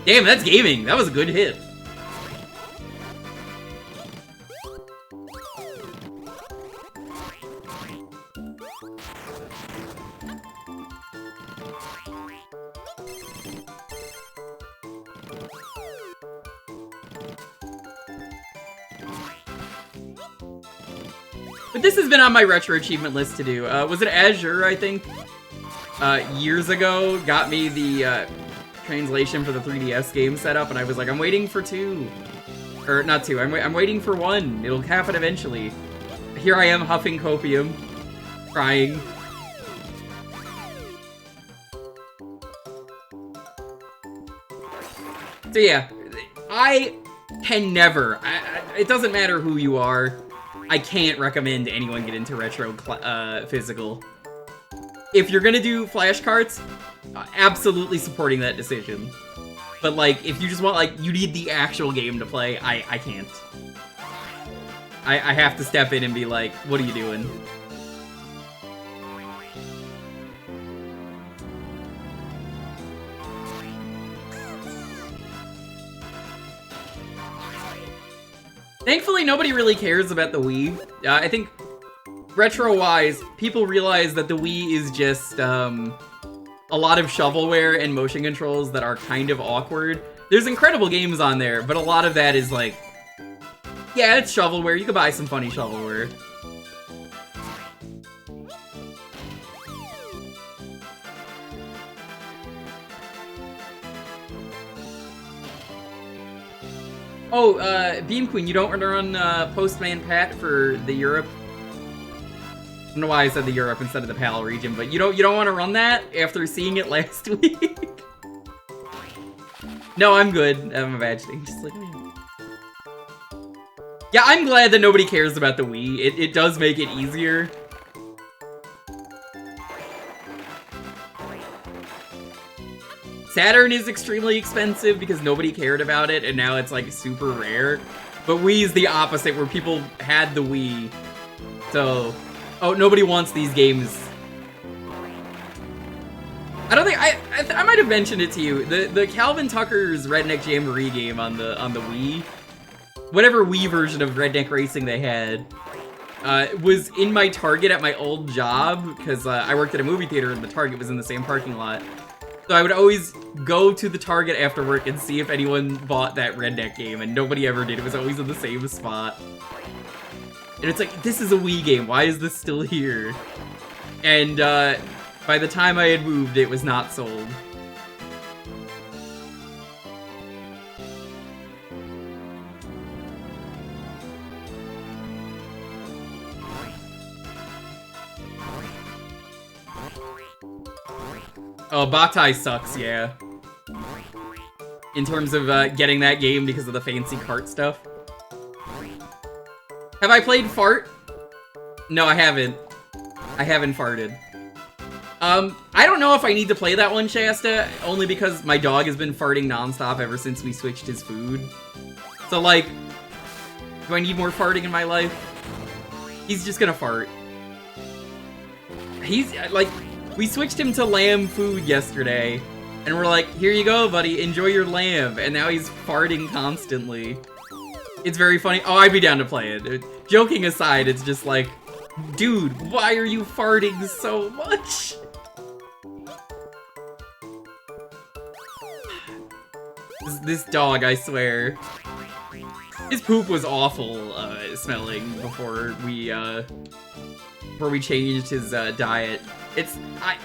Damn, that's gaming! That was a good hit. But this has been on my retro achievement list to do. Was it Azure, I think? Years ago, got me the translation for the 3DS game setup, and I was like, I'm waiting for 2. Or, not 2, I'm waiting for 1. It'll happen eventually. Here I am, huffing copium. Crying. So yeah, I can never, it doesn't matter who you are, I can't recommend anyone get into retro physical. If you're gonna do flashcards, absolutely supporting that decision. But like, if you just want, like, you need the actual game to play, I can't. I have to step in and be like, what are you doing? Thankfully, nobody really cares about the Wii. I think, retro-wise, people realize that the Wii is just, a lot of shovelware and motion controls that are kind of awkward. There's incredible games on there, but a lot of that is like, yeah, it's shovelware. You can buy some funny shovelware. Oh, Beam Queen, you don't want to run Postman Pat for the Europe? I don't know why I said the Europe instead of the PAL region, but you don't want to run that after seeing it last week? No, I'm good. I'm imagining. Just like me. Yeah, I'm glad that nobody cares about the Wii. It does make it easier. Saturn is extremely expensive because nobody cared about it, and now it's like super rare. But Wii is the opposite, where people had the Wii. So, oh, nobody wants these games. I don't think I might have mentioned it to you. The Calvin Tucker's Redneck Jamboree game on the Wii, whatever Wii version of Redneck Racing they had, was in my Target at my old job because I worked at a movie theater and the Target was in the same parking lot. So I would always go to the Target after work and see if anyone bought that Redneck game, and nobody ever did. It was always in the same spot. And it's like, this is a Wii game, why is this still here? And by the time I had moved, it was not sold. Oh, Boktai sucks, yeah. In terms of getting that game because of the fancy cart stuff. Have I played Fart? No, I haven't. I haven't farted. I don't know if I need to play that one, Shasta, only because my dog has been farting nonstop ever since we switched his food. So, like, do I need more farting in my life? He's just gonna fart. He's, like, we switched him to lamb food yesterday, and we're like, here you go, buddy, enjoy your lamb, and now he's farting constantly. It's very funny. Oh, I'd be down to play it. Joking aside, it's just like, dude, why are you farting so much? This dog, I swear. His poop was awful smelling before we changed his diet.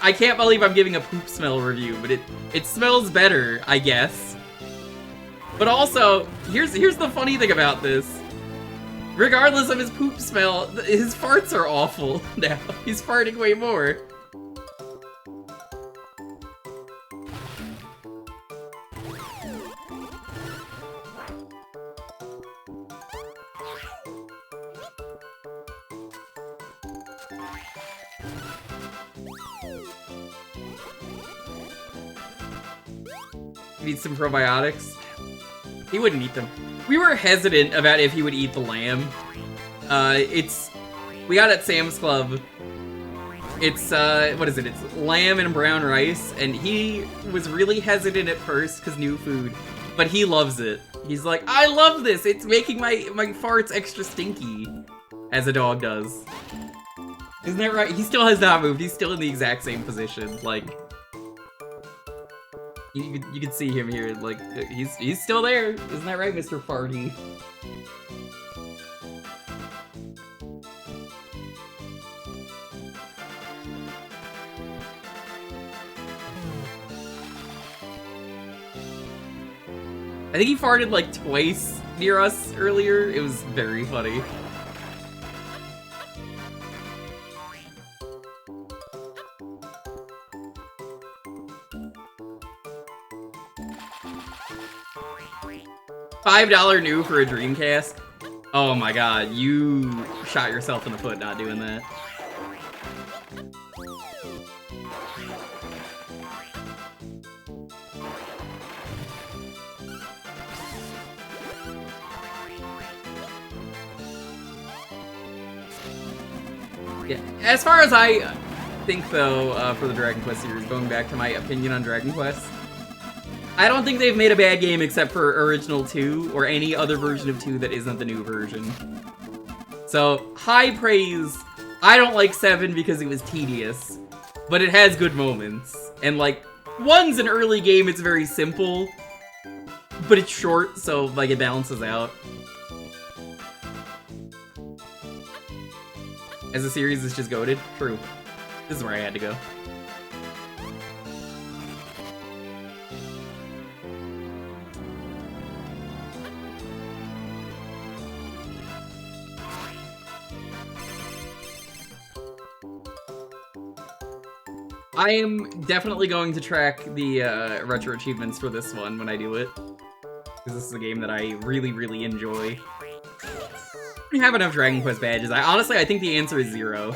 I can't believe I'm giving a poop smell review, but it smells better, I guess. But also, here's the funny thing about this. Regardless of his poop smell, his farts are awful now. He's farting way more. He needs some probiotics. He wouldn't eat them. We were hesitant about if he would eat the lamb. We got it at Sam's Club. It's, what is it? It's lamb and brown rice, and he was really hesitant at first because new food, but he loves it. He's like, I love this! It's making my farts extra stinky, as a dog does. Isn't that right? He still has not moved. He's still in the exact same position. Like, you can see him here. Like, he's still there. Isn't that right, Mr. Farty? I think he farted like twice near us earlier. It was very funny. $5 new for a Dreamcast? Oh my god, you shot yourself in the foot not doing that. Yeah, as far as I think though, for the Dragon Quest series, going back to my opinion on Dragon Quest, I don't think they've made a bad game except for Original 2 or any other version of 2 that isn't the new version. So, high praise. I don't like 7 because it was tedious, but it has good moments. And like, 1's an early game, it's very simple, but it's short, so like it balances out. As a series, it's just goated. True. This is where I had to go. I am definitely going to track the retro achievements for this one when I do it. Because this is a game that I really, really enjoy. I have enough Dragon Quest badges. Honestly, I think the answer is 0.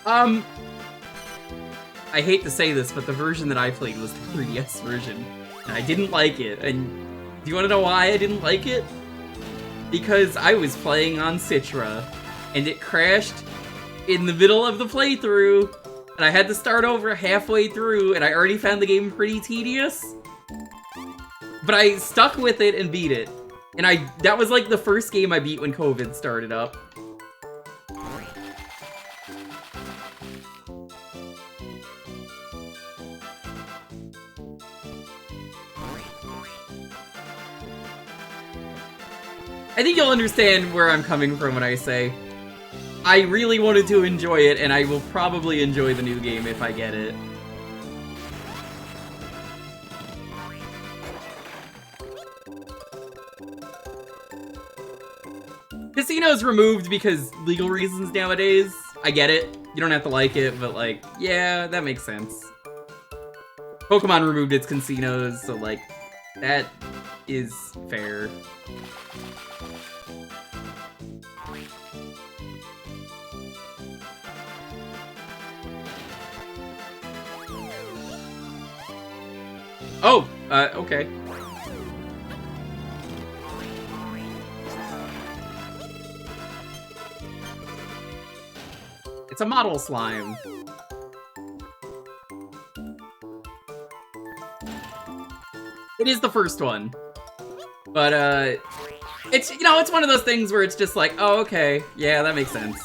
I hate to say this, but the version that I played was the 3DS version, and I didn't like it. And do you want to know why I didn't like it? Because I was playing on Citra, and it crashed in the middle of the playthrough, and I had to start over halfway through, and I already found the game pretty tedious. But I stuck with it and beat it. And that was like the first game I beat when COVID started up. I think you'll understand where I'm coming from when I say I really wanted to enjoy it, and I will probably enjoy the new game if I get it. Casino's removed because legal reasons nowadays. I get it. You don't have to like it, but like, yeah, that makes sense. Pokemon removed its casinos, so like, that is fair. Oh, okay. It's a model slime. It is the first one. But, it's, you know, it's one of those things where it's just like, oh, okay, yeah, that makes sense.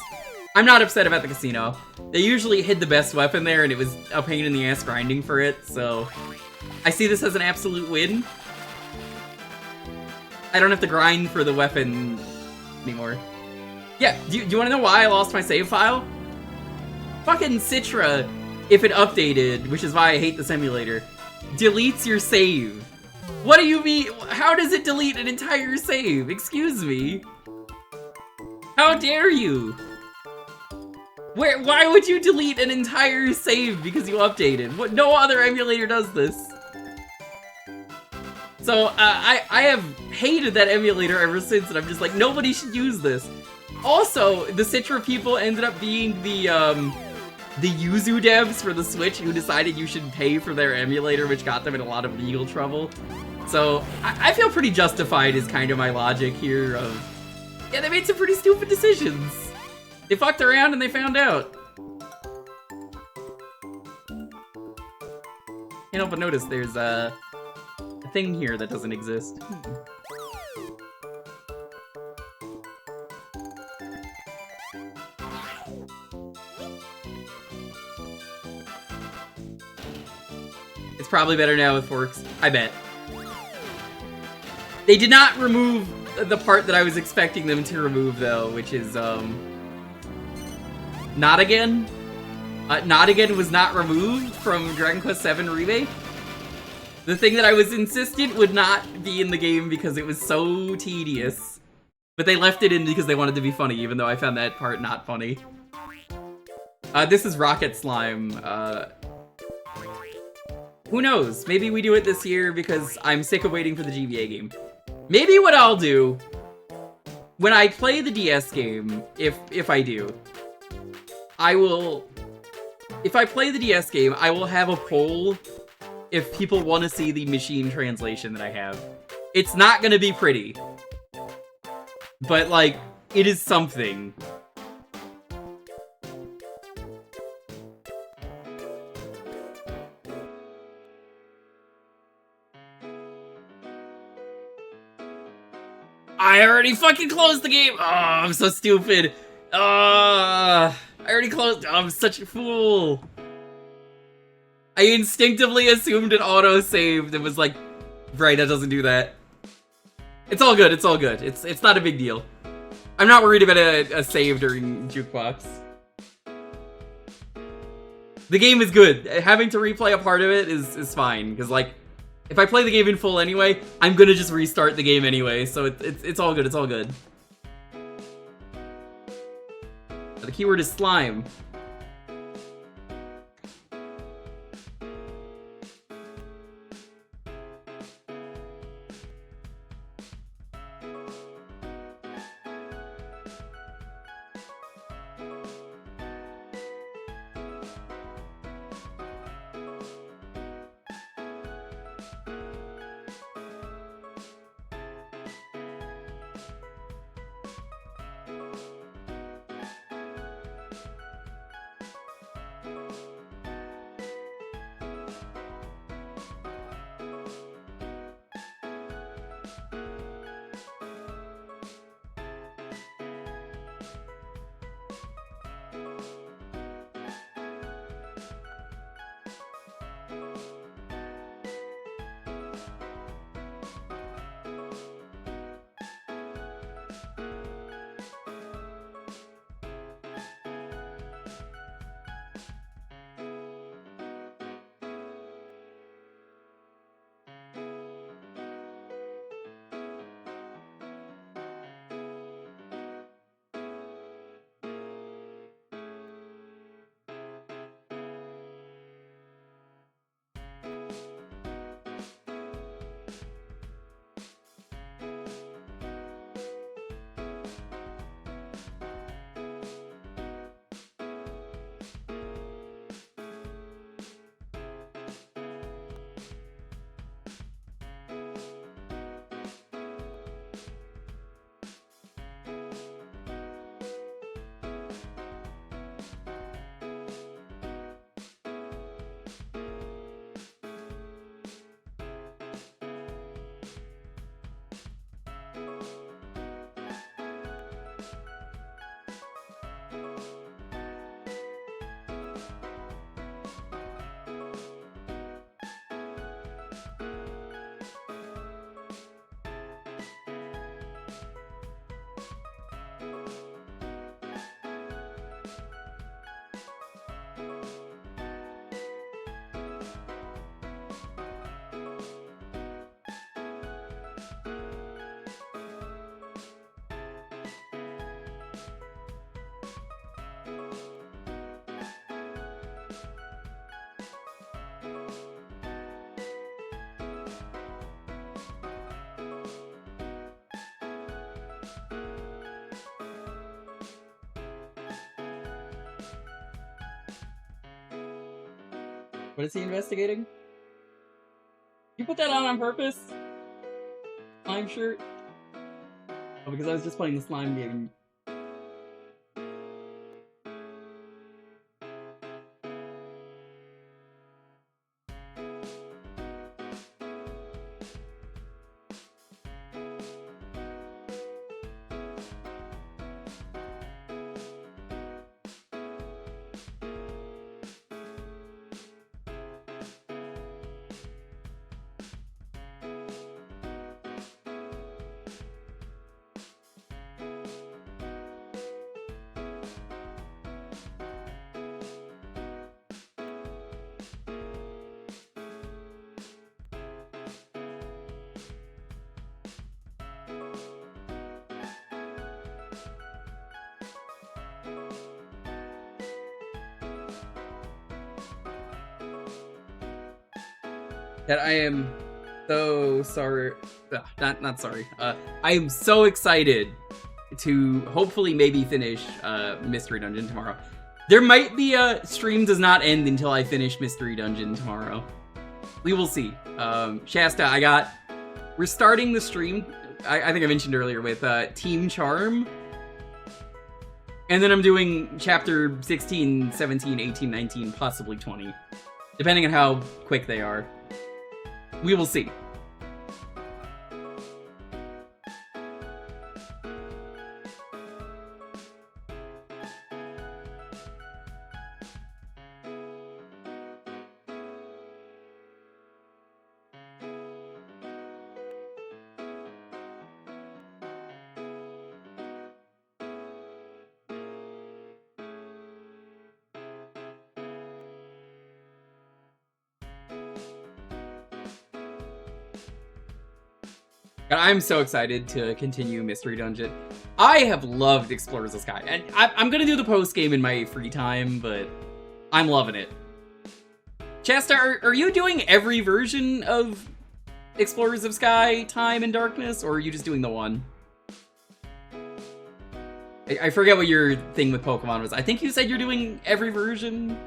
I'm not upset about the casino. They usually hid the best weapon there, and it was a pain in the ass grinding for it, so I see this as an absolute win. I don't have to grind for the weapon anymore. Yeah, do you want to know why I lost my save file? Fucking Citra, if it updated, which is why I hate this emulator, deletes your save. What do you mean? How does it delete an entire save? Excuse me. How dare you? Why would you delete an entire save because you updated? What? No other emulator does this. So, I have hated that emulator ever since, and I'm just like, nobody should use this. Also, the Citra people ended up being the Yuzu devs for the Switch who decided you should pay for their emulator, which got them in a lot of legal trouble. So, I feel pretty justified is kind of my logic here of... Yeah, they made some pretty stupid decisions. They fucked around and they found out. Can't help but notice there's a thing here that doesn't exist. It's probably better now with forks. I bet. They did not remove the part that I was expecting them to remove, though, which is, Not Again? Not Again was not removed from Dragon Quest VII Remake. The thing that I was insistent would not be in the game because it was so tedious. But they left it in because they wanted to be funny, even though I found that part not funny. This is Rocket Slime. Who knows? Maybe we do it this year because I'm sick of waiting for the GBA game. Maybe what I'll do, when I play the DS game, if I do, if I play the DS game, I will have a poll if people want to see the machine translation that I have. It's not gonna be pretty. But, like, it is something. I already fucking closed the game! Oh, I'm so stupid. I already closed. I'm such a fool. I instinctively assumed it auto-saved and was like, right, that doesn't do that. It's all good, it's all good. It's not a big deal. I'm not worried about a save during Jewkbox. The game is good. Having to replay a part of it is fine, because, like, if I play the game in full anyway, I'm gonna just restart the game anyway, so it's all good, it's all good. The keyword is slime. What is he investigating? You put that on purpose? Slime shirt? Oh, because I was just playing the slime game. That I am so sorry. Not sorry. I am so excited to hopefully maybe finish Mystery Dungeon tomorrow. There might be a stream does not end until I finish Mystery Dungeon tomorrow. We will see. Shasta, we're starting the stream, I think I mentioned earlier, with Team Charm. And then I'm doing chapter 16, 17, 18, 19, possibly 20. Depending on how quick they are. We will see. I'm so excited to continue Mystery Dungeon. I have loved Explorers of the Sky, and I'm gonna do the post-game in my free time, but I'm loving it. Chasta, are you doing every version of Explorers of Sky, Time and Darkness, or are you just doing the one? I forget what your thing with Pokemon was. I think you said you're doing every version.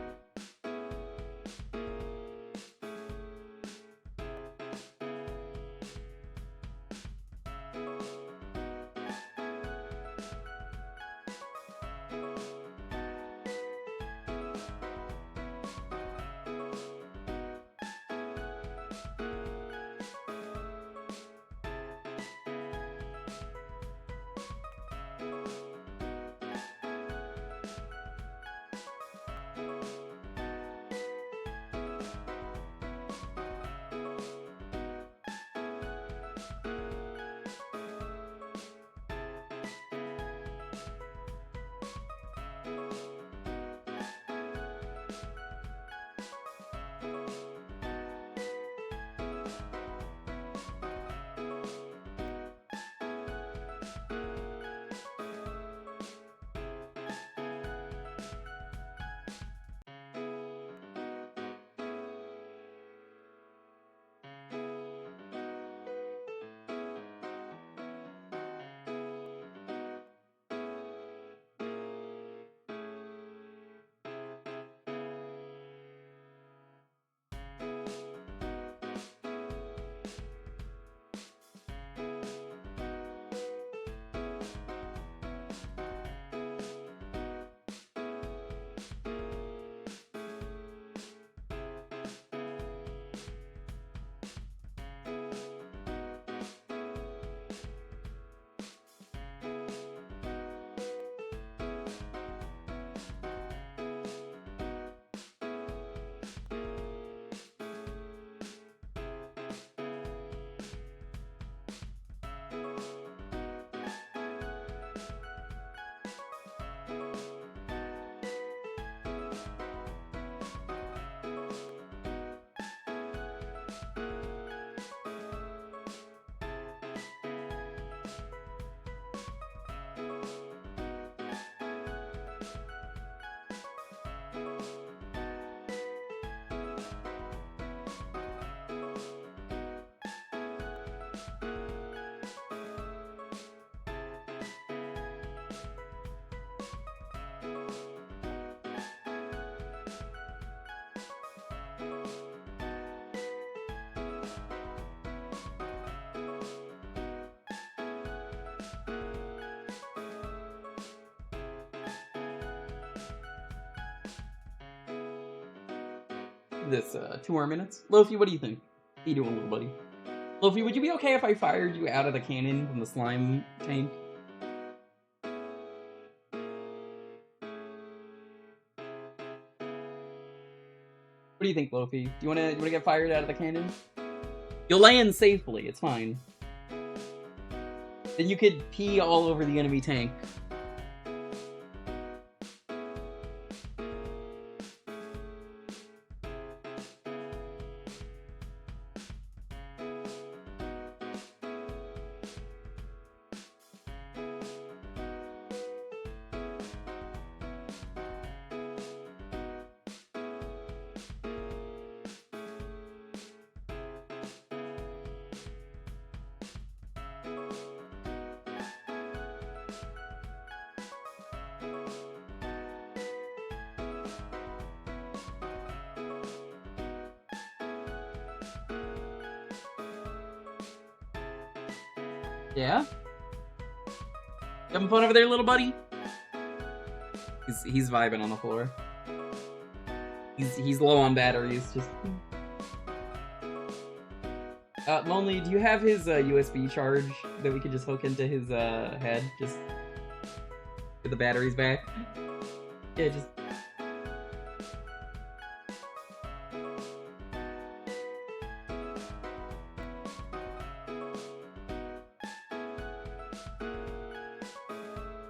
this 2 more minutes. Lofi, what do you think? How you doing, little buddy? Lofi, would you be okay if I fired you out of the cannon from the slime tank? What do you think, Lofi? Do you wanna get fired out of the cannon? You'll land safely, it's fine. Then you could pee all over the enemy tank. Yeah? Having fun over there, little buddy? He's vibing on the floor. He's low on batteries, just... Lonely, do you have his USB charge that we could just hook into his head? Just get the batteries back? Yeah, just...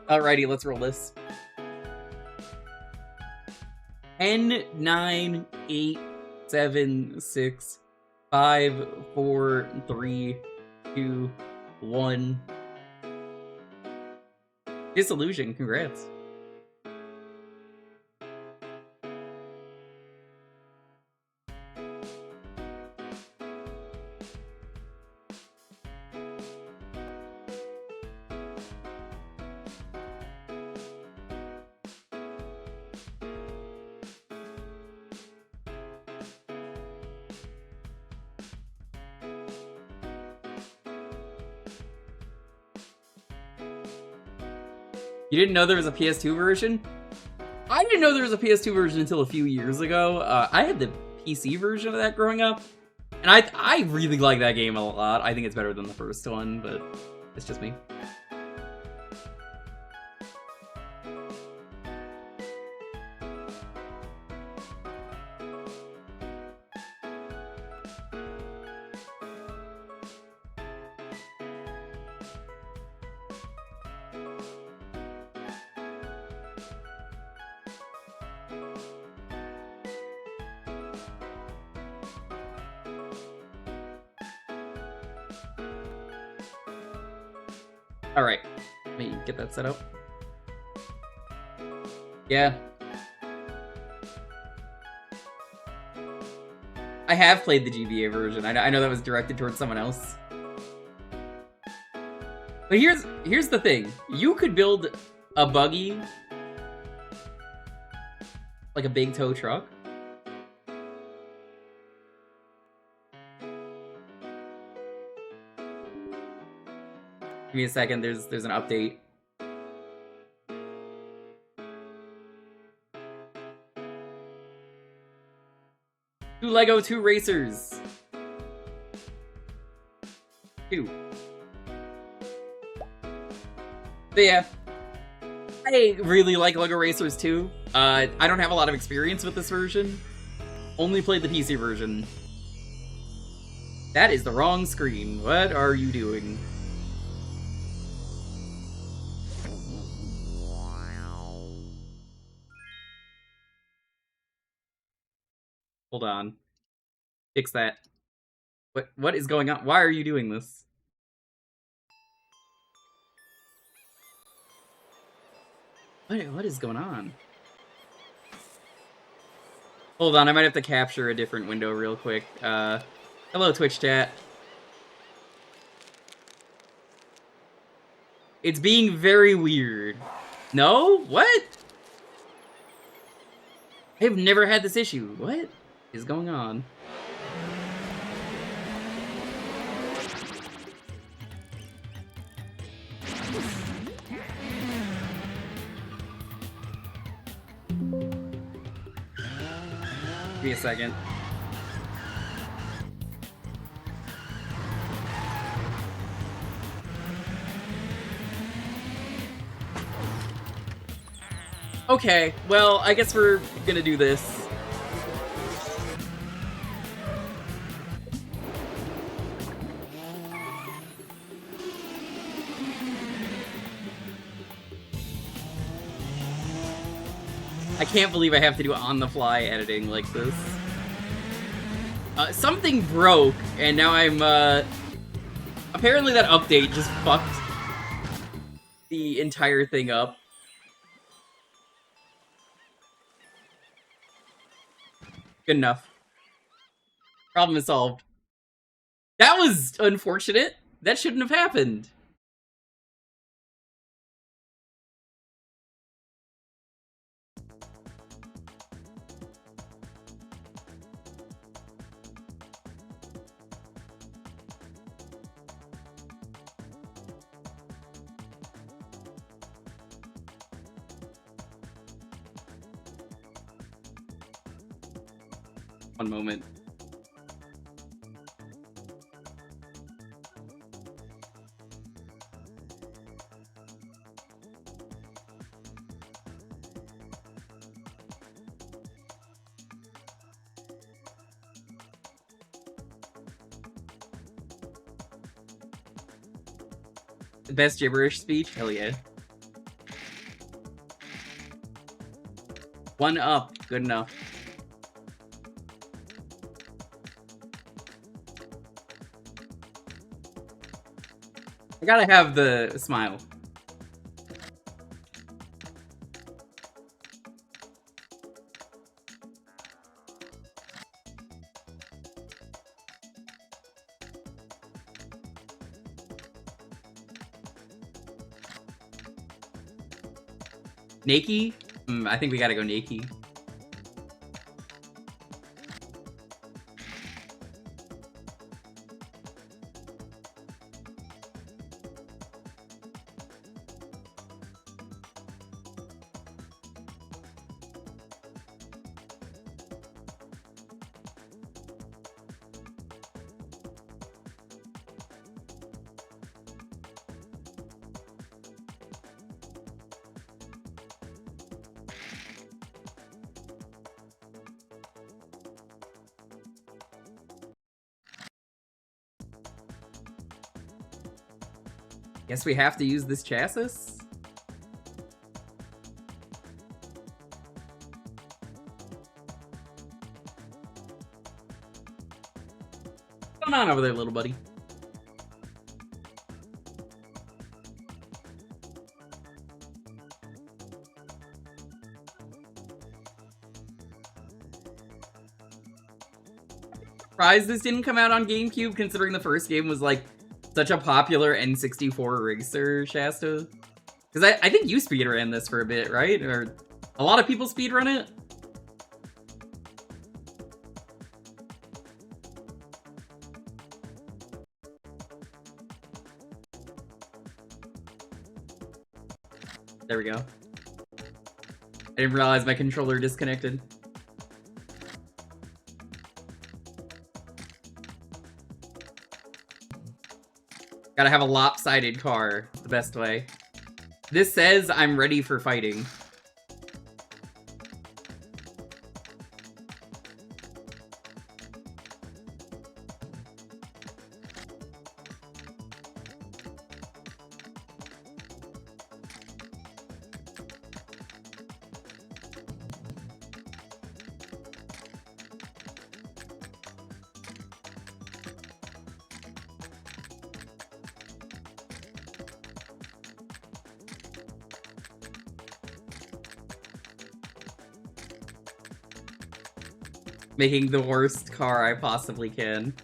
Alrighty, let's roll this. 10, 9, 8, 7, 6, 5, 4, 3, 2, 1. Disillusion, congrats. You didn't know there was a PS2 version? I didn't know there was a PS2 version until a few years ago. I had the PC version of that growing up, and I really like that game a lot. I think it's better than the first one, but it's just me. Alright, let me get that set up. Yeah. I have played the GBA version. I know that was directed towards someone else. But here's the thing. You could build a buggy, like a big tow truck. Give me a second, there's an update. Two Lego, two racers. Two. But yeah, I really like Lego Racers 2. I don't have a lot of experience with this version. Only played the PC version. That is the wrong screen. What are you doing? Hold on. Fix that. What is going on? Why are you doing this? What is going on? Hold on, I might have to capture a different window real quick. Hello, Twitch chat. It's being very weird. No? What? I've never had this issue. What is going on? Give me a second. Okay, well, I guess we're gonna do this. I can't believe I have to do on-the-fly editing like this. Something broke, and now I'm, apparently that update just fucked the entire thing up. Good enough. Problem is solved. That was unfortunate. That shouldn't have happened. One moment. The best gibberish speech? Hell yeah. One up. Good enough. I gotta have the smile. Nakey? I think we gotta go nakey. Guess we have to use this chassis? What's going on over there, little buddy? Surprised this didn't come out on GameCube, considering the first game was like such a popular N64 Rigster, Shasta. Because I think you speedran this for a bit, right? Or a lot of people speedrun it? There we go. I didn't realize my controller disconnected. Gotta have a lopsided car. It's the best way. This says I'm ready for fighting. Making the worst car I possibly can.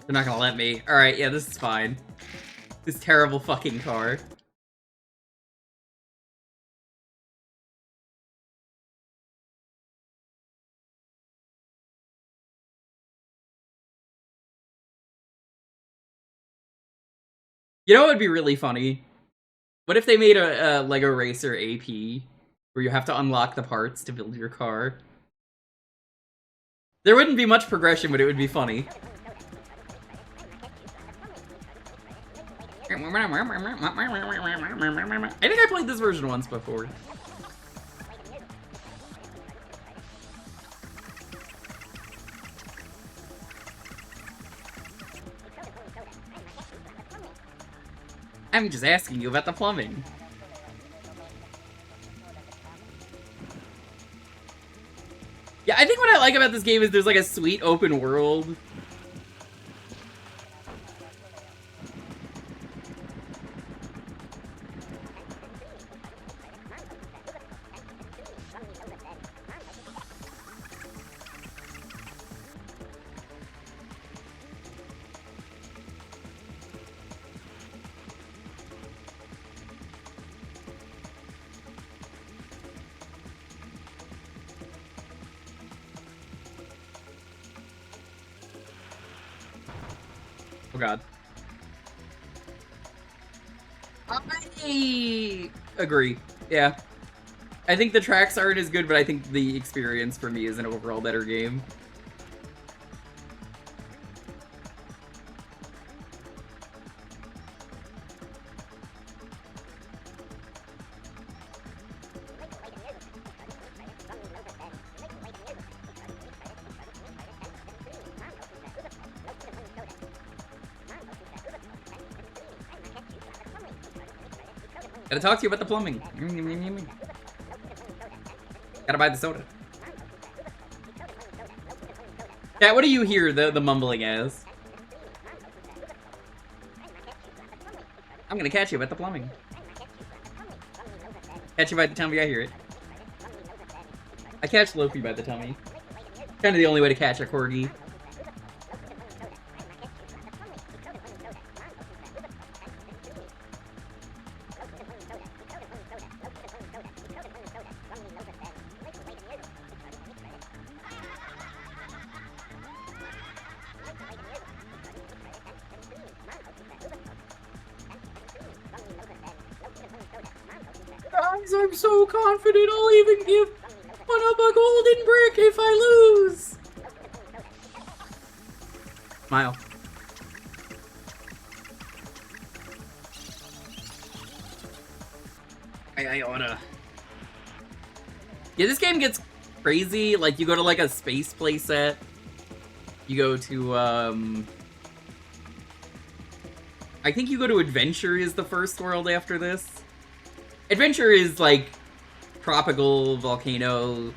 They're not gonna let me. Alright, yeah, this is fine. This terrible fucking car. You know what would be really funny? What if they made a Lego Racer AP where you have to unlock the parts to build your car? There wouldn't be much progression, but it would be funny. I think I played this version once before. I'm just asking you about the plumbing. Yeah, I think what I like about this game is there's like a sweet open world. Oh god. I agree. Yeah. I think the tracks aren't as good, but I think the experience for me is an overall better game. Gotta talk to you about the plumbing. Gotta buy the soda. Yeah, what do you hear the mumbling as? I'm gonna catch you about the plumbing. Catch you by the tummy, I hear it. I catch Loki by the tummy. Kinda the only way to catch a corgi. I'm so confident I'll even give one up a golden brick if I lose. Smile. I oughta. Yeah, this game gets crazy. Like, you go to like a space playset. You go to I think you go to Adventure is the first world after this. Adventure is like tropical, volcano,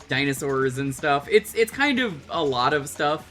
dinosaurs and stuff. It's kind of a lot of stuff.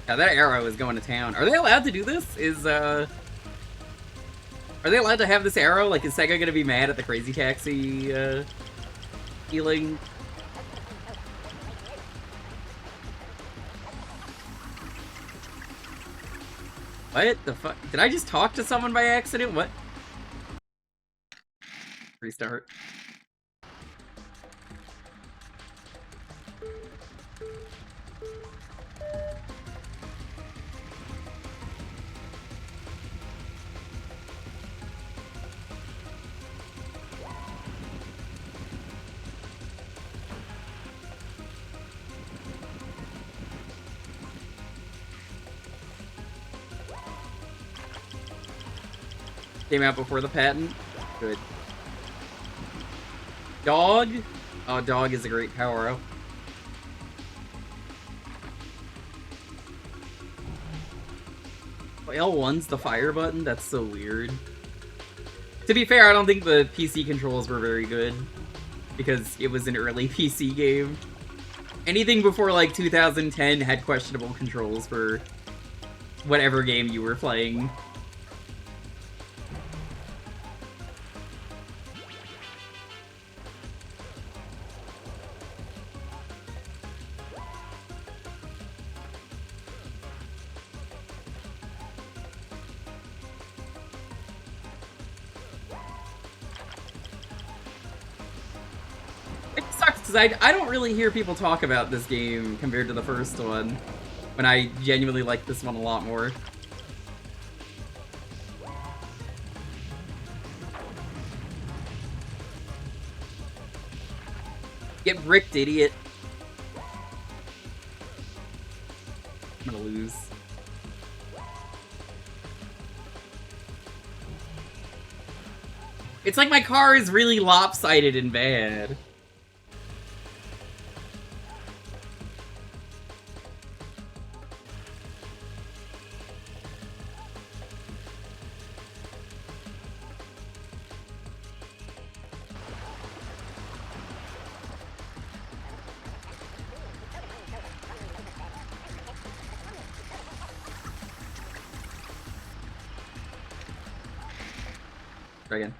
Yeah, that arrow is going to town. Are they allowed to do this? Are they allowed to have this arrow? Like, is Sega gonna be mad at the Crazy Taxi, healing? What the fuck? Did I just talk to someone by accident? What? Restart. came out before the patent. Good. Dog? Oh, dog is a great power-up. L1's the fire button? That's so weird. To be fair, I don't think the PC controls were very good, because it was an early PC game. Anything before, like, 2010 had questionable controls for whatever game you were playing. I don't really hear people talk about this game compared to the first one, when I genuinely like this one a lot more. Get bricked, idiot. I'm gonna lose. It's like my car is really lopsided and bad. Try again.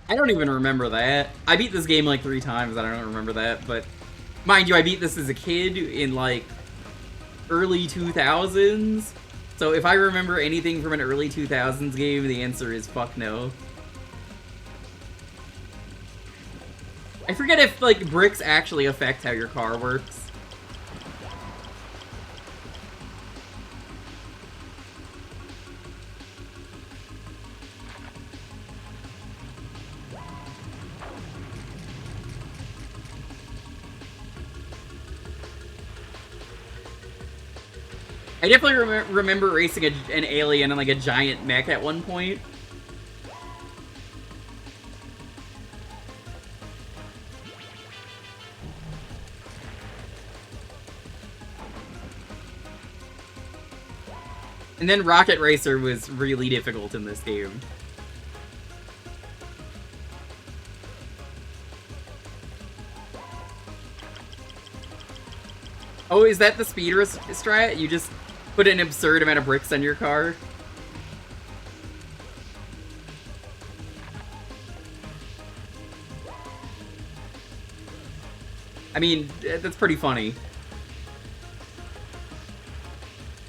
I don't even remember that. I beat this game like 3 times, and I don't remember that, but mind you, I beat this as a kid in like early 2000s. So if I remember anything from an early 2000s game, the answer is fuck no. I forget if like bricks actually affect how your car works. I definitely remember racing an alien on like a giant mech at one point. And then Rocket Racer was really difficult in this game. Oh, is that the speed strat? You just put an absurd amount of bricks on your car? I mean, that's pretty funny.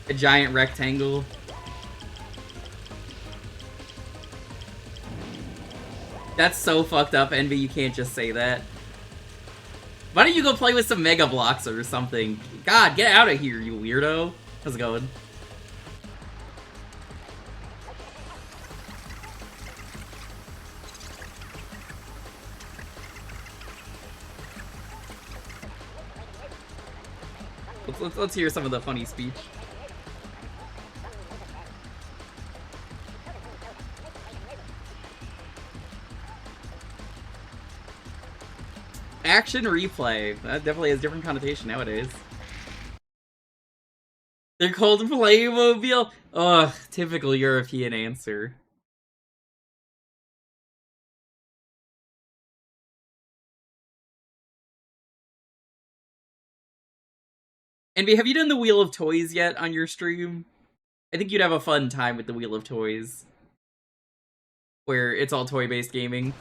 A giant rectangle. That's so fucked up, Envy, you can't just say that. Why don't you go play with some Mega Blocks or something? God, get out of here, you weirdo. How's it going? Let's hear some of the funny speech. Action replay. That definitely has a different connotation nowadays. They're called Playmobil? Ugh, typical European answer. Envy, have you done the Wheel of Toys yet on your stream? I think you'd have a fun time with the Wheel of Toys. Where it's all toy-based gaming.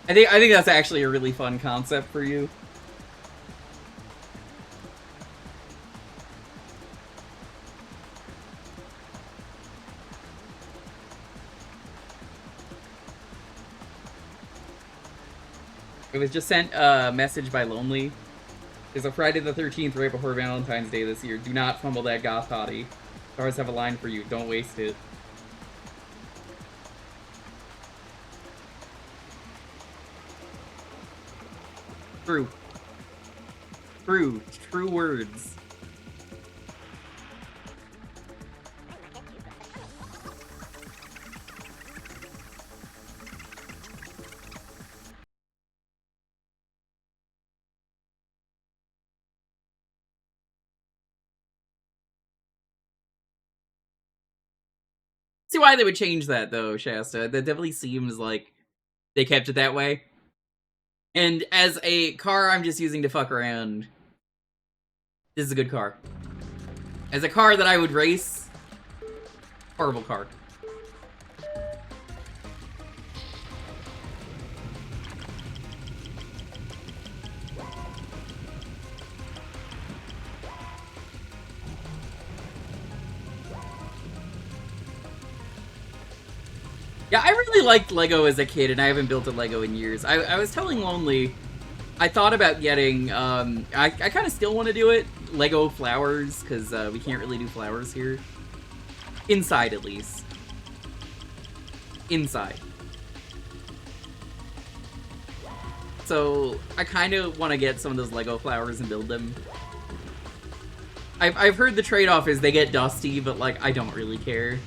I think that's actually a really fun concept for you. It was just sent a message by Lonely. There's a Friday the 13th right before Valentine's Day this year. Do not fumble that goth hottie. Stars have a line for you. Don't waste it. True. True words. See why they would change that though, Shasta. That definitely seems like they kept it that way. And as a car I'm just using to fuck around, this is a good car. As a car that I would race, horrible car. Yeah, I really liked Lego as a kid, and I haven't built a Lego in years. I was telling Lonely, I thought about getting, I kind of still want to do it, Lego flowers, because we can't really do flowers here. Inside, at least. Inside. So, I kind of want to get some of those Lego flowers and build them. I've heard the trade-off is they get dusty, but, like, I don't really care.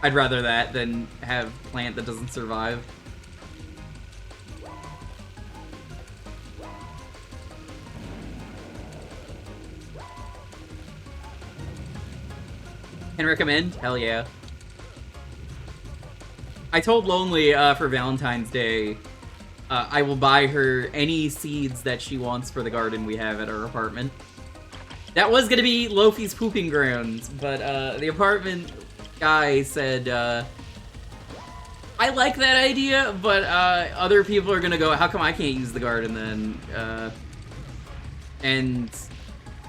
I'd rather that than have plant that doesn't survive. Can recommend? Hell yeah. I told Lonely for Valentine's Day, I will buy her any seeds that she wants for the garden we have at our apartment. That was gonna be Lofi's pooping grounds, but the apartment guy said, I like that idea, but other people are gonna go, how come I can't use the garden then? And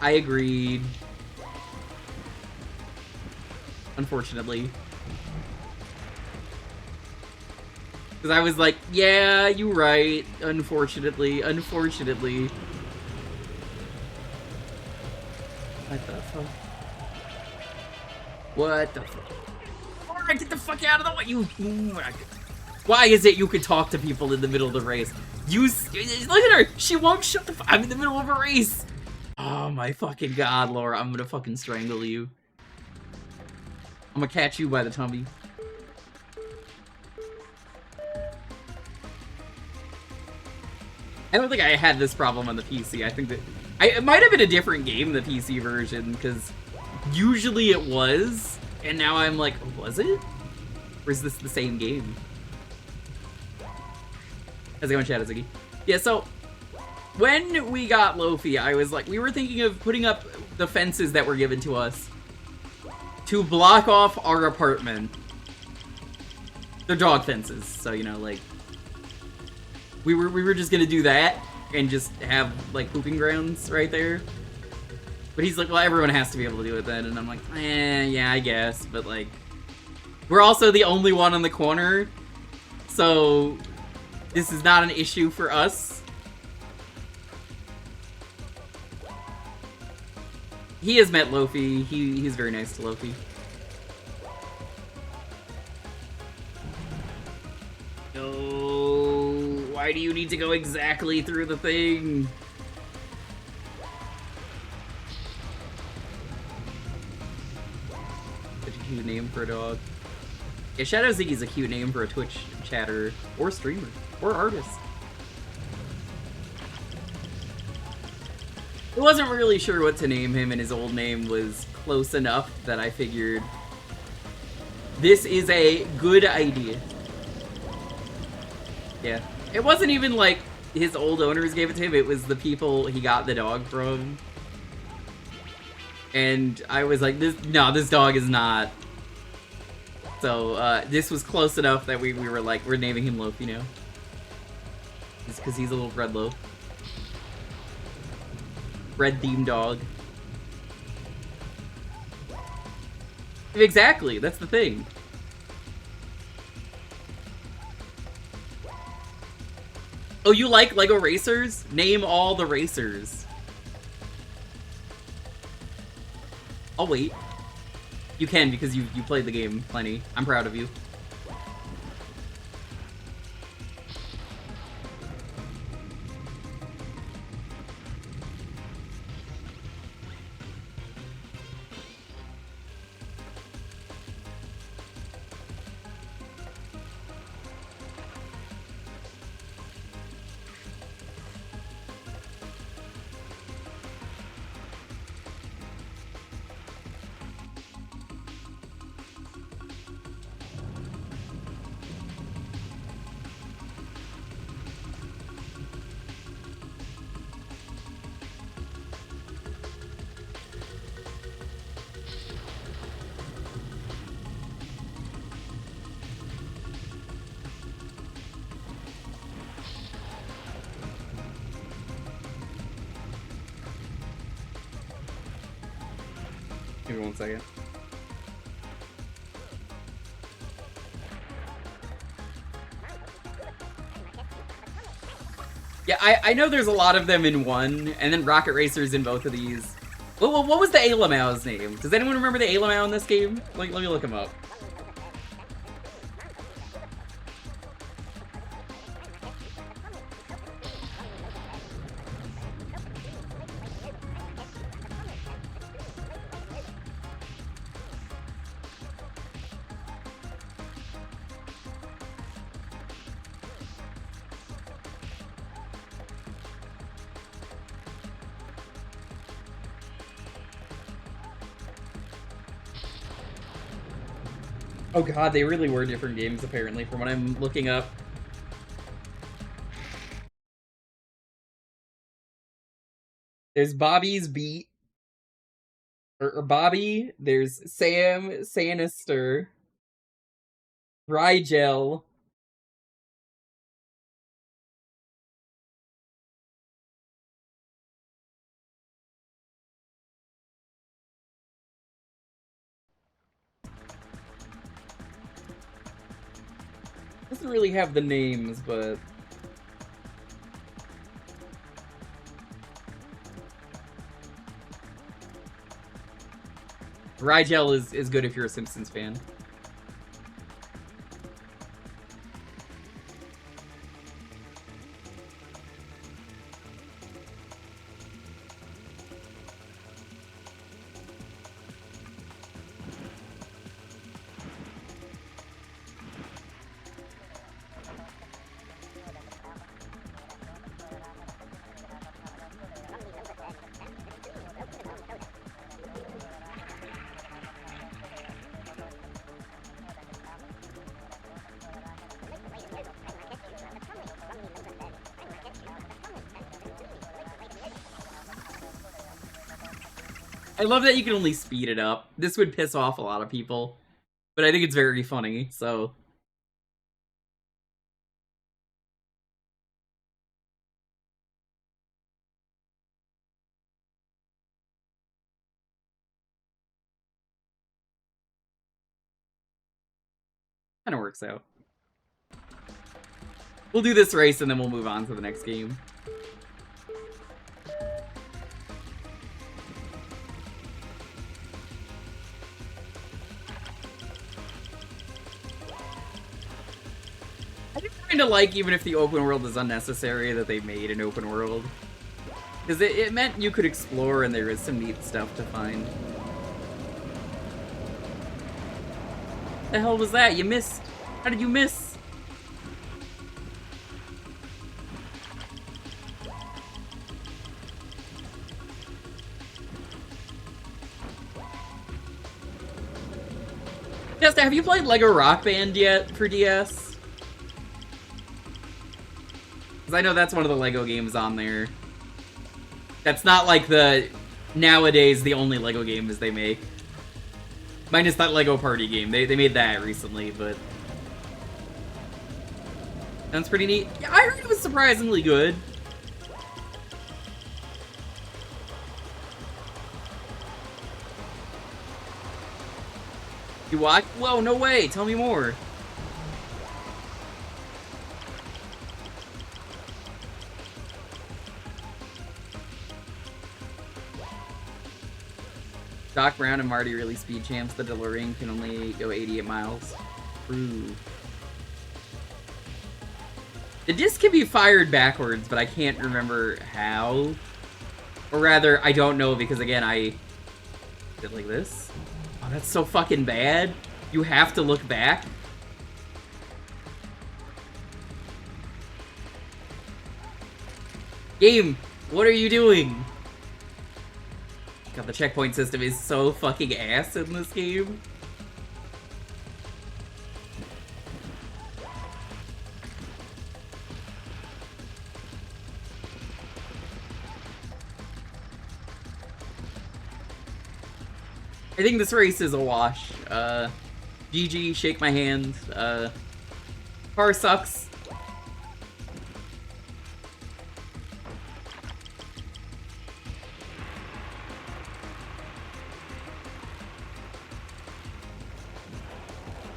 I agreed. Unfortunately. Because I was like, yeah, you're right. Unfortunately. What the fuck? What the fuck? Alright, get the fuck out of the way, you... Why is it you can talk to people in the middle of the race? Look at her! She won't shut the fuck... I'm in the middle of a race! Oh my fucking god, Laura. I'm gonna fucking strangle you. I'm gonna catch you by the tummy. I don't think I had this problem on the PC. I think that... it might have been a different game, the PC version, because usually it was, and now I'm like, was it? Or is this the same game? How's it going, Shadow Ziggy? Yeah, so, when we got Lofi, I was like, we were thinking of putting up the fences that were given to us to block off our apartment. They're dog fences, so, you know, like, we were just gonna do that and just have, like, pooping grounds right there. But he's like, well, everyone has to be able to do it then, and I'm like, yeah, I guess, but, like, we're also the only one on the corner, so this is not an issue for us. He has met Lofi. He's very nice to Lofi. No, why do you need to go exactly through the thing? Such a cute name for a dog. Yeah, Shadow Ziggy's a cute name for a Twitch chatter or streamer or artist. I wasn't really sure what to name him, and his old name was close enough that I figured this is a good idea. Yeah. It wasn't even like his old owners gave it to him, it was the people he got the dog from. And I was like, this dog is not. So, this was close enough that we were like, we're naming him Loaf, you know? Just because he's a little bread loaf. Bread-themed dog. Exactly, that's the thing. Oh, you like Lego racers? Name all the racers. I'll wait. You can, because you played the game plenty. I'm proud of you. Give me 1 second. Yeah, I know there's a lot of them in one, and then Rocket Racer's in both of these. What was the Alamow's name? Does anyone remember the Alamow in this game? Let me look him up. Oh god, they really were different games, apparently, from what I'm looking up. There's Bobby's Beat. Or Bobby. There's Sam, Sanister, Rigel. Doesn't really have the names, but... Rigel is good if you're a Simpsons fan. I love that you can only speed it up. This would piss off a lot of people, but I think it's very funny, so... Kinda works out. We'll do this race and then we'll move on to the next game. I do kinda like, even if the open world is unnecessary, that they made an open world. Because it meant you could explore and there is some neat stuff to find. The hell was that? You missed. How did you miss? Jesta, have you played Lego Rock Band yet for DS? Because I know that's one of the Lego games on there. That's not like the, nowadays, the only Lego games they make. Minus that Lego Party game. They made that recently, but... That's pretty neat. Yeah, I heard it was surprisingly good. You watch? Whoa, no way! Tell me more. Doc Brown and Marty really speed champs. The DeLorean can only go 88 miles. Ooh. The disc can be fired backwards, but I can't remember how. Or rather, I don't know because, again, I did like this. Oh, that's so fucking bad. You have to look back. Game, what are you doing? God, the checkpoint system is so fucking ass in this game. I think this race is a wash. GG, shake my hand. Car sucks.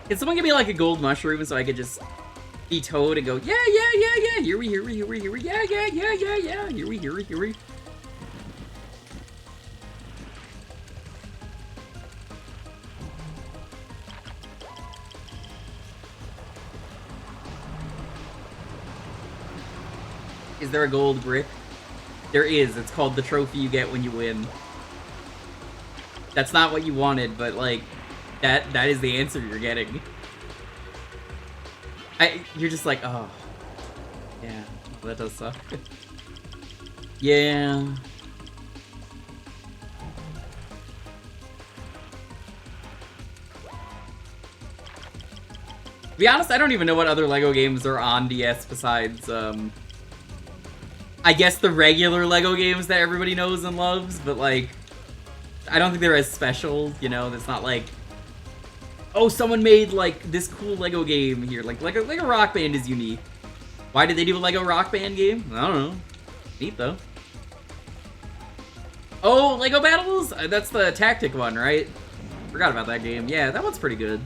Can someone give me like a gold mushroom so I could just be Toad and go, yeah, yeah, yeah, yeah, here we, yeah, yeah, yeah, yeah, yeah, here we. Is there a gold brick? There is. It's called the trophy you get when you win. That's not what you wanted, but like, that is the answer you're getting. You're just like, oh. Yeah, that does suck. Yeah. To be honest, I don't even know what other LEGO games are on DS besides, I guess the regular LEGO games that everybody knows and loves, but like, I don't think they're as special, you know, it's not like, oh, someone made like this cool LEGO game here, like Lego Rock Band is unique. Why did they do a LEGO Rock Band game? I don't know. Neat though. Oh, LEGO Battles? That's the tactic one, right? Forgot about that game. Yeah, that one's pretty good.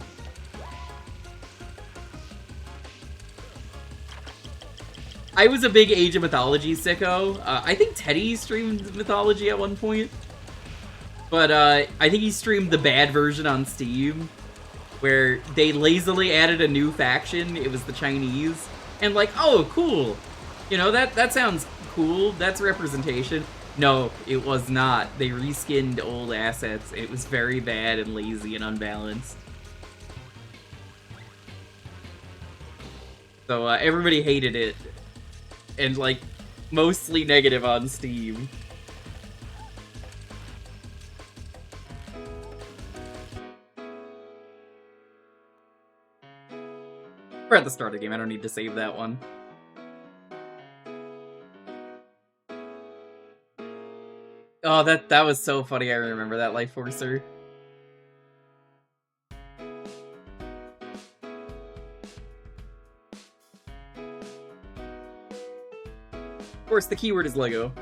I was a big Age of Mythology sicko. I think Teddy streamed Mythology at one point. But I think he streamed the bad version on Steam, where they lazily added a new faction. It was the Chinese. And like, oh, cool. You know, that sounds cool. That's representation. No, it was not. They reskinned old assets. It was very bad and lazy and unbalanced. So everybody hated it. And like, mostly negative on Steam. We're at the start of the game, I don't need to save that one. Oh, that was so funny, I remember that Life Forcer. Of course, the keyword is Lego.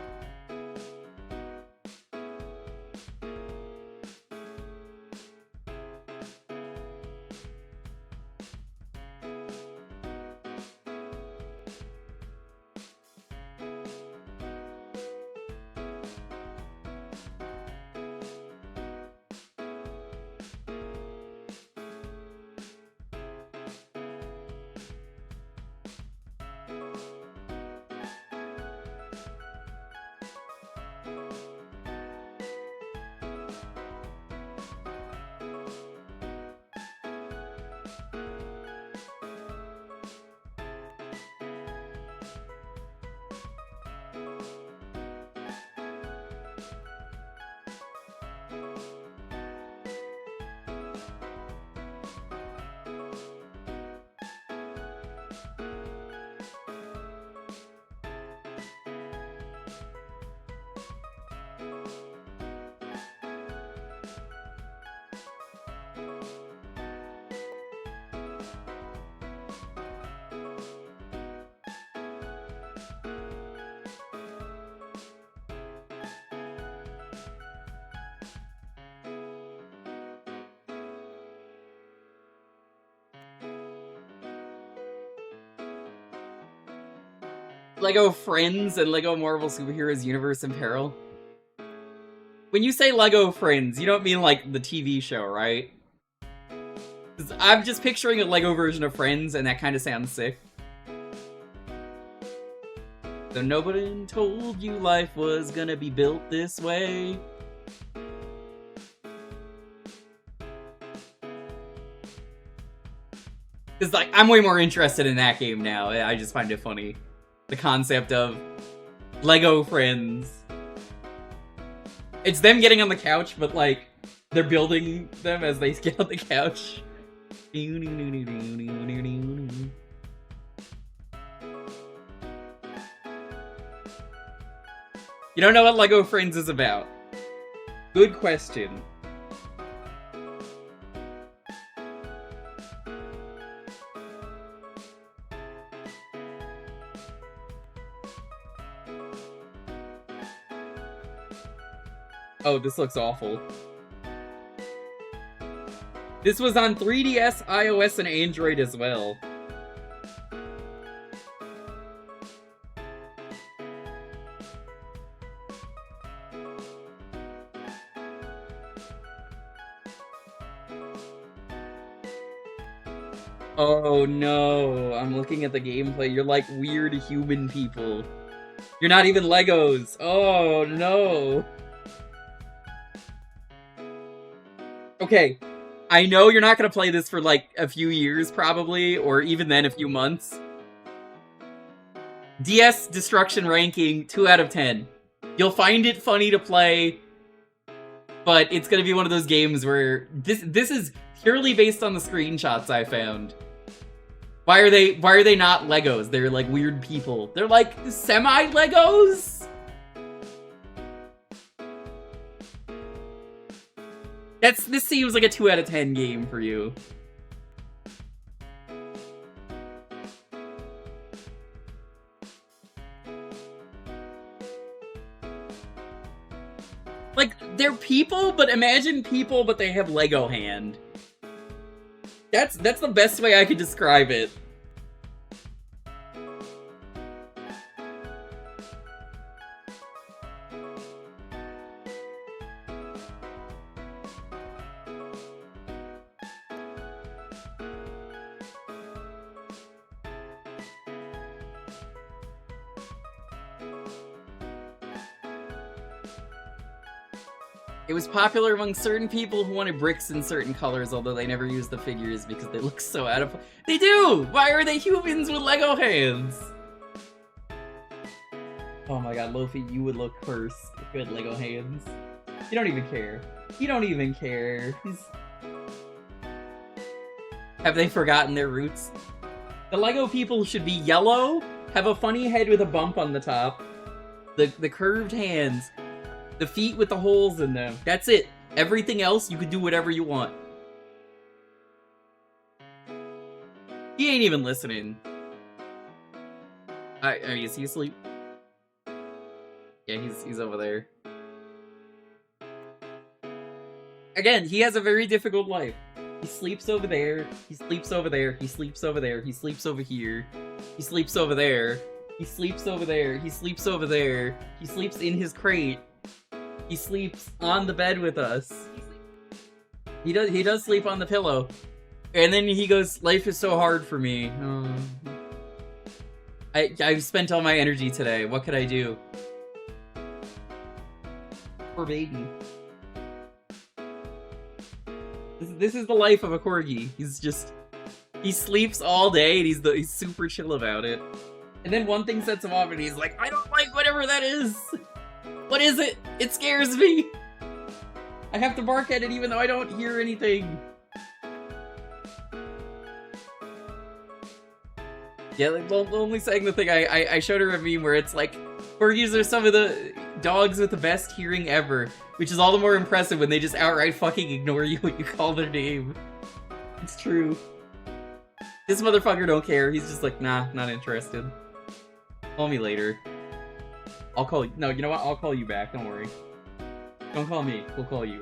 Lego Friends and Lego Marvel Superheroes Universe in Peril. When you say Lego Friends, you don't mean like the TV show, right? 'Cause I'm just picturing a Lego version of Friends, and that kind of sounds sick. So nobody told you life was gonna be built this way. Because like, I'm way more interested in that game now. I just find it funny. The concept of Lego Friends. It's them getting on the couch, but like, they're building them as they get on the couch. You don't know what Lego Friends is about? Good question. Oh, this looks awful. This was on 3DS, iOS, and Android as well. Oh no, I'm looking at the gameplay. You're like weird human people. You're not even Legos. Oh no. Okay, I know you're not gonna play this for like a few years probably, or even then a few months. DS Destruction ranking 2 out of 10. You'll find it funny to play, but it's gonna be one of those games where this is purely based on the screenshots I found. Why are they not Legos? They're like weird people. They're like semi-Legos? This seems like a 2 out of 10 game for you. Like, they're people, but imagine people, but they have Lego hand. That's the best way I could describe it. It was popular among certain people who wanted bricks in certain colors, although they never used the figures because they look so out of... They do! Why are they humans with Lego hands? Oh my god, Lofi, you would look cursed if you had Lego hands. You don't even care. You don't even care. Have they forgotten their roots? The Lego people should be yellow, have a funny head with a bump on the top, the curved hands, the feet with the holes in them. That's it. Everything else, you could do whatever you want. He ain't even listening. Is he asleep? Yeah, he's over there. Again, he has a very difficult life. He sleeps over there, he sleeps over there, he sleeps over there, he sleeps over here, he sleeps over there, he sleeps over there, he sleeps over there, he sleeps in his crate, he sleeps on the bed with us. He does sleep on the pillow. And then he goes, life is so hard for me. Oh. I've spent all my energy today, what could I do? Poor baby. This is the life of a corgi. He sleeps all day and he's super chill about it. And then one thing sets him off and he's like, I don't like whatever that is. What is it? It scares me. I have to bark at it even though I don't hear anything. Yeah, like, only saying the thing, I showed her a meme where it's like, corgis are some of the dogs with the best hearing ever, which is all the more impressive when they just outright fucking ignore you when you call their name. It's true. This motherfucker don't care. He's just like, nah, not interested. Call me later. I'll call you. No, you know what? I'll call you back. Don't worry. Don't call me. We'll call you.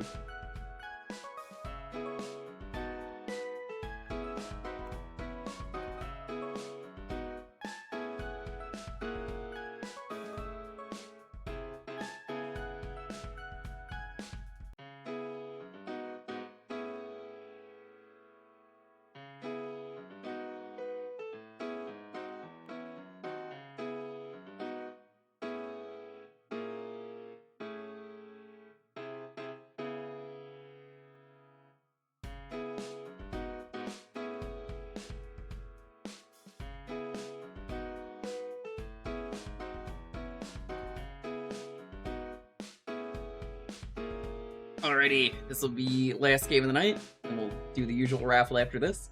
Alrighty, this will be last game of the night, and we'll do the usual raffle after this.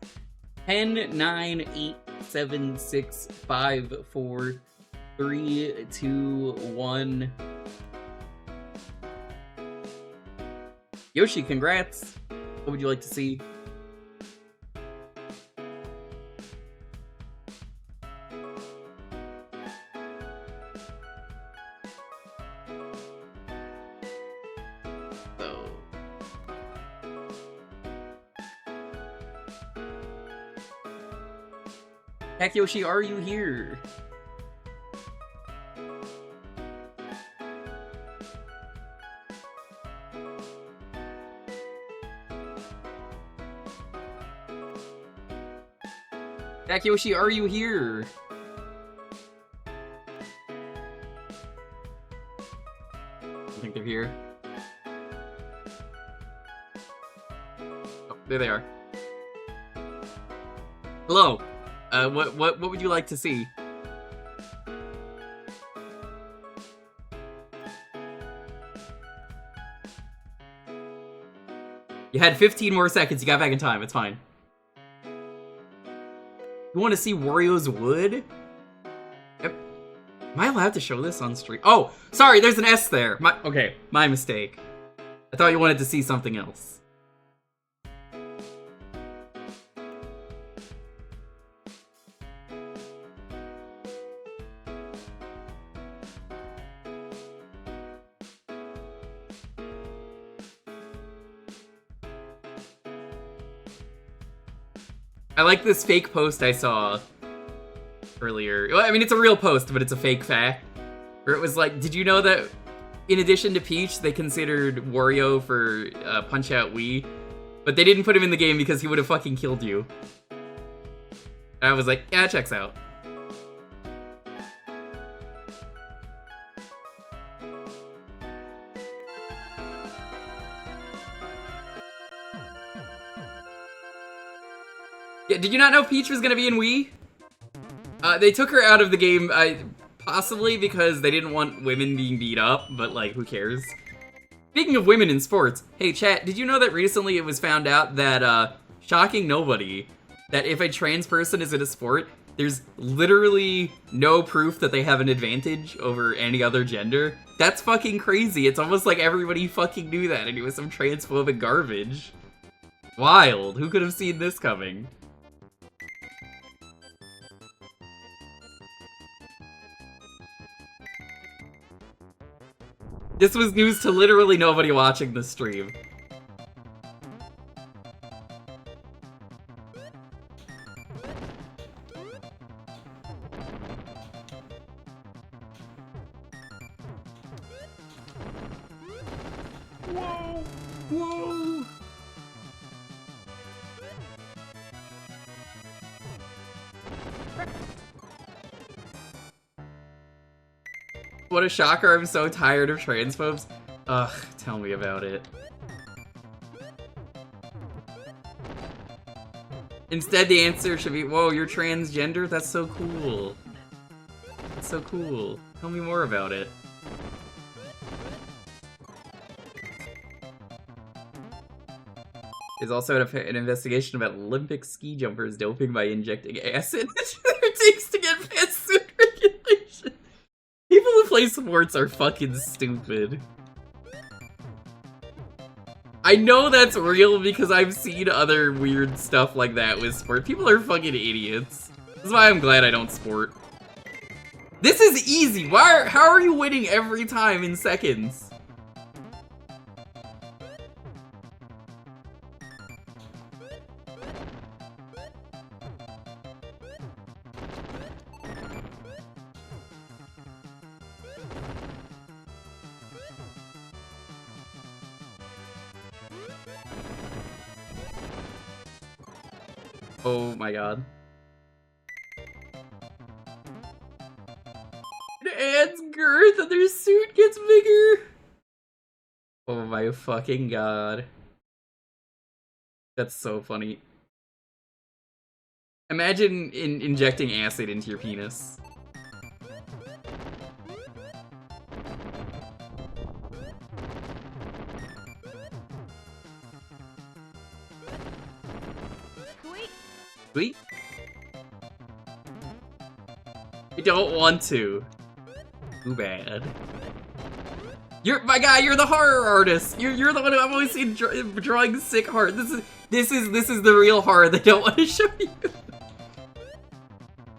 10, 9, 8, 7, 6, 5, 4, 3, 2, 1. Yoshi, congrats! What would you like to see? Takeyoshi, are you here? Takeyoshi, are you here? I think they're here. Oh, there they are. Hello. What would you like to see? You had 15 more seconds. You got back in time. It's fine. You want to see Wario's wood? Yep. Am I allowed to show this on stream? Oh, sorry, there's an S there. Okay, my mistake. I thought you wanted to see something else. I like this fake post I saw earlier. Well, I mean, it's a real post, but it's a fake fact. Where it was like, did you know that in addition to Peach, they considered Wario for Punch-Out Wii? But they didn't put him in the game because he would have fucking killed you. I was like, yeah, checks out. Yeah, did you not know Peach was gonna be in Wii? They took her out of the game, possibly because they didn't want women being beat up, but like, who cares? Speaking of women in sports, hey chat, did you know that recently it was found out that, shocking nobody, that if a trans person is in a sport, there's literally no proof that they have an advantage over any other gender? That's fucking crazy. It's almost like everybody fucking knew that and it was some transphobic garbage. Wild. Who could have seen this coming? This was news to literally nobody watching the stream. Whoa! Whoa! What a shocker, I'm so tired of transphobes. Ugh, tell me about it. Instead, the answer should be, whoa, you're transgender? That's so cool. That's so cool. Tell me more about it. There's also an investigation about Olympic ski jumpers doping by injecting acid into their tanks to get past suit regulation. People who play sports are fucking stupid. I know that's real because I've seen other weird stuff like that with sport. People are fucking idiots. This is why I'm glad I don't sport. This is easy. How are you winning every time in seconds? Oh my god. It adds girth and their suit gets bigger. Oh my fucking god. That's so funny. Imagine injecting acid into your penis. Sweet. I don't want to. Too bad. My guy, you're the horror artist. You're the one who I've always seen drawing sick horror. This is the real horror they don't want to show you.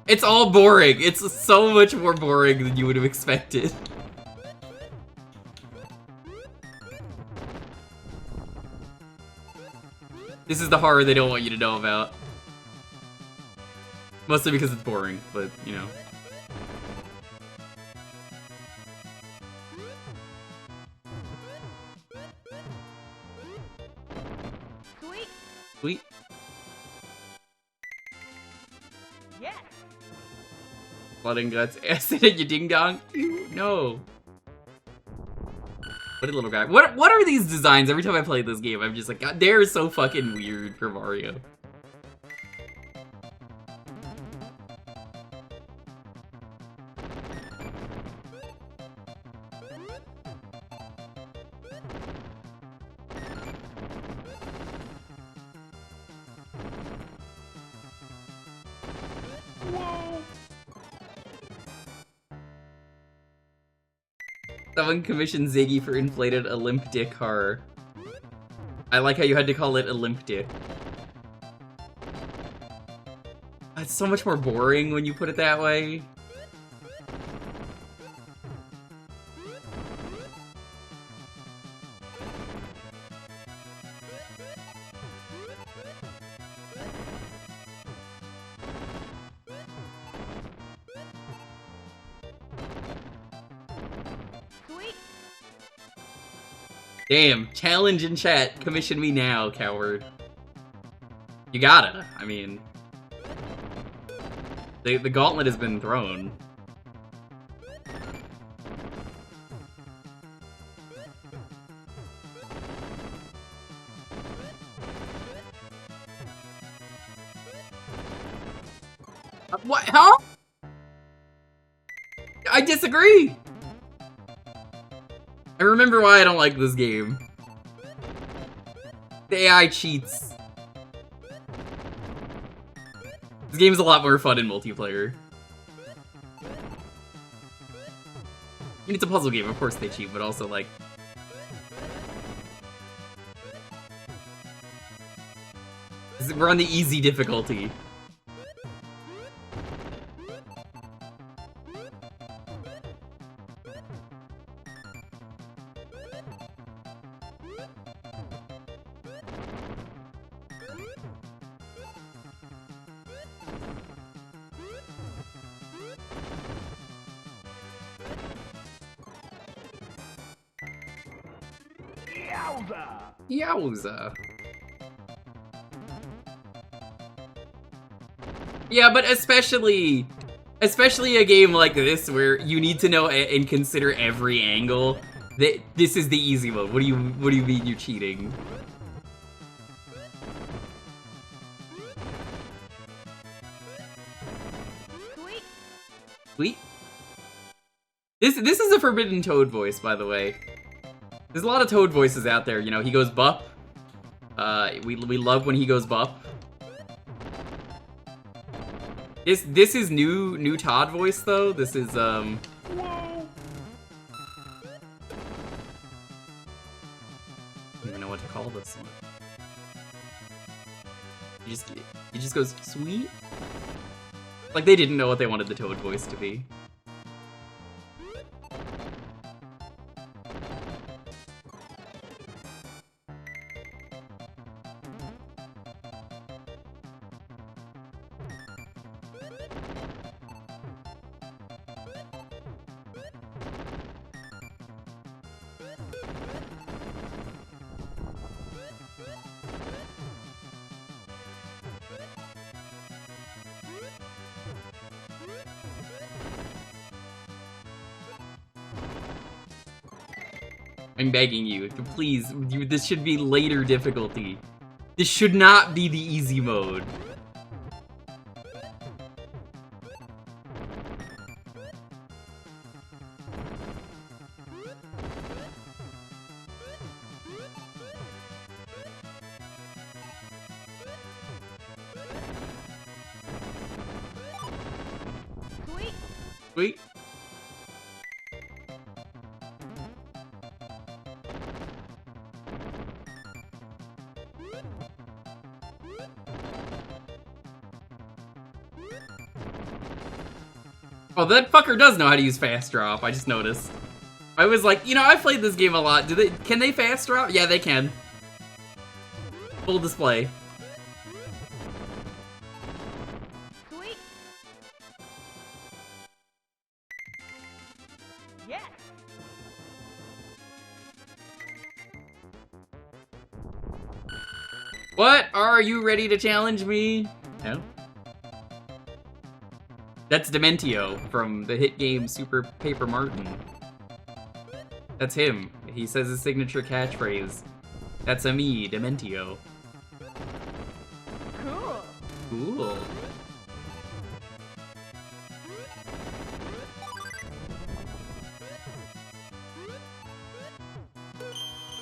It's all boring. It's so much more boring than you would have expected. This is the horror they don't want you to know about. Mostly because it's boring, but, you know. Sweet. Sweet. Yes. Blood and guts. Acid in your ding dong. Ew, no. What a little guy. What are these designs? Every time I play this game, I'm just like, God, they're so fucking weird for Mario. Someone commissioned Ziggy for inflated Olymp Dick horror. I like how you had to call it Olymp Dick. It's so much more boring when you put it that way. Damn, challenge in chat. Commission me now, coward. You gotta. I mean... The gauntlet has been thrown. What? Huh? I disagree! I remember why I don't like this game. The AI cheats. This game's a lot more fun in multiplayer. I mean, it's a puzzle game, of course they cheat, but also, like... We're on the easy difficulty. Yowza. Yeah, but especially a game like this where you need to know and consider every angle. This is the easy mode. What do you mean you're cheating? Sweet. This is a Forbidden Toad voice, by the way. There's a lot of Toad voices out there, you know, he goes bup. We love when he goes bup. This is new Todd voice though. This is Whoa. I don't even know what to call this one. He just goes sweet. Like they didn't know what they wanted the Toad voice to be. I'm begging you, please, this should be later difficulty. This should not be the easy mode. Sweet. Oh, that fucker does know how to use fast drop, I just noticed. I was like, you know, I've played this game a lot. Can they fast drop? Yeah, they can. Full display. What? Are you ready to challenge me? No. That's Dementio from the hit game Super Paper Mario. That's him. He says his signature catchphrase. That's a me, Dementio. Cool. Cool.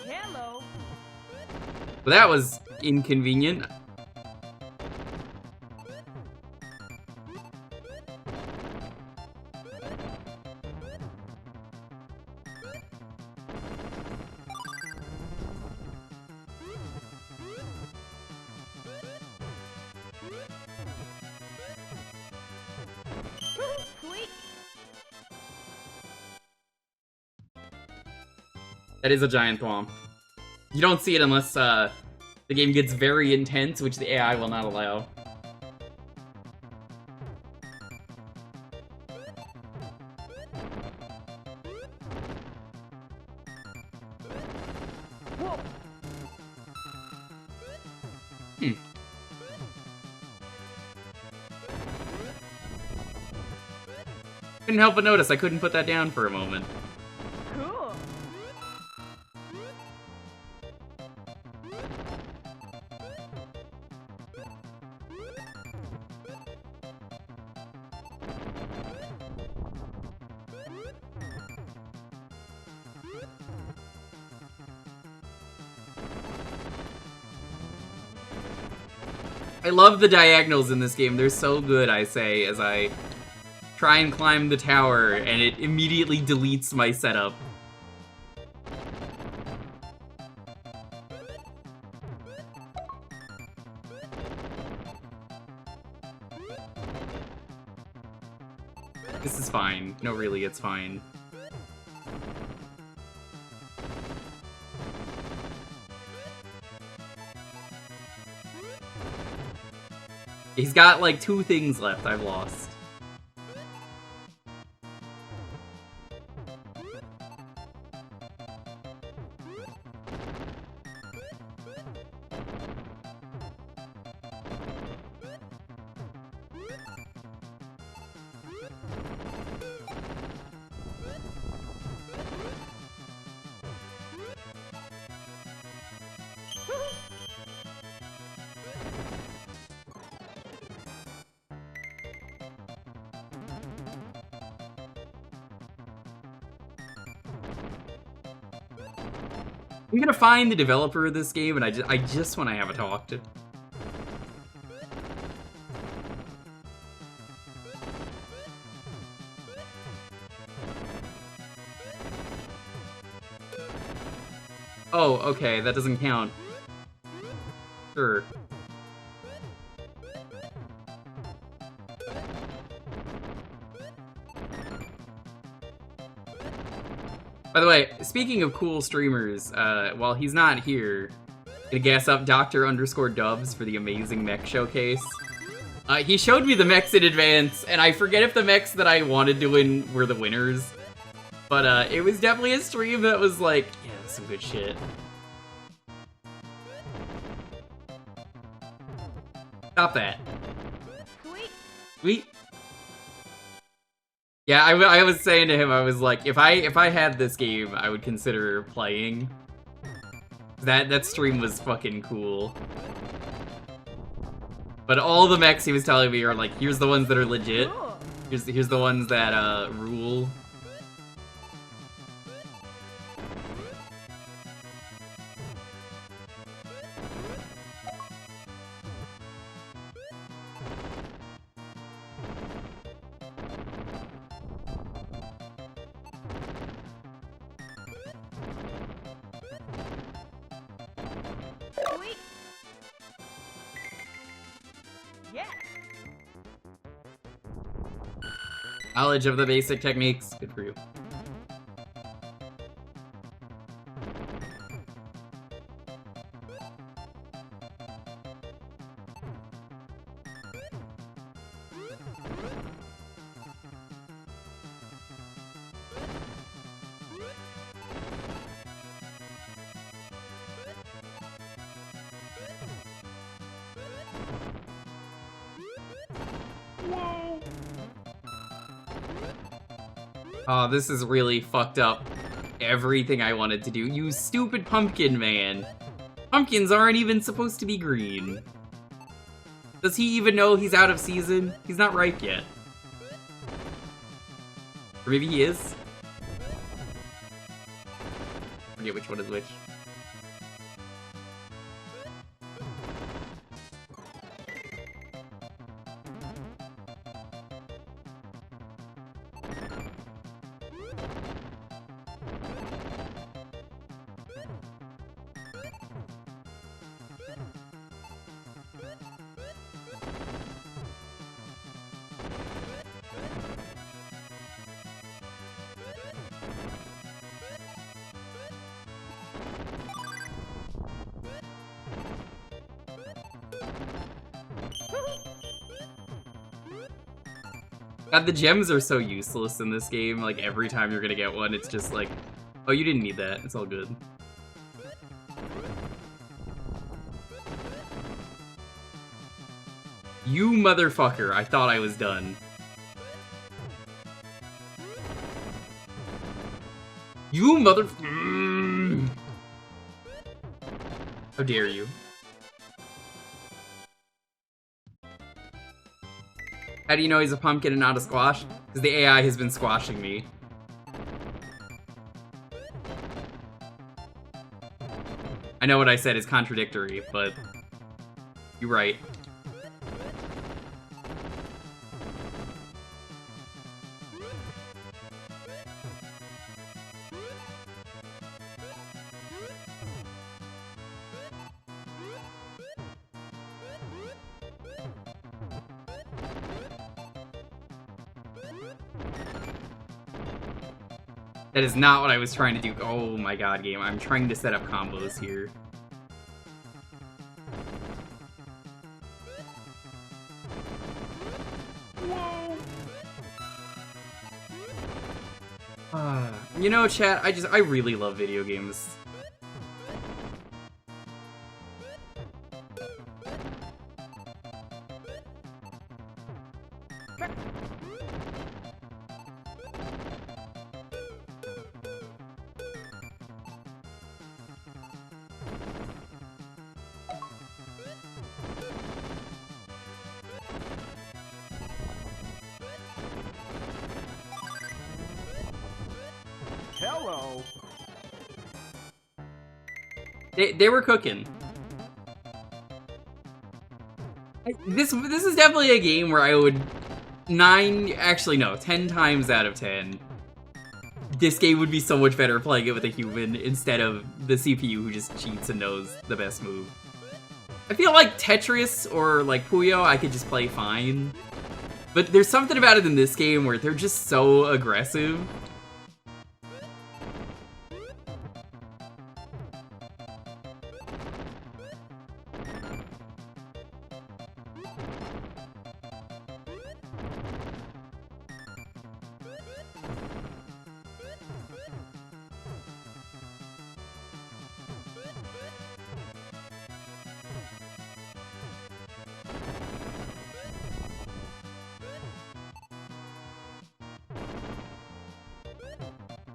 Hello. Well, that was inconvenient. Sweet. That is a giant thwomp. You don't see it unless the game gets very intense, which the AI will not allow. Whoa. Couldn't help but notice I couldn't put that down for a moment. Cool. I love the diagonals in this game. They're so good, I say, as I try and climb the tower, and it immediately deletes my setup. This is fine. No, really, it's fine. He's got like 2 things left I've lost. I'm gonna find the developer of this game, and I just want to have a talk to. Oh, okay, that doesn't count. Sure. By the way, speaking of cool streamers, while he's not here, gonna gas up Dr_Dubs for the amazing mech showcase. He showed me the mechs in advance, and I forget if the mechs that I wanted to win were the winners. But it was definitely a stream that was like, yeah, that's some good shit. Stop that. Sweet. Sweet. Yeah, I was saying to him, I was like, if I had this game, I would consider playing. That stream was fucking cool. But all the mechs he was telling me are like, here's the ones that are legit. Cool. Here's the ones that rule. Sweet. Yes. Knowledge of the basic techniques. Good for you. Oh, this is really fucked up everything I wanted to do. You stupid pumpkin man. Pumpkins aren't even supposed to be green. Does he even know he's out of season? He's not ripe yet. Or maybe he is? I forget which one is which. God, the gems are so useless in this game. Like, every time you're gonna get one, it's just like, oh, you didn't need that. It's all good. You motherfucker. I thought I was done. You mother... How dare you? How do you know he's a pumpkin and not a squash? Because the AI has been squashing me. I know what I said is contradictory, but you're right. That is not what I was trying to do. Oh my god, game. I'm trying to set up combos here. You know, chat, I really love video games. Hello. They were cooking. This is definitely a game where I would 10 times out of 10. This game would be so much better playing it with a human instead of the CPU who just cheats and knows the best move. I feel like Tetris or like Puyo I could just play fine. But there's something about it in this game where they're just so aggressive.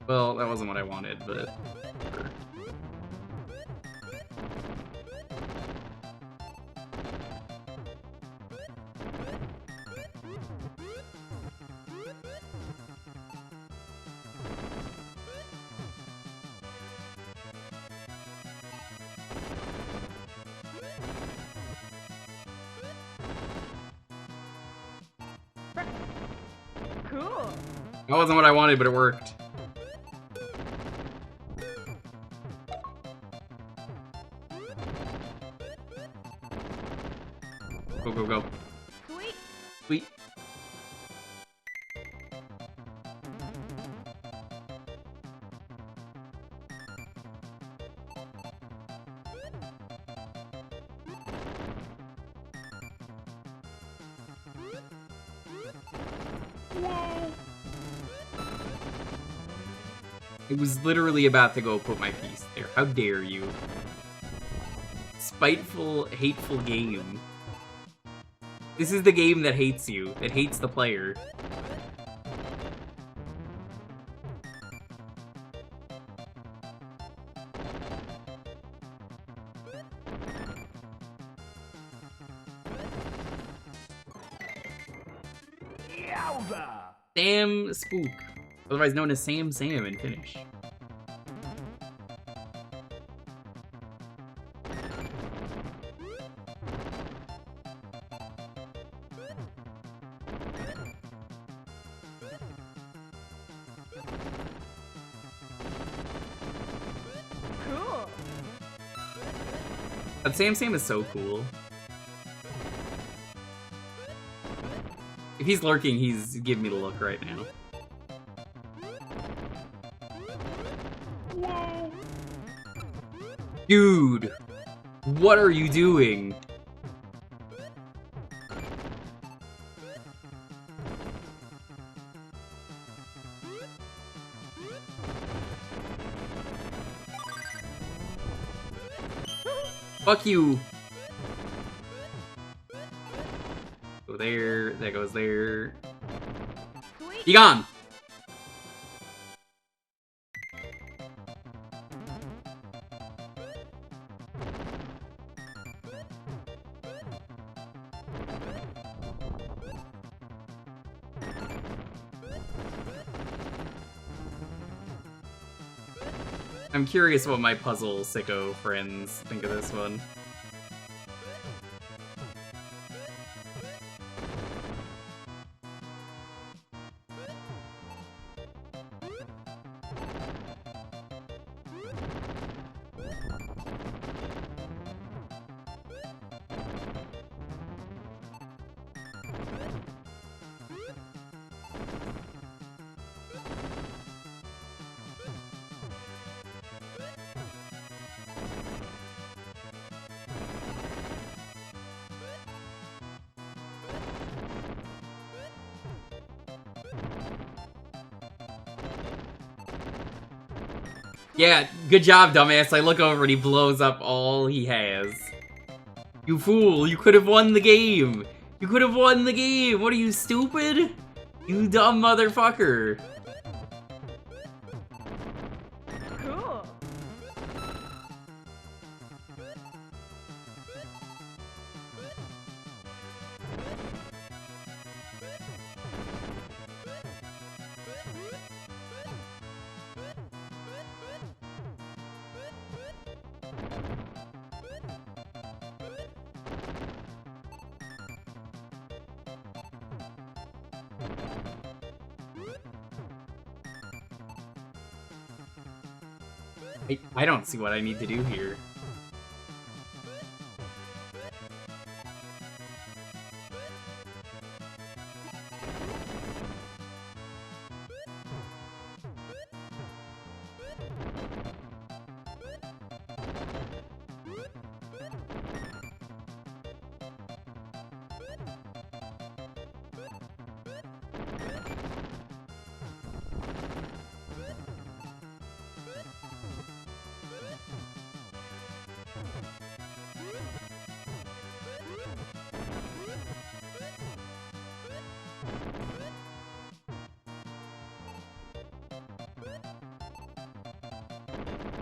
Well, that wasn't what I wanted, but... Cool. That wasn't what I wanted, but it worked. Go, go, go. Sweet. Sweet. I was literally about to go put my piece there. How dare you? Spiteful, hateful game. This is the game that hates you. It hates the player. Yowza! Sam Spook, otherwise known as Sam in Finnish. Cool. But Sam is so cool. If he's lurking, he's giving me the look right now. Whoa! Dude, what are you doing? Fuck you. Go there, that goes there. Be gone! I'm curious what my puzzle sicko friends think of this one. Yeah, good job, dumbass. I look over and he blows up all he has. You fool, you could have won the game. You could have won the game. What are you, stupid? You dumb motherfucker. Cool. I don't see what I need to do here.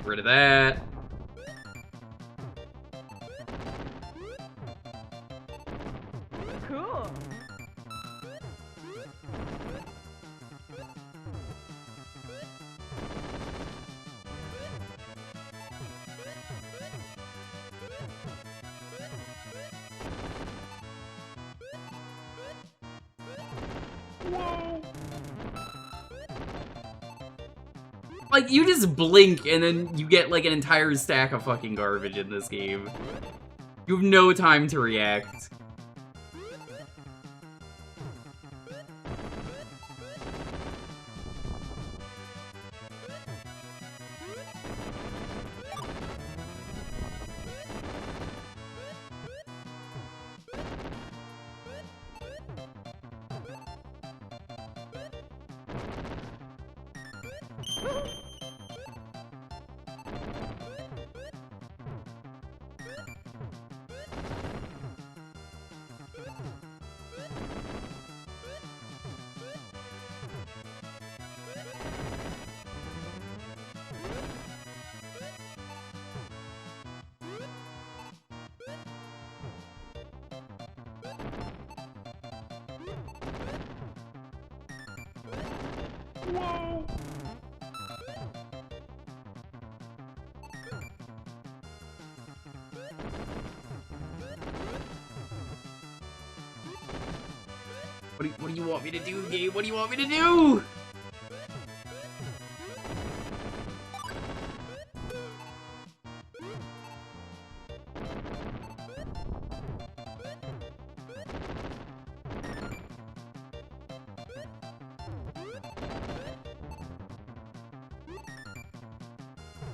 Rid of that. Cool. Whoa! Like, you just blink and then you get, like, an entire stack of fucking garbage in this game. You have no time to react. Whoa! What do you want me to do, Gabe? What do you want me to do?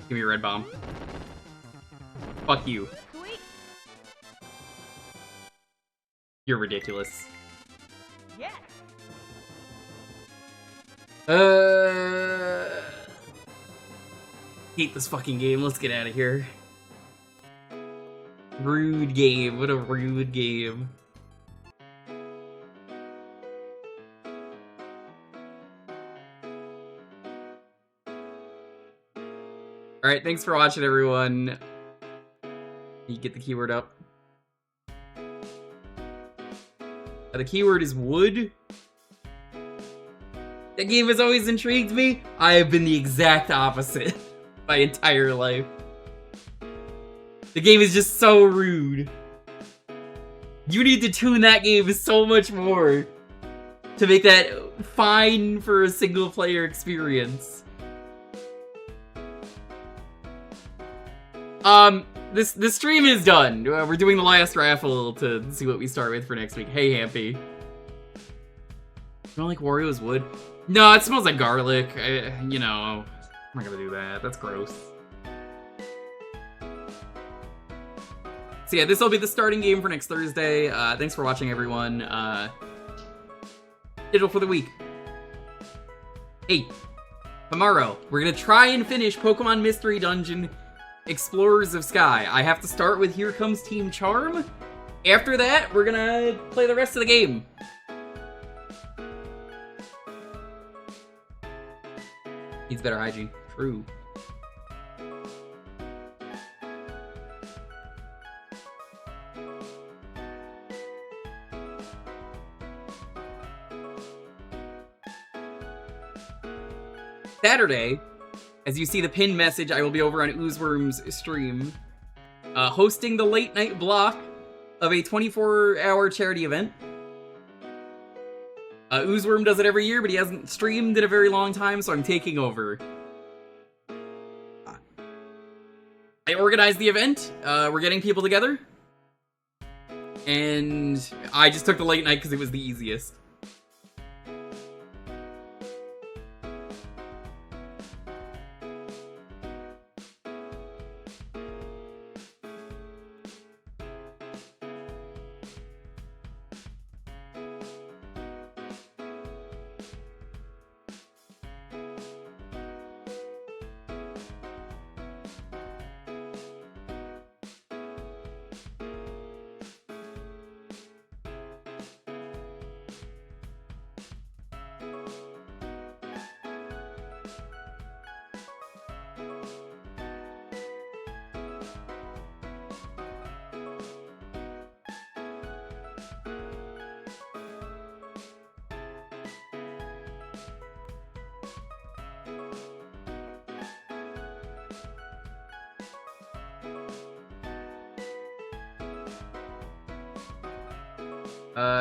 Give me a red bomb. Fuck you. Sweet. You're ridiculous. Yes. Hate this fucking game. Let's get out of here. Rude game. What a rude game. Alright, thanks for watching, everyone. You get the keyword up. The keyword is wood. That game has always intrigued me. I have been the exact opposite my entire life. The game is just so rude. You need to tune that game so much more to make that fine for a single player experience. This stream is done. We're doing the last raffle to see what we start with for next week. Hey, Hampy. You don't like Wario's wood? No, it smells like garlic. You know, I'm not gonna do that. That's gross. So yeah, this will be the starting game for next Thursday. Thanks for watching, everyone. Digital for the week. Hey, tomorrow, we're gonna try and finish Pokemon Mystery Dungeon Explorers of Sky. I have to start with Here Comes Team Charm. After that, we're gonna play the rest of the game. Needs better hygiene. True. Saturday, as you see the pinned message, I will be over on Oozeworm's stream, hosting the late night block of a 24-hour charity event. Oozeworm does it every year, but he hasn't streamed in a very long time, so I'm taking over. I organized the event. We're getting people together. And I just took the late night because it was the easiest.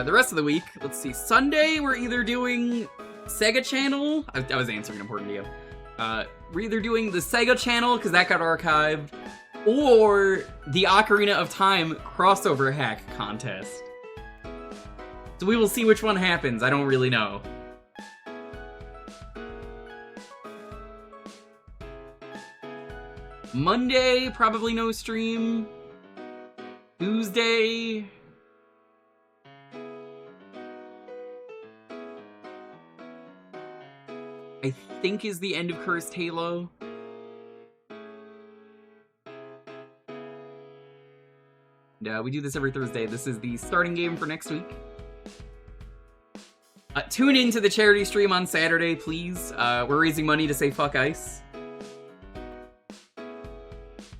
The rest of the week, let's see. Sunday, we're either doing Sega Channel. I was answering an important deal. We're either doing the Sega Channel, because that got archived, or the Ocarina of Time crossover hack contest. So we will see which one happens. I don't really know. Monday, probably no stream. Tuesday... I think is the end of Cursed Halo. And, we do this every Thursday. This is the starting game for next week. Tune in to the charity stream on Saturday, please. We're raising money to say fuck ice.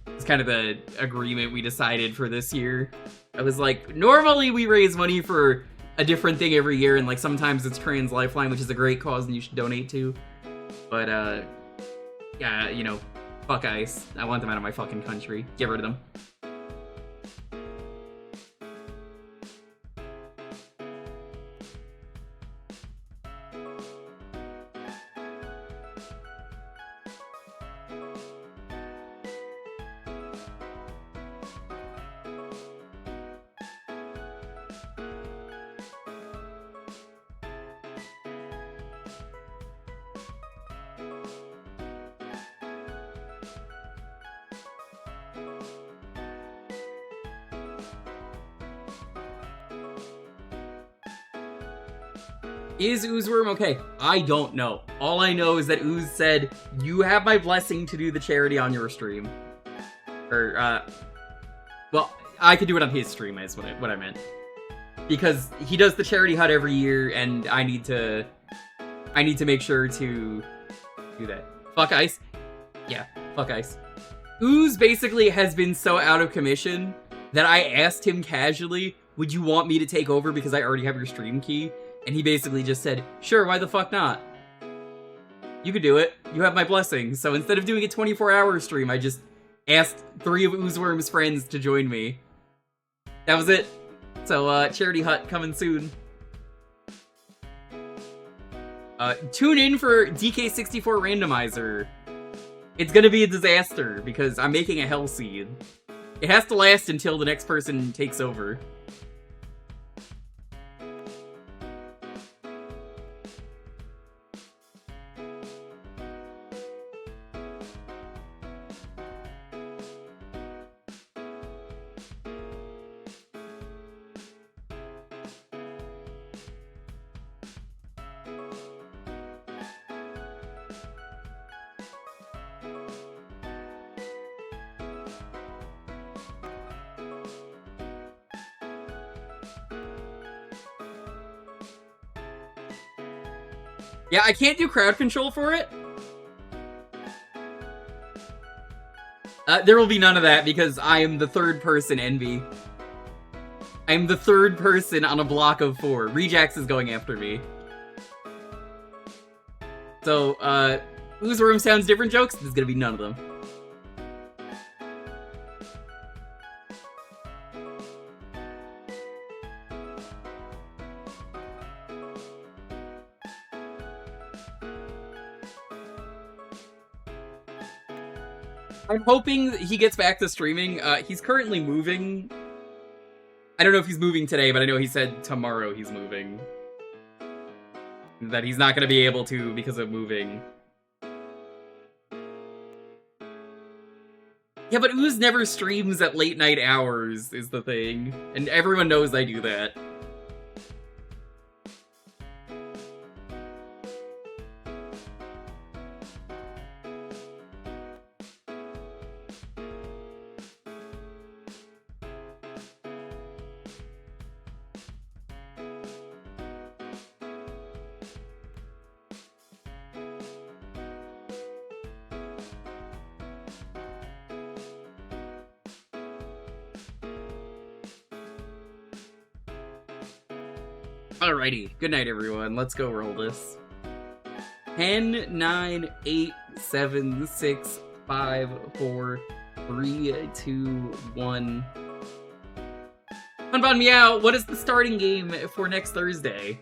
It's kind of the agreement we decided for this year. I was like, normally we raise money for a different thing every year, and like sometimes it's Trans Lifeline, which is a great cause and you should donate to. But, yeah, you know, fuck ICE. I want them out of my fucking country. Get rid of them. Is Oozeworm okay? I don't know. All I know is that Ooze said, you have my blessing to do the charity on your stream. Or, well, I could do it on his stream, is what I meant. Because he does the charity hut every year, and I need to make sure to do that. Fuck ICE. Yeah, fuck ICE. Ooze basically has been so out of commission that I asked him casually, would you want me to take over because I already have your stream key? And he basically just said, sure, why the fuck not? You could do it. You have my blessing. So instead of doing a 24-hour stream, I just asked 3 of Oozeworm's friends to join me. That was it. So, Charity Hut coming soon. Tune in for DK64 Randomizer. It's gonna be a disaster, because I'm making a Hell Seed. It has to last until the next person takes over. Yeah, I can't do crowd control for it. There will be none of that because I am the third person, Envy. I am the third person on a block of 4. Rejax is going after me. So, Oozeworm sounds different jokes? There's gonna be none of them. I'm hoping he gets back to streaming. He's currently moving. I don't know if he's moving today, but I know he said tomorrow he's moving. That he's not going to be able to because of moving. Yeah, but Ooze never streams at late night hours, is the thing. And everyone knows I do that. Alrighty, good night everyone, let's go roll this. 10, 9, 8, 7, 6, 5, 4, 3, 2, 1. Funbon Meow, what is the starting game for next Thursday?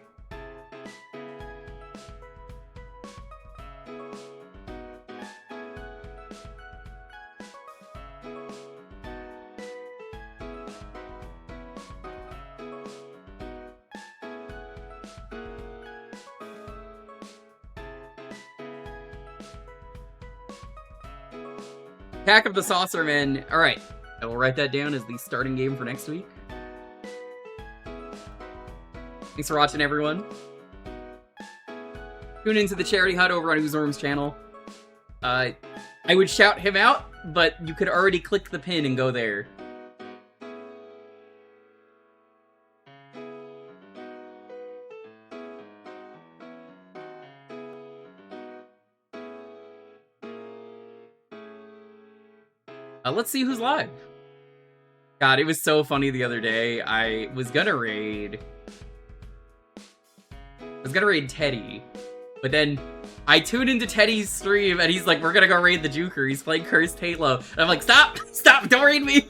Attack of the Saucermen. Alright, I will write that down as the starting game for next week. Thanks for watching, everyone. Tune into the Charity Hut over on Oozeworm's channel. I would shout him out, but you could already click the pin and go there. Let's see who's live. God, it was so funny the other day. I was gonna raid Teddy, But then I tune into Teddy's stream and he's like, we're gonna go raid the Jewker. He's playing Cursed Halo. And I'm like, stop! Stop! Don't raid me!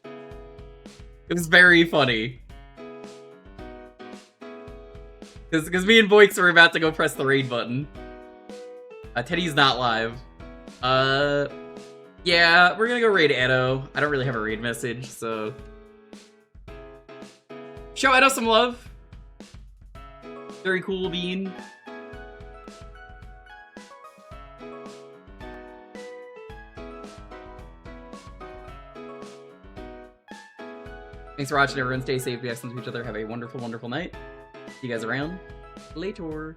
It was very funny. Because me and Boix were about to go press the raid button. Teddy's not live. Yeah, we're gonna go raid Edo. I don't really have a raid message, so... Show Edo some love. Very cool bean. Thanks for watching, everyone. Stay safe, be excellent to each other. Have a wonderful, wonderful night. See you guys around later.